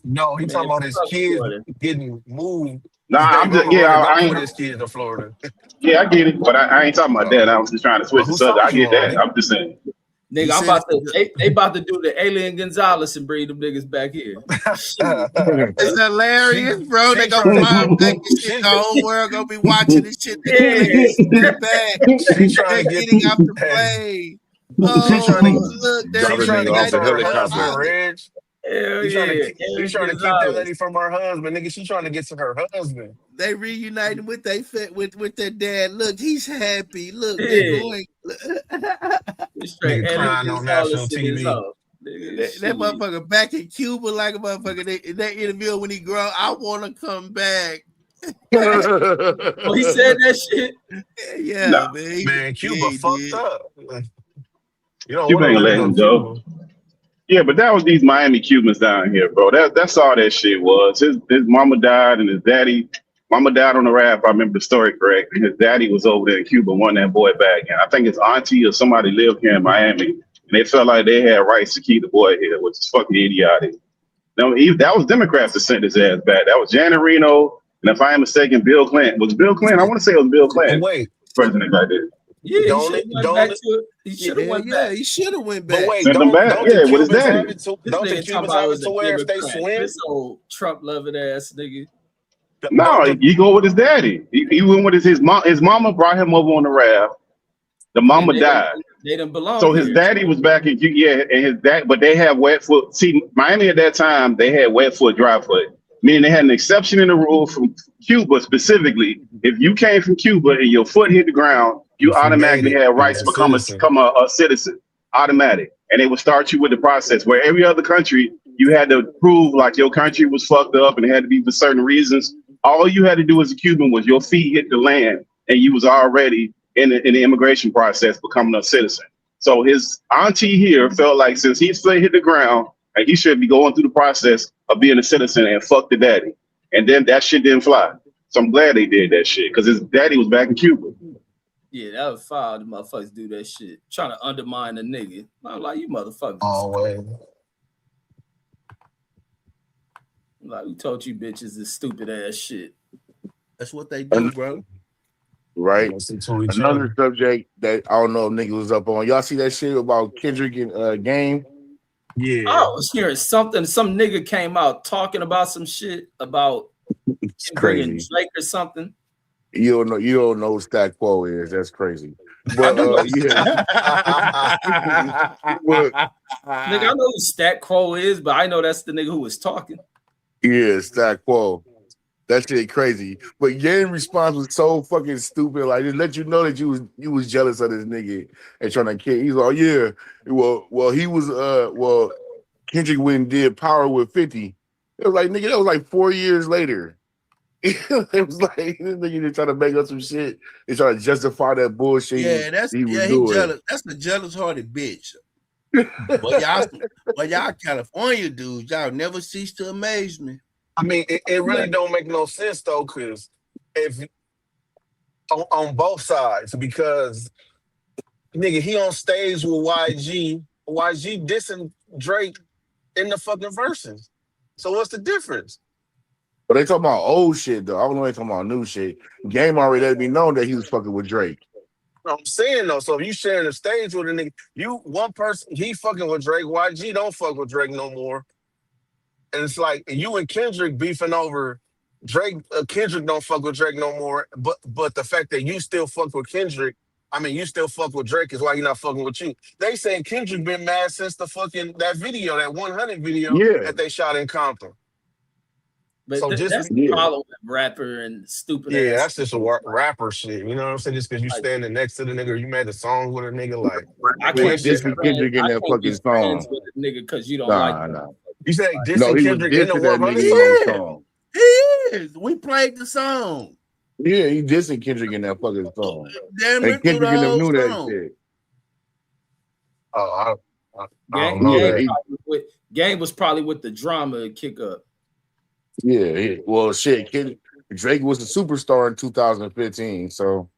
No, he talking Man, about his fuck kids Florida. getting moved. Nah, His baby I'm just mama ready to go I with ain't. his kids to Florida. Yeah, I get it, but I ain't talking about that. I was just trying to But switch the whose subject. side I you get on, that. nigga? I'm just saying. He Nigga, I'm said, about to they about to do the Alien Gonzalez and bring them niggas back here. Shit. it's she hilarious, bro. They she gonna trying fly back and to shit. she The whole world gonna be watching this shit. They gonna be like, Yeah. they're back. she trying They're to get getting off the hey, plane. she trying Oh, to look, they're she Dropping trying nigga to getting get off back to the to her their husband, helicopter. pilot. Reg. Hell yeah. He Alien trying to keep that Gonzalez. lady from her husband, nigga. She trying to get to her husband. They reuniting with with their dad. Look, he's happy. Look, they're Yeah. going. Straight Nigga Alien crying on national Gonzalez in his TV. house. Nigga, That shit. motherfucker back in Cuba like a motherfucker. That interview when he grow, I want to come back. Oh, he said that shit? Yeah, Nah, man. Man, Yeah, Cuba he fucked did. up. You don't you want to ain't gonna live in let no him go. Cuba. Yeah, but that was these Miami Cubans down here, bro. That's all that shit was. His mama died and his daddy. Mama died on the raft. If I remember the story correct. And his daddy was over there in Cuba, won that boy back. And I think his auntie or somebody lived here in Miami, and they felt like they had rights to keep the boy here, which is fucking idiotic. No, that was Democrats that sent his ass back. That was Janet Reno, and if I am mistaken, Bill Clinton. Was Bill Clinton? I want to say it was Bill But Clinton, wait, president back then. Yeah, he don't should have it? went back Don't it? to it. He should have Hell went yeah, back. he should have went But back. wait, Sent him back. don't the Yeah, with his Cubans have daddy. it to? This Don't the nigga talking Cubans about it have it was to a where if they Democrat. swim, This old Trump loving ass nigga. No, don't the he go with his daddy. He went with his mom. His mama brought him over on the raft. The And mama died. they done belong So his here. daddy was back in and his dad, but they had wet foot. See, Miami at that time, they had wet foot, dry foot, meaning they had an exception in the rule from Cuba specifically. If you came from Cuba and your foot hit the ground, you if you made automatically it, had you rights was to a become citizen. a citizen, automatic. And they would start you with the process. Where every other country, you had to prove like your country was fucked up and it had to be for certain reasons. All you had to do as a Cuban was your feet hit the land, and you was already in the immigration process becoming a citizen. So his auntie here felt like since he still hit the ground, and he should be going through the process of being a citizen and fuck the daddy. And then that shit didn't fly. So I'm glad they did that shit because his daddy was back in Cuba. Yeah, that was foul. The motherfuckers do that shit. Trying to undermine a nigga. I'm like, you motherfuckers. Always. Like, we told you bitches this stupid ass shit. That's what they do, bro. Right. Listen to each Another other. subject that I don't know if niggas was up on. Y'all see that shit about Kendrick and Game? I was hearing something. Some nigga came out talking about some shit about It's him bringing crazy. Drake or something. You don't know who Stat Quo is. That's crazy. I But do know. yeah. But Nigga, I know who Stat Quo is, but I know that's the nigga who was talking. yeah, Stat Quo. That shit crazy. But Game response was so fucking stupid. Like, it let you know that you was jealous of this nigga and trying to kill. He's like, yeah. Well, he was Kendrick went and did Power with 50. It was like, nigga, that was like 4 years later. It was like this nigga just trying to make up some shit. He trying to justify that bullshit he was doing. jealous. That's a jealous-hearted bitch. But y'all California dudes, y'all never cease to amaze me. I mean, it really don't make no sense though, because if on both sides, because nigga, he on stage with YG dissing Drake in the fucking verses. So what's the difference? But they talking about old shit though. I don't know they talking about new shit. Game already let me know that he was fucking with Drake. I'm saying though, so if you sharing the stage with a nigga, you one person, he fucking with Drake, YG don't fuck with Drake no more. And it's like you and Kendrick beefing over Drake. Kendrick don't fuck with Drake no more. But the fact that you still fuck with Kendrick, I mean, you still fuck with Drake is why he not fucking with you. They saying Kendrick been mad since the fucking that video, that 100 video that they shot in Compton. But So that's the problem with rapper and stupid ass. That's just a rapper shit. You know what I'm saying? Just because you standing next to the nigga, or you made a song with a nigga, like I can't be Kendrick in that fucking friends song. with a nigga because you don't like. Nah. You said dissing No, he Kendrick was in the dissing that 100 nigga on the song. He is. We played the song. Yeah, he dissing Kendrick in that fucking song. Damn, And Kendrick and them knew that shit. Oh, I don't know. Game was probably with the drama kick up. Yeah, well, shit. Drake was a superstar in 2015, so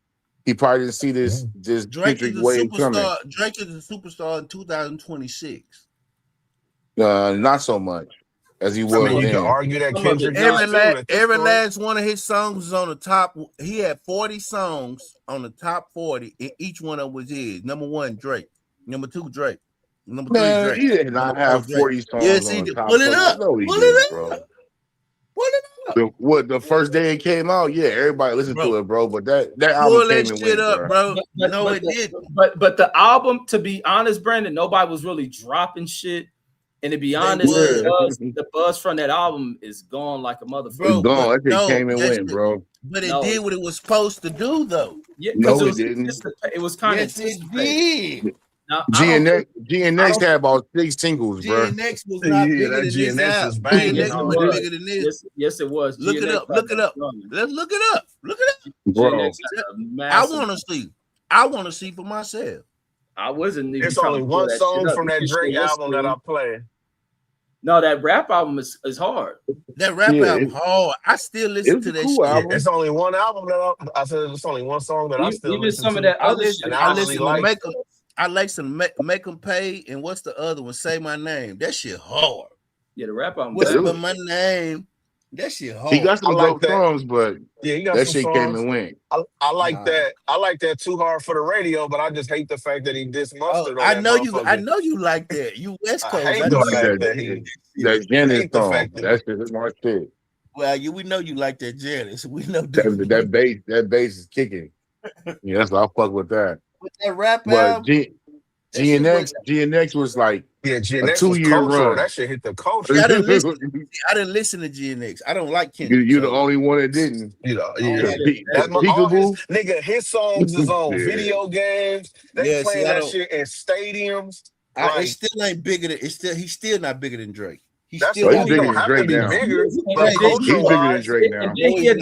he probably didn't see this Kendrick wave coming. Drake is a superstar in 2026. Not so much as he was. I mean, you then. can argue that Kendrick. Every last one of his songs was on the top. He had 40 songs on the top 40, and each one of them was his. Number 1, Drake. Number 2, Drake. Number 3, Drake. He did not have 40 songs. Yes, he did. on top. Pull it up. No, he didn't, bro. The first day it came out, yeah, everybody listened to it, bro. But that album pull that came shit and went, up, bro. No, it didn't. But the album, to be honest, Brandon, nobody was really dropping shit. And to be honest, the buzz from that album is gone like a motherfucker. Bro, gone. That shit came and went, bro. But it did what it was supposed to do, though. Yeah, no, it didn't. It was kind of. Yes, it did. Now, GNX had about 6 singles, bro. GNX was not bigger than this album. GNX was bigger than this. Yes, it was. Look it up. Look it up. Let's look it up. Look it up. Bro. I want to see. I want to see for myself. I wasn't even. It's only one song from that Drake album that I play. No, that rap album is hard. That rap album hard. I still listen to that shit. Album. It's only one album that I said. It's only one song that I still listen to. Some of that other shit. I listen to I like some make them pay, and what's the other one? Say My Name. That shit hard. Yeah, the rap album. Whisper My Name. That shit hard. He got some dope songs, but he got that some shit songs. came and went. I like that. I like that Too Hard for the Radio, but I just hate the fact that he dissed Mustard. I know you like that. You West Coast. I hate that Janice song. That shit is my shit. Well, we know you like that Janice. We know that bass is kicking. Yeah, that's why I fuck with that. With that rap album. GNX was like a 2-year run. That shit hit the culture. I didn't listen to GNX. I don't like Kendrick. You're the only one that didn't. That's my nigga. His songs is on video games. They playing that shit in stadiums. It still ain't bigger than. He's still not bigger than Drake. He's bigger than Drake now. He's bigger than Drake now. He a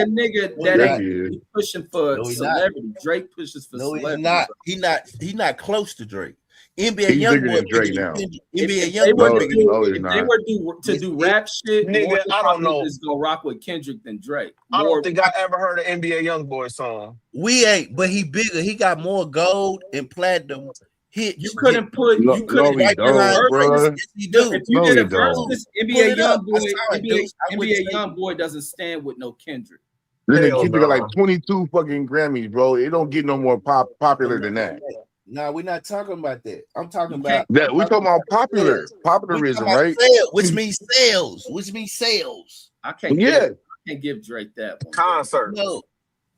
nigga that ain't pushing for celebrity. Drake pushes for celebrity. He's not close to Drake. NBA He's Young bigger Boy than Drake now. NBA Young Boy. If they were to do rap shit, nigga, I don't know. Just go rock with Kendrick than Drake. I don't think I ever heard an NBA Young Boy song. We ain't, but he bigger. He got more gold and platinum. You couldn't put. You couldn't. Right bro. You do. If you did a versus, NBA Young Boy doesn't stand with no Kendrick. Kendrick got like 22 fucking Grammys, bro. It don't get no more popular than that. No, we're not talking about that. I'm talking You can't. about That we talking about sales. We talking popularism, about right? sales, which means sales, which means sales. I can't Yeah. give Drake that one. Concert. No,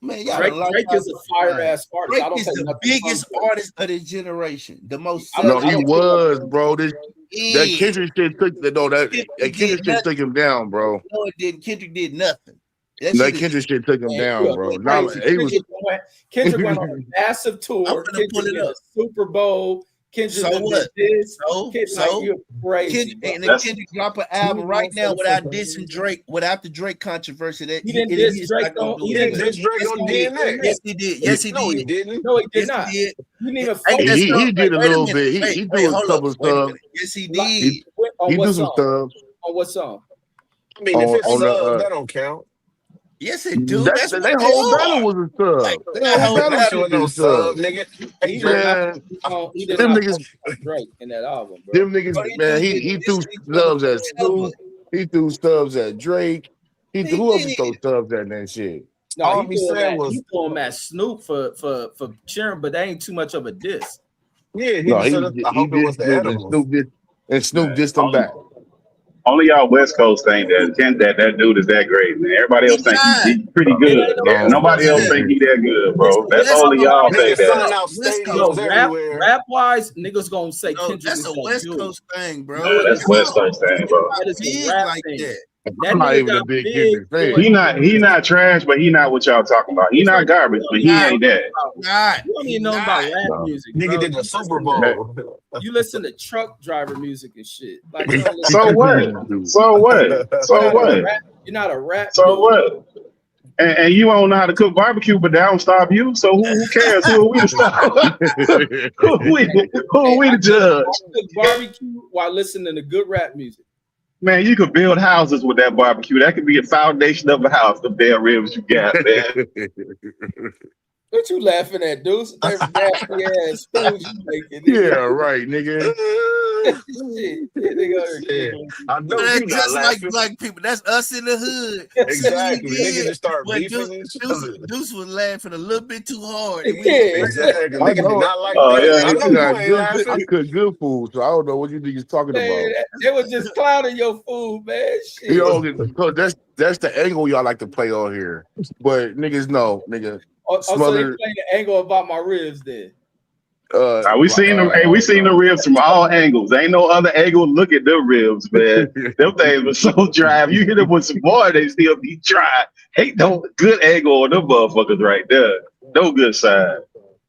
man, y'all Drake, don't like Drake is a fire ass artist. Drake I don't is take the nothing biggest from Drake. artist of this generation. The most I don't- No, selling. he I don't take was, nothing bro. from That Kendrick shit took that Kendrick Kendrick did shit took him down, bro. No, it didn't. Kendrick did nothing. That That shit is Kendrick shit took him Man, down, you bro. are Not crazy. he was. Kendrick went on a massive I'm tour. gonna pull Kendrick it did up. the Super Bowl. Kendrick So did what? this. So You're crazy. Kendrick, and Bro. if Kendrick drop an album right now without dissing Drake, without the Drake controversy, that He didn't it diss is Drake not gonna on. do He it. didn't This diss Drake Drake on on DMX. Yes, he did. Yes, he No, he did. didn't. No, he did Yes, not. he did. You need a Ain't focus. that He stuff? did a Wait a little minute. bit. He Wait, do a hold up. couple Wait a stuff. minute. Yes, he Like, did. on He what do some song? stuff On what song? I mean, if it's on subs, the. that don't count. Yes, it do. That's That what they whole battle are. was a sub. That That whole whole battle That battle. shit was no is sub, sub. nigga. Hey, He did Drake. not. Man, He did them not niggas, focus on Drake in that album, bro. them Bro, niggas, he man. dude been He threw dissing each other subs at forever. Snoop. He threw subs at Drake. He Who else he did. throw subs at that shit? No, All he said he was, threw him at Snoop for cheering, but that ain't too much of a diss. yeah, he No, just said, I he hope it was did the Snoop and edibles. Snoop Man, dissed him back. only y'all West Coast think that dude is that great, man. Everybody He else think not. he's pretty It good. ain't no Yeah, West No, nobody Coast else thing. think man. he that good, It's bro. a That's West only Coast. y'all think Niggas that. selling out West No, Coast. stadiums everywhere. rap wise, niggas gonna say No, Kendrick that's is a that West dude. Coast thing, bro. No, it That's is West not. Coast thing, Kendrick bro. not That is a big rap like thing. that. That I'm not nigga even a got big big Kendrick fan. He not trash, but he not what y'all talking about. He It's not like garbage, but you he Not, ain't that. not. don't He even know about not. rap No. music, Nigga bro. did the Super Bowl. You listen to truck driver music and shit. Like you don't listen. So what? So what? You're So not a what? rap. You're not a rap So dude. what? And you don't know how to cook barbecue, but that don't stop you. So who cares? Who are we to stop? who are Hey, we I to judge? cook barbecue while listening to good rap music. Man, you could build houses with that barbecue. That could be a foundation of a house. The damn ribs you got, man. What you laughing at, Deuce? That nasty ass food you making, Yeah, nigga. right, nigga. Shit, nigga. Shit. I know That's you not just like laughing. black people. That's us in the hood. See what he Exactly. Niggas did? just start But beefing each other. Deuce was laughing a little bit too hard, and we Yeah. Exactly. I Niggas did know. not like Oh that. yeah, I know I you got ain't good. I laughing. cook good food, so I don't know what you niggas talking Man, about. they was just clowning your food, man. You Shit. know, because that's the angle y'all like to play on here. But niggas know, nigga, So they smothered. playing the angle about my ribs then. we seen them. Hey, we seen the ribs from all angles. Ain't no other angle. Look at them ribs, man. Them things were so dry. If you hit them with some more, they still be dry. Ain't no good angle on them motherfuckers right there. No good side.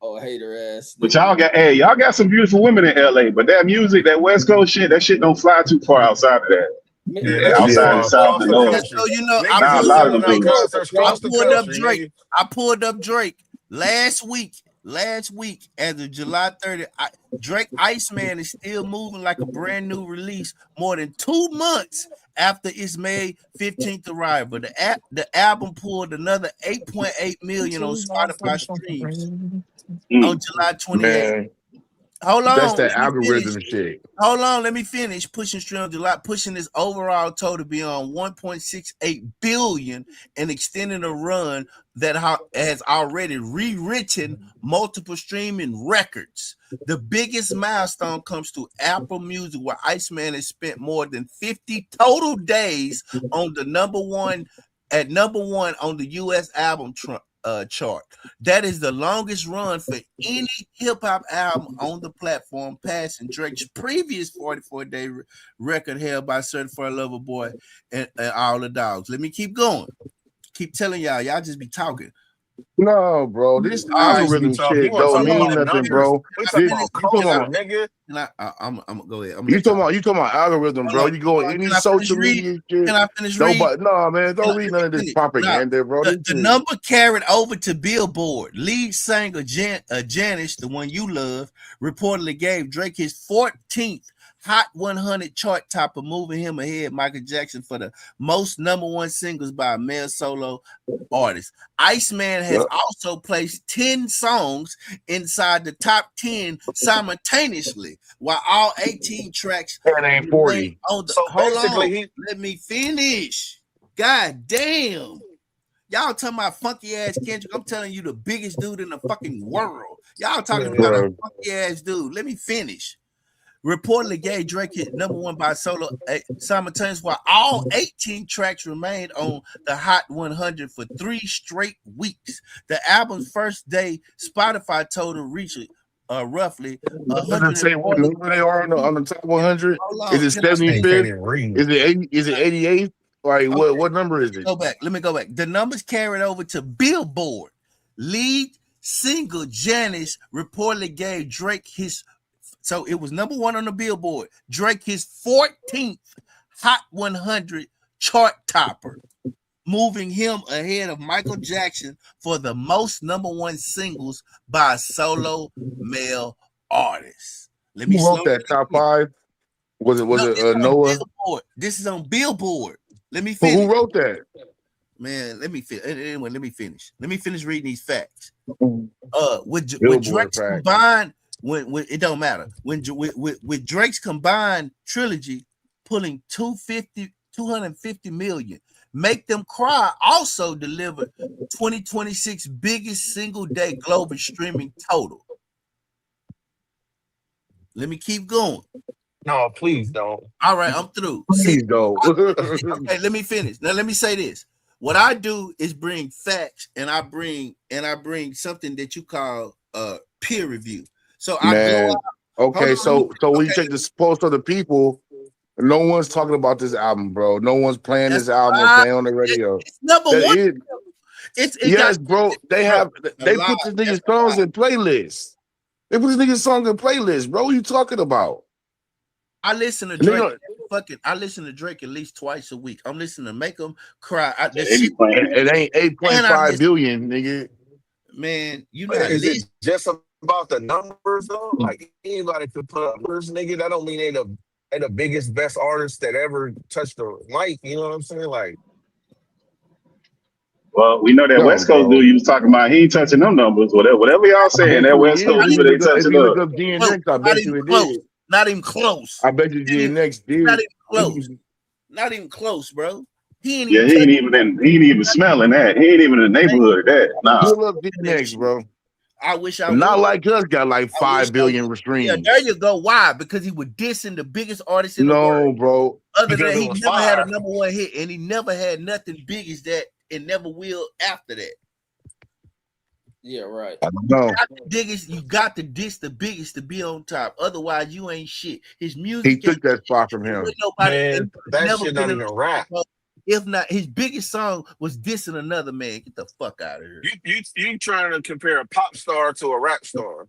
Oh, hater ass. But Nigga. y'all got some beautiful women in LA. But that music, that West Coast shit, that shit don't fly too far outside of that. Yeah, that shit Outside of the far South across and the North. just so country. you know, Niggas Nah, a is lot of them selling out do. concerts I across the pulled up country, Drake. nigga. I pulled up Drake last week. As of July 30th, Drake Iceman is still moving like a brand new release more than 2 months after its May 15th arrival. The album pulled another 8.8 million on Spotify streams on July 28th. Man, Hold that's on, that let me finish. algorithm shit. Hold on, let me finish. Pushing stream July, pushing this overall total beyond 1.68 billion and extending a run that has already rewritten multiple streaming records. The biggest milestone comes to Apple Music, where Iceman has spent more than 50 total days on the number one on the U.S. album chart. That is the longest run for any hip-hop album on the platform, passing Drake's previous 44-day record held by Certified Lover Boy and All the Dogs. Let me keep going. Keep telling y'all just be talking. No, bro, this All right. Niggas be algorithm talking. You shit want to don't talk Hold on, mean about let me nothing, finish. numbers? bro. We Can I talking This, finish? about you talking culture, about nigga. I'm gonna go ahead. I'm you talking about algorithm, Hold bro. on. You go any Can I finish social reading? media shit. Can I finish reading? Nobody, no, man, don't read none of this propaganda, bro. The This shit. number carried over to Billboard. Lead singer Janice, the one you love, reportedly gave Drake his 14th Hot 100 chart topper, moving him ahead Michael Jackson for the most number one singles by a male solo artist. Iceman has also placed 10 songs inside the top 10 simultaneously, while all 18 tracks That ain't 40. on the. So Hold basically, on, let me finish. God damn. Y'all talking about funky ass Kendrick. I'm telling you, the biggest dude in the fucking world. Y'all talking about Bro. a funky ass dude. Let me finish. Reportedly gave Drake hit #1 by solo simultaneously, while all 18 tracks remained on the Hot 100 for 3 straight weeks. The album's first day, Spotify told it reached roughly Does it say what number they are on the top 100? Is it Can I finish? 75th? Is it 80? Is it 88th? Like Okay, what number is it? Let me go back. The numbers carried over to Billboard. Lead single Janice reportedly gave Drake his. So it was #1 on the Billboard. Drake his 14th Hot 100 chart topper, moving him ahead of Michael Jackson for the most #1 singles by a solo male artist. Let me Who wrote that top 5? Was it Noah? Billboard. This is on Billboard. Let me Who finish. wrote that? Man, let me finish. Anyway, let me finish. Let me finish reading these facts. With Drake's combined, when it don't matter. With Drake's combined trilogy pulling 250 million, Make Them Cry also delivered 2026 biggest single day global streaming total. Let me keep going. No, please don't. All right, I'm through. Please don't. Okay, let me finish. Now let me say this. What I do is bring facts, and I bring something that you call peer review. So I go out. Okay, so when you take the pulse of the people, no one's talking about this album, bro. No one's playing this album or playing on the radio. It's #1. Yes, bro. They put this nigga's songs in playlists. They put this nigga's song in playlists, bro. What are you talking about? I listen to Drake. I listen to Drake at least twice a week. I'm listening to Make Them Cry. It ain't 8.5 billion, nigga. Man, you know, is it just about the numbers though? Like anybody could put up numbers, nigga. That don't mean they the biggest, best artists that ever touched the mic. You know what I'm saying? Like, well, we know that West Coast dude you was talking about. He ain't touching them numbers. Whatever y'all saying, that West Coast dude ain't touching up. DNX, I bet you it did. Not even close. I bet you DNX did. Not even close. Not even close, bro. He ain't even smelling that. He ain't even in the neighborhood of that. Nah. Pull up DNX, bro. I wish I not would. Like Us got like 5 billion streams. Yeah, there you go. Why? Because he was dissing the biggest artist in the world. No, bro. Other than that, he never had a #1 hit, and he never had nothing big as that, and never will after that. Yeah, right. No. You got to diss the biggest to be on top. Otherwise, you ain't shit. His music. He took that spot from him. Man, that shit not even rap. If not, his biggest song was dissing another man. Get the fuck out of here. You trying to compare a pop star to a rap star?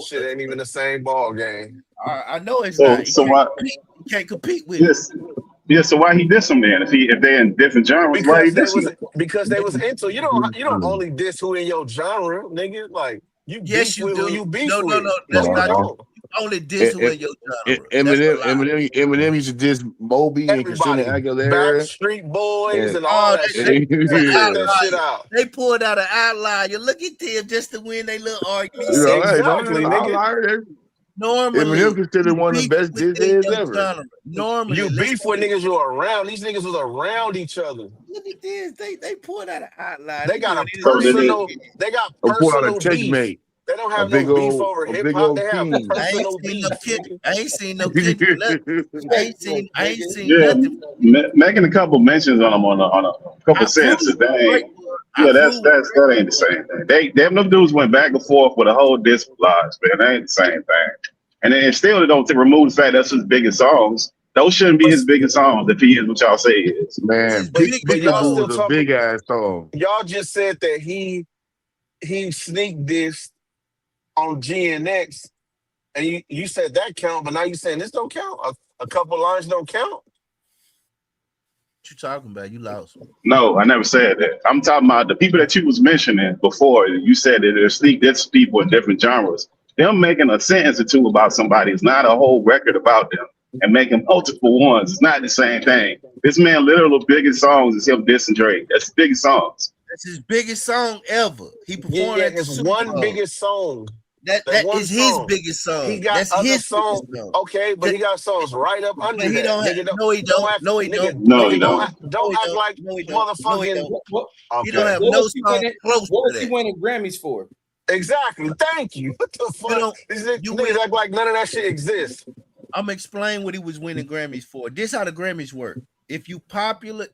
Shit ain't even the same ball game. I know it's not. You can't compete with it. Yeah, so why he diss them then? If they're in different genres, because they was into you don't only diss who in your genre, nigga. Like you yes, you do. You beef no, that's not true. Only diss who in your genre. Eminem used to diss Moby and Christina Aguilera, Backstreet Boys, and all that shit. That shit out. They pulled out an outline. You look at them just to win their little argument. Exactly, nigga. Normally, Eminem considered one of the best diss ever. Normally, you beef with niggas you are around. These niggas was around each other. Look at this. They pulled out an outline. They got personal beef. They don't have no beef over hip hop. They have personal beef. I ain't seen no kid. I ain't seen nothing. Making a couple mentions on them on a couple sentences. That ain't the same thing. Them dudes went back and forth with a whole disc lives, man. That ain't the same thing. And then still they don't remove the fact that's his biggest songs. Those shouldn't be his biggest songs if he is what y'all say he is. Man, but y'all still a big ass song. Y'all just said that he sneak dissed on GNX, and you said that count, but now you saying this don't count? A couple lines don't count? What you talking about? You lost. No, I never said that. I'm talking about the people that you was mentioning before. You said that there's people in different genres. Them making a sentence or two about somebody is not a whole record about them. And making multiple ones is not the same thing. This man literally biggest songs is him dissing Drake. That's his biggest songs. That's his biggest song ever. He performed his one biggest song. That one is his song. biggest He song. got That's other his songs. biggest song. Okay, but he got songs right up under But he that. don't have Nigga, no, he don't don't. act, No, he don't. nigga, No, No, he he nigga, don't. don't. No, he don't act don't. like No, he don't. No, he motherfucking. don't. He don't Okay, have What no was he song winning? close What to was he that. winning Grammys for? exactly. Thank you. What the You fuck? don't. These You niggas win. act like none of that shit exists. I'm explaining what he was winning Grammys for. This how the Grammys work. If you popular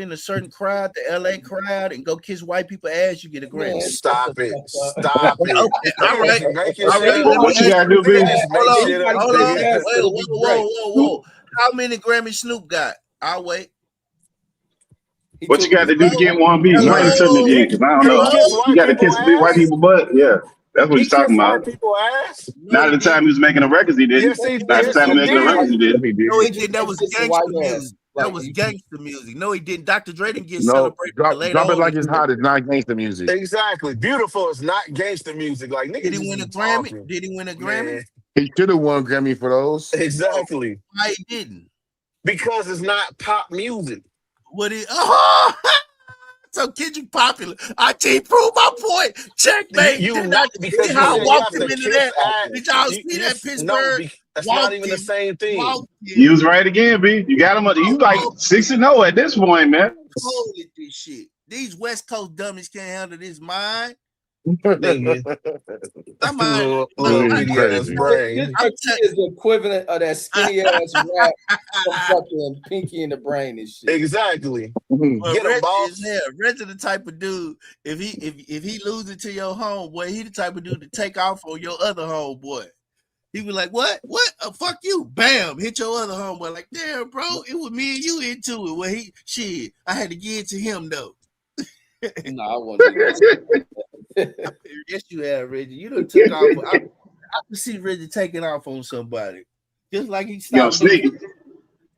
in a certain crowd, the LA crowd, and go kiss white people ass, you get a Grammy. Man, shut the Stop it. fuck up. Stop it. Okay, all right, Niggas make If this all shit right. up. Let me What you ask gotta you. do, Niggas B? just make shit up, Hold on. anybody nigga. pass Wait, it'll whoa, be whoa, great. whoa, Snoop, whoa. How many Grammys Snoop got? I'll wait. he What you took got to do to Hello, get one, B? Explain it to me hello, He again, because I don't he know. kissed hello. You white got to people kiss big white ass. people butt? Yeah, that's what He he's talking kissed white about. people ass. No, Not he at the time didn't. he was making the records, he didn't. Yes, he Not at did. the time He he making the did. records, he didn't. No, he he just didn't. That been was kissing white gangster ass. music. That Like was gangster music. No, he didn't. Dr. Dre didn't get No, celebrated till drop later drop it on. like it's hot. It's not gangster music. Exactly. Beautiful is not gangster music. Like Did niggas he just win a be Grammy? talking. Did he win a Grammy? Man. He should have won Grammy for those. No. Exactly. Why he didn't? Because it's not pop music. What he? Oh, so Kendrick popular. I can't prove my point. Checkmate. You Did not not because see you how I said you walked have him to into kiss that? at Did y'all see you that no, Pittsburgh that's not walked even the him? same thing. Walked You him. was right again, B. You got him. You like Oh, 6-0 at this point, man. holy this shit. These West Coast dummies can't handle this mind. Nigga. My mind. Little Dude, you bitty ass crazy. this brain. I'm right here is the equivalent of that skinny ass rap from fucking Pinky and the Brain and shit. Exactly. Well, Get him, Reggie is boss. there. Reggie the type of dude. If he loses to your homeboy, he the type of dude to take off on your other homeboy. He was like, "What? What? Fuck you!" Bam! Hit your other homeboy. Like, damn, bro, it was me and you into it. Well, I had to give it to him though. No, I won't do that. Yes, you have, Reggie. You done took off. I can see Reggie taking off on somebody, just like he You gonna stopped sneak doing. it.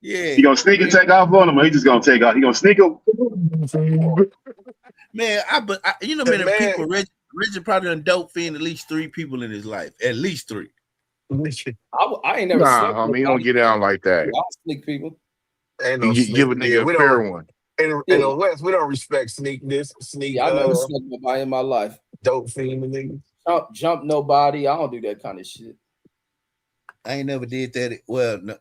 Yeah, You gonna sneak and take off on him, or he just gonna take off? He gonna sneak him? man. You know, The many man. people. Reggie probably done dope fiend at least 3 people in his life. At least 3. I ain't never Nah, snuck homie, you don't nobody. get down like that. I'll sneak people. Ain't no You give a sneak. Yeah, nigga we a fair don't one. in Yeah, the West, we don't respect sneak yeah, I never snuck nobody in my life. dope fiend niggas. Jump nobody. I don't do that kind of shit. I ain't never did that. Well, no,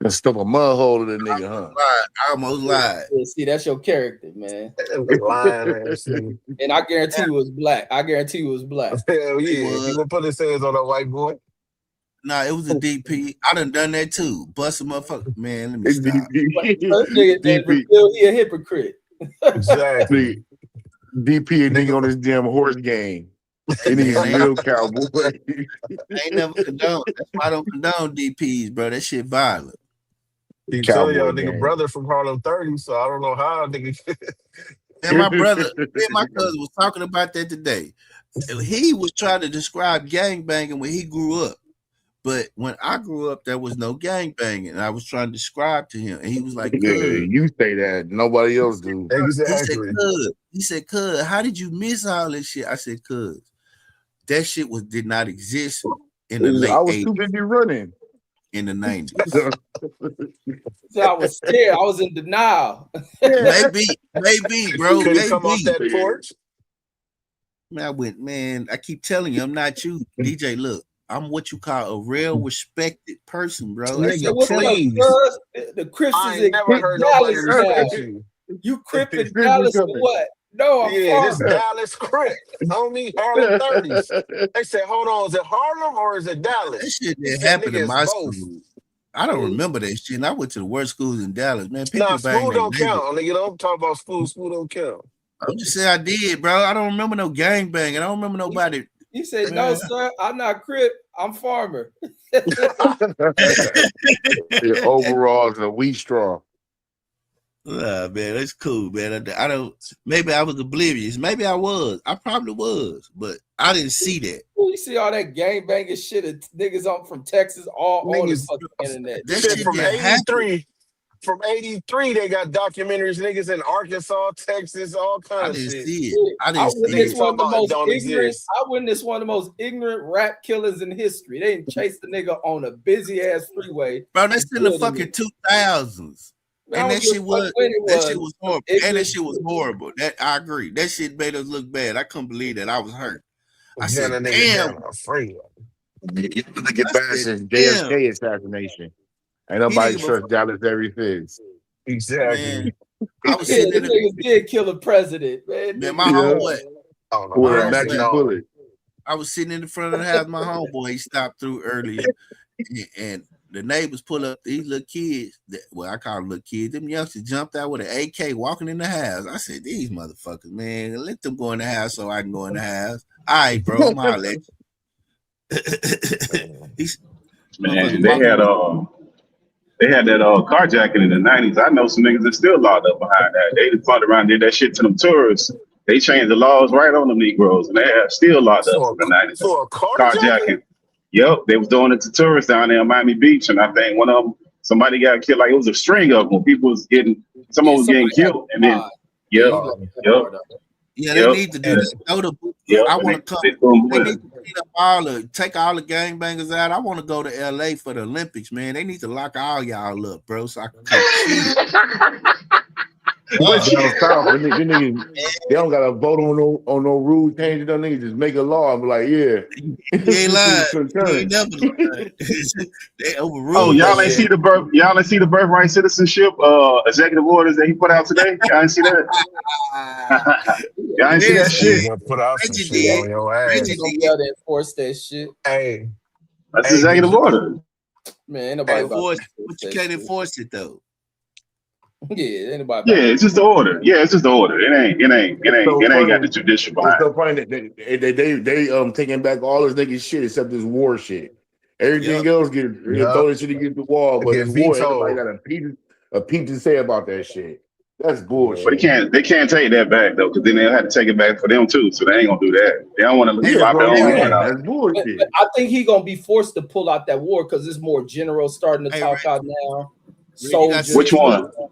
Let's stuff a mud hole in the nigga, huh? I almost lied. Yeah, see, that's your character, man. Lying ass nigga. And I guarantee you it was black. I guarantee you it was black. Hell It yeah. He was. would put his hands on that white boy. Nah, it was a DP. I done that too. Bust a motherfucker. Man, let me stop. First nigga named DP, Brazil, he a hypocrite. Exactly. DP a nigga on his damn horse game. That nigga's a real cowboy. I ain't never condone. That's why I don't condone DPs, bro. That shit violent. He telling y'all Cowboy nigga game. brother from Harlem 30, so I don't know how nigga. And my brother, me and my cousin was talking about that today. He was trying to describe gangbanging when he grew up. But when I grew up, there was no gangbanging. And I was trying to describe to him. And he was like, Yeah, cuz. you say that. Nobody else do. Exactly. He said, cuz, how did you miss all this shit? I said, cuz, that shit did not exist in the late I was 80s, too busy running. in the 90s. So I was scared. I was in denial. Maybe, bro. Could he come off Maybe. that porch? Man, I keep telling you, I'm not you. DJ, look, I'm what you call a real respected person, bro. I keep Nigga, telling you. please. The Crips I is ain't never in heard nobody Dallas now. respect you. You Crip in Dallas or what? No, I'm Yeah, this farming. Dallas Crip, homie, Harlem 30s. They said, hold on, is it Harlem or is it Dallas? That shit He didn't said, happen nigga, in it's my both. school. I don't remember that shit. And I went to the worst schools in Dallas, man. People Nah, bang school their don't neighbor. count. Nigga, don't talk about school. School don't count. I'm just saying I did, bro. I don't remember no gang bang. I don't remember nobody. He said, no, sir, I'm not Crip. I'm farmer. Your overalls and a wheat straw. Man, that's cool, man. I don't. Maybe I was oblivious. Maybe I was. I probably was, but I didn't see that. You see all that gang banging shit of niggas on from Texas all on the Niggas, fucking internet. That shit shit from didn't happen. 83. From 83, they got documentaries, niggas in Arkansas, Texas, all I kind of didn't shit. see it. I didn't see Niggas it. talking about it don't exist. I witnessed one of the most ignorant rap killers in history. They didn't chase the nigga on a busy ass freeway. Bro, that's in the fucking 2000s. Man, And I that don't give shit a fuck was when it that shit was. was horrible. And that Ignorant shit was shit. horrible. That I agree. That shit made us look bad. I couldn't believe that. I was hurt. I Yeah, said, that nigga damn. down afraid. You look at I back said, since damn. JFK assassination. Ain't He nobody nigga trust before, Dallas ever since. Exactly. man. I was Yeah, sitting in the the niggas did kill the president, man. man, my Niggas, Yeah, homeboy, I don't know my with a how they homeboy. magic know. bullet. I was sitting in the front of the house. My homeboy, he stopped through earlier, and the neighbors pull up these little kids. Well, I call them little kids. Them youngsters jumped out with an AK, walking in the house. I said, "These motherfuckers, man, let them go in the house so I can go in the house." All right, bro, I'm all at you. These Man, motherfuckers walking. they had that carjacking in the '90s. I know some niggas that still locked up behind that. They just fucked around, did that shit to them tourists. They changed the laws right on them Negroes, and they are still locked up from the '90s. For a carjacking? Carjacking. Yep, they was doing it to tourists down there in Miami Beach, and I think one of them, somebody got killed. Like it was a string of them. People was getting, someone yeah, was somebody getting had killed, and then mine. Yeah, yep, he left that yep, part up. Yeah, they yep, need to do and that. Throw the, yep, I and want to come. they threw them They with need it. to clean up take all the gangbangers out. I want to go to LA for the Olympics, man. They need to lock all y'all up, bro, so I can come chill. But Down shit, south, them niggas, they don't got to vote on no rule changes. Them niggas just make a law and be like, yeah, You ain't this lying. is You ain't concurrent. never lying. They oh, overruled that y'all ain't shit. see y'all ain't see the birthright citizenship executive orders that he put out today. Y'all ain't see that. Y'all ain't see that Reg He's shit. did. gonna put out some Reggie shit did. on your Reggie ass. They gonna be did. able to enforce that shit. Hey, That's hey, did executive you order. Man, ain't nobody about to Enforce, enforce but you that can't shit. enforce it though. Yeah, ain't nobody Yeah, about to it's just the enforce order. Yeah, it's just the order. It's so It ain't got the funny. judicial It's behind so it. funny that they taking back all this nigga shit except this war shit. Yep. Everything else get yup, throw this shit against the wall, but get this war, ain't nobody vetoed. got a peep to say about that shit. That's But bullshit. they can't take that back though, because then they'll have to take it back for them too. So they ain't gonna do that. They don't want to Hey, Yeah, that's lop what their I'm own hey, hand saying. off. That's but bullshit. I think he gonna be forced to pull out that war because there's more generals starting to hey, talk out now. Reg, you got Which Soldiers 6 months. one?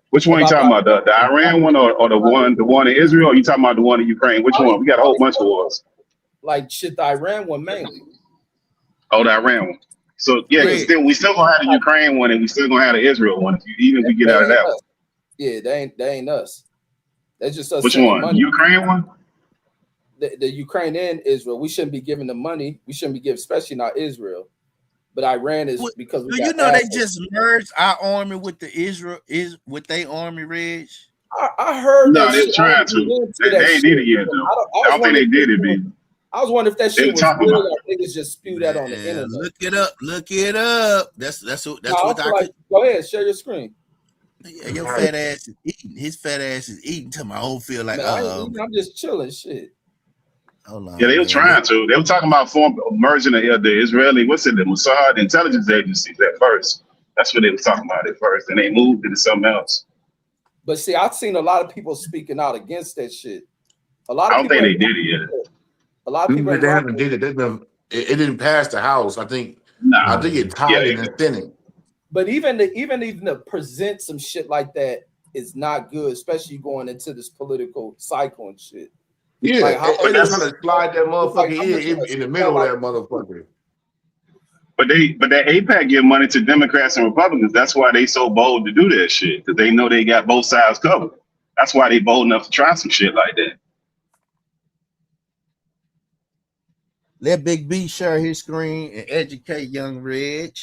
Which one you about talking about? The Iran one or the one in Israel? Or you talking about the one in Ukraine? Which one? We got a whole bunch of wars. like shit. The Iran one mainly. Oh, the Iran one. So yeah, Yeah, because Reg, still we still gonna have the Ukraine one and we still gonna have the Israel one. Even if we get they out of ain't that one. us. Yeah, they ain't us. That's just us Which sending one? The money. Ukraine one? The Ukraine and Israel. We shouldn't be giving them money. We shouldn't be giving, especially not Israel. But Iran is because we do got you know they assholes. just merged our army with the Israel is with their army, Reg? I heard No, that they shit. were I trying didn't to. get into that They ain't did shit. it yet though. I I was don't think wondering they if did that it, shit was, B. I was wondering if that They shit were was talking real about or it. niggas just spew that on the Man, internet. look it up. Look it up. That's No, I what feel I like could. go ahead, share your screen. Yeah, your fat ass is eating. His fat ass is eating. To my whole feel like Man, I ain't eating, I'm just chilling. Shit. hold Yeah, on, they were man. trying to. They were talking about merging the Israeli, what's it, the Mossad intelligence agencies at first. That's what they were talking about at first. And they moved into something else. But see, I've seen a lot of people speaking out against that shit. A lot I of don't people think ain't they did it yet. a lot of people Even if ain't they rocking haven't with did it, it didn't pass the House. I think it Yeah, tied in the Senate. but even to present some shit like that is not good, especially going into this political cycle and shit. Yeah, Like how but and they much trying that's to slide that it's like motherfucker how much in the middle of that motherfucker. but that APAC give money to Democrats and Republicans. That's why they so bold to do that shit, because they know they got both sides covered. That's why they bold enough to try some shit like that. Let Big B share his screen and educate young Reg.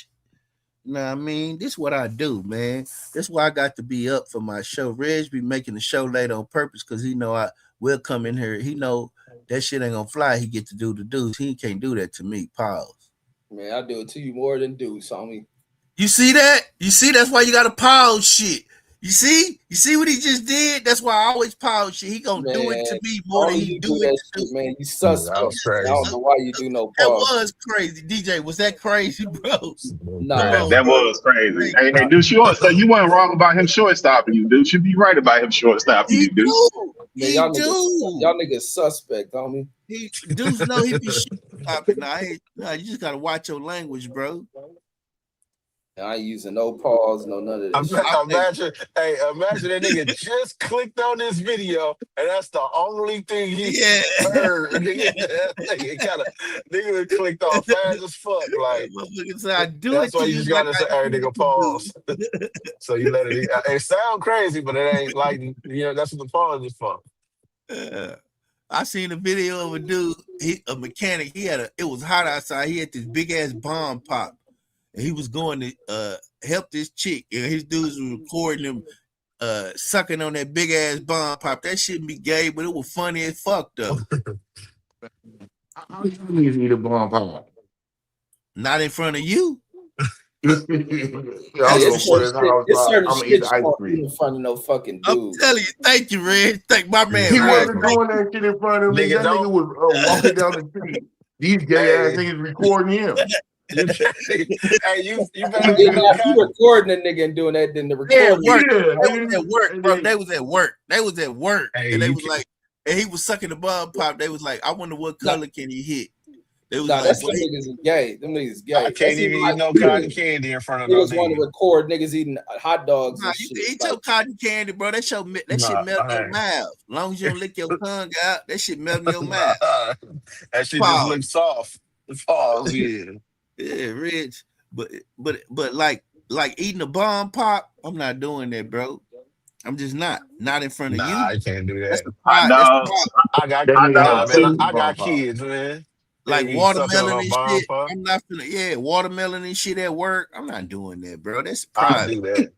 You know what I mean? This is what I do, man. That's why I got to be up for my show. Reg be making the show late on purpose because he know I will come in here. He know that shit ain't gonna fly. He get to do the dudes. He can't do that to me. Pause. man, I do it to you more than do, so I mean, You see that? You see that's why you gotta pause shit. You see? You see what he just did? That's why I always pause shit. He gonna do it man, to me more than only he you do do it that to shit, man. You Yeah, that suspect. was I don't crazy. know why you do no that pause. was crazy. DJ, was that crazy, bro? Come Nah, on, That bro. was crazy. Hey, Hey, Deuce, so you weren't wrong about him shortstopping you, Deuce. You'd be right about him shortstopping he you, Deuce. do. man, He do. y'all niggas suspect, homie. He dudes know he be shit stopping. Nah, you just gotta watch your language, bro. I ain't using no pause, no none of that shit. Okay, Imagine, hey, imagine that nigga just clicked on this video, and that's the only thing he yeah. heard. Nigga kind of nigga clicked off fast as fuck. Like Motherfucker said, I do that's it why to you you just like gotta I say, "Hey, do it nigga, to pause." dudes. So you let it. It sound crazy, but it ain't like that's what the pause is for. I seen a video of a dude, a mechanic. It was hot outside. He had this big ass bomb pop, and he was going to help this chick. And his dudes was recording him sucking on that big ass bomb pop. That shouldn't be gay, but it was funny as fuck though. How you niggas eat a bomb pop? Not in front of you. Yeah, I'm gonna pour this house It's out. certain I'm gonna eat shit the you ice won't cream. eat in front of no fucking I'm dude. telling you, thank you, Red. Thank my man. He Red. wasn't doing that shit in front of me. Nigga, That nigga don't. was walking down the street. These gay ass Hey, niggas recording him. you can't. Hey, you better Yeah, eat now, the if you cotton. recording a nigga and doing that, then the They at recording. work. Yeah, They was nigga. at work, And bro. then- They was at work. They was at work, Hey, and they you was can, like, and he was sucking the bomb pop. They was like, I wonder what color can he hit. They was Nah, like, that's boy, them niggas is gay. Them niggas I gay. can't That's even even eat like no cotton candy in front of no niggas want to nigga. record niggas eating hot dogs nah, and you shit. can eat Like, your cotton candy, bro. That shit Nah, melt in your hey. mouth. As long as you don't lick your tongue out, that shit melt in your Nah, mouth. that shit just Pause. looks soft. Pause, yeah. Yeah, Rich. But like eating a bomb pop, I'm not doing that, bro. I'm just not in front of Nah, you. I can't do That's that. the Hot pride. That's the dogs, pride. I got That hot nigga had nah, dogs man. too. sex with I bomb got pop. kids, man. They Like be sucking on watermelon a and bomb shit. pop. I'm not finna, watermelon and shit at work. I'm not doing that, bro. That's I private. do that.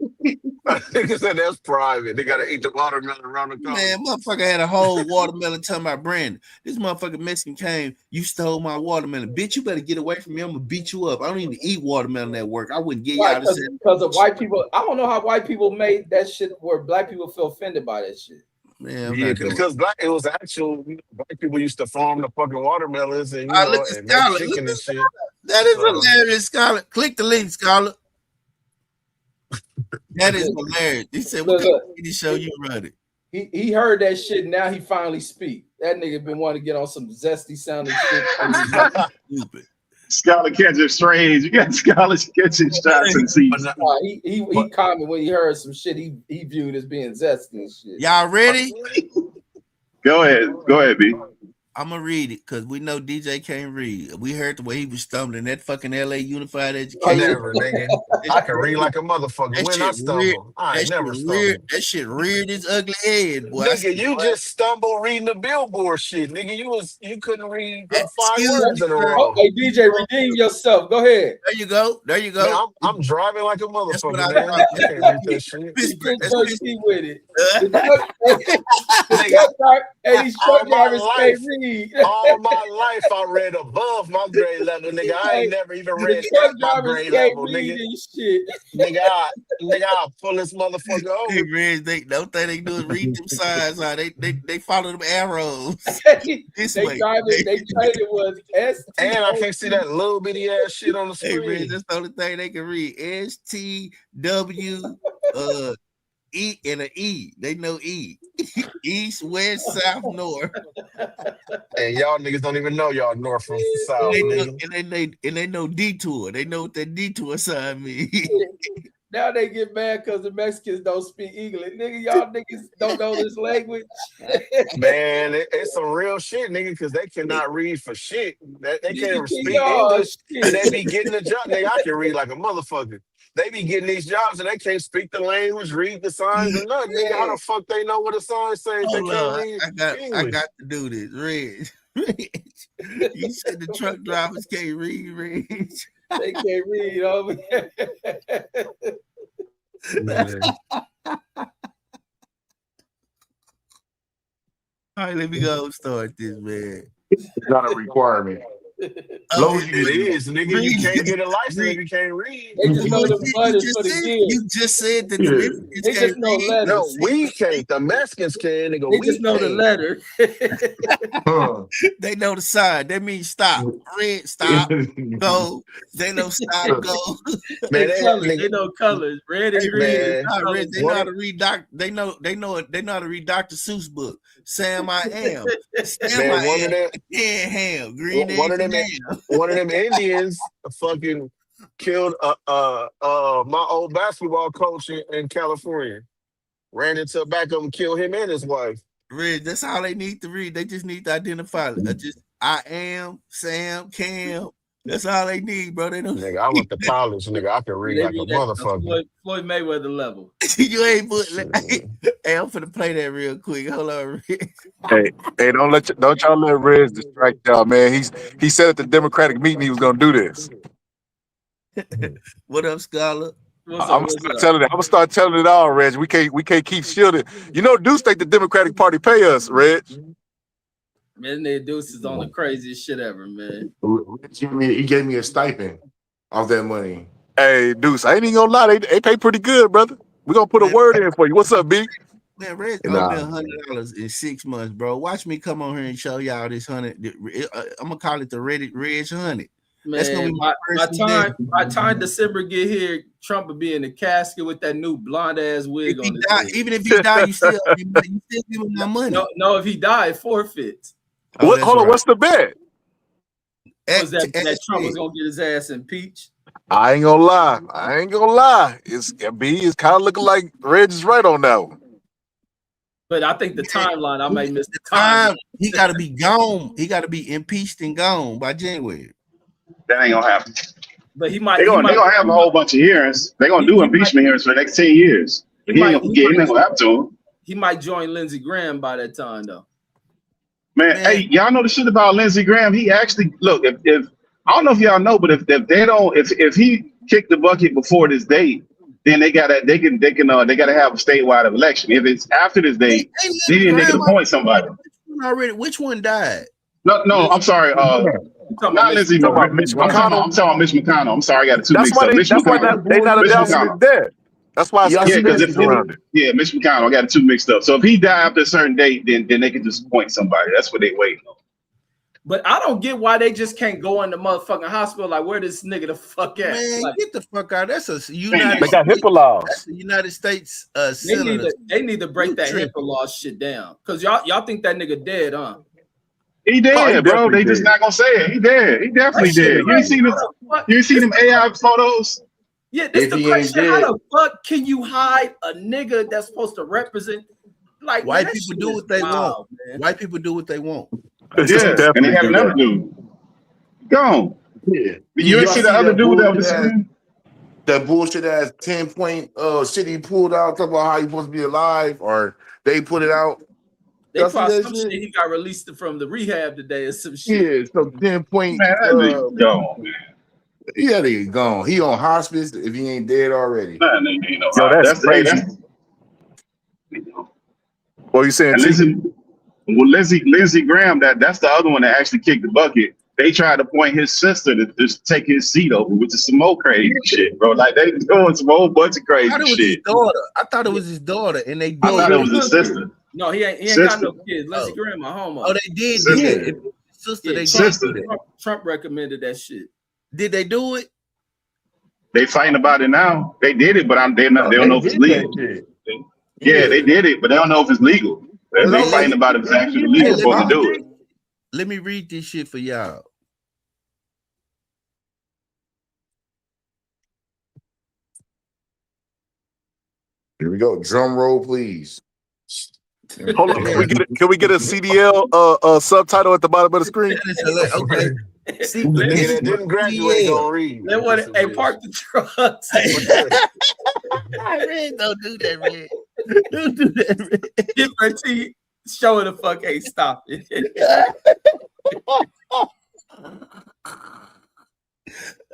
Nigga said that's private. They gotta eat the watermelon around the corner. Man, motherfucker had a whole watermelon telling my Brandon. This motherfucking Mexican came, you stole my watermelon. Bitch, you better get away from me. I'm gonna beat you up. I don't even eat watermelon at work. I wouldn't get y'all to say because of white people. I don't know how white people made that shit where black people feel offended by that shit. man, I'm Yeah, not doing it. because it was actual black people used to farm the fucking watermelons and Look at and make Scarlett. chicken and shit. That is So hilarious, Scarlett. Click the link, Scarlett. That is hilarious. He said, what kind of TV show you running? He heard that shit. Now he finally speak. That nigga been wanting to get on some zesty sounding shit. Stupid. Scarlet catching strays. You got Scarlet catching shots and seats. He commented when he heard some shit he viewed as being zesty and shit. Y'all ready? Go ahead, B. I'm gonna read it because we know DJ can't read. We heard the way he was stumbling that fucking LA Unified Education. Never, nigga. I can read like a motherfucker. That When shit I stumble, I ain't never stumble. That shit reared his ugly head, boy. Nigga, you just stumbled reading the billboard shit. Nigga, you couldn't read 5 words in a row. Hey DJ, redeem yourself. Go ahead. There you go. Man, I'm driving like a That's what motherfucker, I man. thought. I can't read that shit. Pittsburgh. That's First Pittsburgh. key with it. These truck drivers can't read. All my life I read above my grade level, nigga. I ain't never even read truck at my drivers grade can't level, read nigga. this shit. I'll pull this motherfucker over. Hey, Reg, they don't think they do is read them signs. They follow them arrows. This They way. traded was S. And I can't see that little bitty ass shit on the Hey, screen. Reg, that's the only thing they can read. STW E and an E. They know E. East, west, south, north. And y'all niggas don't even know y'all north from south, nigga. And they know detour. They know what that detour sign means. Now they get mad because the Mexicans don't speak English. Nigga, y'all niggas don't know this language. Man, it's some real shit, nigga, because they cannot read for shit. They can't speak y'all English, shit. and they be getting the job. Nigga, I can read like a motherfucker. They be getting these jobs and they can't speak the language, read the signs, or nothing. Nigga, how the fuck they know what the signs say if they can't read English? I got to do this, Reg. You said the truck drivers can't read, Reg. They can't read over here. All right, let me go start this, man. It's not a requirement. As long as It is, nigga. You can't get a license if you can't read. They just know the blood is for the kids. You just said that the Mexicans They just know letters. No, we can't. The Mexicans can. Nigga, They we just know the can't. letter. They know the sign. That means stop. Red, stop. Go. They know stop. Go. Man, They know colors. Red and green. Man, Red, they know how to read They know how to read Dr. Seuss book. Sam I am. Sam Man, I one am. of them- Can ham. Green one of eggs them, and ham. one of them Indians fucking killed my old basketball coach in California. Ran into a back of him, killed him and his wife. Red, that's all they need to read. They just need to identify. I am Sam Cam That's all they need, bro. They don't. Nigga, I went to college, nigga. I can read They like a read that motherfucker. Floyd Mayweather level. You ain't put. Shit. Hey, I'm finna play that real quick. Hold on, Rick. Hey, don't y'all let Reds distract y'all, man. He said at the Democratic meeting he was gonna do this. What up, Scholar? What's I'm up? gonna What's start up? telling it. I'm gonna start telling it all, Reg. We can't keep shielding. You know, Deuce think the Democratic Party pay us, Reg. Man, that Deuce is on the craziest shit ever, man. He gave me a stipend off that money. Hey, Deuce, I ain't even gonna lie, they pay pretty good, brother. We gonna put a Man, word in for you. What's up, B? man, Reg And owe me $100 in 6 months, bro. Watch me come on here and show y'all this 100. I'm gonna call it the Reg 100. That's gonna Man, be my first by time December get here, Trump will be in the casket with that new blonde ass wig If he on his die, head. even if he die, you still give him my money. No, if he died, forfeits. Oh, what? that's Hold on, right. what's the bet? Was that Trump was gonna get his ass impeached? I ain't gonna lie. It's kind of looking like Reg is right on that one. But I think the timeline, I may miss the Time timeline. he got to be gone. He got to be impeached and gone by January. That ain't gonna happen. But he might. They're gonna have a whole bunch of hearings. They're gonna do impeachment hearings for the next 10 years. But he ain't gonna happen to him. He might join Lindsey Graham by that time, though. Man, hey, y'all know the shit about Lindsey Graham. He actually look if I don't know if y'all know, but if they don't if he kicked the bucket before this date, then they gotta have a statewide election. If it's after this date, then they can appoint somebody. Which one died? No, I'm sorry. Not Lindsey. I'm talking about Mitch McConnell. I'm sorry, I got the two That's mixed why up. Mitch that's why McConnell. they not Mitch announcing his McConnell. death. That's why it's conspiracies around it. Yeah, Mitch McConnell. I got the two mixed up. So if he died after a certain date, then they can just appoint somebody. That's what they waiting on. But I don't get why they just can't go in the motherfucking hospital. Like, where this nigga the fuck at? Man, like, get the fuck out. That's a United They got States. HIPAA laws. That's the United States they need to break that HIPAA law shit down. Because y'all think that nigga dead, huh? He dead, bro. They just not gonna say it. He dead. He definitely dead. You ain't seen them AI photos? Yeah, this the question. How the fuck can you hide a nigga that's supposed to represent? Like, white man, people do what they want. Man. White people do what they want. Yeah, and they have another dude. Gone. Yeah. You ain't see the other dude that was that bullshit ass 10-point shit he pulled out talking about how he supposed to be alive, or they put it out. They probably some shit he got released from the rehab today or some shit. Yeah, so 10-point. Man, that nigga gone, man. Yeah, nigga gone. He on hospice if he ain't dead already. Nah, nigga ain't no Yo, that's crazy. What you saying, Lindsey Graham, that's the other one that actually kicked the bucket. They tried to point his sister to just take his seat over, which is some more crazy shit, bro. Like they doing some whole bunch of crazy shit. I thought it was his daughter, and they did. I thought it was his sister. No, he ain't got no kids. Lindsey Graham, a homo. Oh, they did. Sister. Sister, they sister. Trump recommended that shit. Did they do it? They fighting about it now. They did it, but they don't know if it's legal. Yeah, they did it, but they don't know if it's legal. They're fighting about if it's actually legal for them to do it. Let me read this shit for y'all. Here we go. Drum roll, please. Hold on. Can we get a CDL subtitle at the bottom of the screen? Okay. See, that didn't graduate, don't read. They want to park the trucks. Red, don't do that, Red. Don't do that, Red. Get my teeth. Show it the fuck ain't stop it.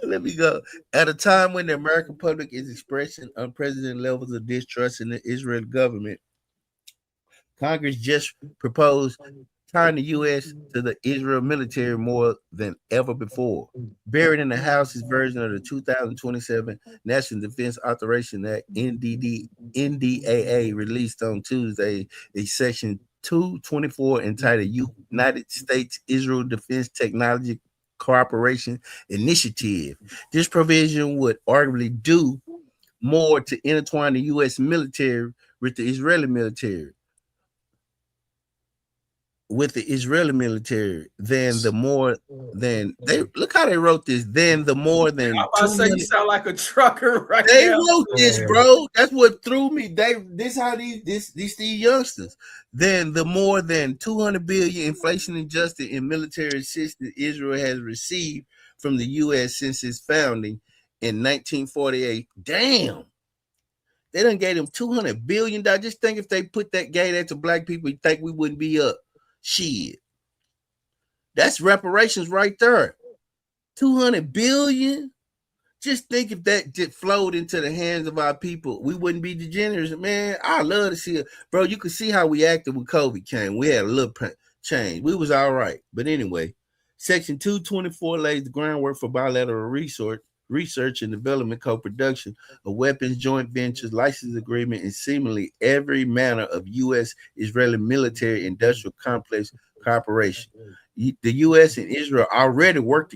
Let me go. At a time when the American public is expressing unprecedented levels of distrust in the Israeli government, Congress just proposed tying the U.S. to the Israel military more than ever before. Buried in the House's version of the 2027 National Defense Authorization Act, NDAA, released on Tuesday, a Section 224 entitled United States-Israel Defense Technology Cooperation Initiative. This provision would arguably do more to intertwine the U.S. military with the Israeli military. Then the more than they look how they wrote this. Then the more than I'm about to say you sound like a trucker right they now. wrote this, bro. That's what threw me. This how these youngsters. Then the more than 200 billion inflation adjusted in military assistance Israel has received from the U.S. since its founding in 1948. Damn. They done gave them $200 billion. Just think if they gave that to black people, you think we wouldn't be up. Shit. That's reparations right there. $200 billion. Just think if that just flowed into the hands of our people, we wouldn't be degenerates. Man, I love to see it. Bro, you could see how we acted when COVID came. We had a little change. We was all right. But anyway, Section 224 lays the groundwork for bilateral research and development, co-production of weapons, joint ventures, license agreement, and seemingly every manner of U.S.-Israeli military industrial complex cooperation. The U.S. and Israel already work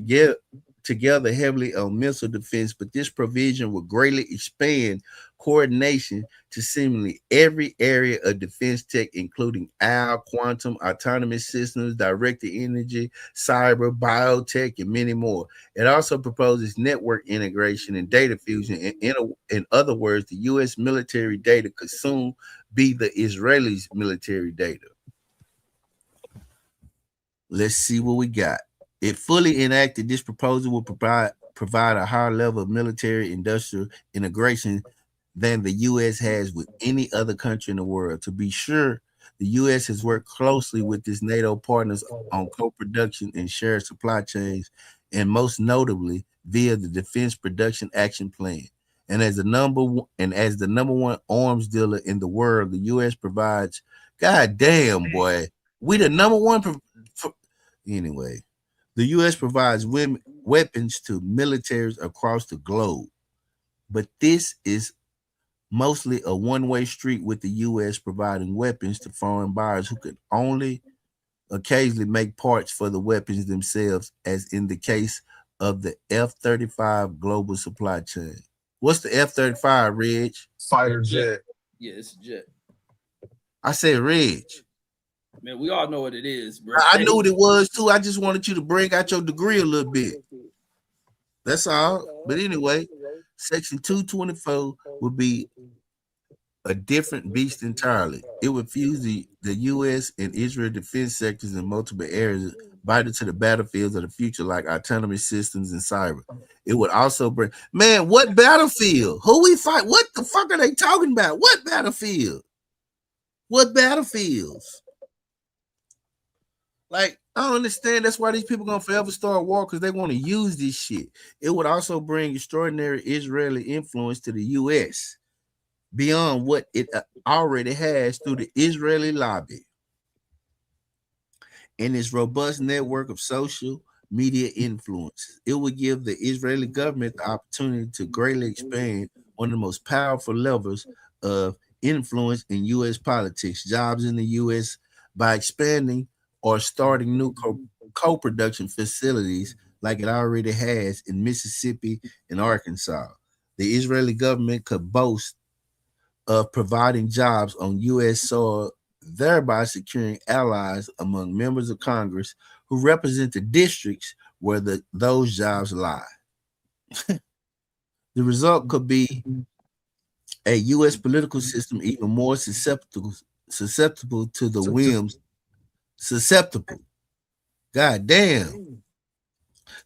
together heavily on missile defense, but this provision will greatly expand coordination to seemingly every area of defense tech, including quantum, autonomous systems, directed energy, cyber, biotech, and many more. It also proposes network integration and data fusion. In other words, the U.S. military data could soon be the Israelis' military data. Let's see what we got. If fully enacted, this proposal will provide a higher level of military industrial integration than the U.S. has with any other country in the world. To be sure, the U.S. has worked closely with its NATO partners on co-production and shared supply chains, and most notably via the Defense Production Action Plan. And as the number one arms dealer in the world, the U.S. provides. God damn, boy, we the number one. Anyway, the U.S. provides weapons to militaries across the globe, but this is mostly a one-way street, with the U.S. providing weapons to foreign buyers who could only occasionally make parts for the weapons themselves, as in the case of the F-35 global supply chain. What's the F-35, Reg? Fighter jet. Yeah, it's a jet. I said Reg. Man, we all know what it is, bro. I knew what it was too. I just wanted you to bring out your degree a little bit. That's all. But anyway, Section 224 would be a different beast entirely. It would fuse the U.S. and Israel defense sectors in multiple areas, vital to the battlefields of the future, like autonomous systems and cyber. It would also bring, man, what battlefield? Who we fight? What the fuck are they talking about? What battlefield? What battlefields? Like, I don't understand. That's why these people gonna forever start war, because they want to use this shit. It would also bring extraordinary Israeli influence to the U.S. beyond what it already has through the Israeli lobby and its robust network of social media influence. It would give the Israeli government the opportunity to greatly expand one of the most powerful levers of influence in U.S. politics, jobs in the U.S. by expanding or starting new co-production facilities like it already has in Mississippi and Arkansas. The Israeli government could boast of providing jobs on U.S. soil, thereby securing allies among members of Congress who represent the districts where those jobs lie. The result could be a U.S. political system even more susceptible to the whims. God damn.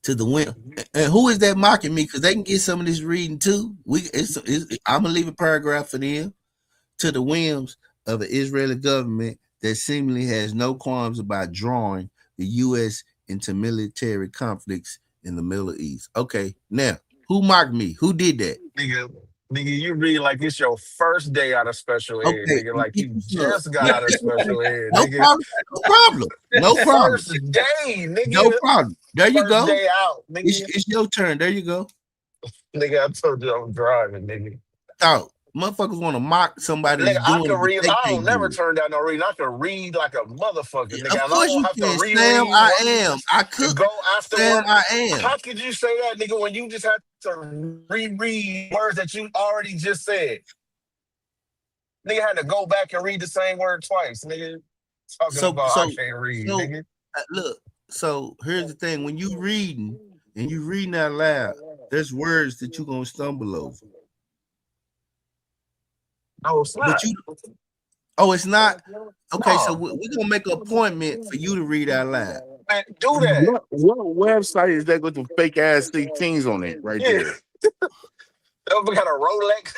To the whim. And who is that mocking me? Because they can get some of this reading too. I'm gonna leave a paragraph for them. To the whims of the Israeli government that seemingly has no qualms about drawing the U.S. into military conflicts in the Middle East. Okay, now, who mocked me? Who did that? Nigga, you read like it's your first day out of special ed, Okay, nigga. Like you just got out of special ed, no nigga. problem. No problem. No problem. First day, nigga. No problem. There you First go. day out, nigga. It's your turn. There you go. Nigga, I told you I'm driving, nigga. Oh, motherfuckers want to mock somebody Nigga, that's I doing can what read. they I can't don't never do. turn down no reading. I can read like a motherfucker, nigga. Of And I course don't you have to can, reread Sam. I words am. I and cook. go after Sam, work. I am. How could you say that, nigga, when you just had to reread words that you already just said? Nigga had to go back and read the same word twice, nigga. Talking about I can't read, nigga. Look. So here's the thing: when you reading and you reading out loud, there's words that you're gonna stumble over. No, it's not. But it's not. Okay, No. so we're gonna make an appointment for you to read out loud. Man, do that. What website is that with the fake ass 16s on it right Yeah. there? We got a Rolex.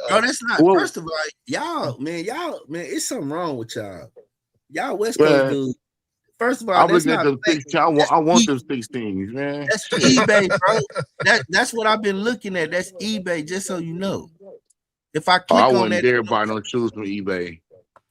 Bro, that's not. Well, First of all, y'all, man, it's something wrong with y'all. Y'all West Coast man, dudes. First of all, I'm that's looking at not them fake. 16. I want them 16s, man. That's eBay, bro. That's what I've been looking at. That's eBay, just so you know. If I I click on wouldn't that, dare buy no shoes from eBay.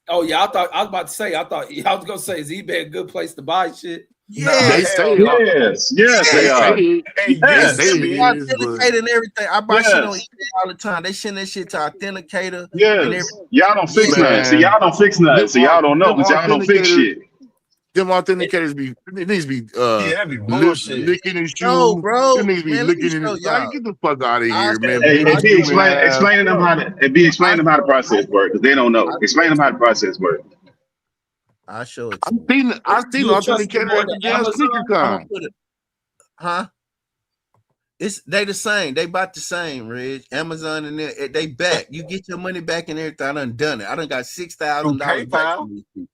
Oh yeah, I was about to say. I was gonna say, is eBay a good place to buy shit? yeah, They say hell it. no. Yes, They they say are. it. Hey, They yes, say it B. is, but authenticator and everything. I buy shit on Yes, eBay all the time. They send that shit to authenticator and yes. everything. Y'all don't Yeah, fix nothing. See, man, y'all don't fix nothing. So y'all don't know, them but y'all don't fix authenticators, shit. them authenticators be it needs to be Yeah, that'd be bullshit. licking his no, shoe. bro, Them needs to be man. Let me licking show his y'all. get the fuck out of I here, man. Hey, Baby hey, B, shoe have explaining them how to. Hey, B, explain them how the process works because they don't know. Explain them how the process works. I'll show it to you. I've seen You trust me authenticator more at the than damn sneaker Amazon? I'm gonna con. put it, huh? They the same. They about the same, Reg. Amazon and they back. You get your money back and everything. I done it. I done got Through $6,000 back PayPal. from these people.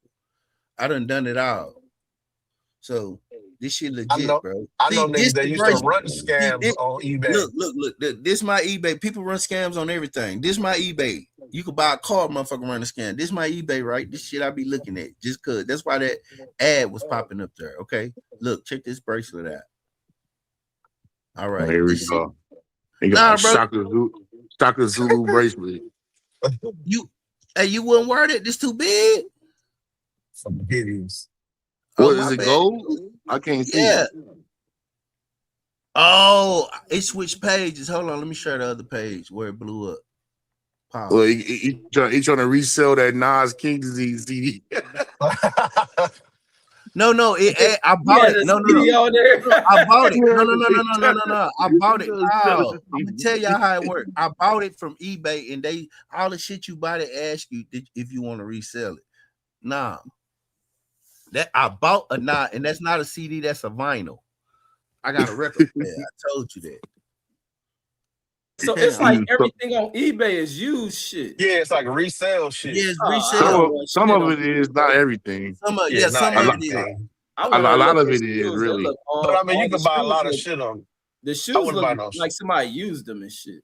I done it all. So this shit I legit, know bro. I know See, this niggas that the used to bracelet. run scams on eBay. Look. This my eBay. People run scams on everything. This my eBay. You could buy a car, motherfucker, run a scam. This my eBay, right? This shit I be looking at just cause. That's why that ad was popping up there. Okay, look, check this bracelet out. All right, Here we this shit. go. They got a Nah, bro, Shaka Zulu bracelet. you wouldn't wear it. This too big. Some biddies. Oh What is my it? bad. Gold? I can't see Yeah. it. Oh, it switched pages. Hold on, let me share the other page where it blew up. Pause. Well, he trying to resell that Nas King Disease CD. No, I bought it. No. I bought it. No. I bought it. Oh, I'm gonna tell y'all how it worked. I bought it from eBay, and all the shit you buy, they ask you if you want to resell it. Nah, that I bought a knot, and that's not a CD. That's a vinyl. I got a record player. I told you that. So it's like everything on eBay is used shit. Yeah, it's like resale shit. Yeah, it's resale. Some of it is, not everything. Some of it is. A lot of it is really. But I mean, you can buy a lot of shit on. The I shoes wouldn't look buy no like somebody used them and shit.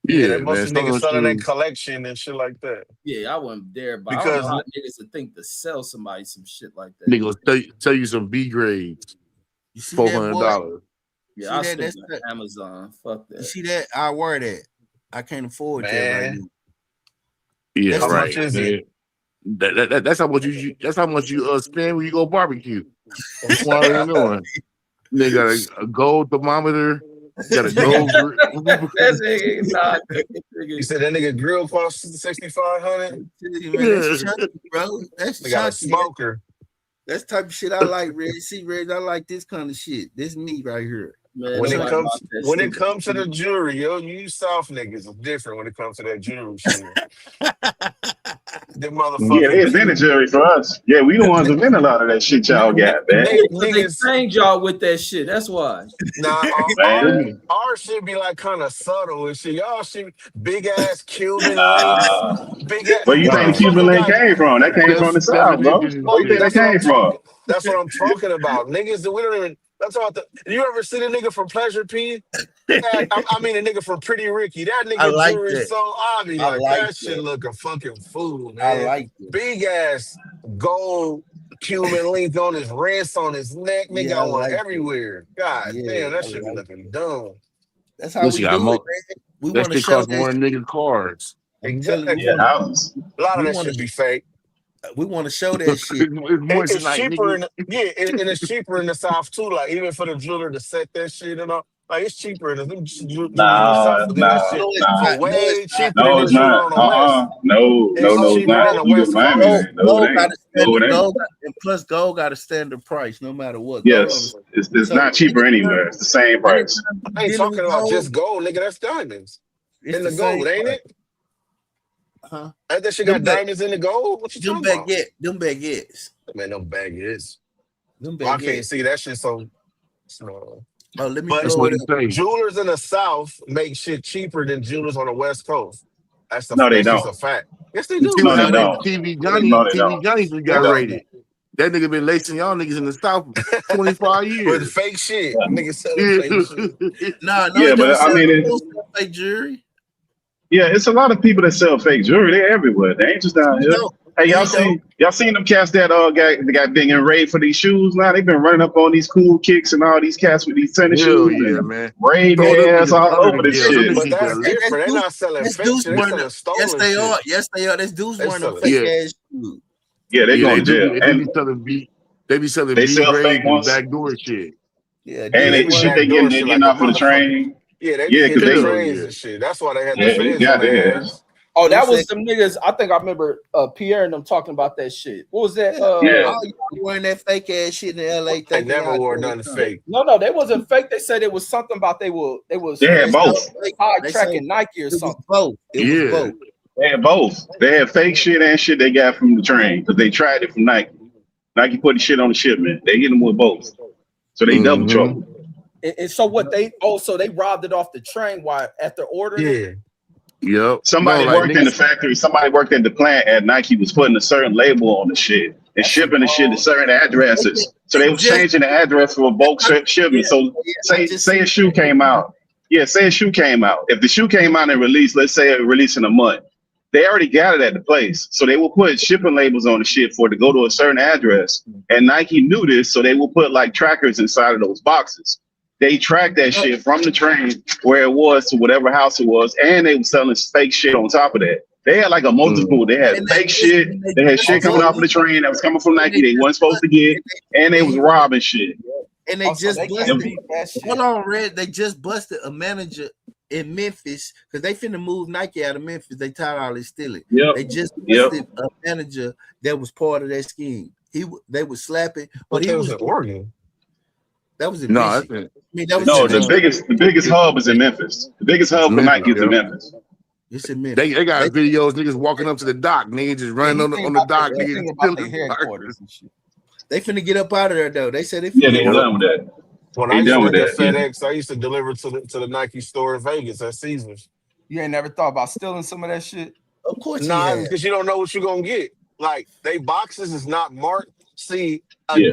Yeah, they man. mostly Some of niggas selling their shoes. collection and shit like that. Yeah, I wouldn't dare buy. Because I don't know how niggas would think to sell somebody some shit like that. Niggas tell you some B grades. You see that, boy? $400. Yeah, I stick with Amazon. Fuck that. You see that? I wear that. I can't afford that right now. Yeah, how right. much is it? That's how much you. That's how much you spend when you go barbecue. That's what I doing. They got a gold thermometer. Got a gold. You said that nigga grill cost $6,500. That's chunky, bro. That's They got a chunky. smoker. That's the type of shit I like, Reg. See, Reg, I like this kind of shit. This me right here. Man, When it comes to the jewelry, yo, you South niggas are different when it comes to that jewelry shit. Them motherfucking Yeah, they invented jewelry for us. Yeah, we the ones who invented a lot of that shit y'all got, man. They trained y'all with that shit. That's why. Nah, Man. our shit be like kind of subtle and shit. Y'all shit big ass Cuban links, big ass. Where you think the Cuban link came from? That came from the South, bro. Where you think that came from? That's what I'm talking about. Niggas that we don't even. That's all. You ever see the nigga from Pleasure P? I mean, the nigga from Pretty Ricky. That nigga like jewelry that. so obvious. I Like, like that shit look a fucking fool, man. I like it. Big ass gold Cuban link on his wrist, on his neck. Nigga, Yeah, I I want like it. everywhere. God Yeah, damn, that I shit be like looking dumb. That's how we do it, man. We That want to shit show cost more that. than niggas' cars. I'm telling you, Yeah, I a lot of that shit be fake. we want to show that shit. It's cheaper and it's cheaper in the South too. Like even for the jeweler to set that shit and all, like it's cheaper in the jewelers in the South to do that shit for way cheaper than No, the it's jeweler not. on the West. No, It's it's cheaper not. than the You go to West Miami, Coast. man. No, it ain't. No, it ain't. And plus gold got a standard price no matter what. Yes, it's not cheaper anywhere. It's the same price. I ain't talking about just gold, nigga. That's diamonds in the gold, ain't it? Huh? That shit got diamonds in the gold. What you talking about? Them baguettes. Man, them baguettes. Them I baguettes. can't see that shit so small. Oh, let me But blow it up. jewelers in the South make shit cheaper than jewelers on the West Coast. That's No, they just a don't. fact. Yes, they You do. see No, what they happened? don't. TV No, they Johnny don't. just got They don't. raided. That nigga been lacing y'all niggas in the South for 25 With years. fake shit. Niggas selling Yeah. fake shit. No, Yeah, he don't but I sell. mean, He don't sell fake jewelry. Yeah, it's a lot of people that sell fake jewelry. They're everywhere. They ain't just down He here. don't. Hey, He don't. y'all seen them cats that got being enraged for these shoes now? They've been running up on these cool kicks and all these cats with these tennis Hell shoes yeah, and man. raiding Throw them their ass niggas all under over the this jail. Them shit. niggas But need that's to And that's different. They're Deuce. not selling That's fake Deuce shit. They wearing them. selling Yes, stolen they shit. are. Yes, they are. That's Deuce They wearing them selling. fake yeah. ass shoes. Yeah, they Yeah, going to jail. they be selling they be selling They B sell fake grades and ones. backdoor shit. Yeah, Yeah, And Deuce they they, the be wearing shit them. they backdoor shit getting like a off of the motherfucker. train. Yeah, they be Yeah, because hitting the they, Hell trains yeah. and shit. That's why they had the yeah, they feds on got their their ass. ass. Oh, that Deuce was said, them niggas. I think I remember Pierre and them talking about that shit. What was that? "Yeah, Yeah. all y'all wearing that fake ass shit in L.A. I thinking never y'all wore doing nothing something." fake. No, they wasn't fake. They said it was something about they was They No, had they sold both. fake. high They tracking sold. Nike or It was something. both. It was Yeah. both. They had both. They had fake shit and shit they got from the train because they tried it from Nike. Nike put the shit on the shipment. They hit them with both. So they double Mm-hmm. trouble. And so what so they robbed it off the train while after ordering it. Yeah. Yep. No, Somebody like worked in the niggas. factory. Somebody worked at the plant at Nike was putting a certain label on the shit and That's some shipping the shit to bullshit. certain addresses. So They they was just. changing the address for a bulk Yeah, shipment. So yeah. I say just say a seen shoe that. came out. Yeah, say a shoe came out. If the shoe came out and released, let's say it released in a month, they already got it at the place. So they will put shipping labels on the shit for it to go to a certain address. And Nike knew this, so they will put like trackers inside of those boxes. They tracked that shit from the train where it was to whatever house it was, and they were selling fake shit on top of that. They had like a multiple. They had And they fake just. shit. And they They had just shit coming Also, off of busted. the train that was coming from And they Nike. They just wasn't supposed bust. to get, and they And was he. robbing shit. And they also just they busted. can't beat that shit. Hold on, Red. They just busted a manager in Memphis because they finna move Nike out of Memphis. They tired of all this stealing. Yep. They just Yep. busted a manager that was part of that scheme. They was slapping, but But he they was was in Oregon. that was in No, Michigan. that's it. I mean, that was No, in the biggest hub is in Memphis. The biggest hub for Memphis, Nike is in yep. Memphis. it's in Memphis. They got They videos niggas walking up to the dock, niggas just Yeah, running he on think the about dock, he niggas think about their stealing headquarters boxes. and shit. they finna get up out of there though. They said they Yeah, finna they get up. done with that. When I They used to done with work at that. Yeah. FedEx, I used to deliver to the Nike store in Vegas at Caesars. You ain't never thought about stealing some of that shit. Of course he Nah, had. because you don't know what you're gonna get. Like they boxes is not marked. See, Yeah.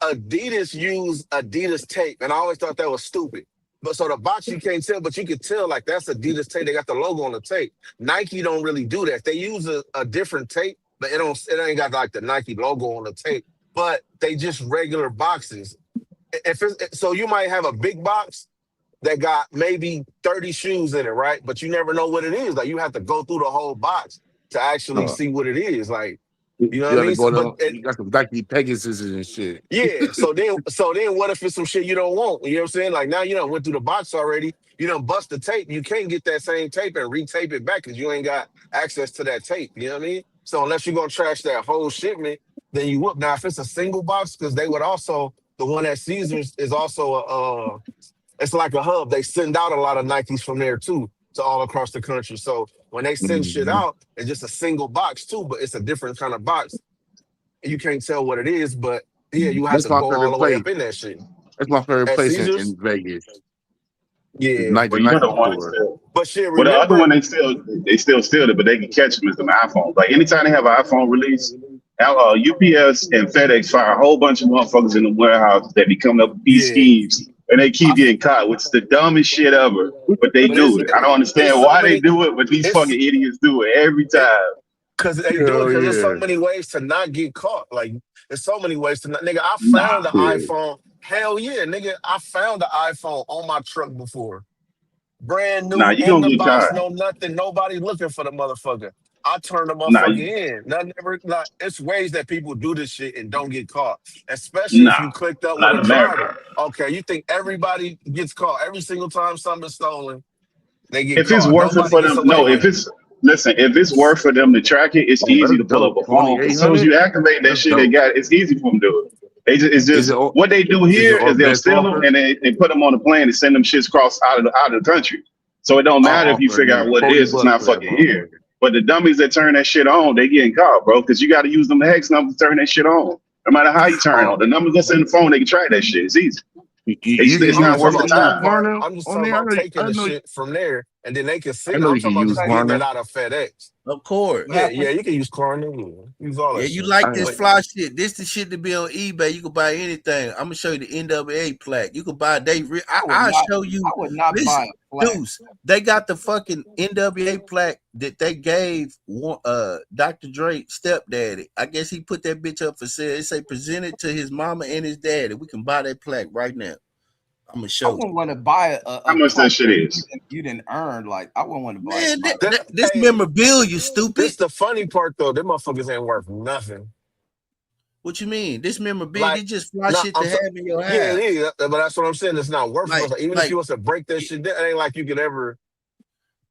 Adidas use Adidas tape, and I always thought that was stupid. But so the box you can't tell, but you could tell like that's Adidas tape. They got the logo on the tape. Nike don't really do that. They use a different tape, but it ain't got like the Nike logo on the tape. But they just regular boxes. So you might have a big box that got maybe 30 shoes in it, right? But you never know what it is. Like you have to go through the whole box to actually see what it is. Like, you know You what I gotta mean? go But down. You got some Nike Pegasus and shit. yeah, so then what if it's some shit you don't want? You know what I'm saying? Like now you done went through the box already. You done bust the tape. You can't get that same tape and retape it back because you ain't got access to that tape. You know what I mean? So unless you're gonna trash that whole shipment, then you would. Now if it's a single box, because they would also the one at Caesars is also it's like a hub. They send out a lot of Nikes from there too to all across the country. So when they send shit Mhm. out, it's just a single box too, but it's a different kind of box. You can't tell what it is, but yeah, you have That's to my go all favorite the way place. up in that shit. That's my favorite At place Caesars, in Vegas. The yeah. Nike Well, you know the one store. still. But shit, Well, the other remember, one they still steal it, but they can catch them as them iPhones. Like anytime they have an iPhone release, UPS and FedEx fire a whole bunch of motherfuckers in the warehouse that be coming up with these yeah. schemes, and they keep getting caught, which is the dumbest shit ever. But they But do it. I don't it's understand so why they many. do it, but these It's fucking idiots do it every it time. because they do it Hell because there's so yeah. many ways to not get caught. Like there's so many ways to not. Nigga, I Nah, found the Yeah. iPhone. Hell yeah, nigga, I found the iPhone on my truck before. Brand nah, new you in gonna the get box, caught. no nothing, nobody looking for the motherfucker. I turned the Nah, motherfucker in. Nothing ever like it's ways that people do this shit and don't get caught. Especially if nah, you clicked up with not a in America. driver. Okay, you think everybody gets caught every single time something's stolen, they get If it's caught. worth it Nobody for gets them, away no. with it. If it's worth for them to track it, it's Oh, easy that's to pull up dope. a Only phone. As soon as 800. you activate that That's shit, they dope. got it's easy for them to do it. It's Is just it what they do is it here is on they'll best steal them offer? and they put them on a plane and send them shits across out of the country. So it don't I'll matter if you offer a figure out nigga what it is, it's $40 not for that fucking here. motherfucker. But the dummies that turn that shit on, they getting caught, bro, because you got to use them hex numbers to turn that shit on. No matter how you turn it Uh, on, the numbers that's in the phone, they can track that shit. It's easy. you can It's I'm not not use talking worth you the about can use that time. part. Klarna I'm just on talking there. about taking I the know shit from there and then they can I send it. know I'm you can talking about use you getting it Klarna. out of FedEx. Of course. Yeah, you can use corn. Use all Yeah, that you shit. like I, this But fly shit. This the shit to be on eBay. You can buy anything. I'm gonna show you the NWA plaque. You can buy I'll show I you. would not buy Listen, a flag. Deuce, they got the fucking NWA plaque that they gave Dr. Dre stepdaddy. I guess he put that bitch up for sale. It say presented to his mama and his daddy. We can buy that plaque right now. I'm gonna I show you. wouldn't want to buy How a much that plaque shit is? you didn't earn. Like I wouldn't want to buy Man, buy. this hey, memorabilia, stupid. this the funny part though. Them motherfuckers ain't worth nothing. What you mean? This memorabilia, Like, they just fly no, shit to have in your yeah, house. it is. But that's what I'm saying. It's not worth Like, it. Even if you was to break that shit, that ain't like you could ever,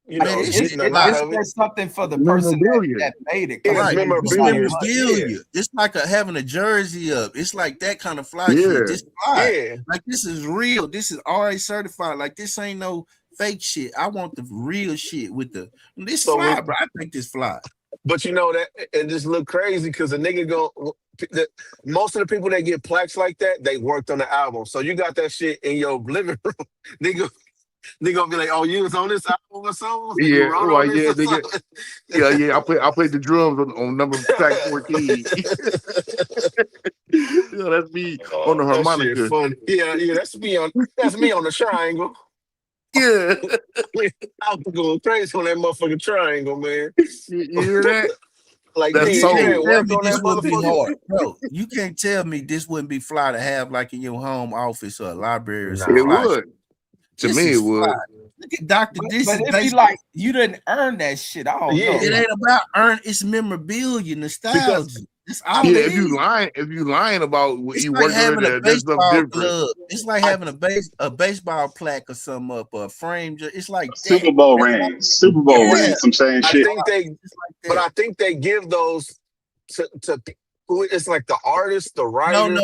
man, this get shit nothing fly. out of it. It's something for the person memorabilia. that made it. It's Right, it's memorabilia. memorabilia. It's like having a jersey up. It's like that kind of fly Yeah. shit. This fly, Yeah. like this is real. This is already certified. Like this ain't no fake shit. I want the real shit with this So fly, when, bro. I think this fly. but you know that it just look crazy because the nigga most of the people that get plaques like that, they worked on the album. So you got that shit in your living room, nigga. They gonna be like, "Oh, you was on this album or something? You Yeah, wrote on right. this Yeah, or nigga. something?" Yeah. I played the drums on number track 14. Yeah, that's me on the That shit harmonica. funny. Yeah, that's me on the triangle. Yeah. I was going crazy on that motherfucking triangle, man. You hear that? Like, That's nigga, you soul. ain't Tell worked me on this that wouldn't be motherfucker. hard, bro. You can't tell me this wouldn't be fly to have like in your home office or a library or some It fly shit. would. To This me, is it would. fly. Look at Dr. But This is it'd be basically like you didn't earn that shit. I don't know. it Yeah, ain't about earn. It's memorabilia, because nostalgia. That's all Yeah, it is. if you lying about what It's you like worked on having a it, that's something baseball different. glove. It's like having a baseball plaque or something up or a frame. It's like that. Super Bowl That's ring. Super Bowl yeah. ring. Some saying I shit. think they, It's like but I that. think they give those to who it's like the artist, the No, writer,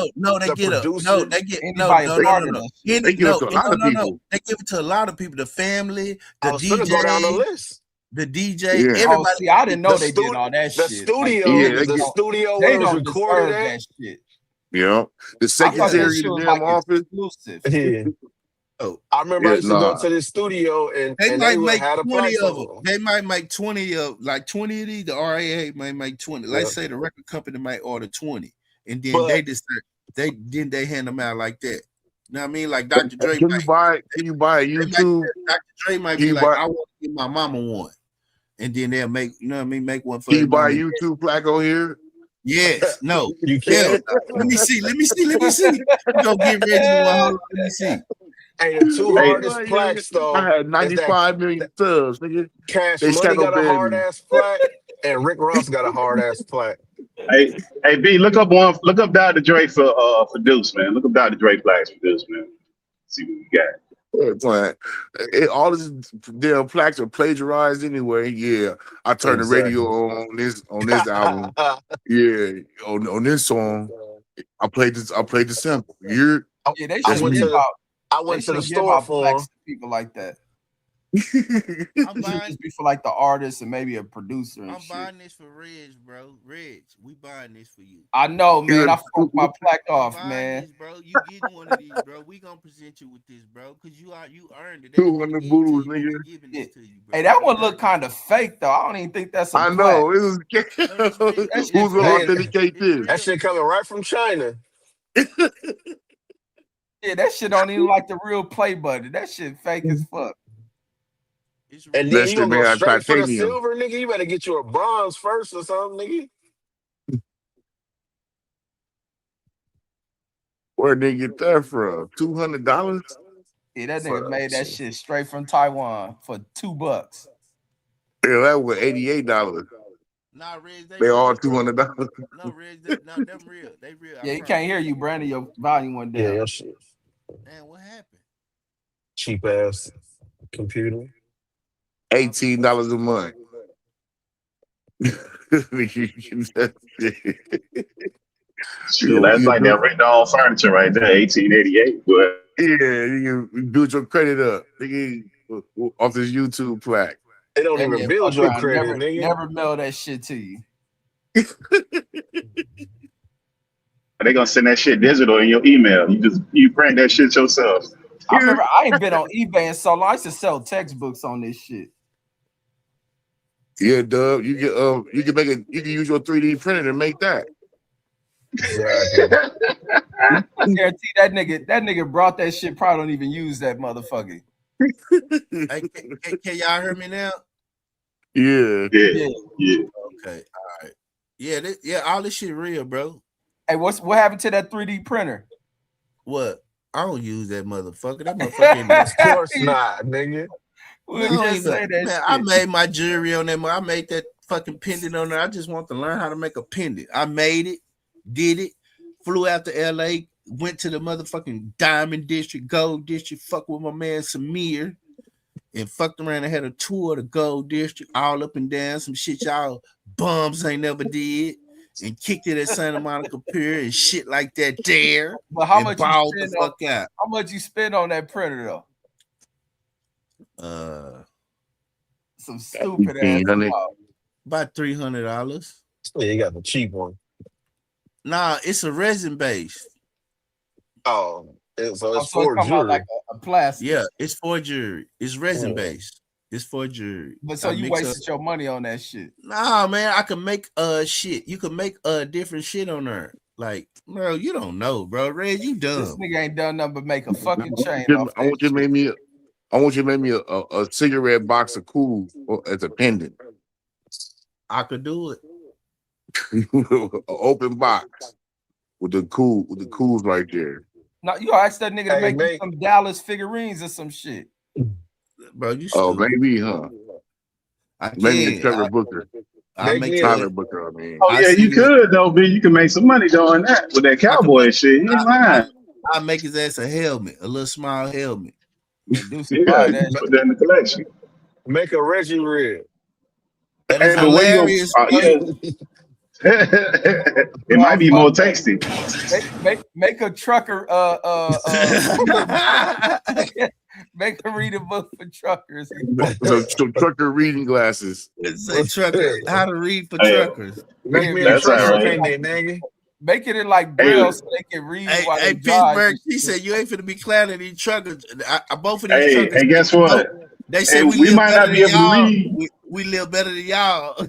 they the get producer. they get Anybody a part of that shit. They give it to a lot of people. They give it to a lot of people. The family, the I was gonna go down the DJ, list. the DJ, Yeah. Oh, everybody. see, I didn't know The they did all that the shit. Like studio, Yeah, they the don't, studio where they it was don't recorded deserve at. that shit. Yeah. The I thought that secretary shit in the was damn like office. exclusive. Yeah. Oh, I remember I Yeah, used to go nah. to this studio and they they might would make have a 20 plaques of them. on them. They might make 20 of 20 of these. The RAA might make 20. Yeah. Let's say the record company might order 20, and then But they hand them out like that. You know what I mean? Like Dr. Dre Can you buy a YouTube? Dr. Dre might Can be you like, buy I want to give my mama one, and then they'll make make one for can their you buy a mama. YouTube plaque on here? Yes, no, you hell, can't. let me see. We gonna get Reggie one. Hold on, let me see. Hey, the two Hey, hardest plaques I though had is that 95 million subs, nigga. Cash They Money shadow got a banned hard me. ass plaque, and Rick Ross got a hard ass plaque. hey, B, look up Dr. Dre for Deuce, man. Look up Dr. Dre flags for Deuce, man. See what we got. All this damn plaques are plagiarized anyway. Yeah, I turned the radio Exactly. on this album. Yeah, on this song, I played the sample. You're Yeah, they I that's shouldn't went give me. to out. I They went to the shouldn't give store out for plaques him. to people like that. I'm It should buying. just be for like the artist and maybe a producer and I'm shit. buying this for Reg, bro. Reg, we buying this for you. I know, man. I Yeah, fucked my plaque I'm off, buying man. this, bro. You getting one of these, bro. We gonna present you with this, bro, because you earned it. They didn't want to 200 give it to booze, you, but nigga. we giving Yeah. this to you, bro. Hey, that You one look earned it. kind of fake though. I don't even think that's a I plaque. know. It was. No, that's real. That It's shit Who's gonna fake. Man, authenticate this? that shit coming right from China. Yeah, that shit don't even like the real play button. That shit fake as fuck. It's And real. then That you shit gonna go made out of straight for the titanium. silver, nigga. You better get you a bronze first or something, nigga. Where'd they get that from? $200? Yeah, that For nigga made that the shit straight from Taiwan for $2. Yeah, that was $88. Nah, Reg, they They all real, bro. $200. No, Reg, them real. They real. I Yeah, he promise. can't hear you, Brandon. Your volume went yeah, down. your shit. Man, what happened? Cheap ass computer. $18 a month. Shit, that's like that written on furniture right there, 1888. But Yeah, you can build your credit up. Nigga, off this YouTube plaque. They don't That even nigga build fuck your around, credit, nigga. never mail that shit to you. they gonna send that shit digital in your email. You print that shit yourself. I remember I ain't been on eBay in so long. I used to sell textbooks on this shit. Yeah, Dub. You can make it. You can use your 3D printer to make that. Exactly. Guarantee that nigga brought that shit. Probably don't even use that motherfucker. Hey, can y'all hear me now? Yeah. Yeah. Okay, all right. Yeah, all this shit real, bro. Hey, what happened to that 3D printer? What? I don't use that motherfucker. That motherfucker in Of the course not, nigga. We'll Man, I don't just even, say that man, shit. I made my jewelry on that. I made that fucking pendant on there. I just want to learn how to make a pendant. I made it, did it, flew out to LA, went to the motherfucking Diamond District, Gold District, fuck with my man Samir, and fucked around and had a tour of the Gold District, all up and down, some shit y'all bums ain't never did, and kicked it at Santa Monica Pier and shit like that there. But how and much you balled spend the fuck out. How much you spend on that printer though? Some stupid ass amount. About $300. Yeah, you got the cheap one. Nah, it's a resin based. Oh, so it's So for talking about like jewelry. a plastic. Yeah, it's for jewelry. It's resin based. It's for jewelry. But so you wasted your money on that shit. Nah, man, I can make shit. You can make different shit on there. Like, bro, you don't know, bro. Red, you dumb. This nigga ain't done nothing but make a fucking chain I off that want you to shit. make me a cigarette box of cool as a pendant. I could do it. An open box with the cools right there. No, you gotta ask that nigga to make you some Dallas figurines or some shit. Bro, you stupid. Oh, maybe, huh? Maybe Trevor Booker. I make Tyler Booker, I mean. Oh yeah, you could though, B. You can make some money doing that with that cowboy shit. You ain't lying. I make his ass a helmet, a little small helmet. And do some Yeah, you can put that in the collection. Make a Reggie rib. That is Hey, but where you hilarious. it might be more tasty. Make a trucker make a read a book for truckers. So trucker reading glasses. Say trucker, how to read for truckers. Make me a trucker pendant, nigga. Make it in like Braille so they can read while they drive. Pittsburgh, he said you ain't finna be clowning these truckers. Both of these truckers. Hey, guess what? They said we might not be able to read. We live better than y'all.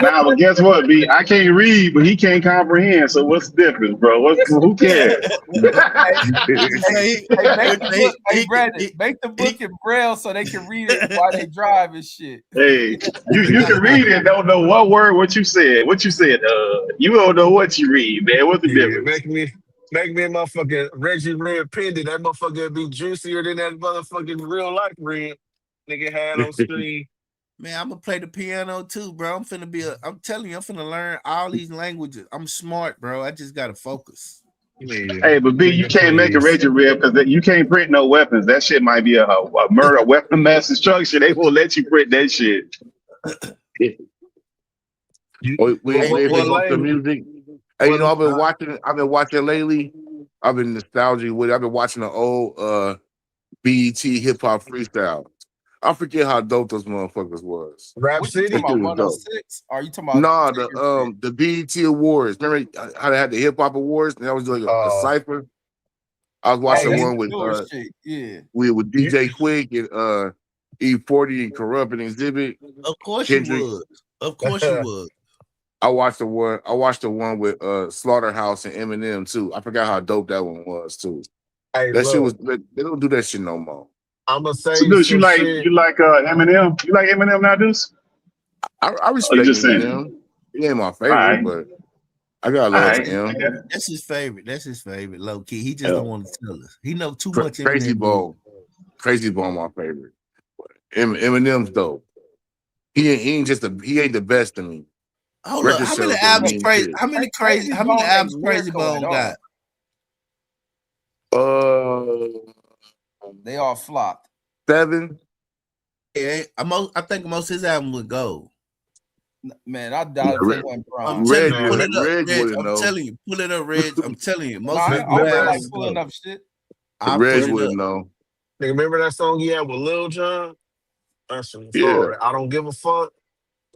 Nah, but guess what, B? I can't read, but he can't comprehend. So what's the difference, bro? Who cares? Brandon, make the book in Braille so they can read it while they drive and shit. Hey, you can read it. Don't know what word, what you said. You don't know what you read, man. What's the difference? Make me a motherfucking Reggie Red pendant. That motherfucker be juicier than that motherfucking real life red nigga had on screen. Man, I'm gonna play the piano too, bro. I'm telling you, I'm finna learn all these languages. I'm smart, bro. I just gotta focus. Hey, but B, you can't make a Reggie Red because you can't print no weapons. That shit might be a murder weapon mass destruction. They won't let you print that shit. Wait for music. Hey, you know, I've been watching lately. I've been nostalgic with it. I've been watching the old BET hip hop freestyle. I forget how dope those motherfuckers was. Rap City? You talking about 106? Or are you talking about the BET Awards? Remember how they had the hip hop awards? And that was like a cipher. I was watching one with with DJ Quick and E40 and Corrupt and Exhibit. Of course Kendrick. you would. Of course you would. I watched the one with Slaughterhouse and Eminem too. I forgot how dope that one was too. Hey, that shit was. They don't do that shit no more. I'm gonna say, so Deuce, you like Eminem? You like Eminem now, Deuce? I respect Eminem. He ain't my favorite, but I got love for him. That's his favorite. That's his favorite. Low key, he just don't want to tell us. He know too much. Crazy Bone, my favorite. Eminem's dope. He ain't the best to me. Hold up, how many albums Crazy Bone got? They all flopped. 7. Yeah, I think most of his albums would go. Man, I doubt if they went bronze. I'm telling you, pull it up, Reg. I'm telling you, most of his albums pulling up shit. Reg wouldn't know. Nigga, remember that song he had with Lil Jon? That's hard. I don't give a fuck.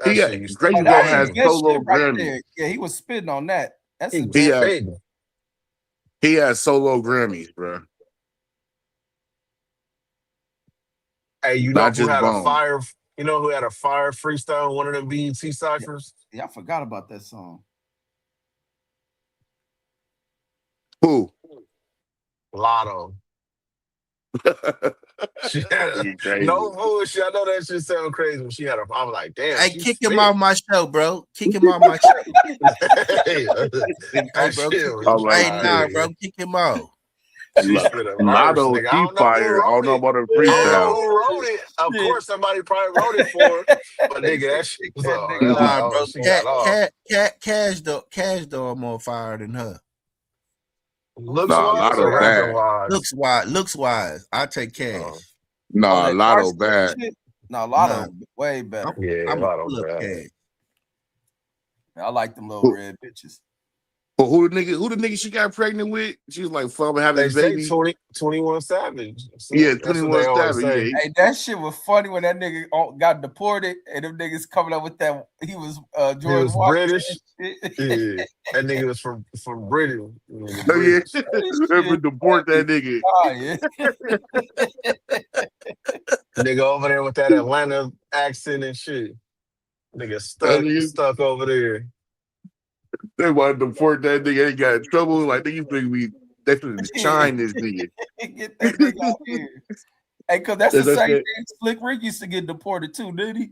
Crazy Bone has solo Grammys. Yeah, he was spitting on that. That's he has solo Grammys, bro. Hey, you know who had a fire You know who had a fire freestyle on one of them BET Yeah, ciphers? yeah, I forgot about that song. Who? Lotto. She had You no crazy. bullshit. I know that shit sound crazy, but she had a. I was like, damn, Hey, she kick him spit. off my show, bro. Kick him off my show. Hey, Hey, that bro. shit I was like Hey, nah, shit. bro. fire. Kick him off. She spit a verse, Lotto, nigga. I she don't know who fire. I don't wrote know it. about her I don't know freestyle. who wrote it. Of Shit. course, somebody probably wrote it for her. But They nigga, said that shit kick was that on. nigga Like, off Nah, my oh, bro. she phone. got off. Cash though more fire than her. Looks Nah, wise Lotto or rapping bad. wise? Looks wise. I take Oh, Cash. Oh, Nah, that car Lotto stealing bad. shit? No, Nah, Lotto way better. yeah, a I'm a lot of pull up that. Cash. I like them little Who, red bitches. who the nigga she got pregnant with? She was like, fuck, I'm having They this say baby. 21 Savage. Yeah, That's what 21 they always Savage. say. Yeah, Hey, that shit was funny when that nigga got deported and them niggas coming up with that. He was He George was Washington British. and shit. Yeah, that nigga was from Britain. Nigga oh yeah. British. This Ever shit deport funny. that nigga. Oh, yeah. Nigga over there with that Atlanta accent and shit. Nigga That nigga, stuck over there. they wanted to deport that nigga. They got in trouble. Like, nigga think they finna chine this nigga. Get that nigga out here. Hey, cause that's the That's same that. thing. Slick Rick used to get deported too, did he?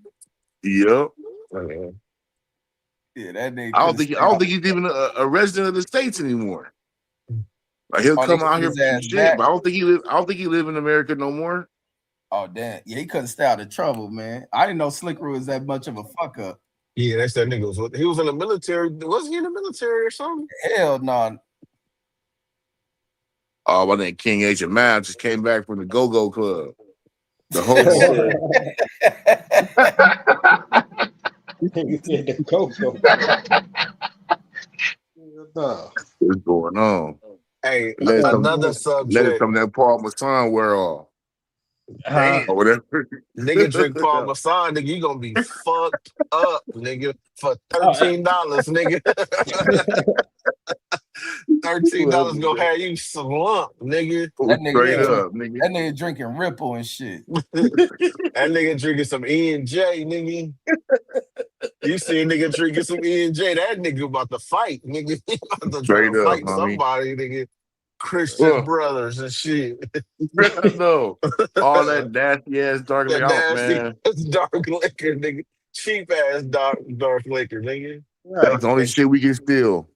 Yep. Yeah, that nigga I don't couldn't think stay I don't out. think he's even a resident of the states anymore. Like he'll Oh, they come got out here his for some ass shit, back. but I don't think he live in America no more. Oh, damn. Yeah, he couldn't stay out of trouble, man. I didn't know Slick Rick was that much of a fuck up. Yeah, that's that nigga. He was in the military. Wasn't he in the military or something? Hell no. Oh, my name King H and Mab just came back from the Go-Go Club. The whole Shit. You said the Coco. What's going on? Hey, Let another some subject. of that Paul Masson wear off. Damn. Or whatever. Nigga drink Parmesan, nigga, you gonna be fucked up, nigga, for $13, nigga. $13 gonna have you slump, nigga. That nigga, Straight up, nigga. that nigga drinking Ripple and shit. That nigga drinking some E&J, nigga. You see a nigga drinking some E&J, that nigga about to fight, nigga. He about to try Straight to up, fight homie. somebody, nigga. Christian brothers and shit. No. All that nasty ass dark That liquor out, nasty man. dark liquor, nigga. Cheap ass dark liquor, nigga. That's the only shit we can steal.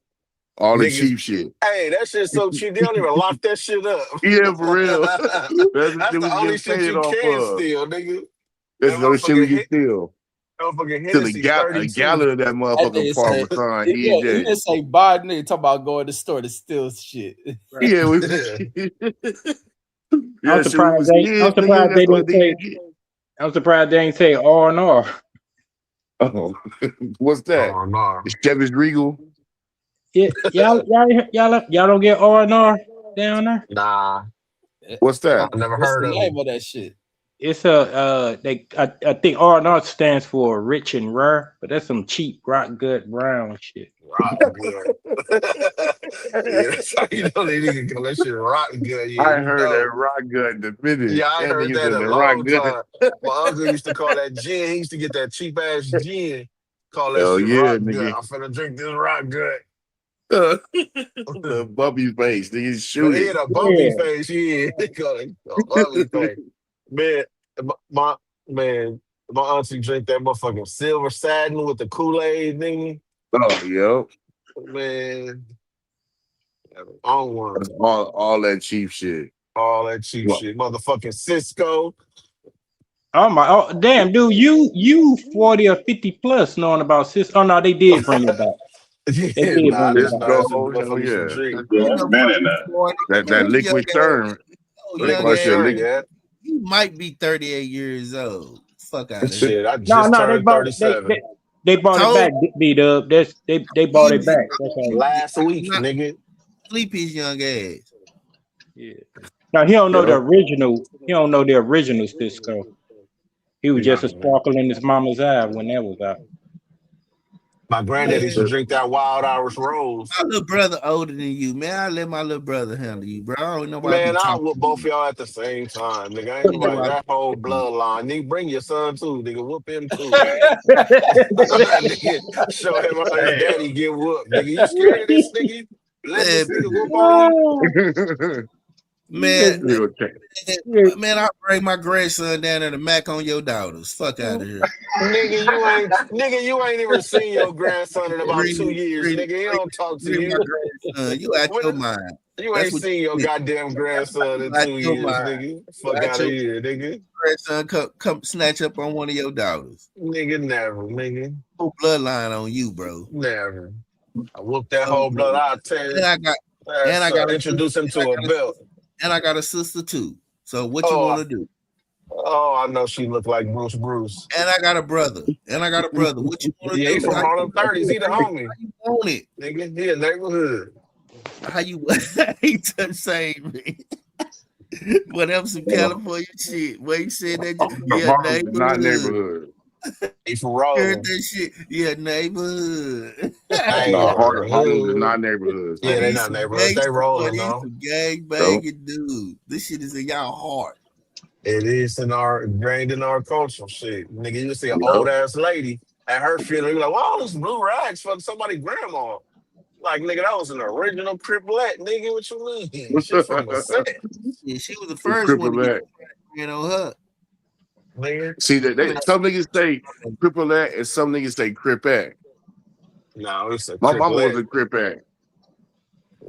All the Niggas, cheap shit. hey, that shit's so cheap. They don't even lock that shit up. Yeah, for real. That's the That's shit the we only get shit paid you off can of. steal, nigga. That's That the only shit we can steal. motherfucking Till Hennessy a 32. gallon of that That motherfucking nigga said, Parmesan he E&J. didn't say buy, nigga talking about going to the store to steal shit. Yeah, we I'm shit we surprised was they. I'm kids, nigga. surprised That's they the only didn't thing say. you get. I'm surprised they ain't say R&R. Oh, what's that? Oh no. The Chevy's Regal. Yeah, y'all don't get R&R down there. Nah, What's that? I never What's heard the of name it. of that shit? It's I think R&R stands for rich and rare, but that's some cheap rock gut brown shit. Rock good. Yeah, that's how you know they nigga call that shit rock good. Yeah, I you heard that know. rock gut in the minute. Yeah, I ain't That heard nigga that in said a that rock long good. time. My uncle used to call that gin. He used to get that cheap ass gin. Call that Hell shit yeah, rock good. nigga. I'm finna drink this rock good. The bumpy face, nigga. Shoot He it. had a bumpy Yeah. face. Yeah, he call it a bumpy face. Man, my man, my auntie drink that motherfucking silver satin with the Kool-Aid, nigga. Oh, yo. Man, on one. That's all that cheap shit. All that cheap What? shit. Motherfucking Cisco. Oh damn, dude, you 40 or 50 plus knowing about sis. Oh no, they did bring it back. They Yeah, did nah, bring it This this back. nah, this gold, hell motherfuckers should yeah. drink. Yeah, You that's know, bad fucking enough. 40. That You young liquid ass. sperm. You young Liquid Like that ass. shirt, liquid. yeah. You might be 38 years old. Fuck out of here. Shit, I No, just no, turned 37 they brought it Told back, B-Dub. They brought you, it back. That's all. last I'm week, not nigga. sleep his young ass. Yeah. Now he don't know the Yep. original. He don't know the original Cisco. He was just a Nah, sparkle in his mama's eye when that was out. My granddaddy used to drink that Wild Irish Rose. My little brother older than you, man. I let my little brother handle you, bro. I don't know why I be Man, I talking. whoop both of y'all at the same time, nigga. Ain't You know nobody why I that whole be- bloodline. Nigga, bring your son too, nigga. Whoop him too. Nigga, show him how his daddy get whooped. Nigga, you scared of this nigga? Letting man, this nigga whoop on you? man, Yeah. man, I bring my grandson down there to Mac on your daughters. Fuck out of here. Nigga, you ain't even seen your grandson in about 2 years, nigga. He don't talk to Bring my you. grandson. You out your mind. You That's ain't what seen your you goddamn grandson in You out 2 your years, mind. nigga. You Fuck out out of your here, nigga. grandson come snatch up on one of your daughters. Nigga, never, nigga. Whole bloodline on you, bro. Never. I whooped that whole blood. I'll tell you. And I got Introduce him to a belt. and I got a sister too. So what you Oh, want to do? I know she looked like Bruce. And I got a brother. What you want to Yeah, he do? from How all them 30s. He the homie. you want it? Nigga, he a neighborhood. How you ain't the same me? Whatever some California shit. Where you said that Harlem is not neighborhood. He from Heard Roland. that shit. Yeah, neighborhood. Hey, No, or Harlem is hood. not neighborhood. Yeah, they These not some neighborhoods. They gangster boy, rolling these though. some gang Nope. banging dudes. This shit is in y'all heart. It is ingrained in our culture. Shit, nigga, you see an Yep. old ass lady at her funeral. You like, wow, this blue rags for somebody grandma. Like, nigga, that was an original criplet, nigga. What you mean? She from the set, Yeah, she was the first one to Cripple get that. on her. nigga. See that some niggas say cripple that and some niggas say crip act. No, it's a My mama was criplet. a crip act.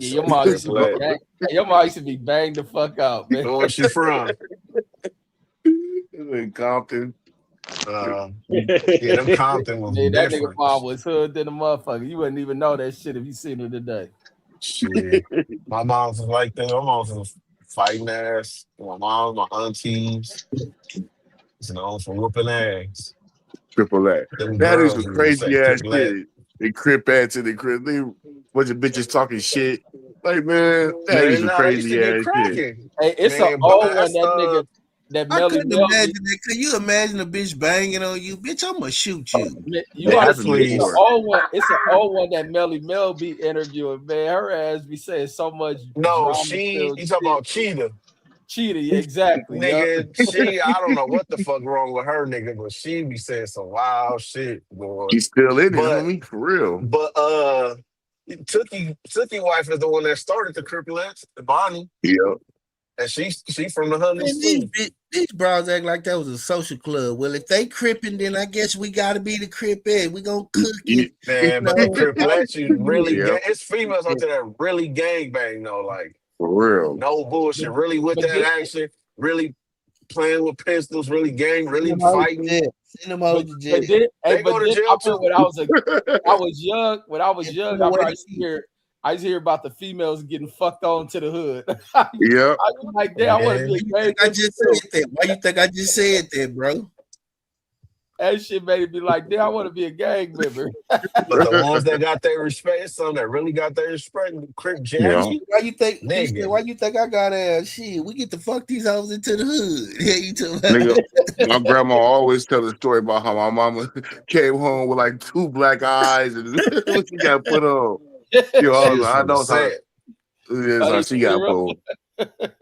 Yeah, your It's a mom used to be criplet. bang, your mom used to be banged the fuck out, man. Where's she from? in Compton. Yeah, them Compton was Man, that nigga different. mom was hood than a motherfucker. You wouldn't even know that shit if you seen her today. Shit. My mom's was like that. My mom's was fighting ass. My mom, my aunties, known for whooping ass. Triple A. Them That is girls some used to say crazy ass criplet. shit. They crip ads and they crip. They bunch of bitches talking shit. Like, man, that is Man, some nah, they used to crazy get ass shit. cracking. Hey, it's an Man, but old one. that's That nigga, that I Melly couldn't Mel. imagine that. Can you imagine a bitch banging on you? Bitch, I'm gonna shoot you. You That ought to happened see. It's an before. old one. It's an old one that Melly Mel be interviewing. Man, her ass be saying so much No, drama filled you talking shit. about Cheetah. Cheetah, yeah, exactly. Yup. Nigga, I don't know what the fuck wrong with her, nigga, but she be saying some wild shit, boy. He's still in it, But homie, for real. Tookie wife is the one that started the Cripplettes, Bonnie. Yep. And she from the Man, honeys too. these bras act like that was a social club. Well, if they cripping, then I guess we gotta be the crippin'. We gonna cook it. Man, but the Cripplettes, you really Yep. it's females out there that really gangbang though, like For real. no bullshit, really with But that get- action, really playing with pistols, really really fighting. Send them hoes to jail. But then, They go to jail I too. remember when I was young, I used to hear about the females getting fucked on to the hood. I Yep. was like, damn, I want to be a gang. I just said that. Why you think I just said that, bro? That shit made me like, damn, I want to be a gang member. But the ones that got their respect, some that really got their respect, Crip Jackie. Why you think? Nigga. Why you think I got ass? Shit, we get to fuck these hoes into the hood. Yeah, you too. Nigga, my grandma always tell the story about how my mama came home with like 2 black eyes and what she got put on. Yo, I know how. That's how she got put.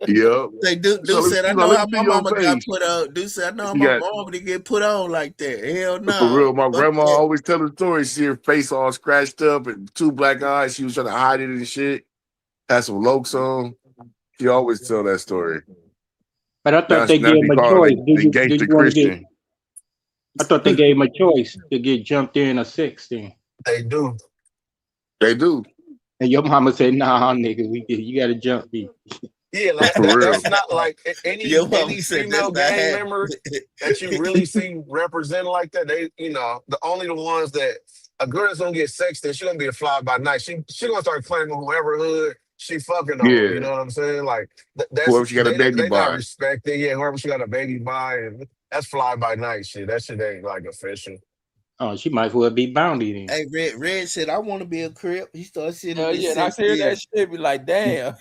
Yep. They Dude said, I know how my mama got put on. Dude said, I know how my mama didn't get put on like that. Hell no. For real, my grandma always tell the story. See her face all scratched up and 2 black eyes. She was trying to hide it and shit. Had some lokes on. She always tell that story. But I thought they gave him a choice. I thought they gave him a choice to get jumped in or 16. They do. They do. And your mama said, nah, nigga, you got to jump me. Yeah, like that's not like any female gang member that you really see representing like that. They, the ones that a girl that's gonna get sexted, she gonna be a fly by night. She gonna start playing with whoever hood she fucking on. Yeah. You know what I'm saying? Like that's Whoever she got a baby they by. not respected. Yeah, whoever she got a baby by, and that's fly by night shit. That shit ain't like official. Oh, she might as well be bounty then. Hey, Red said, I want to be a Crip. He started sitting Hell yeah, and I hear that shit, be like, damn.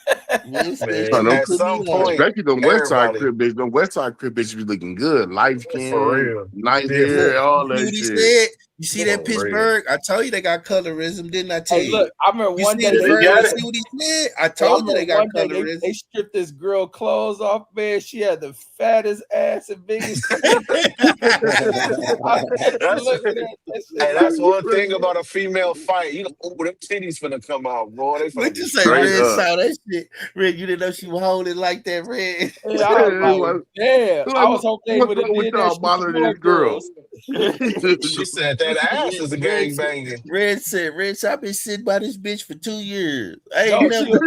Man, at some point, especially them West Side everybody- crib bitches. Them West Side crib bitches be looking good. Light skin, For real. nice Yeah, hair, look, all that What he shit. said? You see that Pittsburgh? I told you they got colorism, didn't I tell you? Look, I remember You one see day the first, see what he said? I told you they got colorism. They stripped this girl clothes off, man. She had the fattest ass and biggest titties. That's one thing about a female fight. You know, them titties finna come out, boy. They finna What be you say, straight Red up. saw that shit? Red, you didn't know she was holding like that, Red. Yeah, I was like, damn. I was hoping they would have did that shit to more girls. She said that ass is a gangbanging. Red said, I've been sitting by this bitch for 2 years. I No, ain't never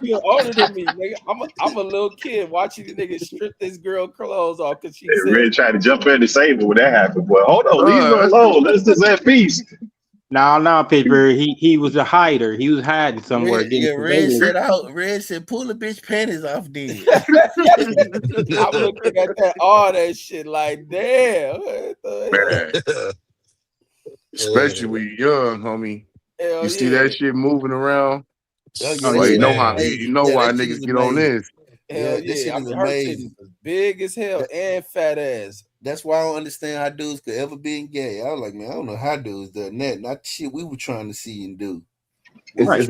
she older than me, nigga. I'm a little kid watching the nigga strip this girl clothes off because she said Red tried to jump in to save her when that happened. Boy, hold on, leave her alone. Let's just have peace. No, Pittsburgh. He was a hider. He was hiding somewhere. Red said, pull the bitch panties off then. I'm looking at all that shit like, damn. Especially when you're young, homie. You see that shit moving around. You know why niggas get on this. Hell yeah. I mean, her titties was big as hell and fat ass. That's why I don't understand how dudes could ever be gay. I was like, man, I don't know how dudes done that. Not shit we were trying to see and do. Ain't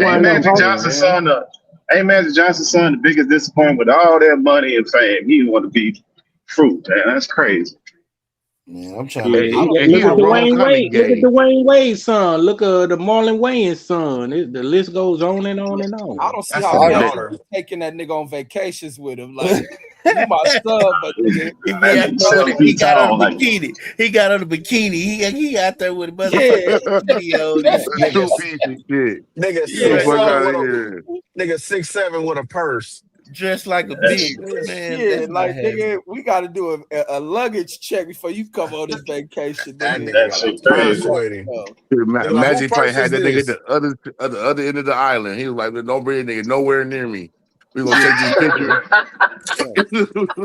Magic Johnson's son the biggest disappointment with all that money and fame? He didn't want to be fruit, man. That's crazy. Man, I'm trying to look at Dwayne Wade. Look at Dwayne Wade's son. Look at the Marlon Wayans son. The list goes on and on and on. I don't see how Magic taking that nigga on vacations with him. Like, you my son, but nigga, he got on the bikini. He got on the bikini. He out there with a motherfucking Nigga 6'7" with a purse. Dressed like a bitch, man. Yeah, like nigga, we got to do a luggage check before you come on this vacation. Imagine if I had that nigga at the other end of the island. He was like, "Don't bring a nigga nowhere near me. We gonna take this picture.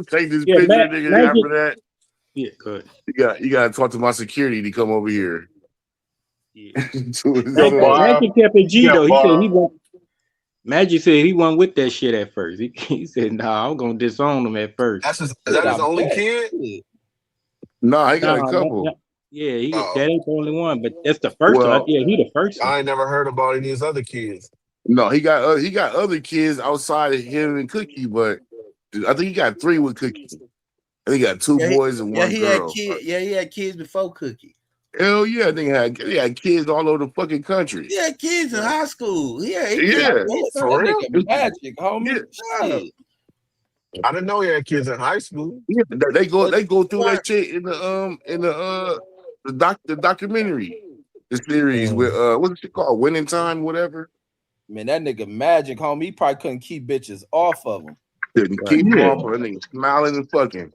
Take this picture, nigga. After that, yeah, good. You got to talk to my security to come over here." Magic kept it G though. He said he won't. Magic said he wasn't with that shit at first. He said, "Nah, I'm gonna disown him at first." Is that his only kid? Nah, he got a couple. That ain't the only one, but that's the first one. Yeah, he the first one. I ain't never heard about any of his other kids. No, he got other kids outside of him and Cookie, but I think he got 3 with Cookie. I think he got 2 boys and 1 girl. He had kids before Cookie. Hell yeah, I think he had kids all over the fucking country. He had kids in high school. Yeah. For real? Magic, homie. Yeah. I didn't know he had kids in high school. Yeah, they go through that shit in the documentary, the series with what's it called, Winning Time, whatever. Man, that nigga Magic, homie, he probably couldn't keep bitches off of him. Couldn't keep him off of a nigga smiling and fucking.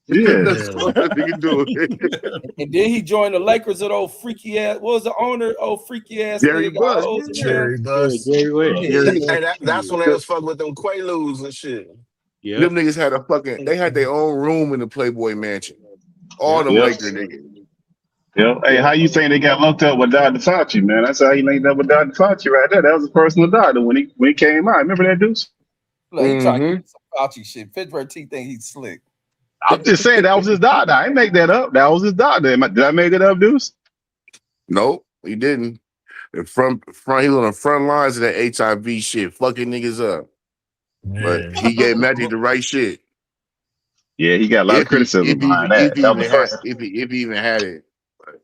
Yeah, that's what that nigga do. And then he joined the Lakers with old freaky ass. What was the owner? Old freaky ass Jerry Buss. Jerry Buss. That's when they was fucking with them Quaaludes and shit. Yeah, them niggas had they had their own room in the Playboy Mansion. All them Laker niggas. Hey, how you saying they got locked up with Dr. Fauci, man? That's how he linked up with Dr. Fauci right there. That was a personal doctor when he came out. Remember that dude? Like, he trying to get some Fauci shit. Pittsburgh T think he's slick. I'm just saying that was his doctor. I didn't make that up. That was his doctor. Did I make it up, Deuce? Nope, he didn't. He was on the front lines of that HIV shit, fucking niggas up. Man. But he gave Magic the right shit. Yeah, he got a lot of criticism behind that. If he even had it, but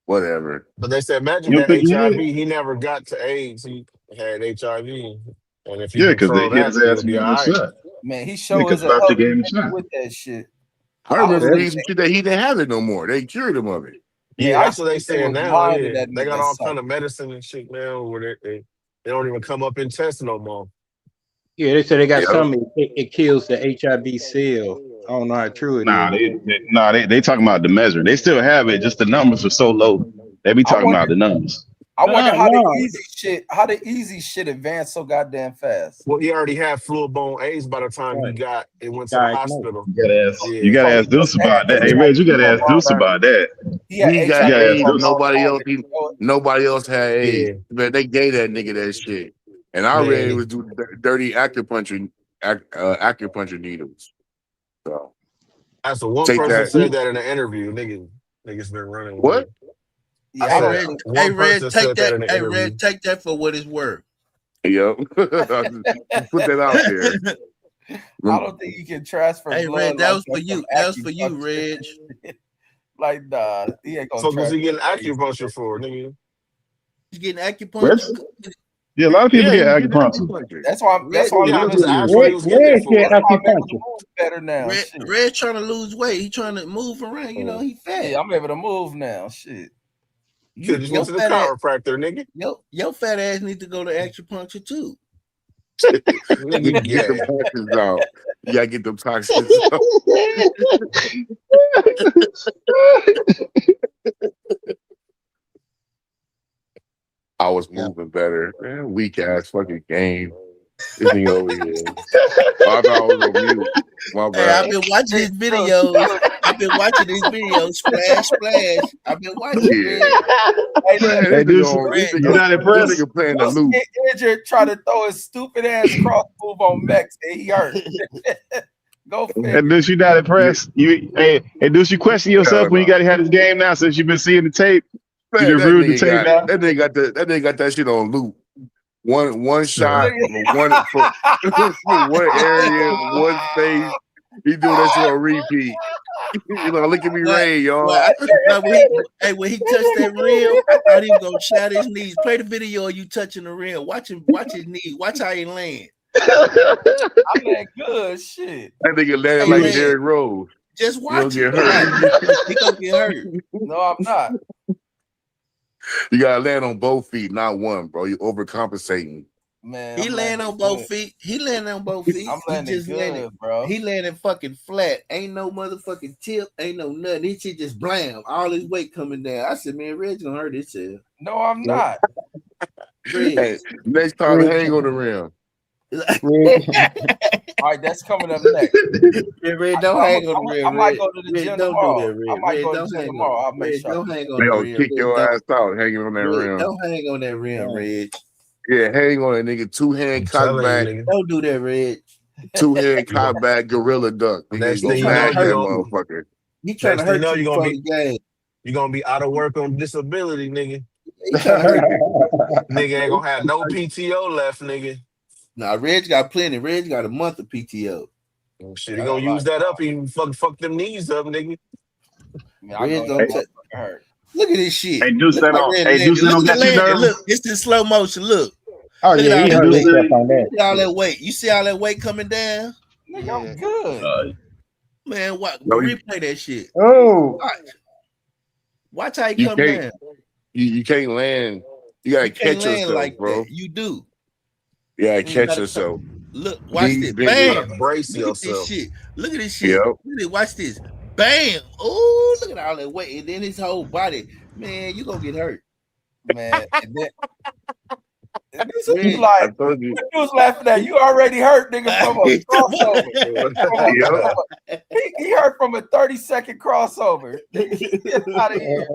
whatever. But they said Magic had HIV. He never got to AIDS. He had HIV, and if he controlled that, he would be all right. Man, he showed us with that shit. I remember reading some shit that he didn't have it no more. They cured him of it. Yeah, that's what they saying now. Yeah. They got all kind of medicine and shit now where they don't even come up in tests no more. Yeah, they said they got something. It kills the HIV cell. I don't know how true it is. They talking about the measure. They still have it. Just the numbers are so low. They be talking about the numbers. I wonder how the easy shit advanced so goddamn fast. Well, he already had fluid-bone AIDS by the time he went to the hospital. You gotta ask Deuce about that. Hey, Reg, you gotta ask Deuce about that. He got AIDS. Nobody else had AIDS. Man, they gave that nigga that shit. And I read it was dirty acupuncture needles. So that's the one person said that in an interview, nigga. Niggas been running with What? it. Yeah, I I said don't Red, think. hey, one Red, person take said that that. in the Hey, interview. Red, take that for what it's worth. Yep. Put that out there. I don't think you can transfer Hey, blood Red, that like was for that from you. That was for you, acupuncture. Reg. Like, nah, he ain't gonna Fuck was transfer. he getting acupuncture for, nigga? He's getting Reg, acupuncture. yeah, a lot of people Yeah, get you get acupuncture. acupuncture. That's why. That's Red, why Yeah, I'm I able just to asked move. what he was getting it Red get for. That's why I'm able to acupuncture. move better now. Red, Shit. Red trying to lose weight. He trying to move around. You know, he fat. Yeah, I'm able to move now. Shit. You could just went Your to the fat ass, chiropractor, nigga. your fat ass need to go to acupuncture too. Nigga Get them gay. toxins out. You gotta get them toxins out. I was Yeah. moving better. Man, weak ass fucking game. This thing over here. I thought I was on mute. My Hey, I've bad. been watching his videos. I've been watching his videos. Splash, splash. I've been watching Yeah. Red. Hey, Man, Hey, this you nigga, not this impressed? nigga playing the Deuce loop. get injured trying to throw his stupid ass cross move on Mex, and he hurt. Go And figure. Deuce, you not Yeah, impressed? Hey, Deuce, you question yourself hell when you no. got to have this game now since you've been seeing the tape. You Man, just reviewed the tape now. that nigga got that shit on loop. One Sure. shot, one for one area, one space. He doing that shit on repeat. You know, look at me, But, Ray, but, y'all. but when he touched that rim, I thought he was gonna shatter his knees. Play the video of you touching the rim. Watch his knees. Watch how he land. I land good shit. That nigga landed Hey, like Red, Derrick Rose. just You don't watch get it. hurt. Watch. He gonna get hurt. No, I'm not. You gotta land on both feet, not one, bro. You overcompensating. Man, He I'm land landing on both good. feet. He land on both feet. I'm He landing just landed. good, bro. He landed fucking flat. Ain't no motherfucking tip. Ain't no nothing. He shit just blam. All his weight coming down. I said, man, Red's gonna hurt himself. No, I'm not. Red. Hey, next time hang on the rim. All right, that's coming up next. Red, don't hang on the I rim, might Red. go to the Red, gym don't do tomorrow. that, I Red. might Red, go to the don't gym hang on. tomorrow. I'll make Red, sure. don't hang on They the gonna rim. kick Red, your don't, ass out hanging on that Red, rim. don't hang on that rim, Red. Yeah, hang on that nigga. Two-hand I'm telling you, cockback, nigga. Don't do that, Red. two-hand cockback gorilla duck. Nigga, Next go He thing you trying to know, mash you hurt that gonna you. motherfucker. He trying to next thing you hurt know, you you're gonna before be the game. out of work on disability, nigga. He trying to hurt you. Nigga ain't gonna have no PTO left, nigga. Nah, Reg got plenty. Reg got a month of PTO. Oh, shit, he I got gonna a lot. use that up. He fuck them knees up, nigga. Man, I Reg go gonna that motherfucker hurt. look at this shit. Hey, Deuce, Look that how don't. Red Hey, Deuce, landed. that Look don't at got you landed. Look, nervous. it's in slow motion. Look. Oh Look yeah, at all he that hurt weight. himself on that. Look at all that weight. You see all that weight coming down? Nigga, I'm good. Man, what? No, Replay that shit. Oh, Watch how he you come can't. down. You can't land. You gotta You can't catch land yourself, like bro. that. You do. You gotta You catch gotta yourself. look. Watch Knees this. bending. You Bam. gotta brace Look at this yourself. shit. Look at this shit. Yep. Look at it. Watch this. Bam. Oh, look at all that weight. And then his whole body. Man, you gonna get hurt. Man, and then this Red. is like I told you. what you was laughing at. You already hurt, nigga, from a crossover. Yep. He hurt from a 30-second crossover. Get out of here.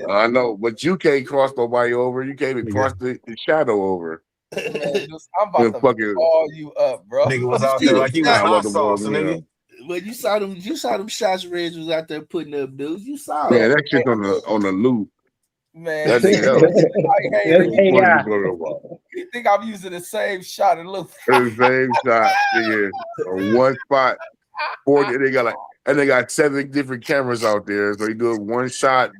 I know, but you can't cross nobody over. You can't even cross the shadow over. Man, I'm The about to fucking ball you up, bro. Nigga was You out see there them like he was shots. I'm about hot to blow sauce, me up. nigga. When you saw them shots Reg was out there putting up, dudes. You saw Man, it. that shit's on the loop. Man, That he nigga, that was that's funny you AI. blow it up. you think I'm using the same shot and look. The same shot, nigga, on one spot. 40. They got 7 different cameras out there, so he do one shot,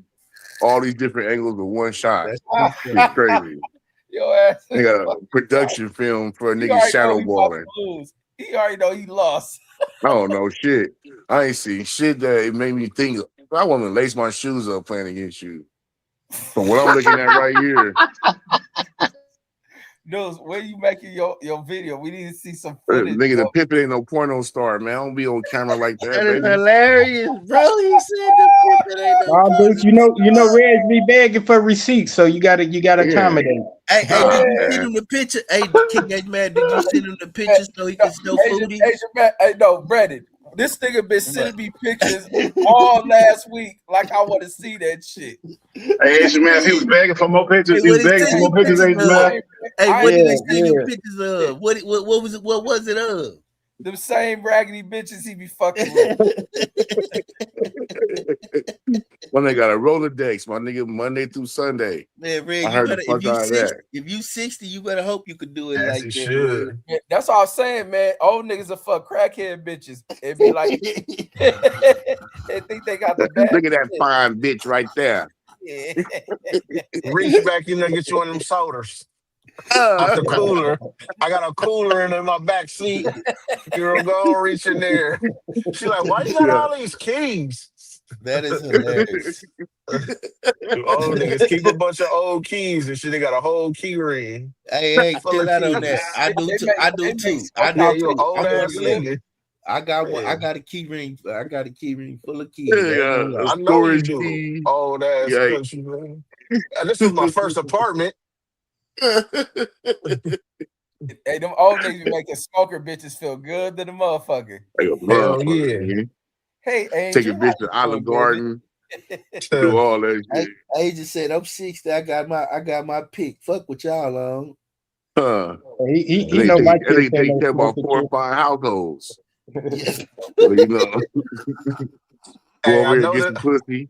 all these different angles with one shot. That's It's crazy. Your ass. They got a production film for a He nigga already know shadow he about balling. to lose. He already know he lost. I don't know shit. I ain't seen shit that it made me think. I want to lace my shoes up playing against you. From what I'm looking at right here, Dudes, when you making your video, we need to see some footage. nigga, the Pippin ain't no porno star, man. I don't be on camera like that, That is baby. hilarious, bro. He said the Pippin ain't no Nah, dude, you know, Reg be begging for receipts, so you gotta Yeah. accommodate. Hey, Nah, did you man. send him the picture? Hey, King Edge man, did you send him the picture so he can show foodie? Asian man, hey, no, Brandon. This nigga been sending me pictures all last week. Like I want to see that shit. Hey, Asian man, if he was begging for more pictures, Hey, he what was he begging send for you more pictures, pictures Asian man. of? Hey, I what did ain't they send you Yeah. pictures of? What was it of? them same raggedy bitches he be fucking with. When they got a Rolodex, my nigga, Monday through Sunday. Man, Red, I you heard better the fuck out of that. if you 60, you better hope you could do it As like he that. should. Yeah, that's all I'm saying, man. Old niggas will fuck crackhead bitches and be like, they think they got the bad Look at that shit. fine bitch right there. Yeah. Reach back in there, get you one of them sodas out the cooler. I got a cooler in my back seat. Girl, go on, reach in there. She like, why you got Yeah. all these keys? That is hilarious. Old niggas keep a bunch of old keys and shit. They got a whole key ring. Hey, full chill of out on keys. that. I do too. I do too. Yeah, you an old I'm ass one of them. nigga. I got one. Yeah. I got a key ring. I got a key ring full of keys. I ain't Yeah, gonna a lie. I know you storage do. key. Old ass Yeah. country man. This was my first apartment. Hey, them old niggas be making smoker bitches feel good to the motherfucker. Like a Hell motherfucker, yeah. man. Hey, Take a Angel, bitch how to you Olive doing, baby? Garden, do all that shit. I just said I'm 60. I got my pick. Fuck with y'all on. Huh. He And they know my take, and they kids ain't take no care of about smoker 4 or too. 5 households. Yes. So, you know, go Hey, over I there, know get that. some pussy.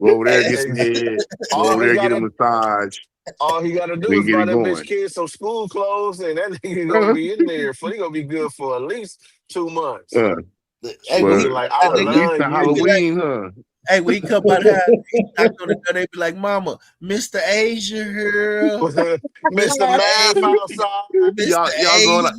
Go over there, get some head. Go All over he there, get a gotta massage. all he gotta do Then is get buy it that bitch going. kids some school clothes, and that nigga gonna be in there for he gonna be good for at least 2 months. Hey, She when gonna he be Well, like, that I at nigga, least love to you. Halloween, huh? hey, when he come out the house, he knock on the door. They be like, "Mama, Mr. Asia here, Mr. Math outside. Mr. Asia."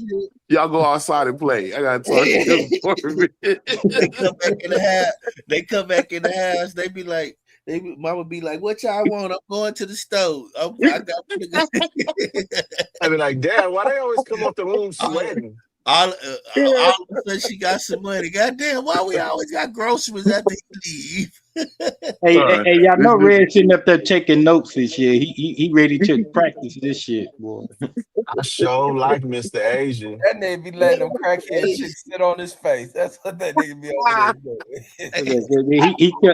Y'all go outside and play. I gotta talk to this apartment. They come back in the house. They come back in the house. They be like, Mama be like, "What y'all want? I'm going to the stove. I got." I be like, damn, why they always come out the room sweating? All of a sudden, she got some money. Goddamn, why we always got groceries after he leave? Hey, y'all know Red sitting up there taking notes and shit. He ready to practice this shit, boy. I sure like Mr. Asian. That nigga be letting them crackhead chicks sit on his face. That's what that nigga be over there doing.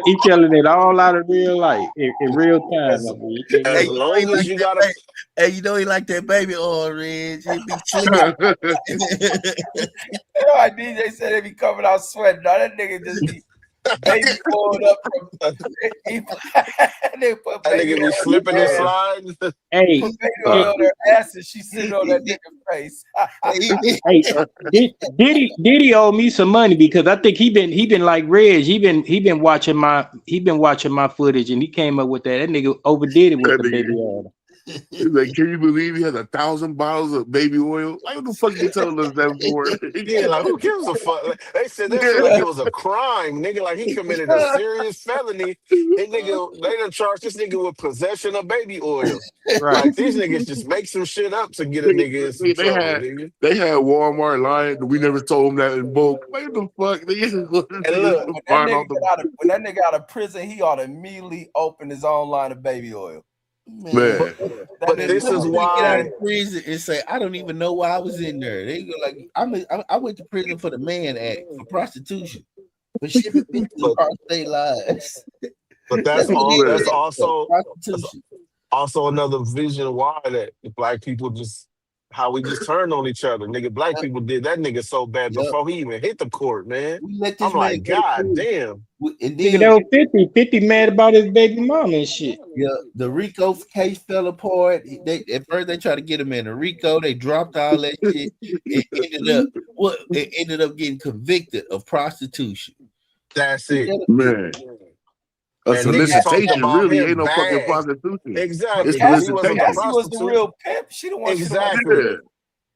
He telling it all out of real life in real time. I mean, As long as you got a Hey, you know he like that baby oil, Red. He be slipping. You know how DJ said they be coming out sweating. Now that nigga just be baby oiled up from they put that baby nigga oil be slipping on and their ass. sliding. Hey, Put baby oil on their ass and she sitting on that nigga's face. hey, Diddy owe me some money because I think he been like Reg. He been watching my footage and he came up with that. That nigga overdid it with That the nigga. baby oil. He's like, can you believe he has 1,000 bottles of baby oil? Like, what the fuck you telling us that for? Yeah, like who gives a fuck? Like, they said that shit like it was a crime, nigga. Like he committed a serious felony. They done charged this nigga with possession of baby oil. Right. Like these niggas just make some shit up to get a nigga in some trouble, nigga. They had Walmart lying. We never told them that in bulk. Like, what the fuck? And look, when that nigga out of prison, he ought to immediately open his own line of baby oil. Man. But this is Get out why. of prison and say, I don't even know why I was in there. They go like, I went to prison for the Mann Act for prostitution, for shipping bitches across state lines. But that's also prostitution. Also another vision why that black people just how we just turned on each other. Nigga, black people did that nigga so bad before he even hit the court, man. I'm like, God damn. And Nigga, then, that was 50 mad about his baby mama and shit. Yeah, the RICO case fell apart. At first they tried to get him in a RICO. They dropped all that shit. It ended up getting convicted of prostitution. That's it, man. A solicitation really ain't no fucking prostitution. Exactly. It's Cassie wasn't the Cassie was prostitute. the real pimp. She the one. Exactly.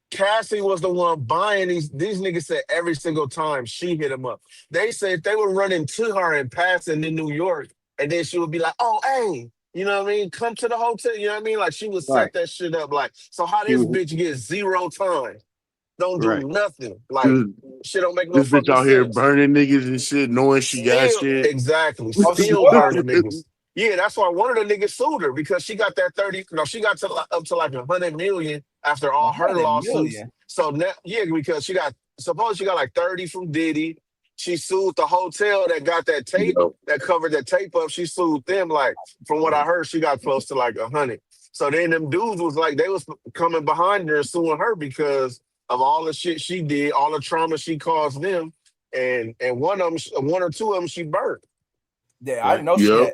Cassie was the one buying these niggas said every single time she hit him up. They said they were running to her and passing in New York, and then she would be like, "Oh, hey, you know what I mean? Come to the hotel." You know what I mean? Like she would set that shit up. Like, so how this bitch get 0 time? Don't do nothing. Like shit don't make no This bitch fucking out here sense. burning niggas and shit, knowing she got shit. Exactly. Still burning niggas. Yeah, that's why one of the niggas sued her because she got that 30. No, she got up to like 100 million after all her lawsuits. Million. So now, yeah, because she got like 30 from Diddy. She sued the hotel that got that tape that covered that tape up. She sued them. Like from what I heard, she got close to like 100. So then them dudes was like they was coming behind her and suing her because of all the shit she did, all the trauma she caused them, and one or two of them she burnt. Yeah, I didn't know she had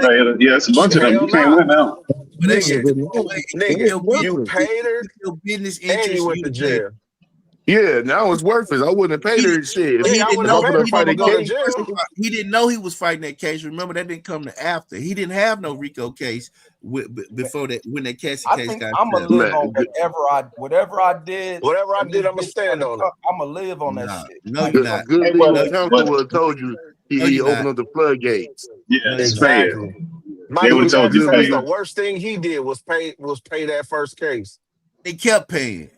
Vader. Yeah, it's a bunch of them. You Hell can't nah. win now. But that shit, Nigga, you paid her your business and interest. you went to jail. Yeah, now it's worthless. I wouldn't have paid her shit. But he I didn't wouldn't know. have If paid I her He for him to didn't go know. to jail. He didn't know he was fighting that case. Remember, that didn't come to after. He didn't have no RICO case before that when that Cassie I case think got I'm gonna settled. live on whatever I did. Whatever I When this did, I'm gonna bitch trying stand to on come, it. I'm gonna live on that Nah, shit. no, Like, you're not. good Hey, legal No, counsel would have told you no, he you're not. opened up the floodgates. yeah, No, it's you're not. fair. Exactly. They Michael would have told Jackson you to said that's pay. the worst thing he did was pay that first case. They kept paying.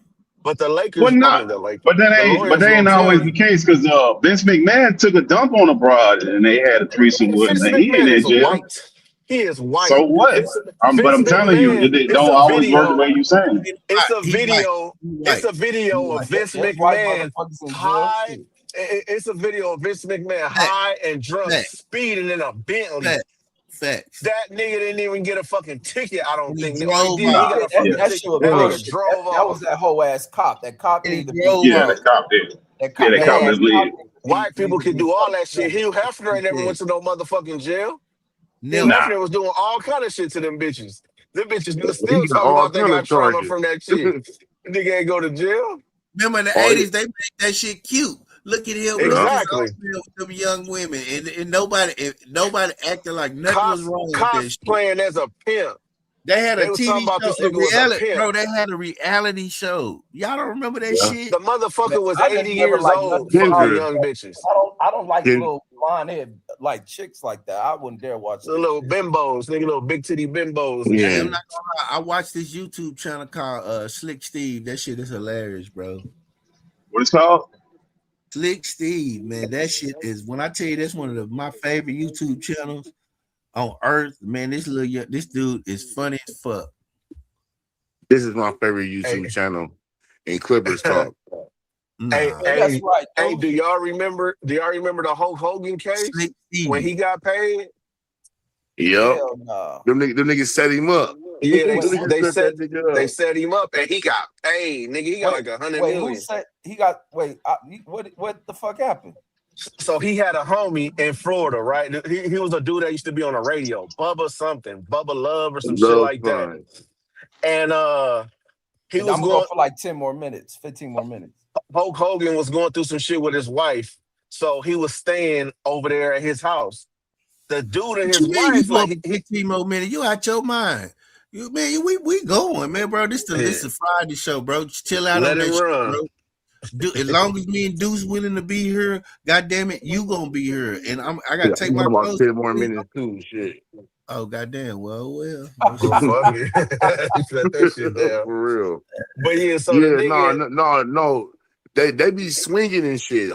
But the Well, Lakers, I not, mean the Lakers, but the that lawyers ain't gonna tell always the you. case because Vince McMahon took a dump on a broad and they had a threesome with him. Vince And he ain't McMahon in is jail. white. He is white. So what? But Vince I'm telling you, McMahon. it It's don't a always work the way video. you saying. It's a He white. video. He It's white. a video of Vince there's white McMahon motherfuckers in jail. high. Shit. It's a video of Vince McMahon Fact, high and drunk, fact, speeding in a Bentley. facts. That nigga didn't even get a fucking ticket. I don't And he think. Or he drove did. He off. got a That, fucking that ticket. shit was That nigga bullshit. drove That was off. that whole ass cop. That cop And he need to be. drove Yeah, off. the cop did. That Yeah, cop. that That cop Man, ass misled. cop white need people to can be do all fucking that shit. jail. Hugh Hefner ain't never Yeah. went to no motherfucking jail. Hugh Never. Nah. Hefner was doing all kind of shit to them bitches. Them bitches He still got talking all about they kind got of trauma charges. from that shit. Nigga ain't go to jail. Remember in the Oh, 80s, they made that shit cute. Look at him yeah. putting his Exactly. own with them young women, and nobody acted like nothing was wrong with that shit. Cosplaying as a pimp. They had a They was talking TV about show, this nigga was a pimp. bro. They had a reality show. Y'all don't remember that Yeah. shit? The motherfucker was I 80 just never years like old. nothing from Fucking out. Kendra. young bitches. I don't like Ken- little blonde head like chicks like that. I wouldn't dare watch The that little shit. bimbos, nigga, little big titty bimbos and Hey, Yeah. I'm shit. not gonna lie. I watched this YouTube channel called Slick Steve. That shit is hilarious, bro. What it's called? Slick Steve, man, that shit is. When I tell you, that's one of my favorite YouTube channels on earth, man. This dude is funny as fuck. This is my favorite YouTube Hey, channel in Clippers talk. hey, Nah, Yeah, that's hey, right. hey, Though. do y'all remember the Hulk Hogan case Slick when Steve. he got paid? Yep. Hell no. Them niggas set him up. Yeah, Them Wait, niggas they set set that nigga they up. set him up and he got paid, nigga. He got like 100 wait. Who million. said he got? Wait, what the fuck happened? So he had a homie in Florida, right? He was a dude that used to be on the radio, Bubba something, Bubba Love or some shit Love like that. fun. And he And was I'm gonna go going. for like 10 more minutes, 15 more minutes. Hulk Hogan was going through some shit with his wife, so he was staying over there at his house. The dude and What his you mean you wife, go like, for 15 more minutes? You out your mind. You man, we going, man, bro. This yeah, the Friday show, bro. Just chill out let on it that shit, run. bro. As long as me and Deuce willing to be here, god damn it, you gonna be here. And I gotta Yeah, take I'm my about clothes. 10 more minutes too. Shit. Oh goddamn. Well. Well, fuck it. You shut that shit down. For real. But yeah, so the Yeah, nigga, no. They be swinging and shit.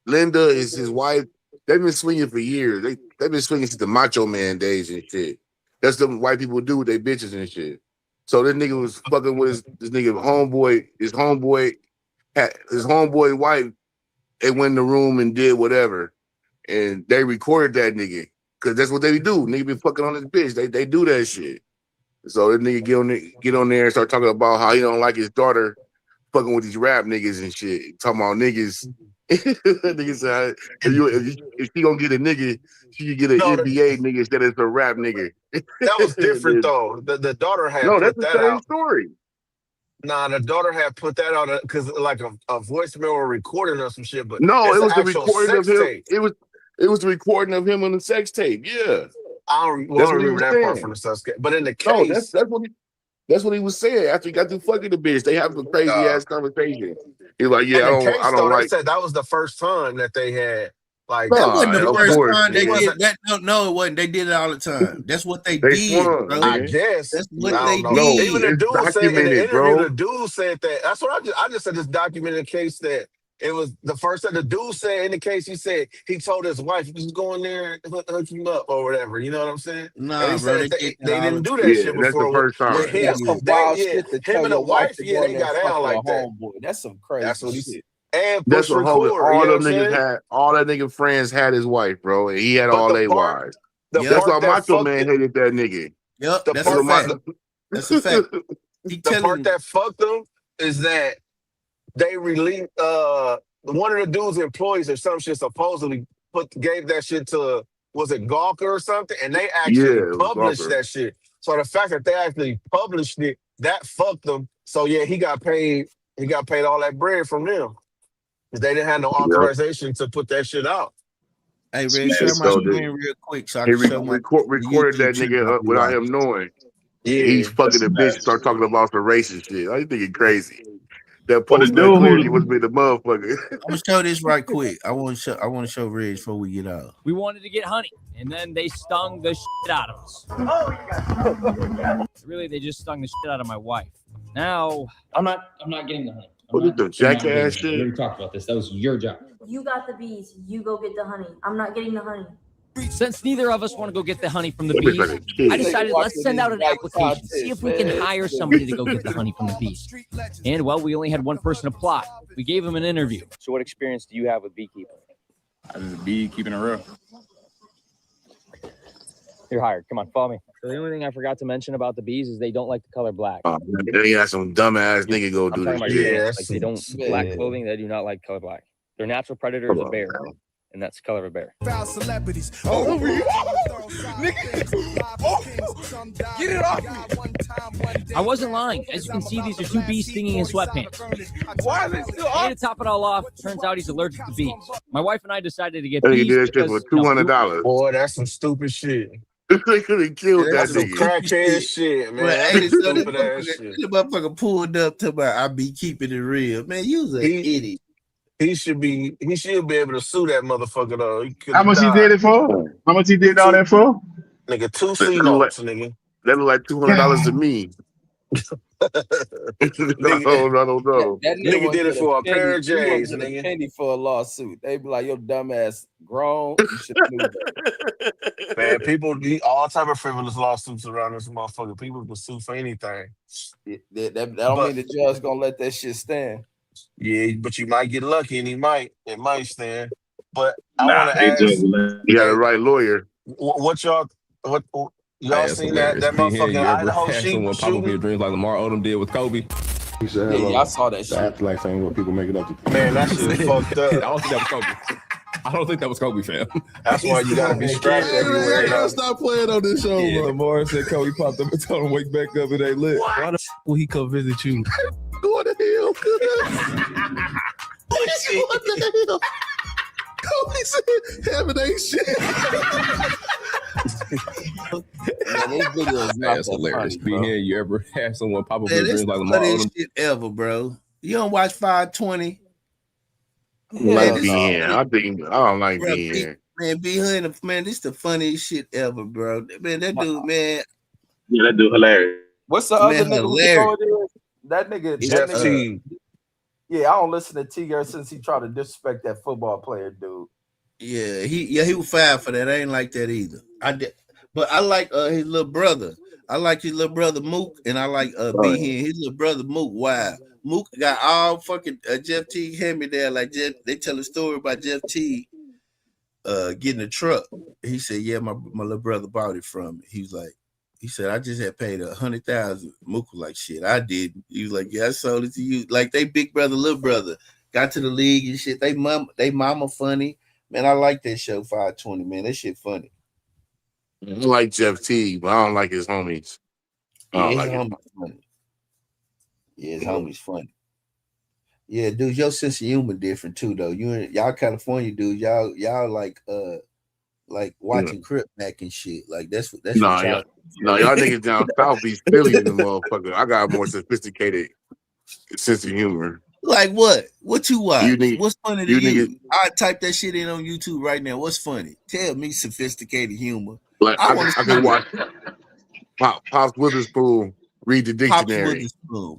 Linda is his wife. They've been swinging for years. They've been swinging since the Macho Man days and shit. That's what white people do with their bitches and shit. So this nigga was fucking with this nigga homeboy. His homeboy wife. They went in the room and did whatever, and they recorded that nigga because that's what they do. Nigga be fucking on this bitch. They do that shit. So this nigga get on there and start talking about how he don't like his daughter fucking with these rap niggas and shit. Talking about niggas. Nigga said if she gonna get a nigga, she could get an no, NBA nigga instead of a rap nigga. that was different though. The daughter had No, that's put the that same out. story. Nah, the daughter had put that out because like a voicemail or recording or some shit, but No, it's it an was the actual recording of sex him. tape. It was the recording of him on the sex tape. Yeah, I don't that's what he remember was that part from saying. the suspect. But in the No, case, that's what he was saying after he got through fucking the bitch. They have a crazy uh, ass conversation. He's like, in yeah, the I case don't though, they like. said that was the first time that they had like That wasn't Nah, the it of first wasn't course, time they it nigga. did wasn't. that. No, it wasn't. They did it all the time. That's what they They did, swung, bro. I nigga. guess That's I what don't they know. No, Even the did. it's dude said in the documented, interview, the bro. dude said that. That's what I just said. This documented case that it was the first that the dude said in the case. He said he told his wife just go in there and hook him up or whatever. You know what I'm saying? And Nah, he bro, said they that did that they all the didn't do time. that Yeah, shit that's the before first with time. him. That's some They wild shit to him tell and the your wife wife, to yeah, go in they there and got fuck down your like that. homeboy. That's some That's crazy what he said. shit. And That's push what Hogan. record. You All know what them I'm niggas saying? had. All that nigga friends had his wife, bro, and he had But all they wives. the Yep, That's why part that Macho fucked Man it, hated that nigga. yep. the That's That's a part what fact. That's a fact. my. He the telling part you. that fucked them is that they released one of the dude's employees or some shit supposedly gave that shit to was it Gawker or something, and they Yeah, actually it was published Gawker. that shit. So the fact that they actually published it, that fucked them. So yeah, he got paid. He got paid all that bread from them because they didn't have no Yep. authorization to put that shit out. Hey, Red, And share my so screen real quick so I he can show my recorded YouTube that channel I nigga be without watching. him knowing. Yeah, He's fucking the bitch, start talking about some racist shit. I think it's crazy. That But the postman dude clearly who must be the motherfucker. I'm gonna show this right quick. I want to show Reg before we get out. We wanted to get honey, and then they stung the shit out of us. Really, they just stung the shit out of my wife. Now, I'm not getting the honey. What is the jackass shit? We already talked about this. That was your job. You got the bees. You go get the honey. I'm not getting the honey. Since neither of us want to go get the honey from the That bees, bitch like a kid. I decided let's send out an application, see if we can hire somebody to go get the honey from the bees. And well, we only had one person apply. We gave him an interview. So what experience do you have with beekeeping? Beekeeping it real. You're hired. Come on, follow me. So the only thing I forgot to mention about the bees is they don't like the color black. Oh, man, then he had some dumbass nigga go I'm do talking this about shit. like they don't black clothing. They do not like color black. Their natural predator is a bear, and that's the color of a bear. Celebrities. Oh, get it off me. I wasn't lying. As you can see, these are two bees stinging in sweatpants. Why are they still And off? to top it all off, turns out he's allergic to bees. My wife and I decided to get And he bees did that shit because for $200. Boy, that's some stupid shit. They could have killed that That's some nigga. crackhead shit, man. Well, That's hey, some so stupid ass shit. the motherfucker pulled up to my I be keeping it real. Man, you's an idiot. He should be able to sue that motherfucker though. He could how have much he died. did it for? How much he did all that for? Nigga, 2 That C look notes, like, nigga. that look like $200 to me. I don't know. That Nigga did it get for a penny. pair of He won't J's, get a nigga. penny for a lawsuit. They be like, your dumb ass grown. You should have knew that. Man, people do all type of frivolous lawsuits around this motherfucker. People can sue for anything. That don't mean the judge gonna let that shit stand. Yeah, but you might get lucky and it might stand. But I Nah, want to they ask, just You got the right lawyer. what y'all seen that motherfucking Idaho shooting? Dreams like Lamar Odom did with Kobe. Yeah, I saw that shit. That's like saying what people make it up to. Man, that shit fucked up. I don't think that was Kobe. I don't think that was Kobe, fam. That's why you gotta be strapped everywhere. Hey, stop playing on this show, bro. Lamar said Kobe popped up and told him wake back up and they lit. Why the will he come visit you? What the hell? What the hell? Kobe said heaven ain't shit. Man, these videos not That's that hilarious. funny, bro. Be here, you ever have someone pop up Man, in that's dreams like the Lamar funniest Odom? shit ever, bro. You don't watch 520? Like being here. I don't like Bro, being here. Man, be here, man. This the funniest shit ever, bro. Man, that dude, man. Yeah, that dude hilarious. What's the Man, other nigga who hilarious. told it? That nigga. Jeff That nigga. T. Yeah, I don't listen to T ever since he tried to disrespect that football player, dude. Yeah, he was fired for that. I ain't like that either. I did, but I like his little brother. I like his little brother Mook, and I like B here. His little brother Mook. Wow, Mook got all fucking Jeff T hand me there. Like Jeff, they tell a story about Jeff T getting a truck. He said, "Yeah, my little brother bought it from me." He said, "I just had paid $100,000." Mook was like, "Shit, I did." He was like, "Yeah, I sold it to you." Like they big brother, little brother got to the league and shit. They mama funny. Man, I like that show 520, man. That shit funny. I like Jeff T, but I don't like his homies. I don't like his it. homies funny. Yeah, his homies funny. Yeah, dude, your sense of humor different too, though. Y'all California dudes, y'all like watching Crip Mac and shit. Like that's what y'all. Y'all niggas down south be silly in the motherfucker. I got a more sophisticated sense of humor. Like what? What you watch? You What's funny to you you? niggas- I type that shit in on YouTube right now. What's funny? Tell me sophisticated humor. Like I wanna can see watch Pops Witherspoon read the dictionary.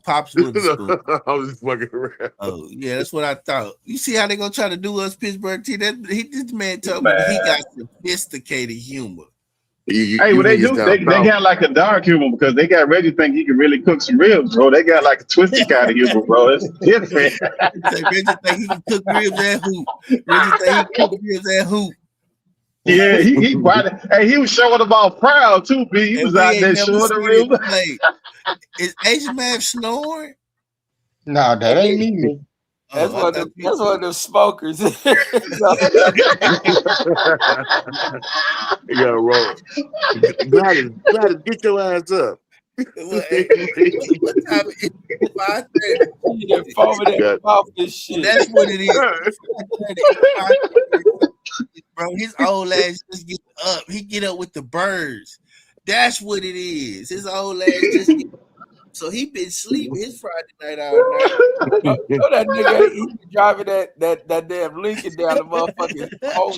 Pops Witherspoon. I was just fucking around. Oh yeah, that's what I thought. You see how they gonna try to do us, Pittsburgh T? This man told me that he got sophisticated humor. Hey, well, they do. They got like a dark humor because they got Reggie think he can really cook some ribs, bro. They got like a twisted kind of humor, bro. It's different. Reggie think he can cook ribs and hoop. Reggie think he can cook ribs and hoop. Yeah, he was showing about proud too, B. He was out there showing the ribs. Is Asian man snoring? No, that ain't me. That's Oh, that's one of them smokers. You gotta roll. Gladys, get your ass up. what time is it? 5:30. Foaming at the mouth and shit. That's what it is. Bro, his old ass just get up. He get up with the birds. That's what it is. His old ass just get up. So he been sleeping his Friday night all night. You know that nigga, he be driving that damn Lincoln down the motherfucking home.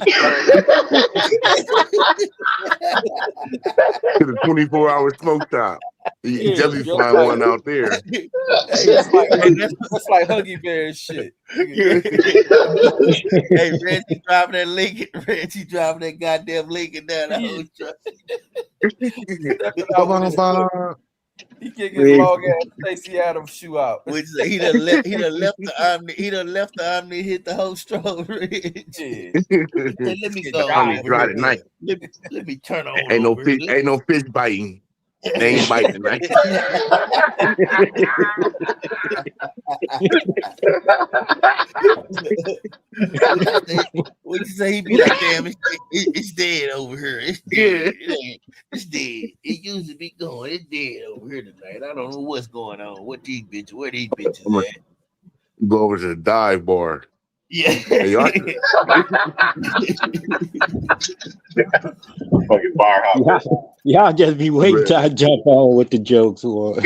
To the 24-hour smoke stop. You definitely just find like- one out there. That's like Huggy Bear and shit. Hey, Reggie driving that Lincoln. Reggie driving that goddamn Lincoln down the whole truck. He kick his long ass Stacey Adams shoe out. Which he done left the Omni. He done left the Omni, hit the whole stroke. Let me go. Dry tonight. Let me turn on. Ain't no fish biting. They ain't biting tonight. What you say? He be like, damn, it's dead over here. It's dead. It's dead. It used to be going. It's dead over here tonight. I don't know what's going on. Where these bitches at? Go over to the dive bar. Yeah. Hey, y'all just be waiting till I jump on with the jokes. What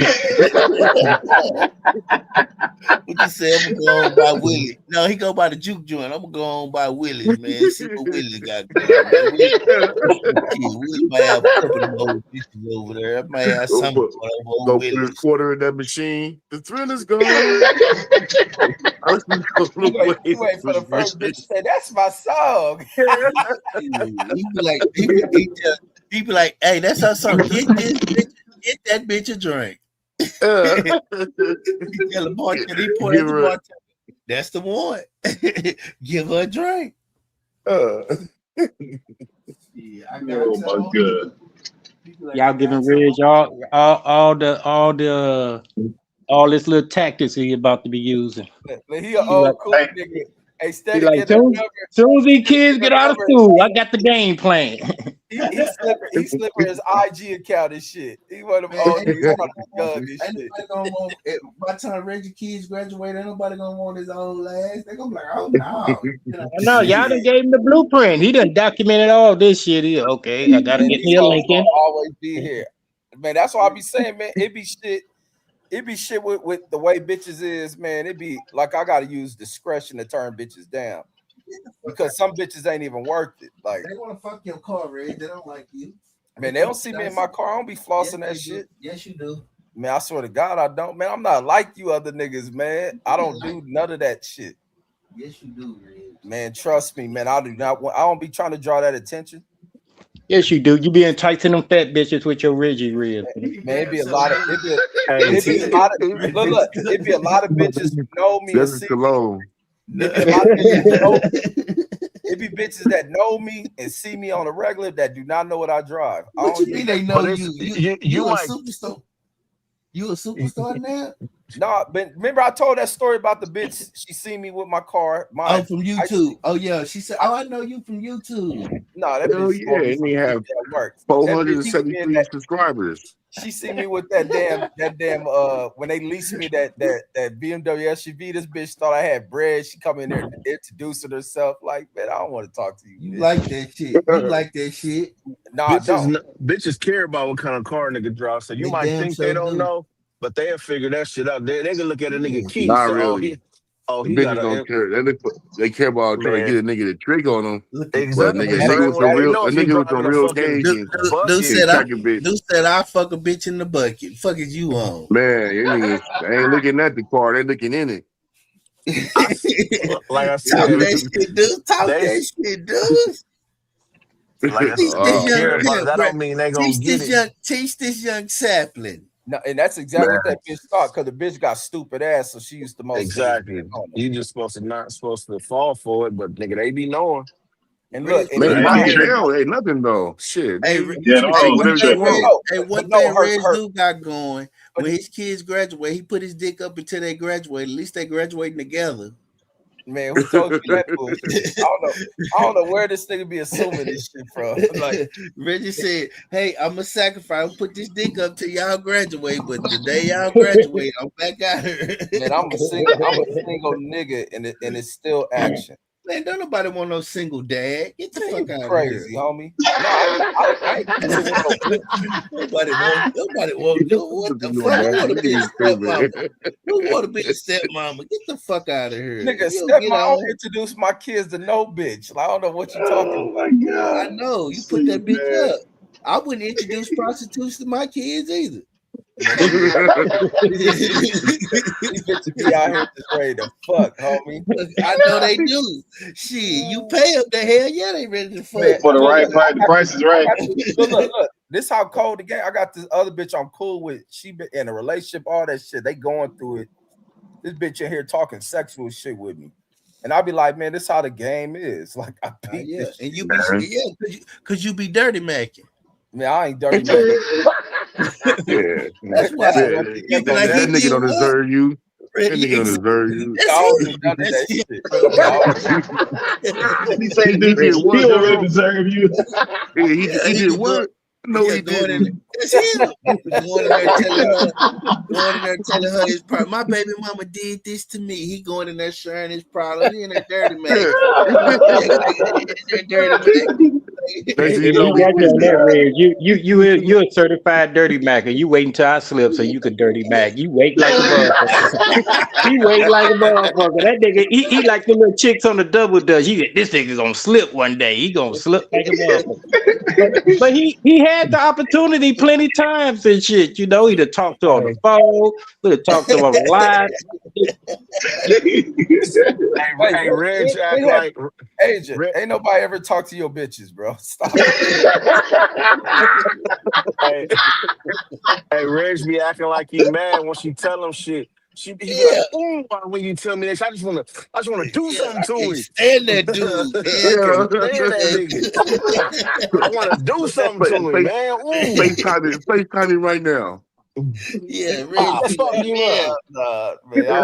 you say? I'm gonna go on by Willie. No, he go by the juke joint. I'm gonna go on by Willie's, man. See what Willie got going. Willie might have a couple of old bitches over there. I might have some go put his quarter in that machine. The thrill is gone. You wait for the first bitch to say, "That's my song." he be like, hey, that's our song. Get this bitch, get that bitch a drink. He tell the bartender, he point at the bartender. That's the one. Give her a drink. Yeah, I got oh my god. Y'all giving Reg all this little tactics he about to be using. He an old cool nigga. Hey, steady like, soon as these kids get out of school, I got the game plan. He slipper his IG account and shit. He one of them old niggas young and shit. By the time Reggie kids graduate, ain't nobody gonna want his old ass. They gonna be like, oh no. No, y'all done gave him the blueprint. He done documented all this shit. Okay, I gotta get me a Lincoln. Always be here, man. That's what I be saying, man. It be shit. It be shit with the way bitches is, man. It be like I gotta use discretion to turn bitches down because some bitches ain't even worth it. Like they want to fuck your car, Red. They don't like you. Man, they don't see me in my car. I don't be flossing that shit. Yes, you do. Man, I swear to God, I don't. Man, I'm not like you other niggas, man. I don't do none of that shit. Yes, you do, Red. Man, trust me, man. I do not. I don't be trying to draw that attention. Yes, you do. You be enticing them fat bitches with your Reggie ribs. Man, it'd be a lot of it'd be a lot of bitches who know me. That's Stallone. It'd be bitches that know me and see me on a regular that do not know what I drive. What you mean they know you? You might. a superstar. You a superstar now? No, but remember I told that story about the bitch. She seen me with my car. From YouTube. Yeah, she said, "Oh, I know you from YouTube." No, that bitch. And we have 473 subscribers. She seen me with that damn when they leased me that BMW SUV. This bitch thought I had bread. She come in there and introducing herself. Like, man, I don't want to talk to you. You like that shit? You like that shit? No, I don't. Bitches care about what kind of car a nigga drives. So you might think they don't know, but they'll figure that shit out. They can look at a nigga key. Not so, really. He bitches don't care. They care about trying to get a nigga to trick on them. Exactly. But a nigga with some real gauge. Dude said I fuck a bitch in the bucket. Fuck is you on? Man, you niggas ain't looking at the car. They looking in it. Like I said, Talk that shit, dude. Like I said, that don't mean they gonna get it. Teach this young sapling. No, and that's exactly what that bitch thought, because the bitch got stupid ass, so she used the most. Exactly. You just not supposed to fall for it, but nigga, they be knowing. And look, man, ain't nothing though. Shit. What Reg do got going when his kids graduate, he put his dick up until they graduate. At least they graduating together. Man, who told you that bullshit? I don't know where this nigga be assuming this shit from. Like Reggie said, "Hey, I'm a sacrifice. I'll put this dick up till y'all graduate, but the day y'all graduate, I'm back out here." Man, I'm a single nigga, and it's still action. Man, don't nobody want no single dad. Get the fuck out Crazy, of here, homie. No, I ain't nobody want no. What the fuck? Who want to be a stepmama? Who want to be a stepmama? Get the fuck out of here, nigga. You Stepmom, get I on. don't introduce my kids to no bitch. Like, I don't know what you talking about. I know you put that bitch up. I wouldn't introduce prostitutes to my kids either. These bitches be out here just ready to fuck, homie. I know they do. Shit, you pay them, the hell yeah, they ready to fuck. For the right price, the price is right. Look. This how cold the game. I got this other bitch I'm cool with. She been in a relationship, all that shit. They going through it. This bitch in here talking sexual shit with me. And I'll be like, man, this how the game is. Like, I beat this and you shit. be cause you be dirty macking. Man, I ain't dirty macking. That's why you be like, that nigga don't deserve you. That nigga don't deserve you. He said he did what? He don't really deserve you. He did what? No, he didn't. It's him. Going in there telling her his problem. My baby mama did this to me. He going in there sharing his problem. He in there dirty man. You're a certified dirty macker. You wait until I slip so you can dirty mac. You wait like a motherfucker. He wait like a motherfucker. That nigga, he like the little chicks on the double dutch. This nigga's gonna slip one day. He gonna slip like a motherfucker. But he had the opportunity plenty times and shit. You know, he'd have talked to her on the phone. He'd have talked to her on the line. Hey, Reg act like Agent. Ain't nobody ever talked to your bitches, bro. Stop. Hey, Reg be acting like he mad when she tell him shit. She be like, "Ooh, when you tell me this, I just wanna do something to him." Stand that dude. Stand that nigga. I wanna do something to him, man. Ooh. FaceTime him right now. Yeah, Reg. Fuck you up. Man,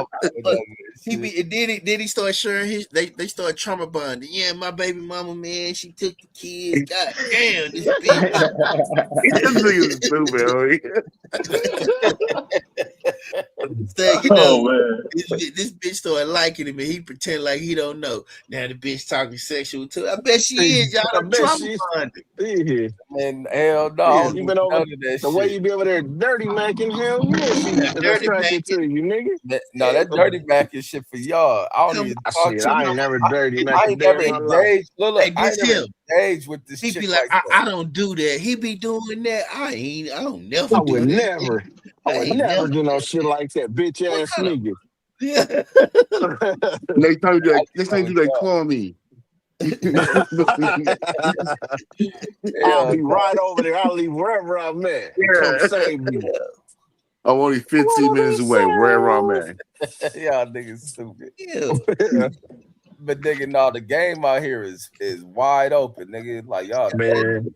then he started sharing his. They started trauma bonding. Yeah, my baby mama, man, she took the kids. God damn, this bitch. This bitch started liking him, and he pretend like he don't know. Now the bitch talking sexual too. I bet she is. Y'all done trauma bonded. Man, hell no. You been over the way you be over there dirty macking him. Yeah, she attracted to you, nigga. No, that dirty macking shit for y'all. I don't even talk to I ain't never dirty macking. I ain't never engaged. Look, I ain't never engaged with this He shit be like, that. I don't do that. He be doing that. I don't never I do would that. never. I would never do no shit like that, bitch ass nigga. Yeah. Next time you like, call me. I'll be right over there. I'll leave wherever I'm at. Come save me. I'm only 15 minutes away, wherever I'm at. Y'all niggas stupid. Yeah. But nigga, no, the game out here is wide open, nigga. Like y'all, man,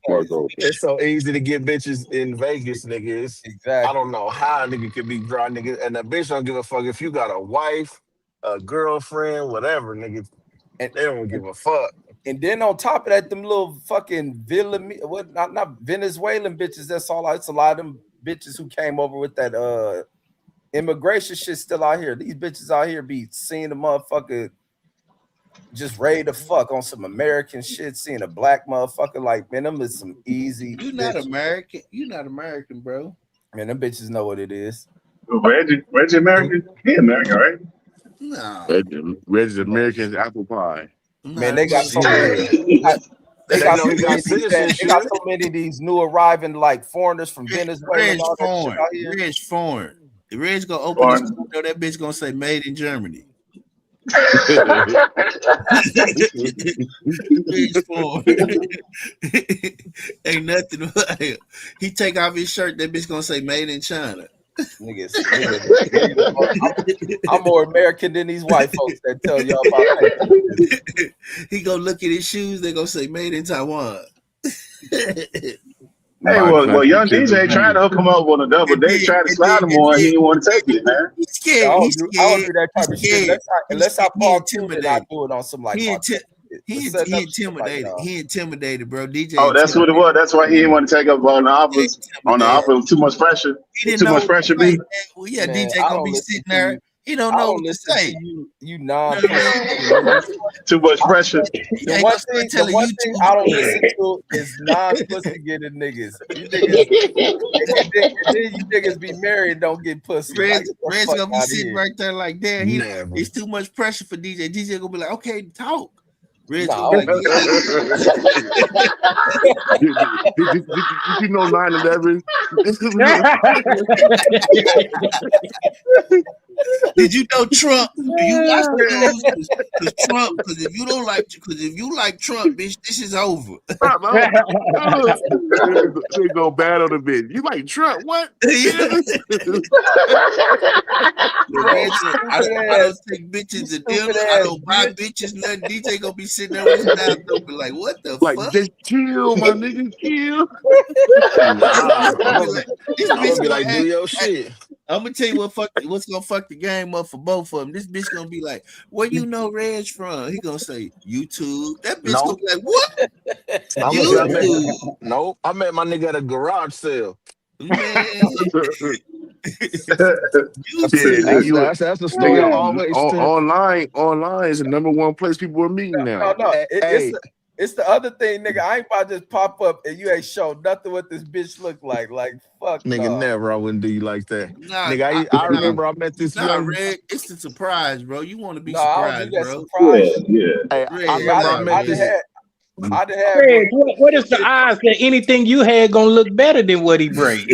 it's so easy to get bitches in Vegas, nigga. Exactly. I don't know how a nigga could be dry, nigga, and the bitch don't give a fuck if you got a wife, a girlfriend, whatever, nigga. And they don't give a fuck. And then on top of that, them little fucking not Venezuelan bitches. That's all. It's a lot of them bitches who came over with that immigration shit still out here. These bitches out here be seeing the motherfucker just ready to fuck on some American shit, seeing a black motherfucker like, man, them is some easy. You not American. You not American, bro. Man, them bitches know what it is. Reggie American? He American, right? No. Reggie's American apple pie. Man, they got so many. They got so many of these new arriving like foreigners from Venezuela. Reg foreign. The Reg gonna open this window, that bitch gonna say made in Germany. Ain't nothing about him. He take off his shirt, that bitch gonna say made in China. Niggas, I'm more American than these white folks that tell y'all about that. He go look at his shoes, they gonna say made in Taiwan. Hey, My well, country young to the DJ tried to beat. hook him up on a double date, tried to slide him on. He didn't want to take it, man. He's scared. I He's don't do scared. that He's type of shit. scared. Unless I He fall through, then I intimidated. do it on some like He authentic shit. But setting up shit like, intimidated. nah. He intimidated, bro. DJ Oh, that's what it was. That's why he didn't want to take up on the offers. On the intimidated. offer, too much pressure. He didn't Too know much what pressure, to say. B. Well, yeah, Man, DJ I gonna don't be listen sitting to there. you. He don't I know don't what to listen say. to you non-pussy niggas. Too much pressure. The one thing I don't listen to is non-pussy getting niggas. You niggas, and then you niggas be married and don't get pussy. Like, get the Red's fuck gonna be out of sitting here. right there like, damn, it's too much pressure for DJ. DJ gonna be like, okay, talk. Red's Nah, gonna be like, Did you know 9/11? Did you know Trump? Do you watch the news? Because Trump, because if you like Trump, bitch, this is over. They go bad on the bitch. You like Trump? What? I don't take bitches to dinner. I don't buy bitches nothing. DJ gonna be sitting there with his mouth open like, what the Like, fuck? just chill, my nigga, chill. Nah, This I'm bitch gonna be like, gonna do act. your shit. I'm gonna tell you what's gonna fuck the game up for both of them. This bitch gonna be like, where you know Reg from? He gonna say YouTube. That bitch gonna be like, what? I'm gonna YouTube. I met my nigga at a garage sale. Man. That's the story I always tell. Online is the #1 place people are meeting now. No, it's the other thing, nigga. I ain't about to just pop up and you ain't show nothing what this bitch look like. Like, fuck, Nigga, no. never. I wouldn't do you like that. Nah, nigga, I remember I met this young. Red, it's a surprise, bro. You want to be I don't surprised, do that bro. surprise shit. Hey, Red, I remember I met this. I done had Fred, what is the odds that anything you had gonna look better than what he bring?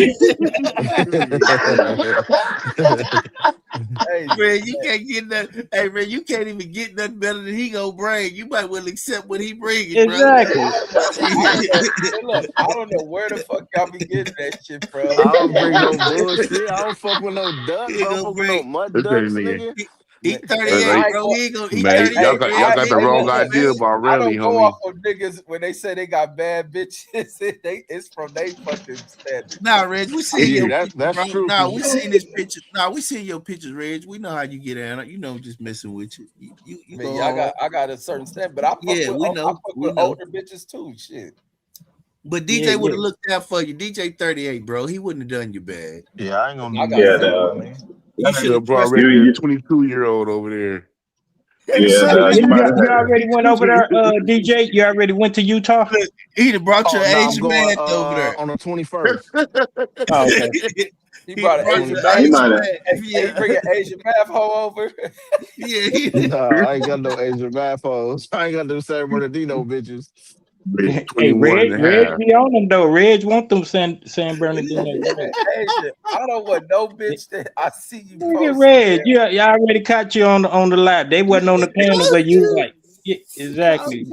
Hey, Red, you can't get nothing. Hey, Red, you can't even get nothing better than he gonna bring. You might well accept what he bringing, Exactly. Look, I don't know where the fuck y'all be getting that shit from. I don't bring no bullshit. I don't fuck with no ducks. I don't fuck with no mud ducks, nigga. He 38, bro. He ain't gonna. He Man, 38, y'all bro. got the wrong idea about I Remy, don't go homie. off of niggas when they say they got bad bitches. It's from they fucking standards. Nah, Reg, we seen your pictures, that's bro. true. Nah, we seen his pictures. Nah, we seen your pictures, Reg. We know how you get out. You know, just messing with you. You Man, go I got a certain standard, but I fuck with older bitches too. Shit. But DJ would have looked out for you. DJ 38, bro. He wouldn't have done you bad. Yeah, I ain't gonna do man. You should have brought Remy a 22-year-old over there. Yeah, you already went over there, DJ. You already went to Utah. He done brought your Asian I'm going, man over there on the 21st. Oh, okay. He brought an Asian math. He bring an Asian math hoe over. Nah, I ain't got no Asian math hoes. I ain't got no San Bernardino bitches. Hey, Reg be on them though. Reg want them San Bernardino. Asian. I don't want no bitch that I see you. Look at Reg. Yeah, y'all already caught you on the live. They wasn't on the panel where you like. Yeah, exactly.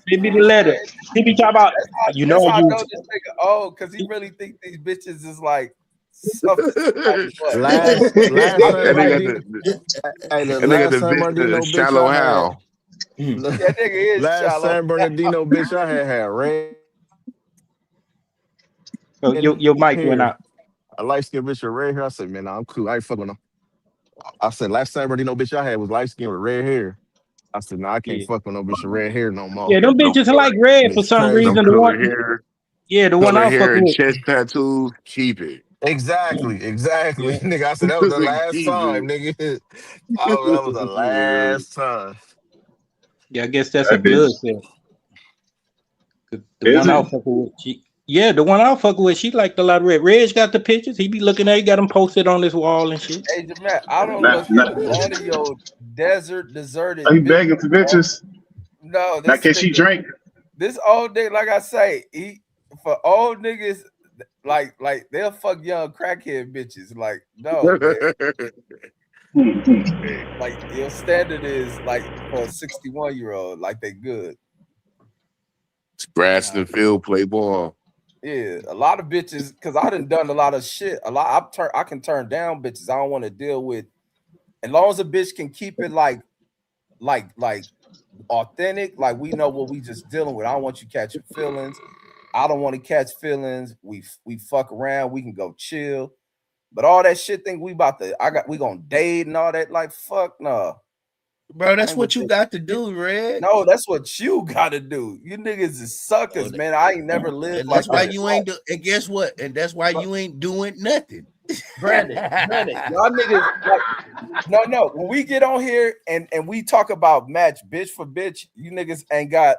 Maybe the letter. He be talking about. That's how I know this nigga because he really think these bitches is like something. Last San Bernardino bitch Shallow I had. Hal. That nigga is Last shallow. San Bernardino bitch I had red. Oh, your mic went out. A light skinned bitch with red hair. I said, man, I'm cool. I ain't fucking them. I said, last San Bernardino bitch I had was light skinned with red hair. I said, no, I can't fuck with no bitch with red hair no more. Yeah, them bitches like red for some reason. The one, the one I fuck with. Chest tattoos, keep it. Exactly. Nigga, I said that was the last time, nigga. That was the last time. Yeah, I guess that's a blood cell. The one I fuck with, the one I fuck with, she liked a lot of red. Reg got the pictures. He be looking at, he got them posted on this wall and shit. Hey, Jamal, I don't look at none of your deserted. Are you begging for bitches? No, now can she drink? This old nigga, like I say, for old niggas, like they'll fuck young crackhead bitches. Like, no, like your standard is like for a 61-year-old, like they good. It's grass in the field, play ball. Yeah, a lot of bitches, because I done a lot of shit. I can turn down bitches. I don't want to deal with, as long as a bitch can keep it like authentic, like we know what we just dealing with. I don't want you catching feelings. I don't want to catch feelings. We fuck around. We can go chill. But all that shit think we gonna date and all that. Like, fuck no. Bro, that's what you got to do, Red. No, that's what you gotta do. You niggas is suckers, man. I ain't never lived and like that's why that. you ain't and guess what? And that's why you ain't doing nothing. Brandon, y'all niggas like, no. When we get on here and we talk about match bitch for bitch, you niggas ain't got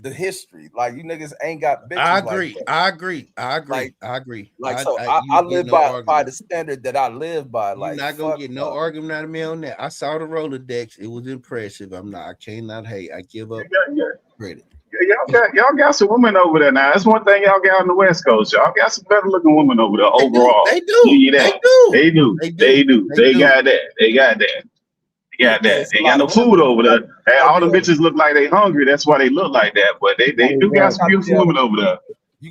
the history. Like, you niggas ain't got bitches. I agree. Like I agree. Like, I agree. I live by the standard that I live by. You're Like, not gonna get no argument out of me on that. I saw the Rolodex. It was impressive. I cannot hate. I give up credit. Y'all got some women over there now. That's one thing y'all got on the West Coast. Y'all got some better looking women over there overall. They do. They got that. They got that. They got no food over there. And all the bitches look like they hungry. That's why they look like that. But they do got some beautiful women over there.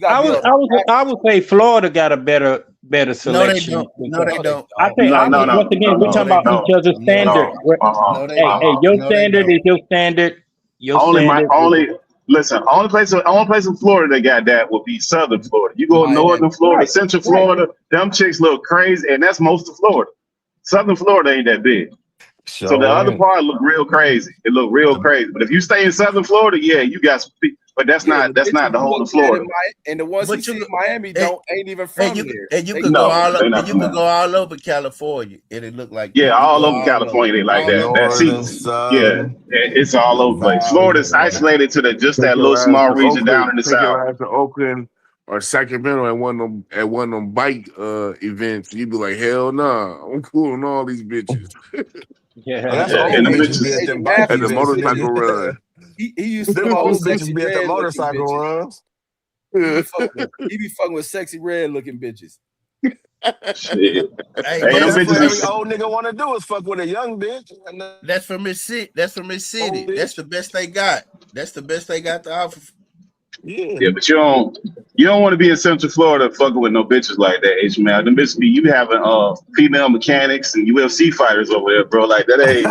I would say Florida got a better selection. No, they don't. I think once again we're talking about each other's standard. Hey, your standard is your standard. Only place in Florida that got that would be Southern Florida. You go Northern Florida, Central Florida, them chicks look crazy, and that's most of Florida. Southern Florida ain't that big. So the other part look real crazy. It look real crazy. But if you stay in Southern Florida, yeah, you got some people. But that's not the whole of Florida. And the ones you see in Miami ain't even from here. And you could go all over California, and it looked like all over California. They like that. It's all over the place. Florida's isolated to that little small region down in the south. To Oakland or Sacramento at one of them bike events, you'd be like, hell nah, I'm cool on all these bitches. That's old bitches be at them bike at the motorcycle run. He used to old bitches be at the motorcycle runs. He be fucking with sexy red looking bitches. Shit. Hey, that's what every old nigga want to do is fuck with a young bitch. That's from Mississippi. That's the best they got. That's the best they got to offer. Yeah, but you don't want to be in Central Florida fucking with no bitches like that, H-Man. Them bitches be you having female mechanics and UFC fighters over there, bro. Like that ain't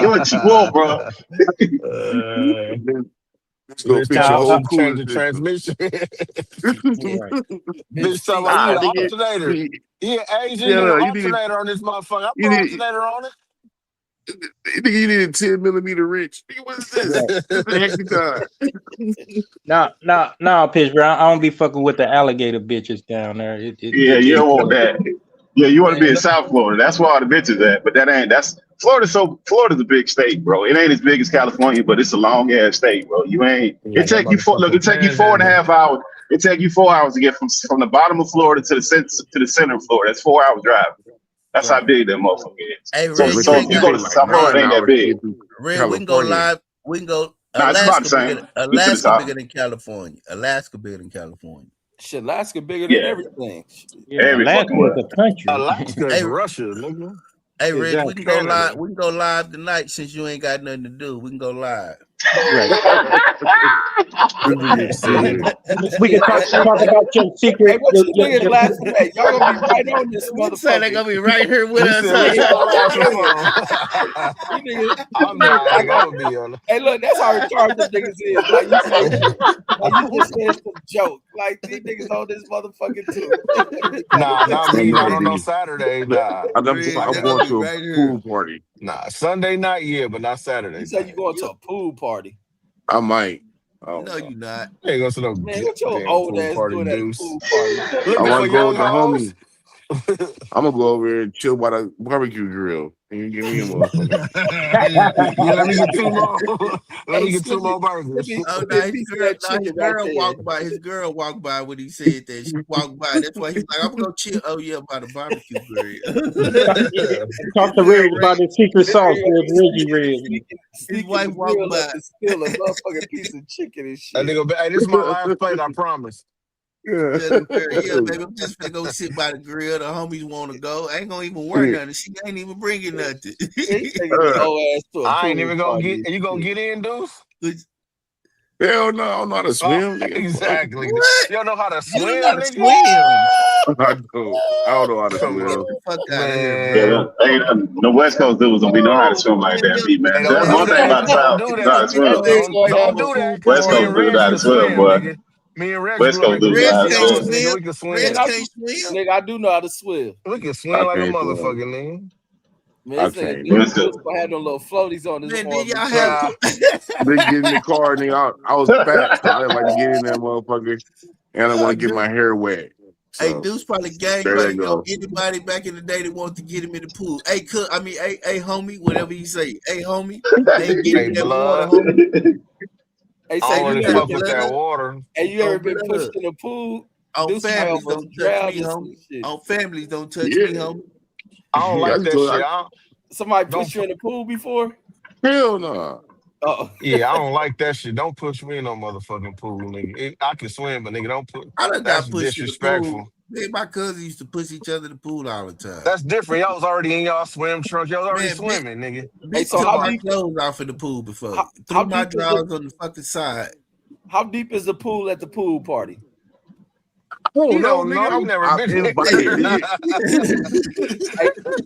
what you want, bro. Change the transmission. Bitch, talking about you an alternator. Yeah, Asian alternator on this motherfucker. I put alternator on it. You need a 10 millimeter wrench. What is this? No, Pittsburgh. I don't be fucking with the alligator bitches down there. You don't want that. Yeah, you want to be in South Florida. That's where all the bitches at. But that's Florida. So Florida's a big state, bro. It ain't as big as California, but it's a long ass state, bro. It take you 4.5 hours. It take you 4 hours to get from the bottom of Florida to the center of Florida. That's 4 hours drive. That's how big that motherfucker is. Hey, Red, so if you go to South Florida, it ain't that big. Red, we can go live. We can go. Alaska bigger than California. Alaska bigger than California. Shit, Alaska bigger than everything. Alaska is a country. Alaska is Russia, nigga. Hey, Red, we can go live. We can go live tonight since you ain't got nothing to do. We can go live. We can talk about your secret. Hey, what you niggas laughing at? Y'all gonna be right on this motherfucker. They gonna be right here with us. I'm not gonna be on it. Hey, look, that's how retarded this niggas is. Like you just said some joke. Like these niggas on this motherfucker too. Nah, not me. Not on no Saturday. Nah, I'm going to a pool party. Nah, Sunday night, yeah, but not Saturday. You said you going to a pool party. I might. No, you're not. You ain't going to no man, what your old ass doing at a pool party? I want to go with the homie. I'm gonna go over here and chill by the barbecue grill. And you give me a motherfucker. Let me get two more. Let me get two more burgers. Oh, no, his girl walked by when he said that. She walked by. That's why he's like, I'm gonna go chill. Oh yeah, by the barbecue grill. Talk to Red about his secret sauce with Reggie Red. His wife walked by. Steal a motherfucking piece of chicken and shit. That nigga, hey, this is my last plate. I promise. Yeah, baby, I'm just gonna go sit by the grill. The homies want to go. I ain't gonna even work nothing. She ain't even bringing nothing. I ain't even gonna get. You gonna get in, Deuce? Hell no, I don't know how to swim. Exactly. You don't know how to swim. You don't know how to swim. I don't know how to swim. Get the fuck out of here, the West Coast dudes don't know how to swim like that, man. That's one thing about South. Don't do that. Don't do that. West Coast dudes know how to swim, boy. Me and Rex West grew up Coast in dudes know Columbia how to Yards, swim. nigga. We can Man, swim. nigga, I do know how to swim. We can I swim like a can't swim. motherfucker, nigga. Man, I this nigga can't. West Deuce Coast. had them little floaties on his Man, arm then y'all and have shit. Nah. They get in the car, nigga. I was fat, so I didn't like to get in there, motherfucker. And I didn't want to get my hair wet. Hey, So Deuce probably gang there like they you know go. anybody back in the day that wanted to get him in the pool. Hey, hey, homie, whatever you say. Hey, homie, hey, get Hey, in that water, blood. homie. Hey, I say don't Hey, you really ever fuck been, with that blood. water. hey, you ever On been pushed blood. in the pool? On Deuce might families, almost don't touch drown me, this homie. shit. On families, don't touch Yeah. me, homie. I don't Yeah, I like just that told shit. Somebody Don't. pushed you in the pool before? hell no. Oh, Yeah, I don't like that shit. Don't push me in no motherfucking pool, nigga. I can swim, but nigga, don't put. I done That's got pushed in the pool. disrespectful. Man, my cousin used to push each other in the pool all the time. That's different. Y'all was already in y'all swim trunks. Y'all was already Man, bitch, swimming, nigga. hey, bitch so took how my deep? clothes off in the pool before. How Threw my deep is the drawers on the fucking side. how deep is the pool at the pool party? You No, don't know. nigga. You never been It's like, there. nigga.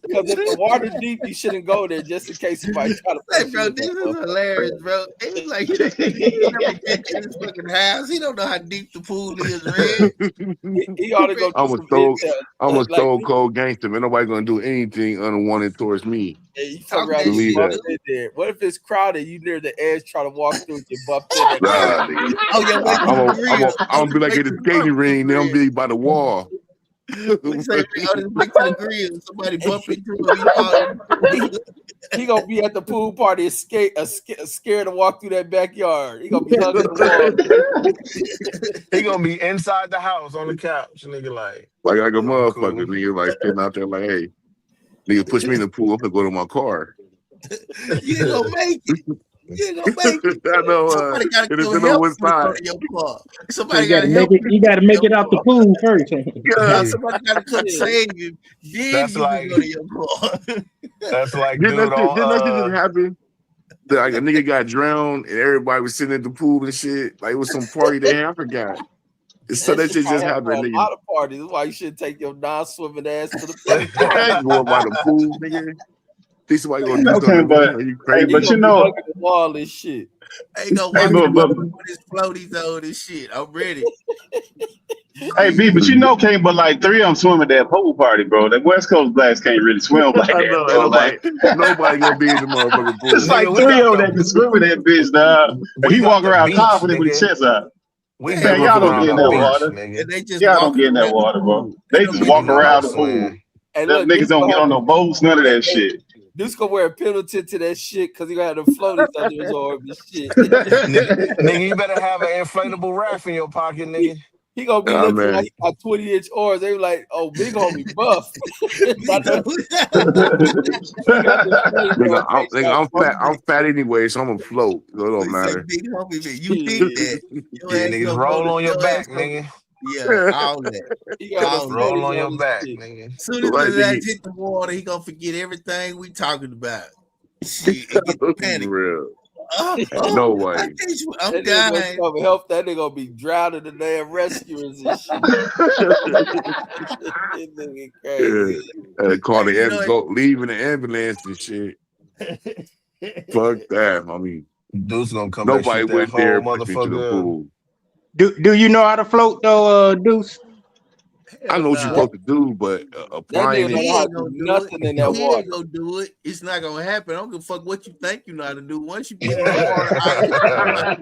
Because if the water deep, you shouldn't go there just in case somebody try to Hey, push bro, you. this is hilarious, bro. It's like he never been to this fucking house. He don't know how deep the pool is, man. He ought to go do I'm a some stone, intel. I'm a Like, stone cold gangster, man. Nobody gonna do anything unwanted towards me. hey, you fuck Talk around that and get Believe shit, that. bumped in there. What if it's crowded? You near the edge, try to walk through, get bumped in at the Nah, edge. nigga. Oh, your way to the grill. I'm gonna be like in the skating ring. They'll be by the wall. We say, oh, this big to the grill. Somebody bump into him. He fall in the pool. He gonna be at the pool party and scared to walk through that backyard. He gonna be hugging the wall. He gonna be inside the house on the couch, nigga. Like Like a I'm motherfucker, cool. nigga, like sitting out there like, hey, nigga, push me in the pool. I'm gonna go to my car. You ain't gonna make it. You ain't gonna make it. I know. Somebody gotta It go depends on help what you go side. to your car. So Somebody you gotta gotta make help it. You gotta you make your it out the car. pool first. Yeah, somebody gotta come save you. Then That's you can like go to your car. that's like Didn't dude that shit just on happen? Like a nigga got drowned and everybody was sitting at the pool and shit. Like it was some party they had. I forgot. So that shit probably just happen at happened, a nigga. lot of parties. That's why you should take your non-swimming ass to the pool I ain't party. going by the pool, nigga. Think somebody gonna do Okay, something to but me? Are you hey, crazy? He but gonna you be know, hugging the wall and shit. Ain't gonna hey, walk in the but pool with his floaties on and shit. I'm ready. hey, B, but you know, can't but like three of them swim at that pool party, bro. That West Coast blacks can't really swim like I that, know. bro. Like Nobody gonna be in the motherfucking it's pool. like nigga, we three got of them that can swim in that bitch, dog. And we he got walk the around beach, confident with his nigga. chest out. We Man, Man, never y'all been don't look, get around in the that look. beach, water. nigga. And they just Y'all don't walking get in that around the water, bro. pool. They Ain't no just Nigga, walk you know how around to the pool. swim. Hey, Them look, niggas Deuce don't gonna get have on no boats, none of that shit. Deuce gonna wear a penalty to that shit because he gonna have the floaties under his arm and shit. Nigga, you better have an inflatable raft in your pocket, nigga. He gonna be Ah, looking man. like he got 20-inch oars. They be like, oh, big homie buff. Big He got the floaties Nigga, on face like I'm fat. I'm fat anyway, so I'm gonna float. So it don't We say matter. big homie, man. You think that your Yeah, ass niggas gonna go roll to on your your ass back, gonna nigga. yeah, all that. he got the All that. Roll floaties on your on his back, shit. nigga. Soon as Like his ass nigga, hit the water, he gonna forget everything we talking about. Shit, and get for panic. real. Oh, Ain't no I way. can't swim. I'm That nigga gonna dying. come and help. That nigga gonna be drowning the damn rescuers and shit. That nigga crazy. Call Hey, you know go leaving the ambulance and shit. Fuck that. I mean, Dude's gonna come back, nobody shoot that went there whole and push me to the motherfucker up. pool. Do you know how to float though, Deuce? I hell know what you're no. supposed to do, but That applying nigga don't it. know He how to ain't do gonna do it. nothing in that He water. ain't gonna do it. It's not gonna happen. I don't give a fuck what you think you know how to do. Once you get in that water, all that shit come out.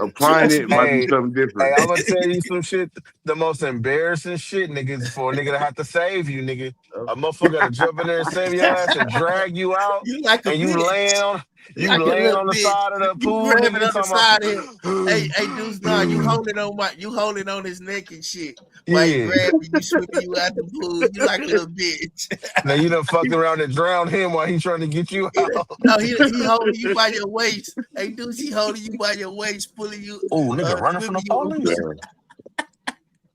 Applying it might be Hey, something different. I'm gonna tell you some shit. The most embarrassing shit, niggas, for a nigga to have to save you, nigga. A motherfucker gotta jump in there and save your ass and drag you out, You like a and you bitch. Like a laying little on the bitch. side of the You pool, grabbing nigga. on the Talking side of him. about, Hey, Deuce, nah, you holding on his neck and shit. While he yeah. grabbing you, swimming you out the pool. You like a little bitch. Now you done fucked around and drowned him while he trying to get you out. No, he holding you by your waist. Hey, Deuce, he holding you by your waist, pulling you, Oh, nigga, running from the swimming you police. over.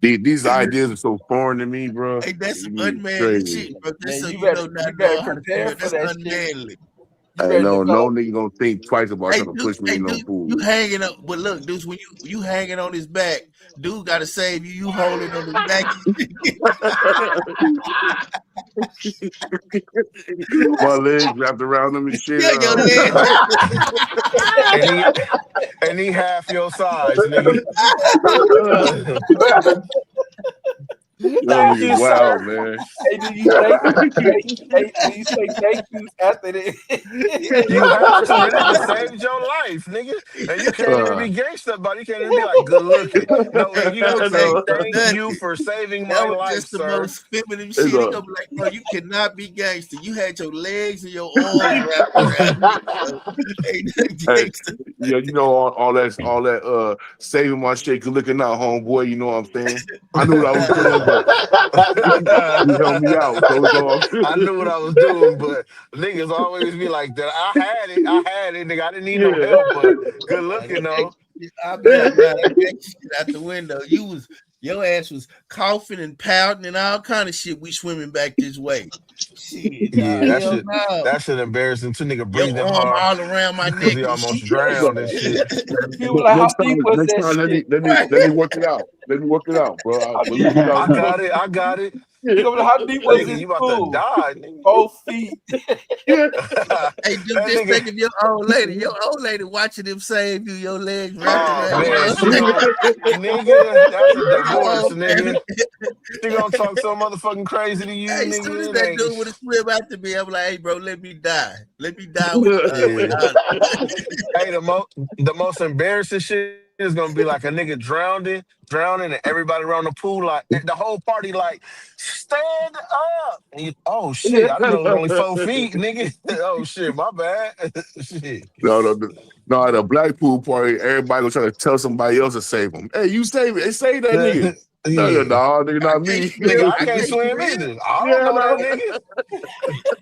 These ideas are so foreign to me, bro. Hey, that's some It's unmanly crazy. shit, bro. Just Man, so you you know, better not knowing how to prepare swim. for That's that shit. unmanly. You I better know no develop. nigga gonna think twice about Hey, trying to push me in no Dude, pool. you hanging up. But look, Deuce, when you hanging on his back, dude got to save you. You holding on his back. My legs wrapped around them and shit. Yeah, your legs. And and he half your size, nigga. That nigga wild, man. Hey, do you thank do you say thank you after that? You have to, nigga. It saved your life, nigga. And you can't even be gangster about it. You can't even be like good looking. No, Hey, you gotta say thank nothing. you for saving That my was life, just the sir. most feminine shit. He gonna be like, bro, you cannot be gangster. You had your legs and your arms wrapped around you, bro. Ain't nothing Hey, gangster. yeah, you know all that saving my shit, good looking out, homeboy. You know what I'm saying? I knew what I was doing, but you helped me out, so it's all I knew what I was doing, but niggas always be like that. I had it, nigga. I didn't need no yeah. help, but good looking though. I'll be like, nah, that gangster shit out the window. Your ass was coughing and pouting and all kind of shit. We swimming back this way. Shit, Yeah, that hell shit. no. That shit embarrassing too, nigga. Your Breathing arm hard all around my because neck he and almost shit. drowned and shit. He was like, how deep was Next that time, shit? let me work it out. Let me work it out, bro. How We'll deep? leave it out. I got it. He gonna be like, how deep was Nigga, this you about to pool? die, nigga. 4 feet. Yeah. Hey, dude, That just nigga. think of your old lady. Your old lady watching him save you, your legs wrapped Oh around man, your she gon' nigga, that's a divorce, Oh, nigga. She gonna talk so motherfucking crazy to you, Hey, as soon as nigga. It that ain't dude would have swim after me, I'm like, hey, bro, let me die. Let me die with yeah. honor. Hey, the most embarrassing shit is gonna be like a nigga drowning, and everybody around the pool, like the whole party, like stand up. And you, oh shit, I didn't know it was only 4 feet, nigga. Oh shit, my bad. Shit. No, at a black pool party, everybody gonna try to tell somebody else to save them. Hey, you save it. Hey, save that nigga. No, Yeah. nigga, not Can't me. Nigga, I I can't can't swim swim. either. I don't Yeah, know that no. nigga.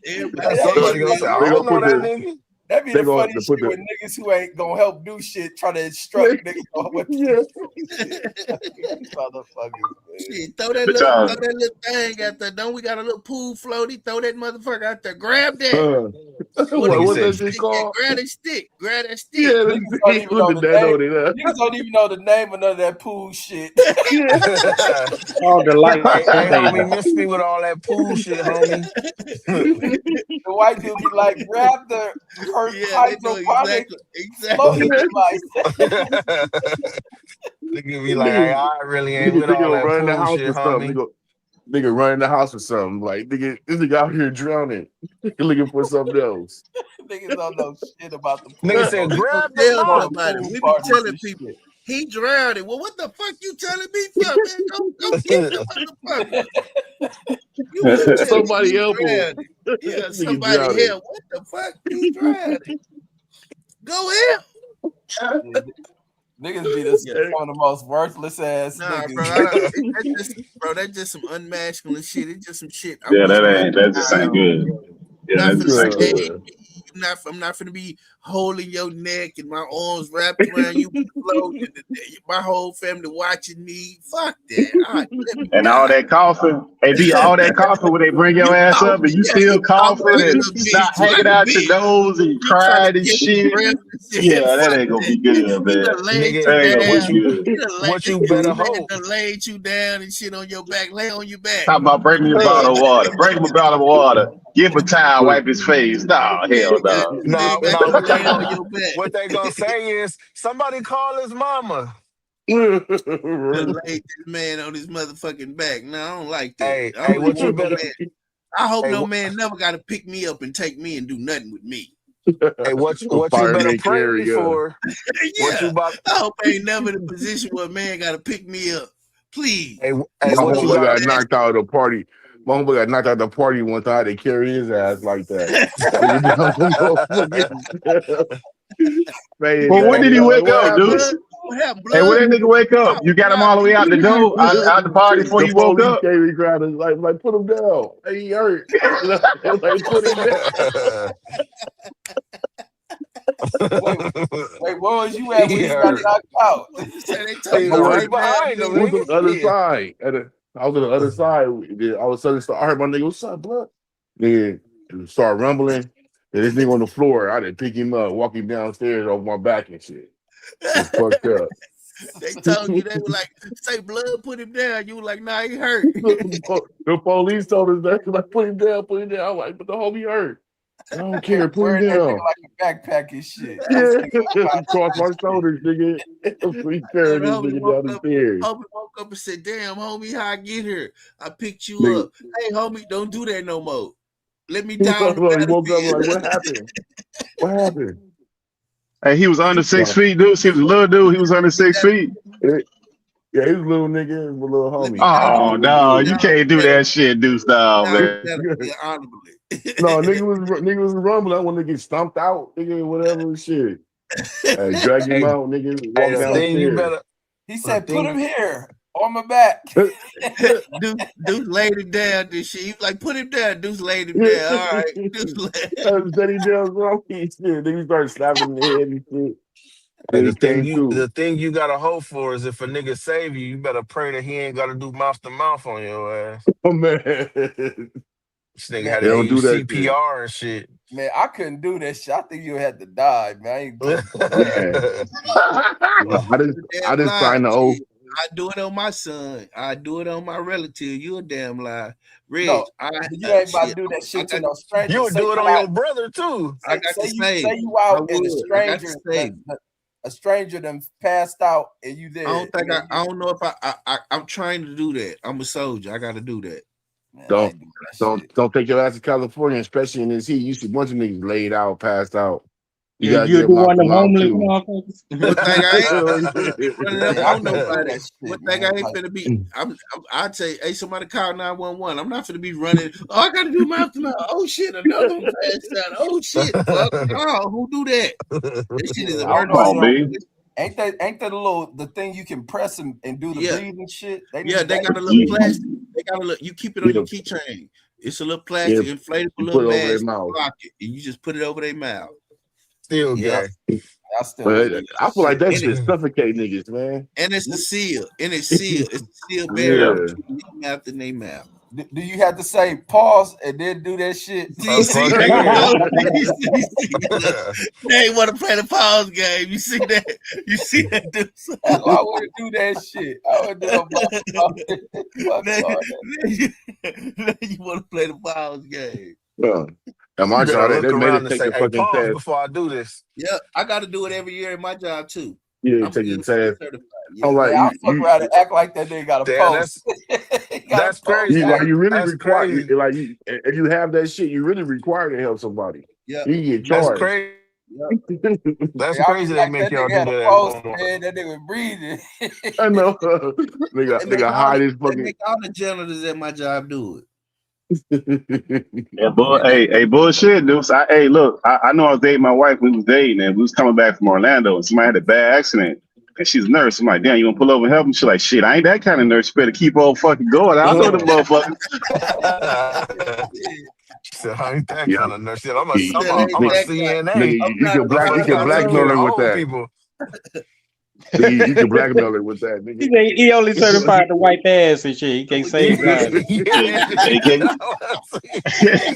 Everybody can't Somebody gonna say, swim. I They gonna don't know put that the nigga. That'd be they the gonna funniest put shit the when niggas who ain't gonna help do shit try to instruct niggas on what to yeah. do. These motherfuckers, man. Shit, throw But that little thing out there. Don't we got a little pool floaty? Throw that motherfucker out there. Grab that. What do Nigga you What's say? that said, shit called? Grab that stick. Grab that stick. Yeah, Niggas don't he even put know the the that name. on it. Niggas don't even know the name of none of that pool shit. Yeah. All the light hey, baby. homie, miss me with all that pool shit, homie. The white dude be like, grab the Yeah, they know hydroponic exactly. floating device. Nigga be like, hey, I really ain't with Nigga all gonna that run in the pool house shit, or something. homie. Nigga run in the house or something. Like, nigga, this nigga out here drowning. Looking for something else. Niggas don't know shit about the Nigga pool. said, We gonna grab the tell Go to mop. somebody. pool We be parties telling and people shit. he drowned. Well, what the fuck you telling me for, man? Go get the motherfucker. You gonna tell me Somebody he help him. drowned? Yeah, Nigga somebody drowning. help. What the fuck you drowned? Go help. Niggas be the, Yeah. some of the most worthless ass Nah, niggas. bro. That's just some unmasculine shit. It's just some shit. I yeah, wish my that just eye ain't on. good. Yeah, Not that finna just ain't stab good. you. I'm not finna be holding your neck and my arms wrapped around you, floating. My whole family watching me. Fuck that. All right, let me And all die. that coughing, and be all that coughing when they bring your You ass up and coughing, you yeah, still you coughing coughing like a and little snot bitch, like hanging a out your bitch. nose and you You trying to crying and catch your shit. breath and shit. Yeah, that Fuck ain't gonna that. be good, He man. done laid Nigga, you That ain't gonna down. be good. what you This better man hope. done laid you down and shit on your back. Lay on your back. Talk about bring me a bottle of water. Bring him a bottle of water. Give him a towel, wipe his face. Nah, hell no. This man got Nah, you what they laying on gonna your back. what they gonna say is somebody call his mama. Done laid this man on his motherfucking back. No, I don't like that. Hey, I hey, don't what you want no better man. I hope hey, no man never got to pick me up and take me and do nothing with me. hey, what A you better fireman pray carrier. for? What you Yeah, about I hope I ain't never in a position where a man got to pick me up. Please. hey, My what you homeboy got got knocked out of the party. My homeboy got knocked out of the party one time. They carry his ass like that. Nigga down the motherfucking man, Well, when did he wake What up, happened, dude? blood? What happened, Hey, when blood? that nigga wake up? You got him all the way out the door, out the party before the he woke police up? came and grabbed him, like put him down. Hey, he hurt. Like put him down. Wait, where was you at when he he got hurt. knocked out? They told He you was I was, right right now, behind him, I was nigga. on nigga. the other Yeah. side. I was on the other side. All of a sudden, I heard my nigga, what's up, blood? Nigga start rumbling. And this nigga on the floor, I didn't pick him up, walk him downstairs over my back and shit. It's fucked up. They told you, they were like, say blood, put him down. You were like, nah, he hurt. The police told us that. Like, put him down, put him down. I'm like, but the homie hurt. I don't care. Put him Wearing that nigga down. like a backpack and shit. Yeah. Cross my shoulders, nigga. We carrying this homie nigga woke down the up. stairs. Homie woke up and said, "Damn, homie, how I get here? I picked you Nigga. up. Hey, homie, don't do that no more. Let me He woke down up the like, what battlefield." happened? What happened? Hey, he was under 6 feet, dude. He was a little dude. He was under 6 feet. Yeah, he was a little nigga, a little Let me homie. down. Oh, Let me no, you down can't the do battle. that shit, Deuce Dog, Down the man. battlefield honorably. No, nigga was rumbling. I want to get stomped out, nigga, whatever shit. Hey, drag him out, nigga. Hey, Walk the down the thing you stairs. better. He said, "Put him here on my back." Deuce laid him down. This shit. He was like, "Put him down." Deuce laid him down. All right. Deuce laid. Then he down wrong shit. Then he started slapping him in the head and shit. Hey, Then he came through. the thing you gotta hope for is if a nigga save you, you better pray that he ain't gotta do mouth to mouth on your ass. Oh man. This nigga had They to don't do use that shit. CPR and shit. Man, I couldn't do that shit. I think you had to die, man. I ain't Man. I just lie. signed the oath. I do it on my son. I do it on my relative. You a damn lie. Reg, No, you ain't about to do that shit to no stranger. You would Say do it on out- your brother too. I got to say say you out and a stranger done passed out and you there. I don't know if I'm trying to do that. I'm a soldier. I got to do that. Man, Don't take your ass to California, especially in this heat. You see a bunch of niggas laid out, passed out. You Yeah, gotta you get do them one out of the them mouth homeless too. motherfuckers. One thing I ain't nobody. One thing I ain't Like, finna be. I'd say, hey, somebody call 911. I'm not finna be running. Oh, I gotta do my aftermath. Oh shit, another one passed out. Oh shit, fuck. Oh, who do that? This shit is I don't emergency. know. Ain't that the thing you can press and do the breathing shit? They got a little plastic. They got a little. You keep it on your keychain. It's a little plastic inflatable you little put it over their mask. mouth. Block it, and you just put it over their mouth. Still gay. I still But I feel like that And shit suffocate niggas, man. And it's the seal. And it's sealed. It's the seal barrier between their mouth and their mouth. Do you have to say pause and then do that shit? See, there you go. They ain't want to play the pause game. You see that? You see that, dude? I wouldn't do that shit. I wouldn't do Now you want to play the pause game. At my You job, better they look made around us and take say, a "Hey, fucking pause test. before I do this." Yeah, I got to do it every year in my job too. Yeah, I'm take your still test. certified. I'm like, I'll fuck around and act like that nigga got a Damn, post. that's crazy. you really That's require crazy. if you have that shit, you really required to help somebody. Yeah, you get That's charged. crazy. That's I crazy. mean, They like make that y'all nigga do had a that. post, man. That nigga was breathing. I know. nigga hide his They fucking. make all the janitors at my job do it. Yeah, hey, bullshit, dude. Hey, look, I know I was dating my wife. We was dating, and we was coming back from Orlando, and somebody had a bad accident, and she's a nurse. I'm like, damn, you gonna pull over and help me? She's like, shit, I ain't that kind of nurse. You better keep on fucking going. I know the motherfuckers. So I ain't that Yeah, kind of nurse. I'm a nigga, CNA. you can blackmail her with that. People. You can blackmail her with that, nigga. He only certified to wipe ass and shit. He can't say his life. He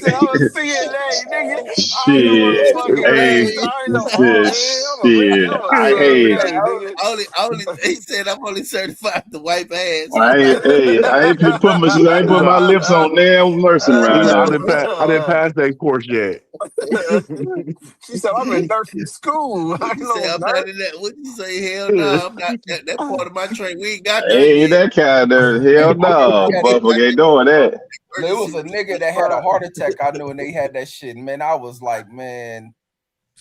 said, "I'm a CNA, nigga. I ain't no Shit, motherfucking hey, nurse. I ain't no shit, I'm a hey, CNA, nigga." He said I'm only certified to wipe ass. I ain't put my lips on damn nursing around I here. didn't pass that course yet. She said, "I'm in nursing school. I ain't You say no I'm nurse." not in that. What you say? Hell no, I'm not. That part of my training, we ain't got that Ain't yet. that kind of hell no, motherfucker ain't doing that. There was a nigga that had a heart attack. I knew, and they had that shit. And man, I was like, man,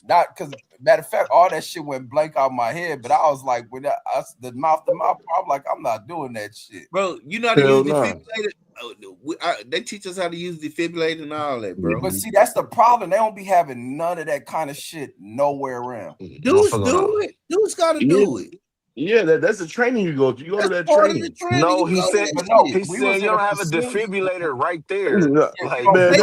not because matter of fact, all that shit went blank out my head. But I was like, when the mouth to mouth, I'm like, I'm not doing that shit, bro. You know how to use defibrillator? They teach us how to use defibrillator and all that, bro. But see, that's the problem. They don't be having none of that kind of shit nowhere around. Dudes do it. Dudes got to do it. Yeah, that's the training you go to. You go to that Part training. of the training. No, he said. He we said was you in don't a have a facility. defibrillator right there. Like, Man,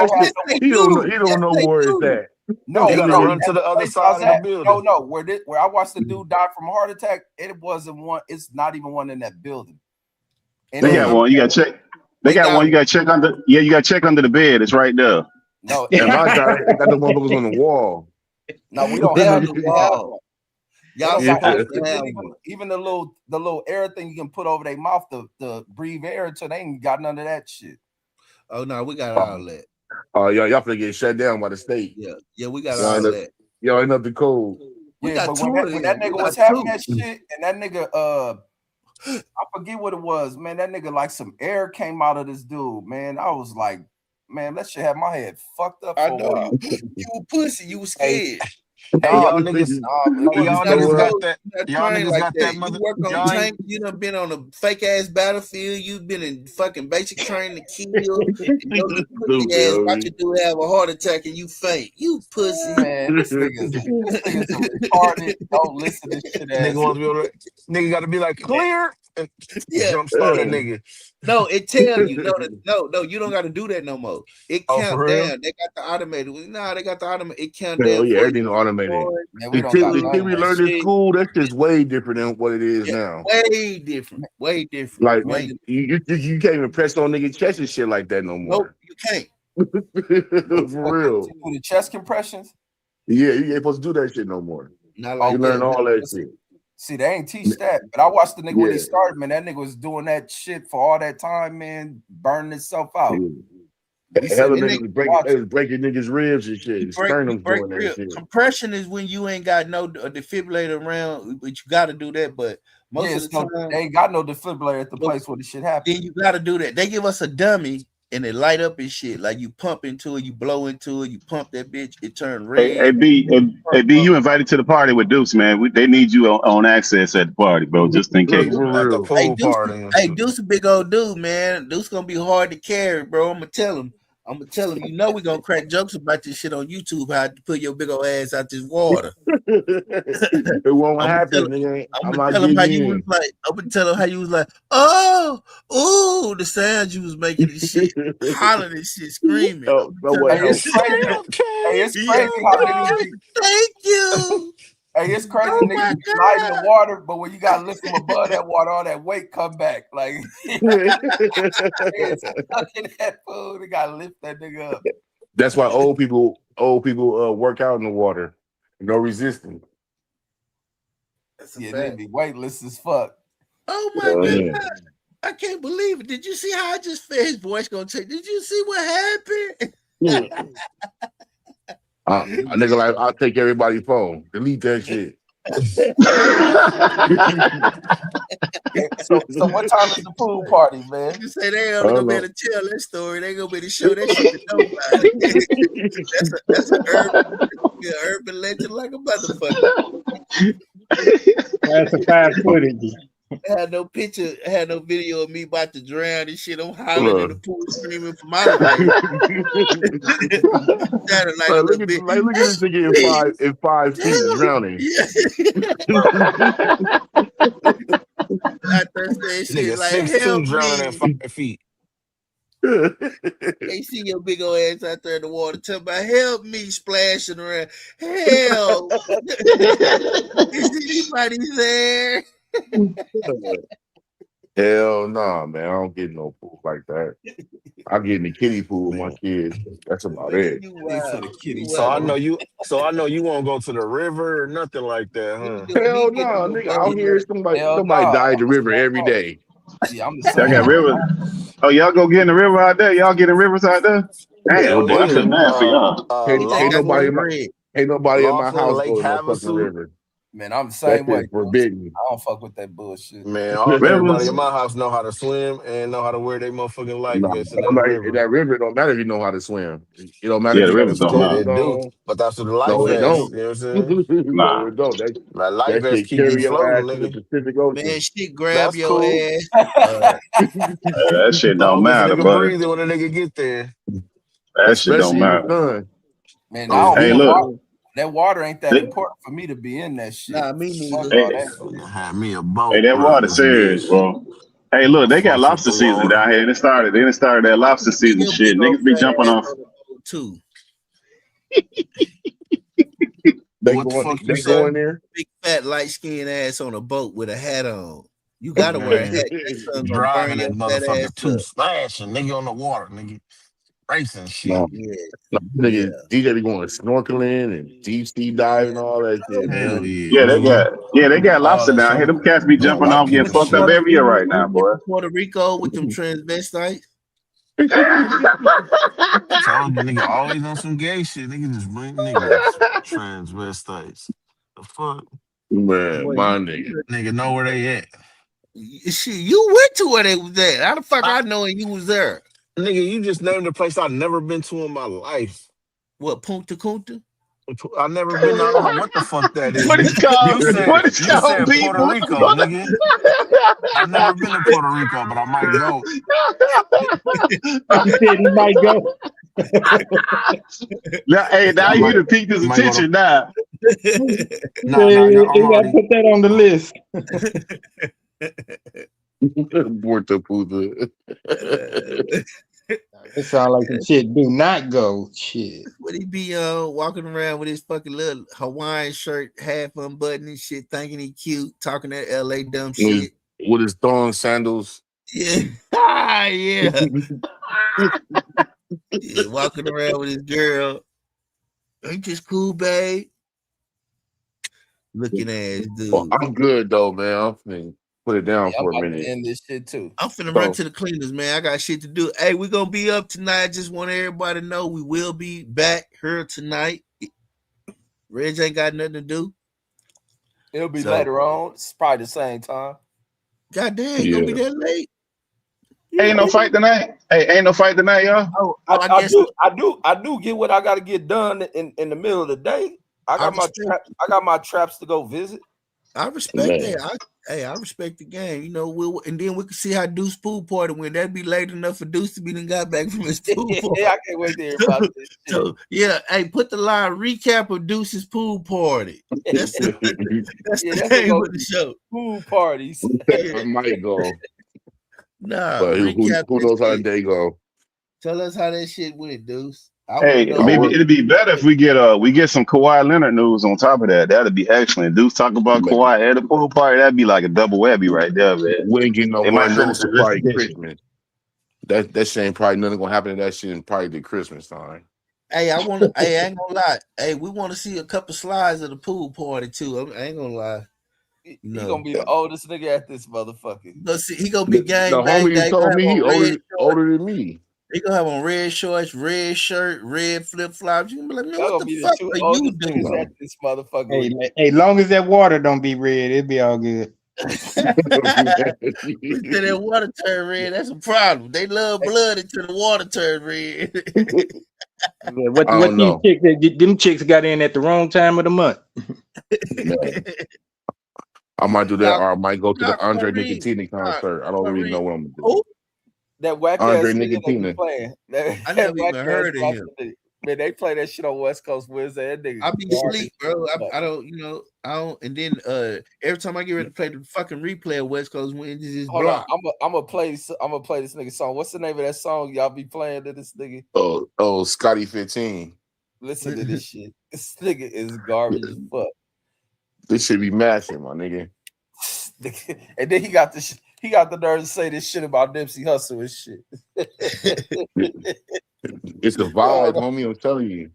he don't know where it's at. No, you gotta run to the other side of the building. No, where I watched the dude die from a heart attack, it wasn't one. It's not even one in that building. And They got one. You got to check. They got one. You got to check under. Yeah, you got to check under the bed. It's right there. No, and my God, they got the motherfuckers on the wall. No, we don't have the wall. Y'all even the little air thing you can put over their mouth to breathe air until they ain't got none of that shit. Oh no, we got all that. Oh, y'all finna get shut down by the state. Yeah, we got all that. Y'all ain't up the code. We Yeah, got but two when of that them. nigga was having that shit, and that nigga, I forget what it was, man. That nigga, like, some air came out of this dude, man. I was like, man, that shit had my head fucked up. I For a know while. you were pussy. You were scared. Hey, y'all niggas, y'all niggas got that. Y'all Train niggas like got that. that mother. You work on Y'all tank. ain't. You done been on a fake ass battlefield. You've been in fucking basic training to kill. And your little pussy ass watch a dude have a heart attack and you faint. You pussy. Man, this nigga's a retarded. Don't listen to shit ass. Nigga wants to be able to. Nigga got to be like clear and jump start a nigga. No, it tell you. No, you don't got to do that no more. It Oh, count for real? down. They got the automated. Nah, they got the automated. It count Hell down. yeah, for everything you. automated. Man, we The don't shit, got the none shit of we that learned in shit. school, that's just way different than what it is now. Way different. Way different. Like Way you can't even press on nigga chest and shit like that no Nope, more. you can't. For real. Do the chest compressions. Yeah, you ain't supposed to do that shit no more. Not You learn all that shit. See, they ain't teach that. But I watched the nigga when he Yeah. started, man. That nigga was doing that shit for all that time, man, burning himself out. Hella niggas was breaking niggas' ribs and shit. Sternum's break doing that real. shit. Compression is when you ain't got no defibrillator around, but you got to do that. But most of the time, they ain't got no defibrillator at the place where the shit happened. then you got to do that. They give us a dummy and it light up and shit. Like you pump into it, you blow into it, you pump that bitch, it turn red. Hey, B, you invited to the party with Deuce, man. They need you on access at the party, bro, just in case. At the pool party. Hey, Deuce a big old dude, man. Deuce gonna be hard to carry, bro. I'm gonna tell him. You know we gonna crack jokes about this shit on YouTube. How to put your big old ass out this water. It won't happen, nigga. I'm I'm gonna not tell him how getting you was in. like. I'm gonna tell him how you was like. Oh, ooh, the sounds you was making and shit, hollering and shit, screaming. It's crazy how niggas be. Thank you. Hey, it's crazy Oh niggas be light in the water, but when you gotta lift them above that water, all that weight come back. Like it's stuck in that food. They gotta lift that nigga up. That's why old people work out in the water. No resistance. Yeah, they be weightless as fuck. Oh my god. I can't believe it. Did you see how I just felt his voice gonna change? Did you see what happened? A nigga like, I'll take everybody's phone. Delete that shit. So what time is the pool party, man? You say they only gonna be able to tell that story. They gonna be able to show that shit to nobody. that's an urban legend like a motherfucker. Classified footage. I had no picture, I had no video of me about to drown and shit. I'm hollering in the pool, screaming from out of there. Look at this nigga in 5 feet drowning. I thought that shit Nigga, like 6'2" drowning at 5 feet. They see your big old ass out there in the water. Tell about help me splashing around. Help! Is anybody there? Hell nah, man. I don't get no pool like that. I get in the kiddie pool with my kids. That's about it. So I know you won't go to the river or nothing like that, huh? Hell no, nigga. Out here, somebody died in the river every day. Yeah, I'm the Y'all same. got rivers. Oh, y'all go get in the river out there? Y'all get in rivers out there? Damn, boy, that's just nasty, huh? Ain't nobody in my house Lake go to no fucking Havasu. river. Man, I'm the That same way. shit forbidden. I don't fuck with that bullshit. Man, everybody in my house know how to swim and know how to wear their motherfucking life vests in that river. That river don't matter if you know how to swim. It don't matter Yeah, if the you got a rivers don't matter. suit They do, on. but that's what the life No, it vest. don't. You know what I'm saying? Nah. No, it don't. That life That vest shit keep you carry your floating, ass to the nigga. Pacific Ocean. Man, shit, grab That's your cool. ass. That shit don't Long as a matter, nigga but breathing when a nigga get there. that shit don't Especially in the matter. sun. Man, Oh, I Hey, don't look. that water ain't that important for me to be in that shit. Nah, me neither. Fuck all that. Had me a boat. Hey, that around water this serious, bitch. bro. Hey, look, they got 4 foot lobster through season water. down here. They started that lobster Get season your shit. big old Niggas be fat jumping ass off. on the boat too. What the fuck you They say? go in there. Big fat light skinned ass on a boat with a hat on. You gotta wear a hat. That sun gonna burn Driving your that fat motherfucker ass too, up. splashing, nigga on the water, nigga. Racing shit. No. Yeah. Nigga, DJ be going snorkeling and deep sea diving, all that shit, Hell man. yeah, Yeah, they got all lobster that down here. shit. Them cats be Them jumping white off, getting people fucked up shit. every year right now, You boy. Puerto Rico with them transvestites. Told you, nigga, always on some gay shit. Nigga just bring niggas, transvestites. The fuck? Man, Boy, my nigga. nigga know where they at. Shit, you went to where they was at. How the fuck I know you was there? Nigga, you just named a place I've never been to in my life. What, Punta Cunta? I've never been. I don't know what the fuck that is. What it's called? You said What it's you called, said Puerto people? Rico, nigga. I've never been to Puerto Rico, but I might go. He said he might go. Now, hey, now you to pique his attention now. Nah, You I'm gotta put that on the list. Puerto Puta. It sounds like some shit. Do not go. Shit. Would he be walking around with his fucking little Hawaiian shirt, half unbuttoned and shit, thinking he cute, talking that LA dumb shit? With his thong sandals. Yeah. Yeah. Yeah, walking around with his girl. Ain't this cool, babe? Looking ass dude. Well, I'm good though, man. I'm finna put it down for a minute. End this shit too. I'm finna run to the cleaners, man. I got shit to do. Hey, we gonna be up tonight. Just want everybody to know we will be back here tonight. Reg ain't got nothing to do. It'll be later on. It's probably the same time. God damn, you gonna be that late? Ain't no fight tonight. Hey, ain't no fight tonight, y'all. Oh, I do get what I got to get done in the middle of the day. I got my traps to go visit. I respect that. I respect the game. You know, and then we can see how Deuce pool party went. That'd be late enough for Deuce to be done got back from his pool party. Yeah, I can't wait to hear about this. So yeah, hey, put the live recap of Deuce's pool party. That's the name of the show. Pool parties. I might go. Nah, but who knows how they go? Tell us how that shit went, Deuce. Hey, maybe it'd be better if we get some Kawhi Leonard news on top of that. That'd be excellent. Dudes talk about Kawhi at the pool party. That'd be like a double webby right there, man. We ain't getting no more news for probably Christmas. That shit ain't probably nothing gonna happen to that shit in probably the Christmas time. Hey, I ain't gonna lie. Hey, we want to see a couple slides of the pool party too. I ain't gonna lie. He gonna be the oldest nigga at this motherfucker. He gonna be gang. The homie told me he older than me. He gonna have on red shorts, red shirt, red flip flops. You gonna be like, man, what the be fuck the are you doing? at this motherfucker? Hey, long as that water don't be red, it'll be all good. We said that water turn red. That's a problem. They love blood until the water turn red. What these chicks? Them chicks got in at the wrong time of the month. I might do that, or I might go to the Andre Nicotini concert. I don't really know what I'm gonna do. That whack Andre ass Nicotini playing. I never even heard of him. Man, they play that shit on West Coast Wednesday. That nigga I be asleep, bro. I don't, I don't. And then every time I get ready to play the fucking replay of West Coast Wednesdays, is blocked. I'm gonna play this nigga song. What's the name of that song y'all be playing to this nigga? Oh, Scotty 15. Listen to this shit. This nigga is garbage as fuck. This should be mashing, my nigga. And then he got the nerve to say this shit about Nipsey Hussle and shit. It's the vibe, homie. I'm telling you.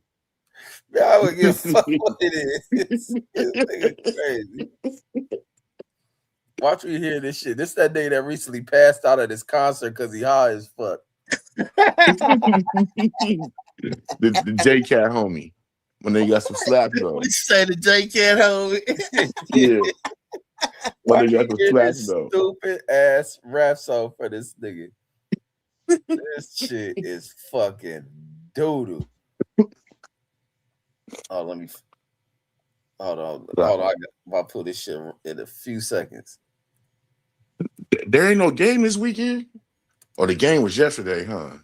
Man, I would give a fuck what it is. This nigga crazy. Watch me hear this shit. This that nigga that recently passed out at his concert because he high as fuck. the J Cat homie. When they got some slaps though. What you say, the J Cat homie? Yeah. When they got some slaps this though. Stupid ass rap song for this nigga. This shit is fucking doodoo. Oh, let me hold on. I'll pull this shit in a few seconds. There ain't no game this weekend? Or the game was yesterday, huh?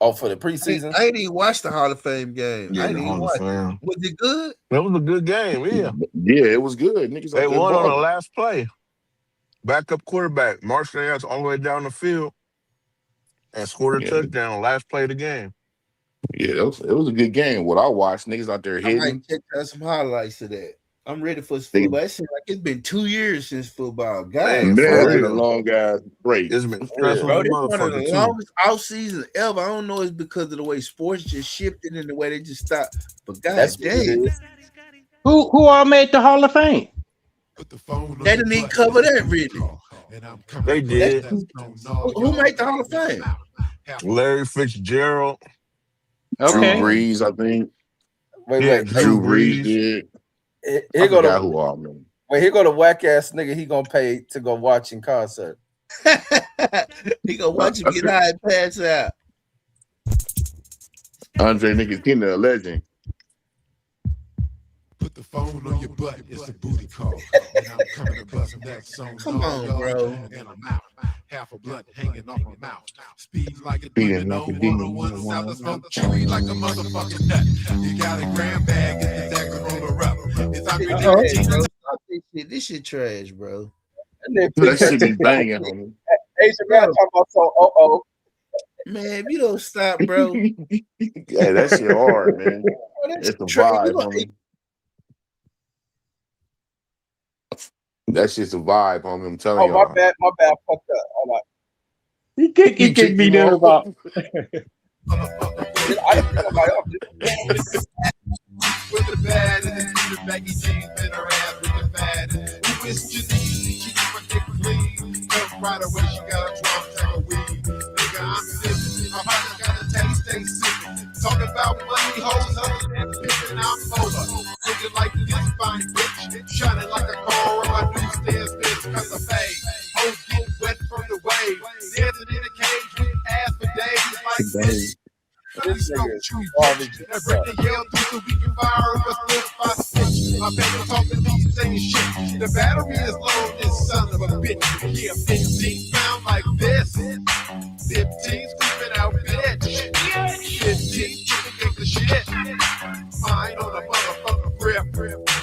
Oh, for the preseason? I didn't even watch the Hall of Fame game. Yeah, I didn't even watch it. Was it good? That was a good game, yeah. Yeah, it was good. Niggas they won on the last play. Backup quarterback, marched their ass all the way down the field and scored a touchdown last play of the game. Yeah, it was a good game. What I watched, niggas out there hitting. I might check out some highlights of that. I'm ready for football. It seems like it's been 2 years since football. God, man, it's been a long ass break. It's been stressful. Bro, this one of the longest off seasons ever. I don't know it's because of the way sports just shifted and the way they just stopped. But God damn. Who all made the Hall of Fame? They didn't even cover that really. They did. Who made the Hall of Fame? Larry Fitzgerald. Drew Brees, I think. Wait. Drew Brees did. Here go to who all man. Wait, here go the whack ass nigga. He gonna pay to go watch in concert. He gonna watch him get high and pass out. Andre Nickatina, a legend. Put the phone on your butt, it's a booty call. And I'm coming to bust that song. Come on, bro. And I'm out. Half a blunt hanging off my mouth. Speed like a demon. No 101 south of smoke. Chewy like a motherfucking nut. You got a grand bag, get the deck and roll her up. This shit trash, bro. That shit be banging, homie. Asian man talking about so Man, if you don't stop, bro. Yeah, that shit hard, man. It's a vibe, homie. That shit's a vibe, homie. I'm telling you. My bad, fucked up. Hold on. He kicked me down about. With the bad and the baggy jeans, been her ass with the fat. Who is Janine? She keep her dick clean. Come right away, she got a 12 type of weed. Nigga, I'm sipping. My partner got a taste, stay sipping. Talking about money, hoes, other than pimping, I'm over. Looking like this fine bitch. Shining like a car on my newsstands, bitch, cause of fame. Hoes get wet from the wave. Dancing in a cage with ass for days like this. This nigga is Now bring the yell through so we can fire up a stiff by stitch. My baby talking me saying shit. The battery is low, this son of a bitch. Yeah, 15 pound like this. 15 scooping out bitch. 15 chicken the shit. Mine on a motherfucking grip.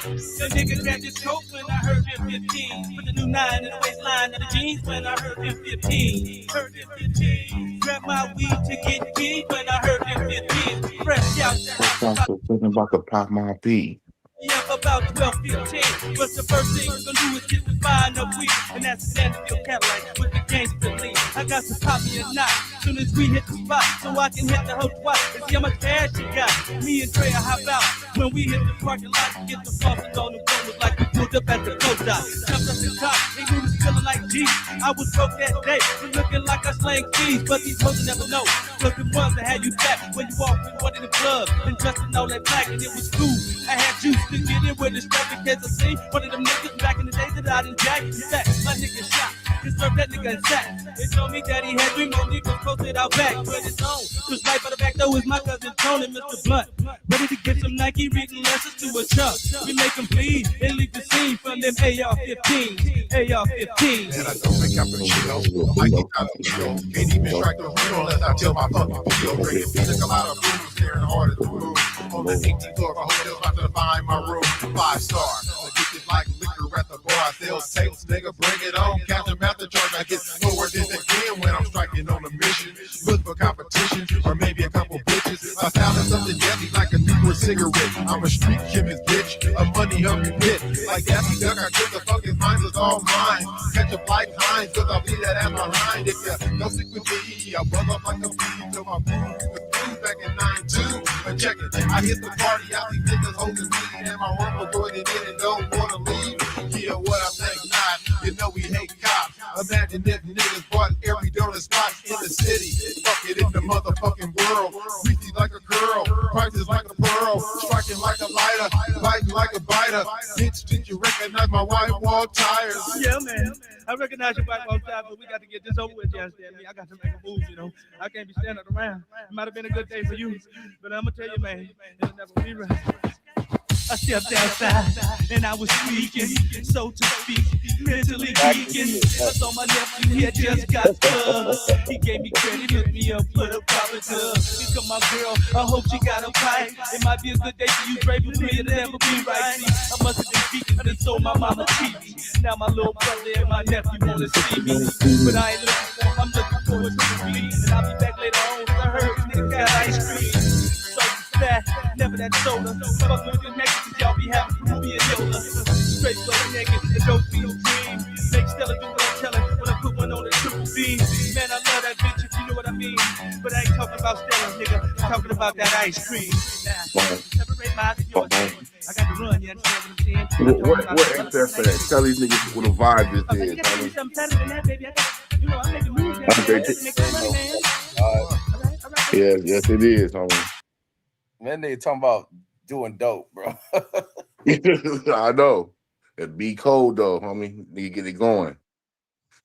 The nigga grabbed his coat when I heard him 15. Put the new 9 in the waistline of the jeans when I heard him 15. Heard him 15. Grab my weed to get deep when I heard him 15. Fresh out Talking about the pop my pee. Yeah, about 12, 15. But the first thing we're gonna do is get the fire enough weed. And that's the Sanderfield Cadillac with the gangster lead. I got to pop me a knot soon as we hit the spot. So I can hit the whole spot and see how much cash you got. Me and Trey hop out when we hit the parking lot to get the flossing on the road like we pulled up at the coat dot. Jumped up the top, and we was feeling like G. I was broke that day and looking like I slang keys. But these hoes never know. Cause the ones that had you back when you walked in one in the club and dressed in all that black and it was cool. I had juice to get in with the stuff in case I see one of them niggas back in the days that I didn't jack. In fact, my nigga shot. Just served that nigga in sack. They told me that he had 3 more niggas posted out back. But it's on. Cause right by the back door is my cousin Tony, Mr. Blunt. Ready to get some Nike reading lessons to a chump. We make them bleed and leave the scene from them AR-15s. AR-15s. And I don't think I'm gonna chill. I get out of chill. Can't even strike the wheel unless I tell my fucking deal. Drinking pizza, come out of booze, staring hard at the moon. On the 18th floor of a hotel, about to find my room. 5-star. Addicted like liquor at the bar. I sell tapes, nigga, bring it on. Catch them at the charge. I get lower than again when I'm striking on a mission. Look for competition or maybe a couple bitches. I sound something deadly like a Negro cigarette. I'm a street chemist, bitch. A money hungry bit. Like Daffy Duck, I get the fucking minds is all mine. Catch a flight Hines, cause I'll leave that ass behind. If you don't stick with me, I'll buzz up like a bee till my boo was back in 9-2. But check it, I hit the party, I see niggas holding me. And my rumble going in and don't wanna leave. Yeah, what I think not, you know we hate cops. Imagine if niggas bought every donut spot in the city. Fuck it in the motherfucking world. Greasy like a curl, prices like a pearl. Striking like a lighter, biting like a biter. Bitch, did you recognize my white wall tires? Yeah, man. I recognize your white wall tires, but we got to get this over with, you understand me? I got to make a move, you know. I can't be standing around. It might have been a good day for you, but I'm going to tell you, man, it'll never be right. I stepped outside and I was speaking, so to speak, mentally geeking. I saw my nephew, he had just got stuck. He gave me credit, hooked me up with a proper dub. Become my girl, I hope she got a pipe. It might be a good day for you, Dre, but it'll never be right. See, I must have been speaking, and so my mama TV. Now my little brother and my nephew wanna see me, but I ain't looking for him, I'm looking forward to the beat. And I'll be back later on, 'cause I heard niggas got ice cream. That, never that soda. Fuck with the niggas, y'all be having Ruby and Yola. Straight for the niggas, the dope be a dream. Make Stella do what I'm telling when I put one on the triple B. Man, I love that bitch if you know what I mean. But I ain't talking about Stella, nigga. I'm talking about that ice cream. Now, separate my eyes and yours. I got to run, you understand what I'm saying? What ain't there for that? Tell these niggas what a vibe this is. You got to do something better than that, baby. You know, I'm making moves. Make money, man. Yes, it is, homie. Man, they talking about doing dope, bro. I know. It be cold though, homie. Need to get it going.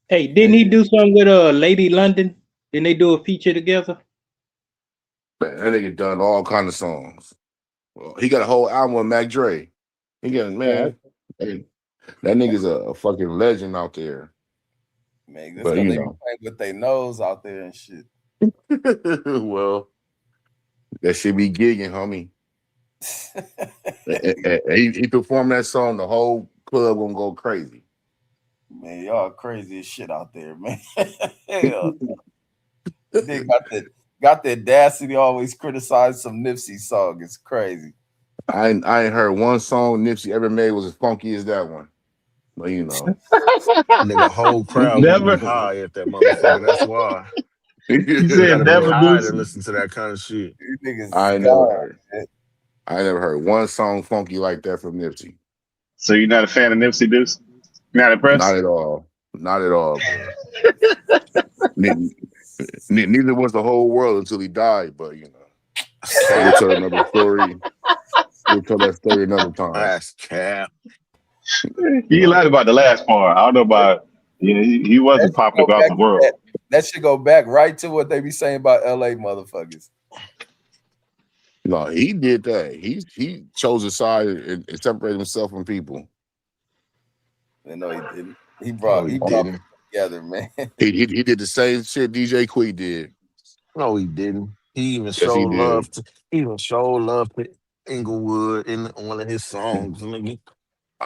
Hey, didn't he do something with Lady London? Didn't they do a feature together? Man, that nigga done all kind of songs. Well, he got a whole album with Mac Dre. He got man. Hey, that nigga's a fucking legend out there. Man, that's But because you they be know, playing with their nose out there and shit. well, that should be gigging, homie. He performed that song, the whole club gonna go crazy. Man, y'all crazy as shit out there, man. Hell, they got the audacity to always criticize some Nipsey song. It's crazy. I ain't heard one song Nipsey ever made was as funky as that one. But you know, Nigga, whole crowd gonna be high at that motherfucker. That's why. You said gotta be never, high to Boosie. listen to that kind of shit. I ain't never heard one song funky like that from Nipsey. So you're not a fan of Nipsey, Deuce? Not impressed? Not at all. Not at all, bro. Neither was the whole world until he died, but you know. We'll tell another story. We'll tell that story another time. That's cap. You lied about the last part. I don't know about he wasn't popular across the world. That should go back right to what they be saying about LA motherfuckers. No, he did that. He chose a side and separated himself from people. No, he didn't. He brought people together, man. He did the same shit DJ Quee did. No, he didn't. He even Yes, showed he did. love to Inglewood in one of his songs. Nigga.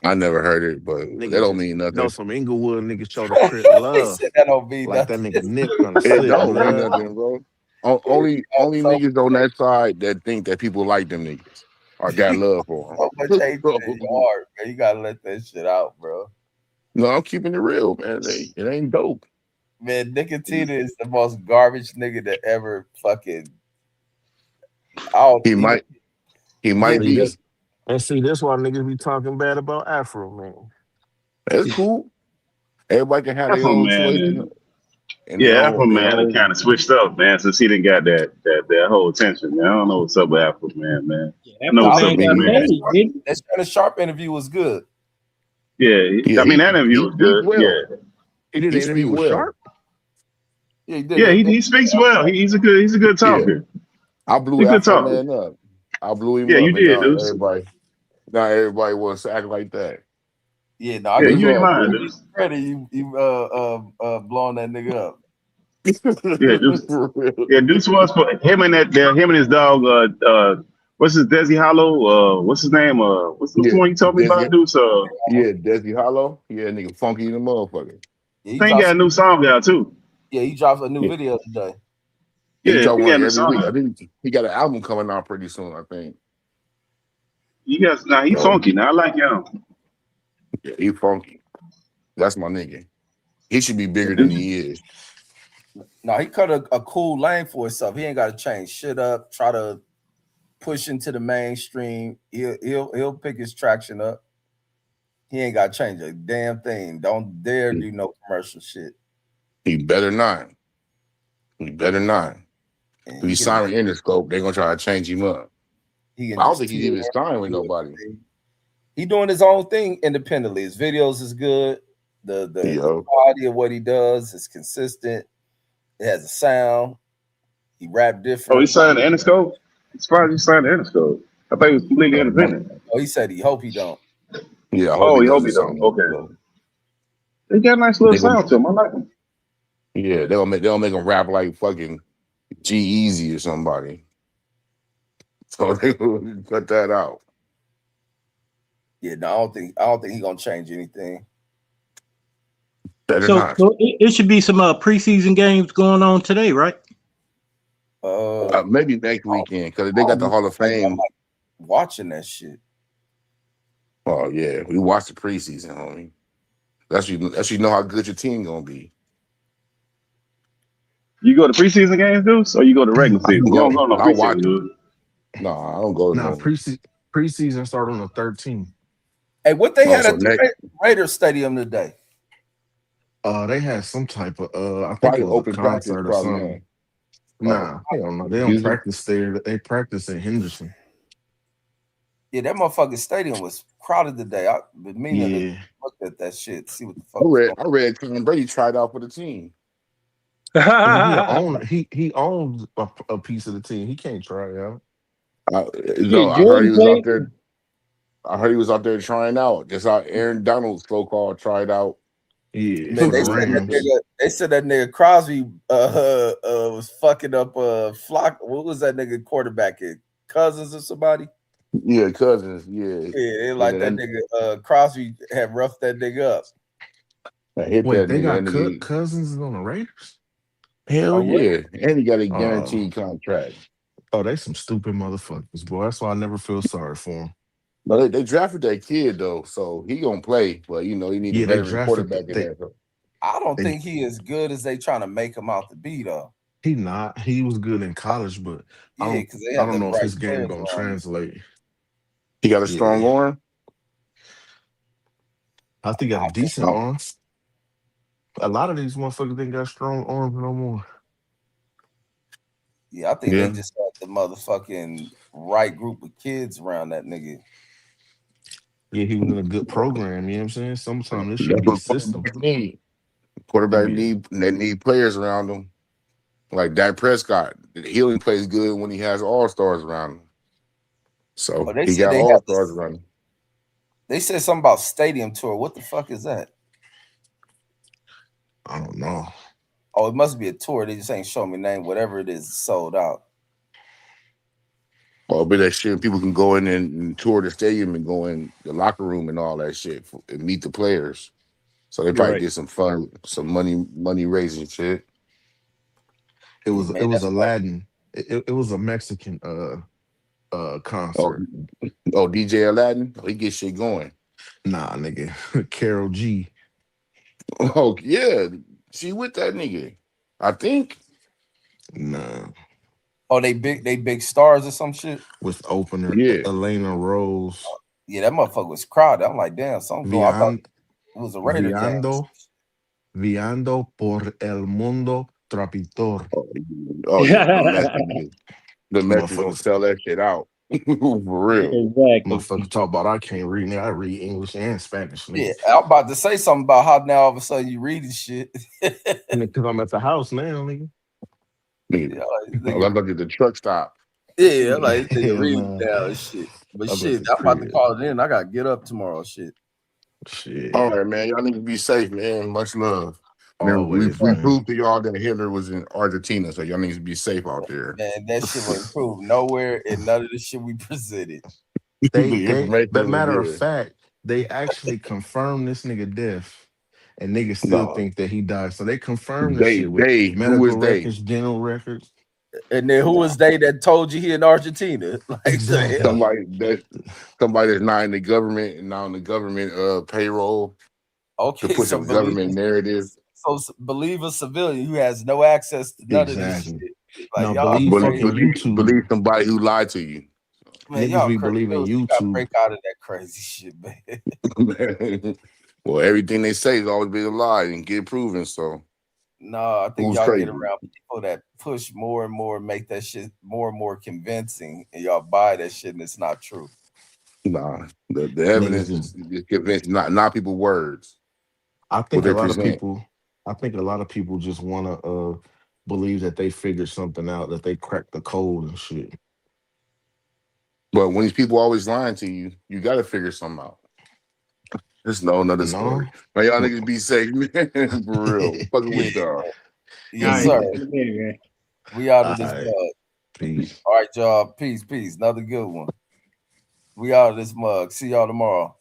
I never heard it, but Nigga that don't just mean nothing. know some Inglewood niggas show the Crip love. That don't mean like nothing. that nigga Nip gonna It slip don't mean blood. nothing, bro. Only niggas on that side that think that people like them niggas or got love for So much hate them. in your heart, man. You gotta let that shit out, bro. No, I'm keeping it real, man. It ain't dope. Man, Nicotina is the most garbage nigga that ever fucking. He might be. And see, that's why niggas be talking bad about Afro, man. That's cool. Everybody can have their Afro own Man, choice. yeah, Afro Man it kind of switched up, man, since he didn't got that whole attention, man. I don't know what's up with Afro Man, man. I know what's up with you, man. That Shannon Sharp interview was good. Yeah, I mean that interview was good. Well. Yeah, he did an interview with Sharp. Yeah, he did. Yeah, he speaks well. He's a good talker. Yeah. I blew Afro Man up. I blew him up. You did, dude. Now everybody wants to act like that. Yeah, no, I you give ain't you lying, dude. credit. You blowing that nigga up. Deuce was for him and his dog. What's his Desi Hollow? What's his name? What's the one you told me about, Deuce? Yeah, Desi Hollow. Yeah, nigga, funky the motherfucker. Yeah, he got a new song out too. Yeah, he dropped a new video today. He dropped one every song. week. I think he got an album coming out pretty soon. I think. He's funky. Now I like him. Yeah, he funky. That's my nigga. He should be bigger than he is. No, he cut a cool lane for himself. He ain't got to change shit up. Try to push into the mainstream. He'll pick his traction up. He ain't got to change a damn thing. Don't dare do no commercial shit. He better not. If he's signed with Interscope, they're gonna try to change him up. I don't think he's even signed with nobody. He doing his own thing independently. His videos is good. The quality of what he does is consistent. It has a sound. He rap different. Oh, he signed to Interscope? It's probably he signed to Interscope. I thought he was completely independent. Oh, he said he hope he don't. Yeah, he hope he don't. Okay. He got a nice little sound to him. I like him. Yeah, they'll make him rap like fucking G-Eazy or somebody. So they will cut that out. Yeah, no, I don't think he's gonna change anything. Better So not. it should be some preseason games going on today, right? Maybe next weekend because they got the Hall of Fame. Watching that shit. Oh yeah, we watched the preseason, homie. That's you know how good your team gonna be. You go to preseason games, Deuce, or you go to regular season? You don't go to no preseason, dude. No, I don't go to no. Preseason start on the 13th. Hey, what they had at the Raiders Stadium today? They had some type of I think it was open a concert or something. Nah, hell no. They don't practice there. They practice in Henderson. Yeah, that motherfucking stadium was crowded today. I've been meaning to look at that shit, see what the fuck. I read Tom Brady tried out for the team. I mean, he owns a piece of the team. He can't try out. No, I heard he was out there. I heard he was out there trying out. Just how Aaron Donald so-called tried out. Yeah, Man, they said that nigga Crosby was fucking up Flock. What was that nigga quarterback? Cousins or somebody? Yeah, Cousins. Yeah, Yeah, like that nigga Crosby had roughed that nigga up. Wait, they got Cousins on the Raiders? Hell yeah, and he got a guaranteed contract. Oh, they some stupid motherfuckers, boy. That's why I never feel sorry for him. No, they drafted that kid though, so he gonna play. But you know, he need a veteran quarterback in there. I don't think he as good as they trying to make him out to be though. He not. He was good in college, but I don't know if his game gonna translate. He got a strong arm. I think he got a decent arm. A lot of these motherfuckers ain't got strong arms no more. Yeah, I think they just had the motherfucking right group of kids around that nigga. Yeah, he was in a good program. You know what I'm saying? Sometimes this should be a system. Quarterback need players around him. Like Dak Prescott, he only plays good when he has all-stars around him. So he got all-stars around him. They said something about stadium tour. What the fuck is that? I don't know. Oh, it must be a tour. They just ain't showing me name. Whatever it is, sold out. Well, but that shit, people can go in and tour the stadium and go in the locker room and all that shit and meet the players. So they probably did some fun, some money raising shit. It was Aladdin. It was a Mexican concert. Oh, DJ Aladdin? Oh, he gets shit going. Nah, nigga. Carol G. Oh yeah, she with that nigga. I think. Nah. Oh, they big stars or some shit. With opener Elena Rose. Yeah, that motherfucker was crowded. I'm like, damn, something going. I thought it was a Raider game. Viando por el mundo trapitor. Oh yeah, the Mets gonna sell that shit out. For real. Exactly. Motherfucker talk about I can't read now. I read English and Spanish. Yeah, I'm about to say something about how now all of a sudden you reading shit. Because I'm at the house now, nigga. I'm looking at the truck stop. Yeah, I'm like nigga reading down and shit. But shit, I'm about to call it in. I gotta get up tomorrow. Shit. All right, man. Y'all need to be safe, man. Much love. We proved to y'all that Hitler was in Argentina, so y'all need to be safe out there. Man, that shit was proved nowhere in none of the shit we presented. But matter of fact, they actually confirmed this nigga death, and niggas still think that he died. So they confirmed this shit with medical records, dental records. And then who was they that told you he in Argentina? Like exactly. Somebody that's not in the government and not on the government payroll. Okay, to push a government narrative. So believe a civilian who has no access to none of this shit. Like, now believe somebody who lied to you. Man, niggas be believing YouTube. Gotta break out of that crazy shit, man. Well, everything they say is always been a lie and get proven. So no, I think y'all get around people that push more and more, make that shit more and more convincing, and y'all buy that shit, and it's not true. Nah, the evidence is convincing, not people's words. I think a lot of people just want to believe that they figured something out, that they cracked the code and shit. But when these people always lying to you, you got to figure something out. There's another story. Man, y'all niggas be safe, man. For real. Fucking with y'all. Yes, sir. We out of this mug. Peace. All right, y'all. Peace. Another good one. We out of this mug. See y'all tomorrow.